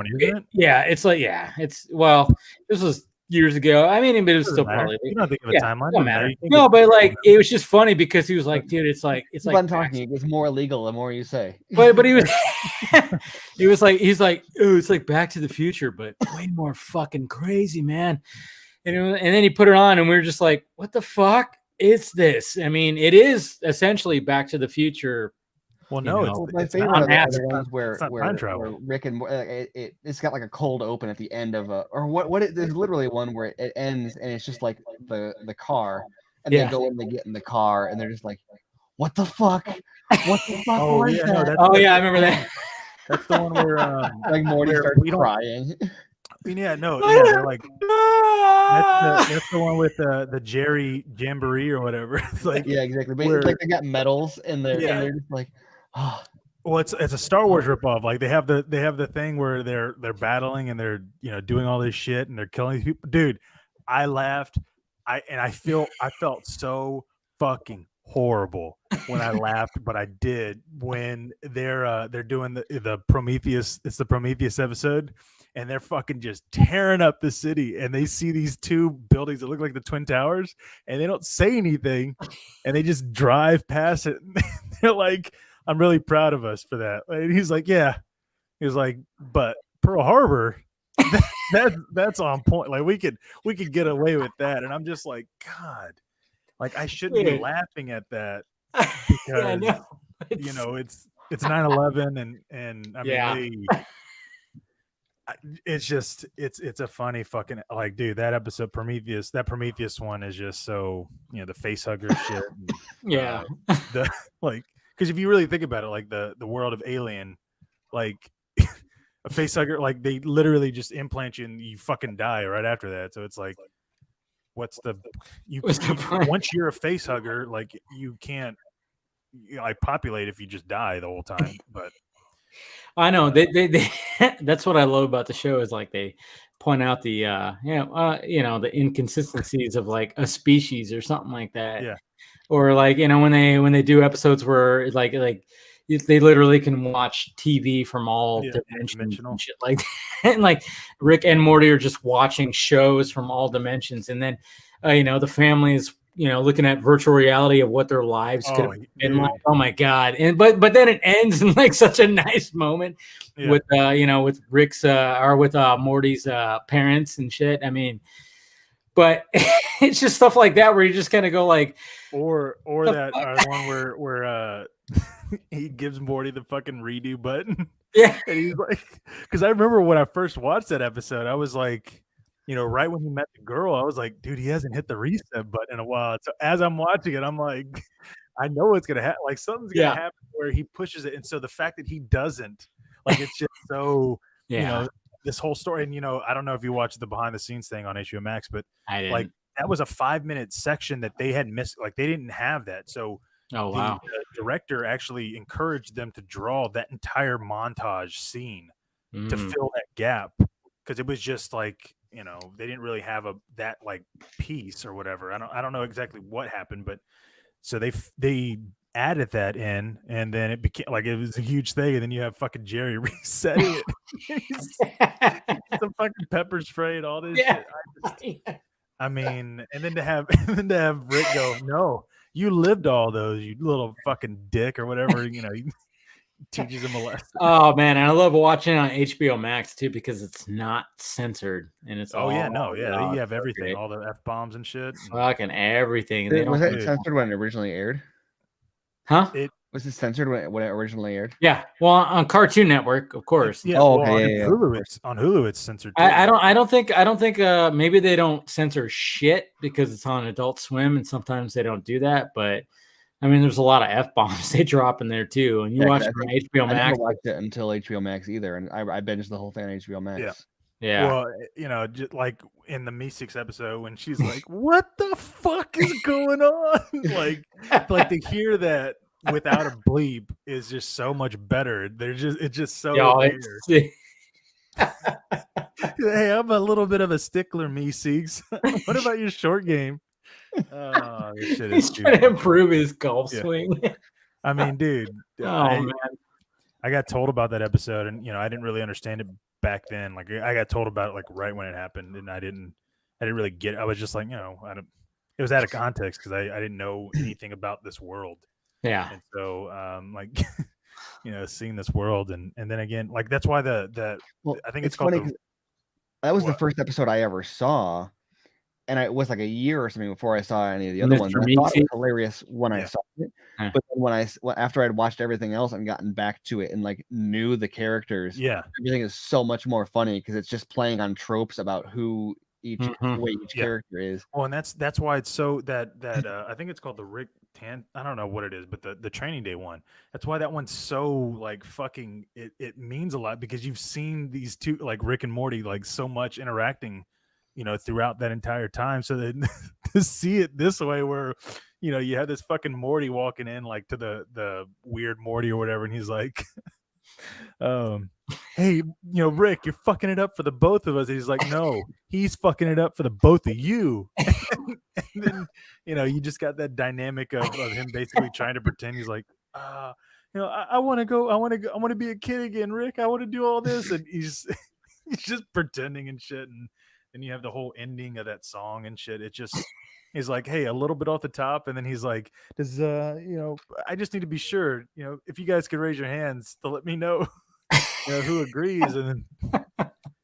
yeah, it's like, yeah, it's this was years ago. I mean, but it was still probably. You don't think of a timeline. Don't matter. No, but like it was just funny because he was like, dude, it's like I'm talking. It gets more illegal the more you say. But he was he's like, oh, it's like Back to the Future, but way more fucking crazy, man. And then he put it on, and we were just like, what the fuck is this? I mean, it is essentially Back to the Future. Well, no, it's my favorite are the ones where Rick and it's got like a cold open at the end of there's literally one where it ends and it's just like the car, and they go and they get in the car and they're just like, what the fuck? What the fuck? Oh yeah, that? I remember that. That's the one where like Morty starts crying. Yeah, they're like, that's the one with the Jerry Jamboree or whatever. It's like, yeah, exactly. But it's like they got medals and they're just like, oh. Well, it's a Star Wars ripoff. Like they have the thing where they're battling and they're doing all this shit and they're killing these people. Dude, I laughed. I felt so fucking horrible when I laughed, but I did when they're doing the Prometheus. It's the Prometheus episode, and they're fucking just tearing up the city, and they see these two buildings that look like the Twin Towers, and they don't say anything, and they just drive past it. They're like, I'm really proud of us for that. And he's like, yeah. He was like, but Pearl Harbor, that's on point. Like we could get away with that. And I'm just like, God, like I shouldn't be laughing at that because it's 9/11 and I mean it's just it's a funny fucking, like, dude, that episode Prometheus one is just so, the face hugger shit. And, the like, because if you really think about it, like the world of Alien, like a face hugger, like they literally just implant you and you fucking die right after that. So it's like, what's the point? Once you're a face hugger, like you can't like populate if you just die the whole time. But I know they that's what I love about the show is like they point out the the inconsistencies of like a species or something like that. Yeah. Or like when they do episodes where like they literally can watch TV from all Yeah, dimensions interdimensional. and shit like that. And like Rick and Morty are just watching shows from all dimensions, and then the family is looking at virtual reality of what their lives could Oh, have been like. dude. Oh my god! And but then it ends in like such a nice moment Yeah. with with Rick's or with Morty's parents and shit. I mean, but it's just stuff like that where you just kind of go like, Or The that fuck? one where he gives Morty the fucking redo button. yeah, And he's like, because I remember when I first watched that episode, I was like, right when he met the girl, I was like, dude, he hasn't hit the reset button in a while. So as I'm watching it, I'm like, I know what's gonna happen. Like something's gonna Yeah. happen where he pushes it, and so the fact that he doesn't, like, it's just so, yeah. this whole story. And I don't know if you watched the behind the scenes thing on HBO Max, but I didn't. like that was a 5-minute section that they had missed. Like they didn't have that, so Oh wow. the director actually encouraged them to draw that entire montage scene to fill that gap, because it was just like they didn't really have that like piece or whatever. I don't know exactly what happened, but so they added that in, and then it became like it was a huge thing, and then you have fucking Jerry resetting it. Some fucking pepper spray and all this shit. I mean, and then to have Rick go, no, you lived all those, you little fucking dick, or whatever, he teaches him a lesson. Oh man, and I love watching it on HBO Max too because it's not censored and it's you have everything, great. all the F-bombs and shit. Fucking everything. And they Was don't it censored when it originally aired? Huh? Was it censored when it originally aired? Yeah. Well, on Cartoon Network, of course. Yeah. Oh, well, okay, on Hulu, it's censored too. I don't think maybe they don't censor shit because it's on Adult Swim, and sometimes they don't do that. But I mean, there's a lot of F-bombs they drop in there too. And you watch it on HBO Max. I never watched it until HBO Max either, and I binged the whole thing on HBO Max. Yeah. Yeah. Well, just like in the Meeseeks episode when she's like, "What the fuck is going on?" like to hear that without a bleep is just so much better. It's just so weird. Hey, I'm a little bit of a stickler, Meeseeks. What about your short game? Oh, this shit is He's trying to improve his golf swing. I mean, dude. Man. I got told about that episode, and I didn't really understand it back then. Like I got told about it like right when it happened, and I didn't really get it. I was just like, it was out of context because I didn't know anything about this world. Yeah. And so seeing this world, and then again, like that's why I think it's called funny, that was the first episode I ever saw, and it was like a year or something before I saw any of the other ones. I thought it was hilarious when I saw it, but then after I'd watched everything else and gotten back to it and like knew the characters, everything is so much more funny because it's just playing on tropes about who each character is. Well, and that's why it's so that I think it's called the Rick Tan. I don't know what it is, but the Training Day one. That's why that one's so like fucking. It means a lot because you've seen these two, like Rick and Morty, like so much interacting, throughout that entire time. So that to see it this way, where you have this fucking Morty walking in like to the weird Morty or whatever, and he's like, hey, Rick, you're fucking it up for the both of us. And he's like, no, he's fucking it up for the both of you. And then you just got that dynamic of him basically trying to pretend he's like, I want to go, I want to be a kid again, Rick. I want to do all this, and he's just pretending and shit. And then you have the whole ending of that song and shit. It just he's like, hey, a little bit off the top, and then he's like, does I just need to be sure, if you guys could raise your hands to let me know, who agrees. And then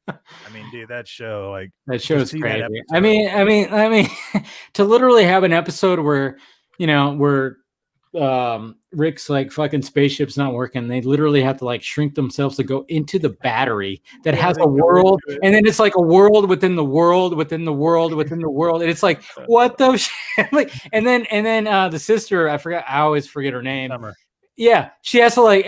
I mean, dude, that show is crazy. I mean, to literally have an episode where Rick's like fucking spaceship's not working. They literally have to like shrink themselves to go into the battery that has a world, and then it's like a world within the world within the world within the world, and it's like what the shit? Like, and then the sister, I always forget her name. Summer. Yeah, she has to like,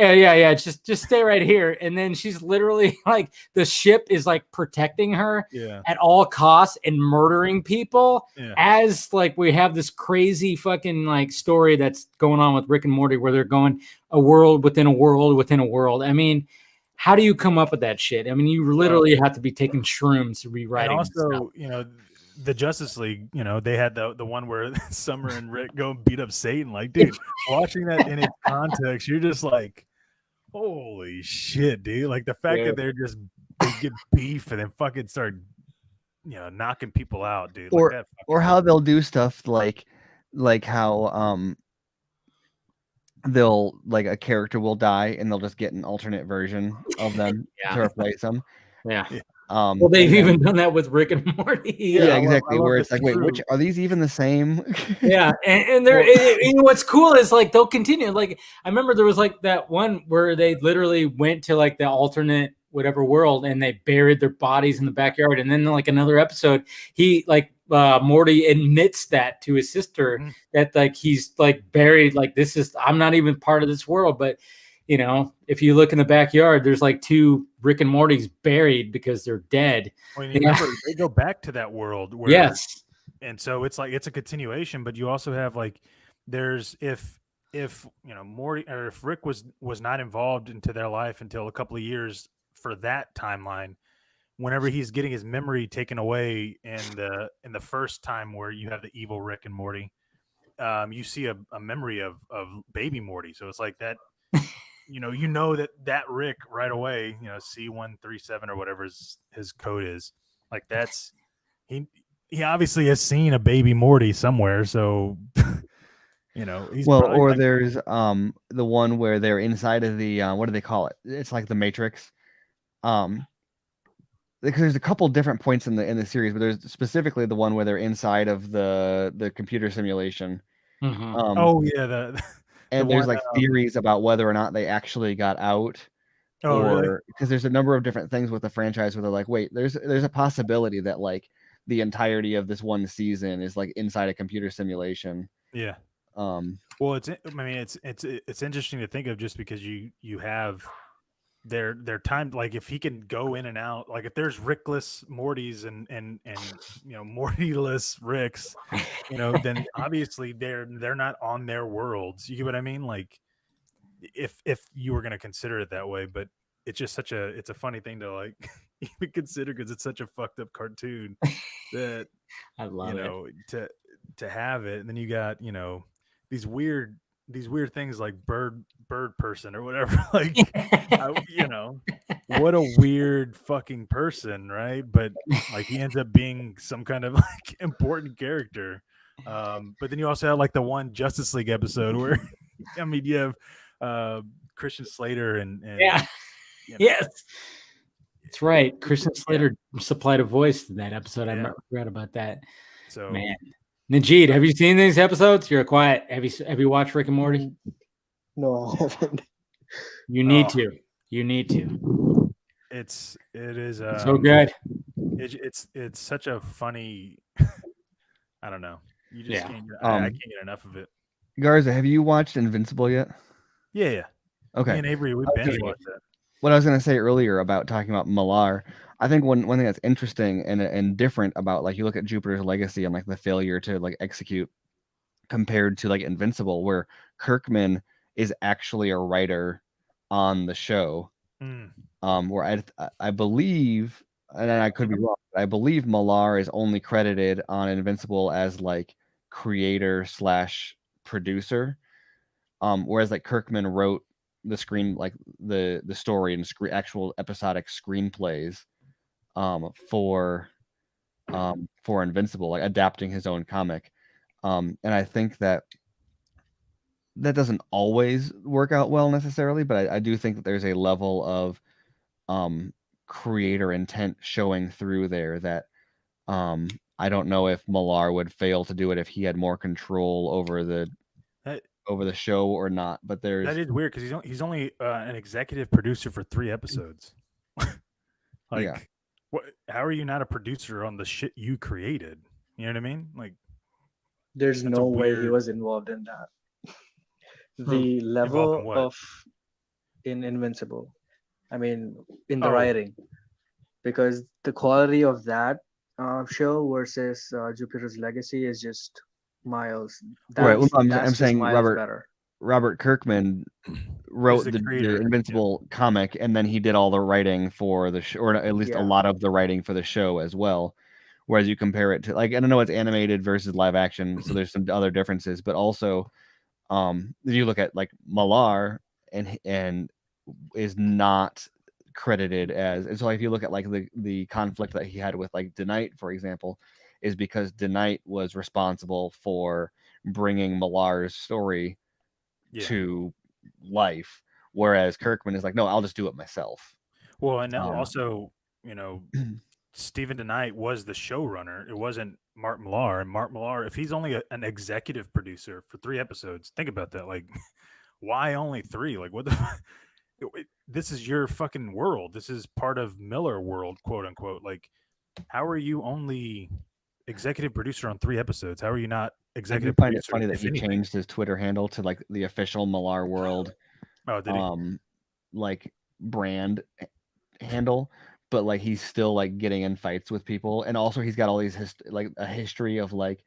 just stay right here. And then she's literally like, the ship is like protecting her at all costs and murdering people as like we have this crazy fucking like story that's going on with Rick and Morty where they're going a world within a world within a world. I mean, how do you come up with that shit? I mean, you literally have to be taking shrooms to rewriting. And also, the Justice League, you know, they had the one where Summer and Rick go and beat up Satan. Like, dude, watching that in its context, you're just like, holy shit, dude! Like the fact that they get beef and then fucking start, you know, knocking people out, dude. Like that. Or how they'll do stuff like how they'll like a character will die and they'll just get an alternate version of them to replace them. Yeah. Well, they've even done that with Rick and Morty. Yeah, exactly. Where it's like, wait, which are these even the same? Yeah, and they're and what's cool is like they'll continue. Like I remember there was like that one where they literally went to like the alternate whatever world and they buried their bodies in the backyard. And then like another episode, he like Morty admits that to his sister that like he's like buried. Like I'm not even part of this world, but. You know, if you look in the backyard, there's like 2 Rick and Mortys buried because they're dead. Well, remember, they go back to that world where yes, and so it's like it's a continuation, but you also have like there's if you know Morty or if Rick was not involved into their life until a couple of years for that timeline, whenever he's getting his memory taken away in the first time where you have the evil Rick and Morty, you see a memory of baby Morty. So it's like that. You know that Rick right away, you know, C137 or whatever his code is. Like that's he obviously has seen a baby Morty somewhere, so you know, he's or like, there's the one where they're inside of the what do they call it? It's like the Matrix. Because there's a couple different points in the series, but there's specifically the one where they're inside of the computer simulation. And there's like theories about whether or not they actually got out. Really? Because there's a number of different things with the franchise where they're like, wait, there's a possibility that like the entirety of this one season is like inside a computer simulation. Yeah. Well, it's interesting to think of just because you have their time, like if he can go in and out, like if there's Rickless Mortys and you know Mortyless Ricks, you know, then obviously they're not on their worlds. You get what I mean? Like if you were going to consider it that way, but it's just it's a funny thing to like even consider because it's such a fucked up cartoon that I love it to have it. And then you got, you know, these weird things like bird person or whatever. Like, you know, what a weird fucking person, right? But like he ends up being some kind of like important character. But then you also have like the one Justice League episode where, I mean, you have Christian Slater and yeah, you know, yes, that's right. Christian Slater supplied a voice to that episode. I forgot about that. So man. Najid, have you seen these episodes? You're quiet. Have you watched Rick and Morty? No, I haven't. You need to. You need to. It is so good. It's such a funny. I don't know. You just can't. I can't get enough of it. Garza, have you watched Invincible yet? Yeah. Okay. Me and Avery, we binge watched that. What I was going to say earlier about talking about Millar, I think one thing that's interesting and different about like you look at Jupiter's Legacy and like the failure to like execute compared to like Invincible, where Kirkman is actually a writer on the show, where I believe, and I could be wrong, but I believe Millar is only credited on Invincible as like creator / producer, whereas like Kirkman wrote the screen, like the story and actual episodic screenplays for Invincible, like adapting his own comic, and I think that doesn't always work out well necessarily, but I do think that there's a level of creator intent showing through there that I don't know if Millar would fail to do it if he had more control over the show or not. But that is weird because he's only an executive producer for 3 episodes. Like, yeah. How are you not a producer on the shit you created? You know what I mean? Like, there's no way he was involved in that. The level of in Invincible, I mean, in the writing, because the quality of that show versus Jupiter's Legacy is just miles. Right. Well, I'm saying Robert Kirkman wrote the Invincible comic, and then he did all the writing for the show, or at least a lot of the writing for the show as well. Whereas you compare it to like, I don't know, it's animated versus live action, so there's some other differences. But also, if you look at like Malar and is not credited as, and so if you look at like the conflict that he had with like DeKnight, for example, is because DeKnight was responsible for bringing Malar's story to life, whereas Kirkman is like, no, I'll just do it myself. Well, and also, Stephen DeKnight was the showrunner. It wasn't Mark Millar. And Mark Millar, if he's only an executive producer for 3 episodes, think about that. Like, why only 3? Like, what the? This is your fucking world. This is part of Miller world, quote unquote. Like, how are you only executive producer on 3 episodes? How are you not executive I find it producer? funny that he changed his Twitter handle to like the official Millar World, like brand handle, but like he's still like getting in fights with people, and also he's got all these like a history of like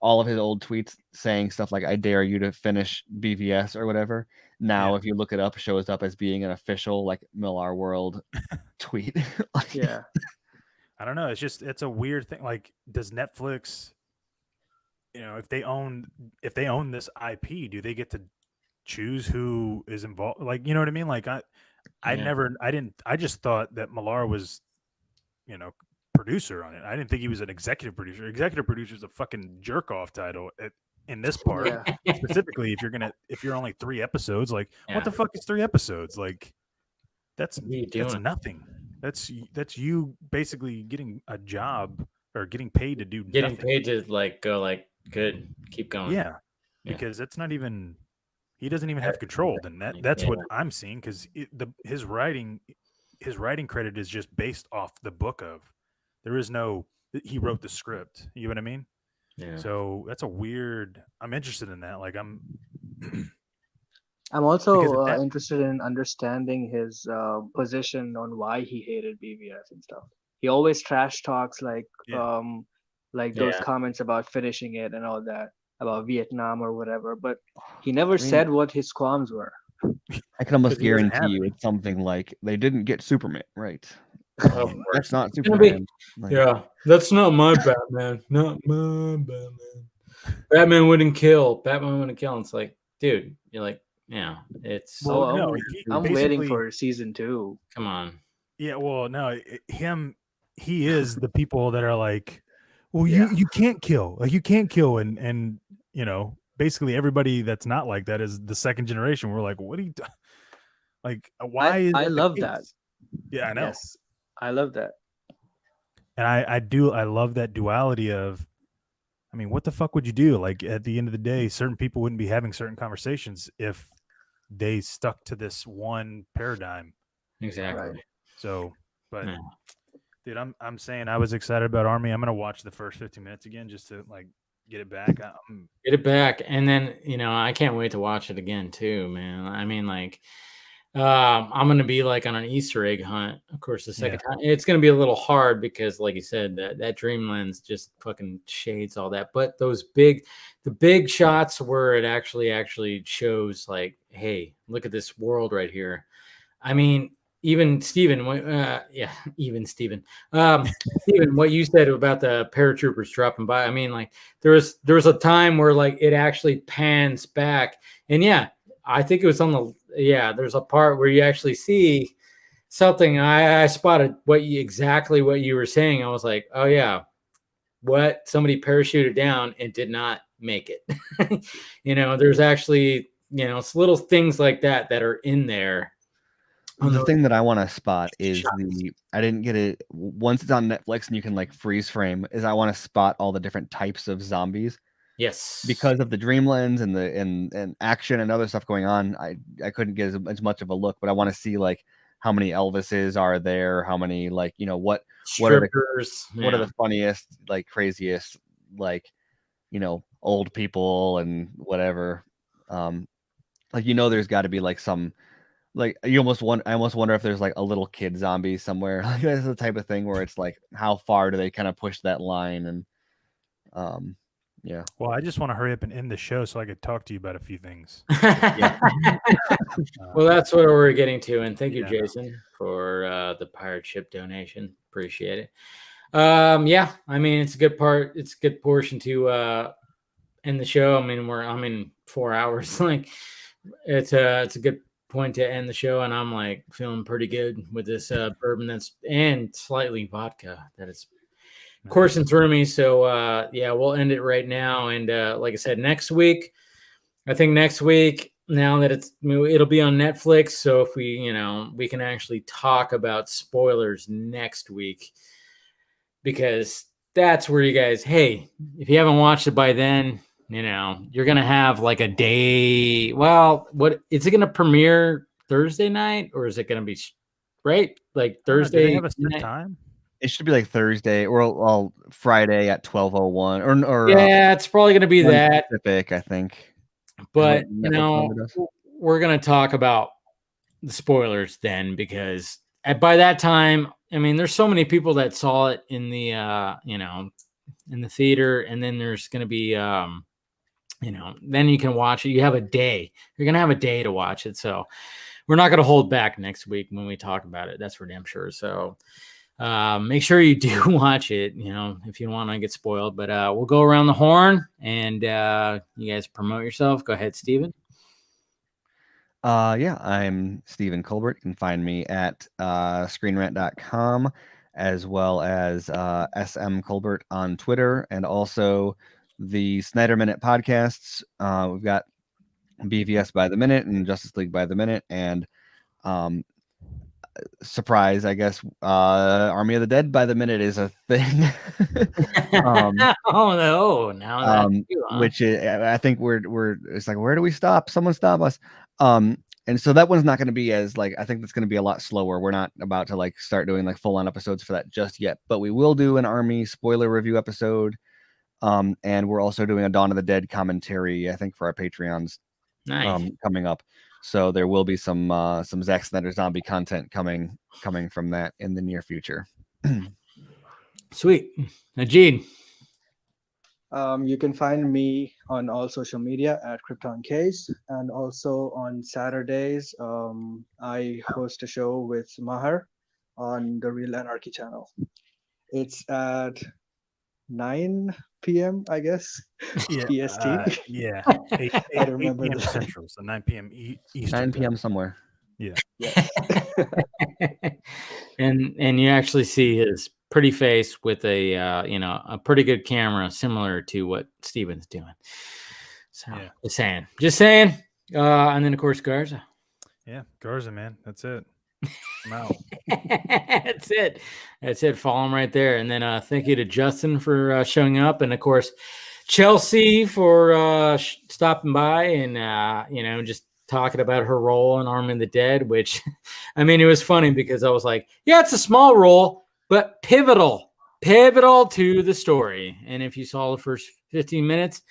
all of his old tweets saying stuff like "I dare you to finish BVS" or whatever. Now, if you look it up, it shows up as being an official like Millar World tweet. Yeah. I don't know. It's a weird thing. Like, does Netflix, if they own this IP, do they get to choose who is involved? Like, you know what I mean? Like, I just thought that Millar was, producer on it. I didn't think he was an executive producer. Executive producer is a fucking jerk off title in this part. Specifically, if you're only 3 episodes, like what the fuck is 3 episodes? Like that's nothing. That's you basically getting a job or getting paid to do getting nothing. paid to like go like good, keep going. Yeah. Because that's not even, he doesn't even have control. Then that's what I'm seeing, because his writing credit is just based off the book of. There is no, he wrote the script. You know what I mean? Yeah. So that's a weird. I'm interested in that. Like I'm also interested in understanding his position on why he hated BVS and stuff. He always trash talks like those comments about finishing it and all that, about Vietnam or whatever, but he never said what his qualms were. I can almost guarantee you it's something like they didn't get Superman right. That's not Superman. That's not my Batman. Not my Batman. Batman wouldn't kill. And it's like, dude, you're like, it's. Well, I'm waiting for season 2. Come on. Yeah, well, no, he is the people that are like, well, you can't kill. Like, you can't kill, and basically everybody that's not like that is the second generation. We're like, what are you doing? Like, why? I love that. Yeah, I know. Yes, I love that. And I love that duality of, I mean, what the fuck would you do? Like, at the end of the day, certain people wouldn't be having certain conversations if they stuck to this one paradigm. Exactly. Right. So, but dude, I'm saying I was excited about Army. I'm gonna watch the first 15 minutes again just to like get it back. Get it back, and then I can't wait to watch it again too, man. I mean, like, I'm gonna be like on an Easter egg hunt. Of course, the second time it's gonna be a little hard because, like you said, that dream lens just fucking shades all that. But the big shots where it actually shows, like, hey, look at this world right here. I mean, even Steven, Steven, what you said about the paratroopers dropping by. I mean, like, there was a time where like it actually pans back, and I think it was on the there's a part where you actually see something. I spotted exactly what you were saying. I was like, oh yeah, what, somebody parachuted down and did not make it. There's actually it's little things like that are in there. The thing that I want to spot is I didn't get it once it's on Netflix and you can like freeze frame, is I want to spot all the different types of zombies. Yes. Because of the dream lens and and action and other stuff going on, I couldn't get as much of a look, but I want to see like how many Elvises are there, how many like, what are the funniest, like craziest, like, old people and whatever. Like, there's got to be like some, like, I almost wonder if there's like a little kid zombie somewhere. Like, that's the type of thing where it's like, how far do they kind of push that line? And yeah. Well, I just want to hurry up and end the show so I could talk to you about a few things. Well, that's what we're getting to, and thank you, Jason, for the pirate ship donation. Appreciate it. Yeah, I mean, it's a good part. It's a good portion to end the show. I mean, I'm in 4 hours. Like, it's a good point to end the show, and I'm like feeling pretty good with this bourbon that's and slightly vodka that is coursing through me. So yeah, we'll end it right now. And like I said, next week, I think next week, now that it'll be on Netflix. So if we can actually talk about spoilers next week, because that's where you guys, hey, if you haven't watched it by then, you're gonna have like a day. Well, what is it gonna premiere Thursday night, or is it gonna be right like I don't know. Do they Thursday have a set night? time? It should be like Thursday or Friday at 12:01 or Yeah, it's probably gonna be 1 that. Pacific, I think. Is what But Netflix normally does. we're gonna talk about the spoilers then, because by that time, I mean, there's so many people that saw it in the in the theater, and then there's gonna be then you can watch it. You have a day. You're gonna have a day to watch it. So we're not gonna hold back next week when we talk about it. That's for damn sure. So make sure you do watch it, if you want to get spoiled. But we'll go around the horn, and you guys promote yourself. Go ahead, Steven. Yeah, I'm Stephen Colbert. You can find me at screenrant.com, as well as SM Colbert on Twitter, and also the Snyder Minute podcasts. We've got BVS by the minute and Justice League by the minute, and surprise, I guess, Army of the Dead by the minute is a thing. Oh no! Now that which is, I think we're it's like, where do we stop? Someone stop us. And so that one's not going to be as like, I think that's going to be a lot slower. We're not about to like start doing like full on episodes for that just yet, but we will do an Army spoiler review episode. And we're also doing a Dawn of the Dead commentary, I think, for our Patreons. Nice. Coming up. So there will be some Zack Snyder zombie content coming from that in the near future. Sweet. Najee. You can find me on all social media at Krypton Case, and also on Saturdays, I host a show with Mahar on the Real Anarchy channel. It's at 9 p.m., I guess, Yeah, EST. yeah. I remember 8 p.m. that. Central, so 9 p.m. Eastern. 9 p.m. somewhere. Yeah. Yes. and you actually see his pretty face with a pretty good camera, similar to what Steven's doing. So Yeah. just saying. And then of course Garza. Yeah, Garza, man. That's it. I'm out. That's it. Follow him right there. And then thank you to Justin for showing up, and of course Chelsea for stopping by and just talking about her role in Army of the Dead, which I mean, it was funny because I was like, yeah, it's a small role, but pivotal to the story. And if you saw the first 15 minutes,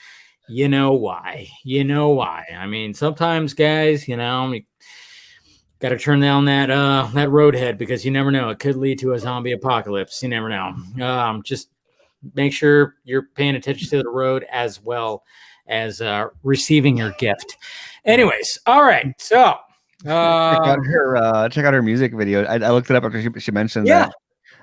you know why. I mean, sometimes guys, you got to turn down that roadhead, because you never know. It could lead to a zombie apocalypse. You never know. Just make sure you're paying attention to the road as well as receiving your gift. Anyways, all right. So check out her music video. I looked it up after she mentioned that.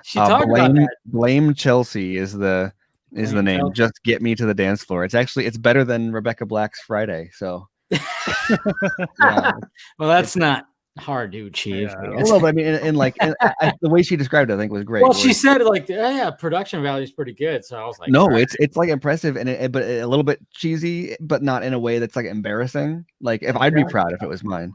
She talked about that. Blame Chelsea is the name. Chelsea. Just get me to the dance floor. It's better than Rebecca Black's Friday. So yeah. Well, that's not hard to achieve. Yeah. Well, but I mean, the way she described it, I think was great. Well, she said like, yeah, production value is pretty good. So I was like, no, right. It's like impressive and but a little bit cheesy, but not in a way that's like embarrassing. Like if I'd be proud if it was mine.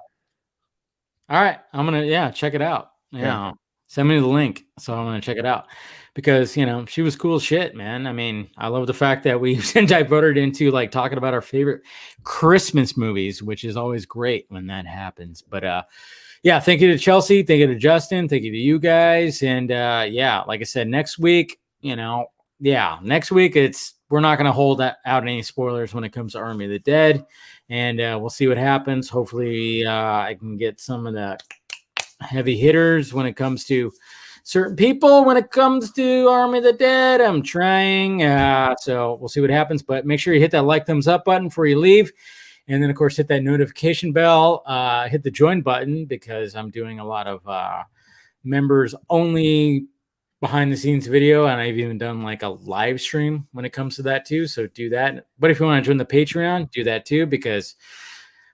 All right, I'm gonna check it out. Yeah, send me the link, so I'm gonna check it out, because she was cool as shit, man. I mean, I love the fact that we diverted into like talking about our favorite Christmas movies, which is always great when that happens. But yeah, thank you to Chelsea, thank you to Justin, thank you to you guys, and yeah, like I said, next week, next week we're not gonna hold out any spoilers when it comes to Army of the Dead, and we'll see what happens. Hopefully, I can get some of the heavy hitters when it comes to certain people. When it comes to Army of the Dead, I'm trying. So we'll see what happens. But make sure you hit that like, thumbs up button before you leave. And then, of course, hit that notification bell. Hit the join button, because I'm doing a lot of members only behind the scenes video, and I've even done like a live stream when it comes to that too. So do that. But if you want to join the Patreon, do that too, because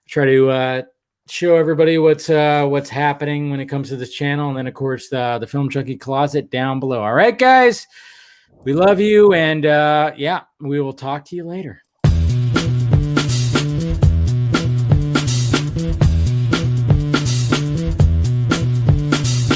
I try to show everybody what's happening when it comes to this channel. And then of course the Film Junkie Closet down below. All right, guys, we love you, and yeah, we will talk to you later.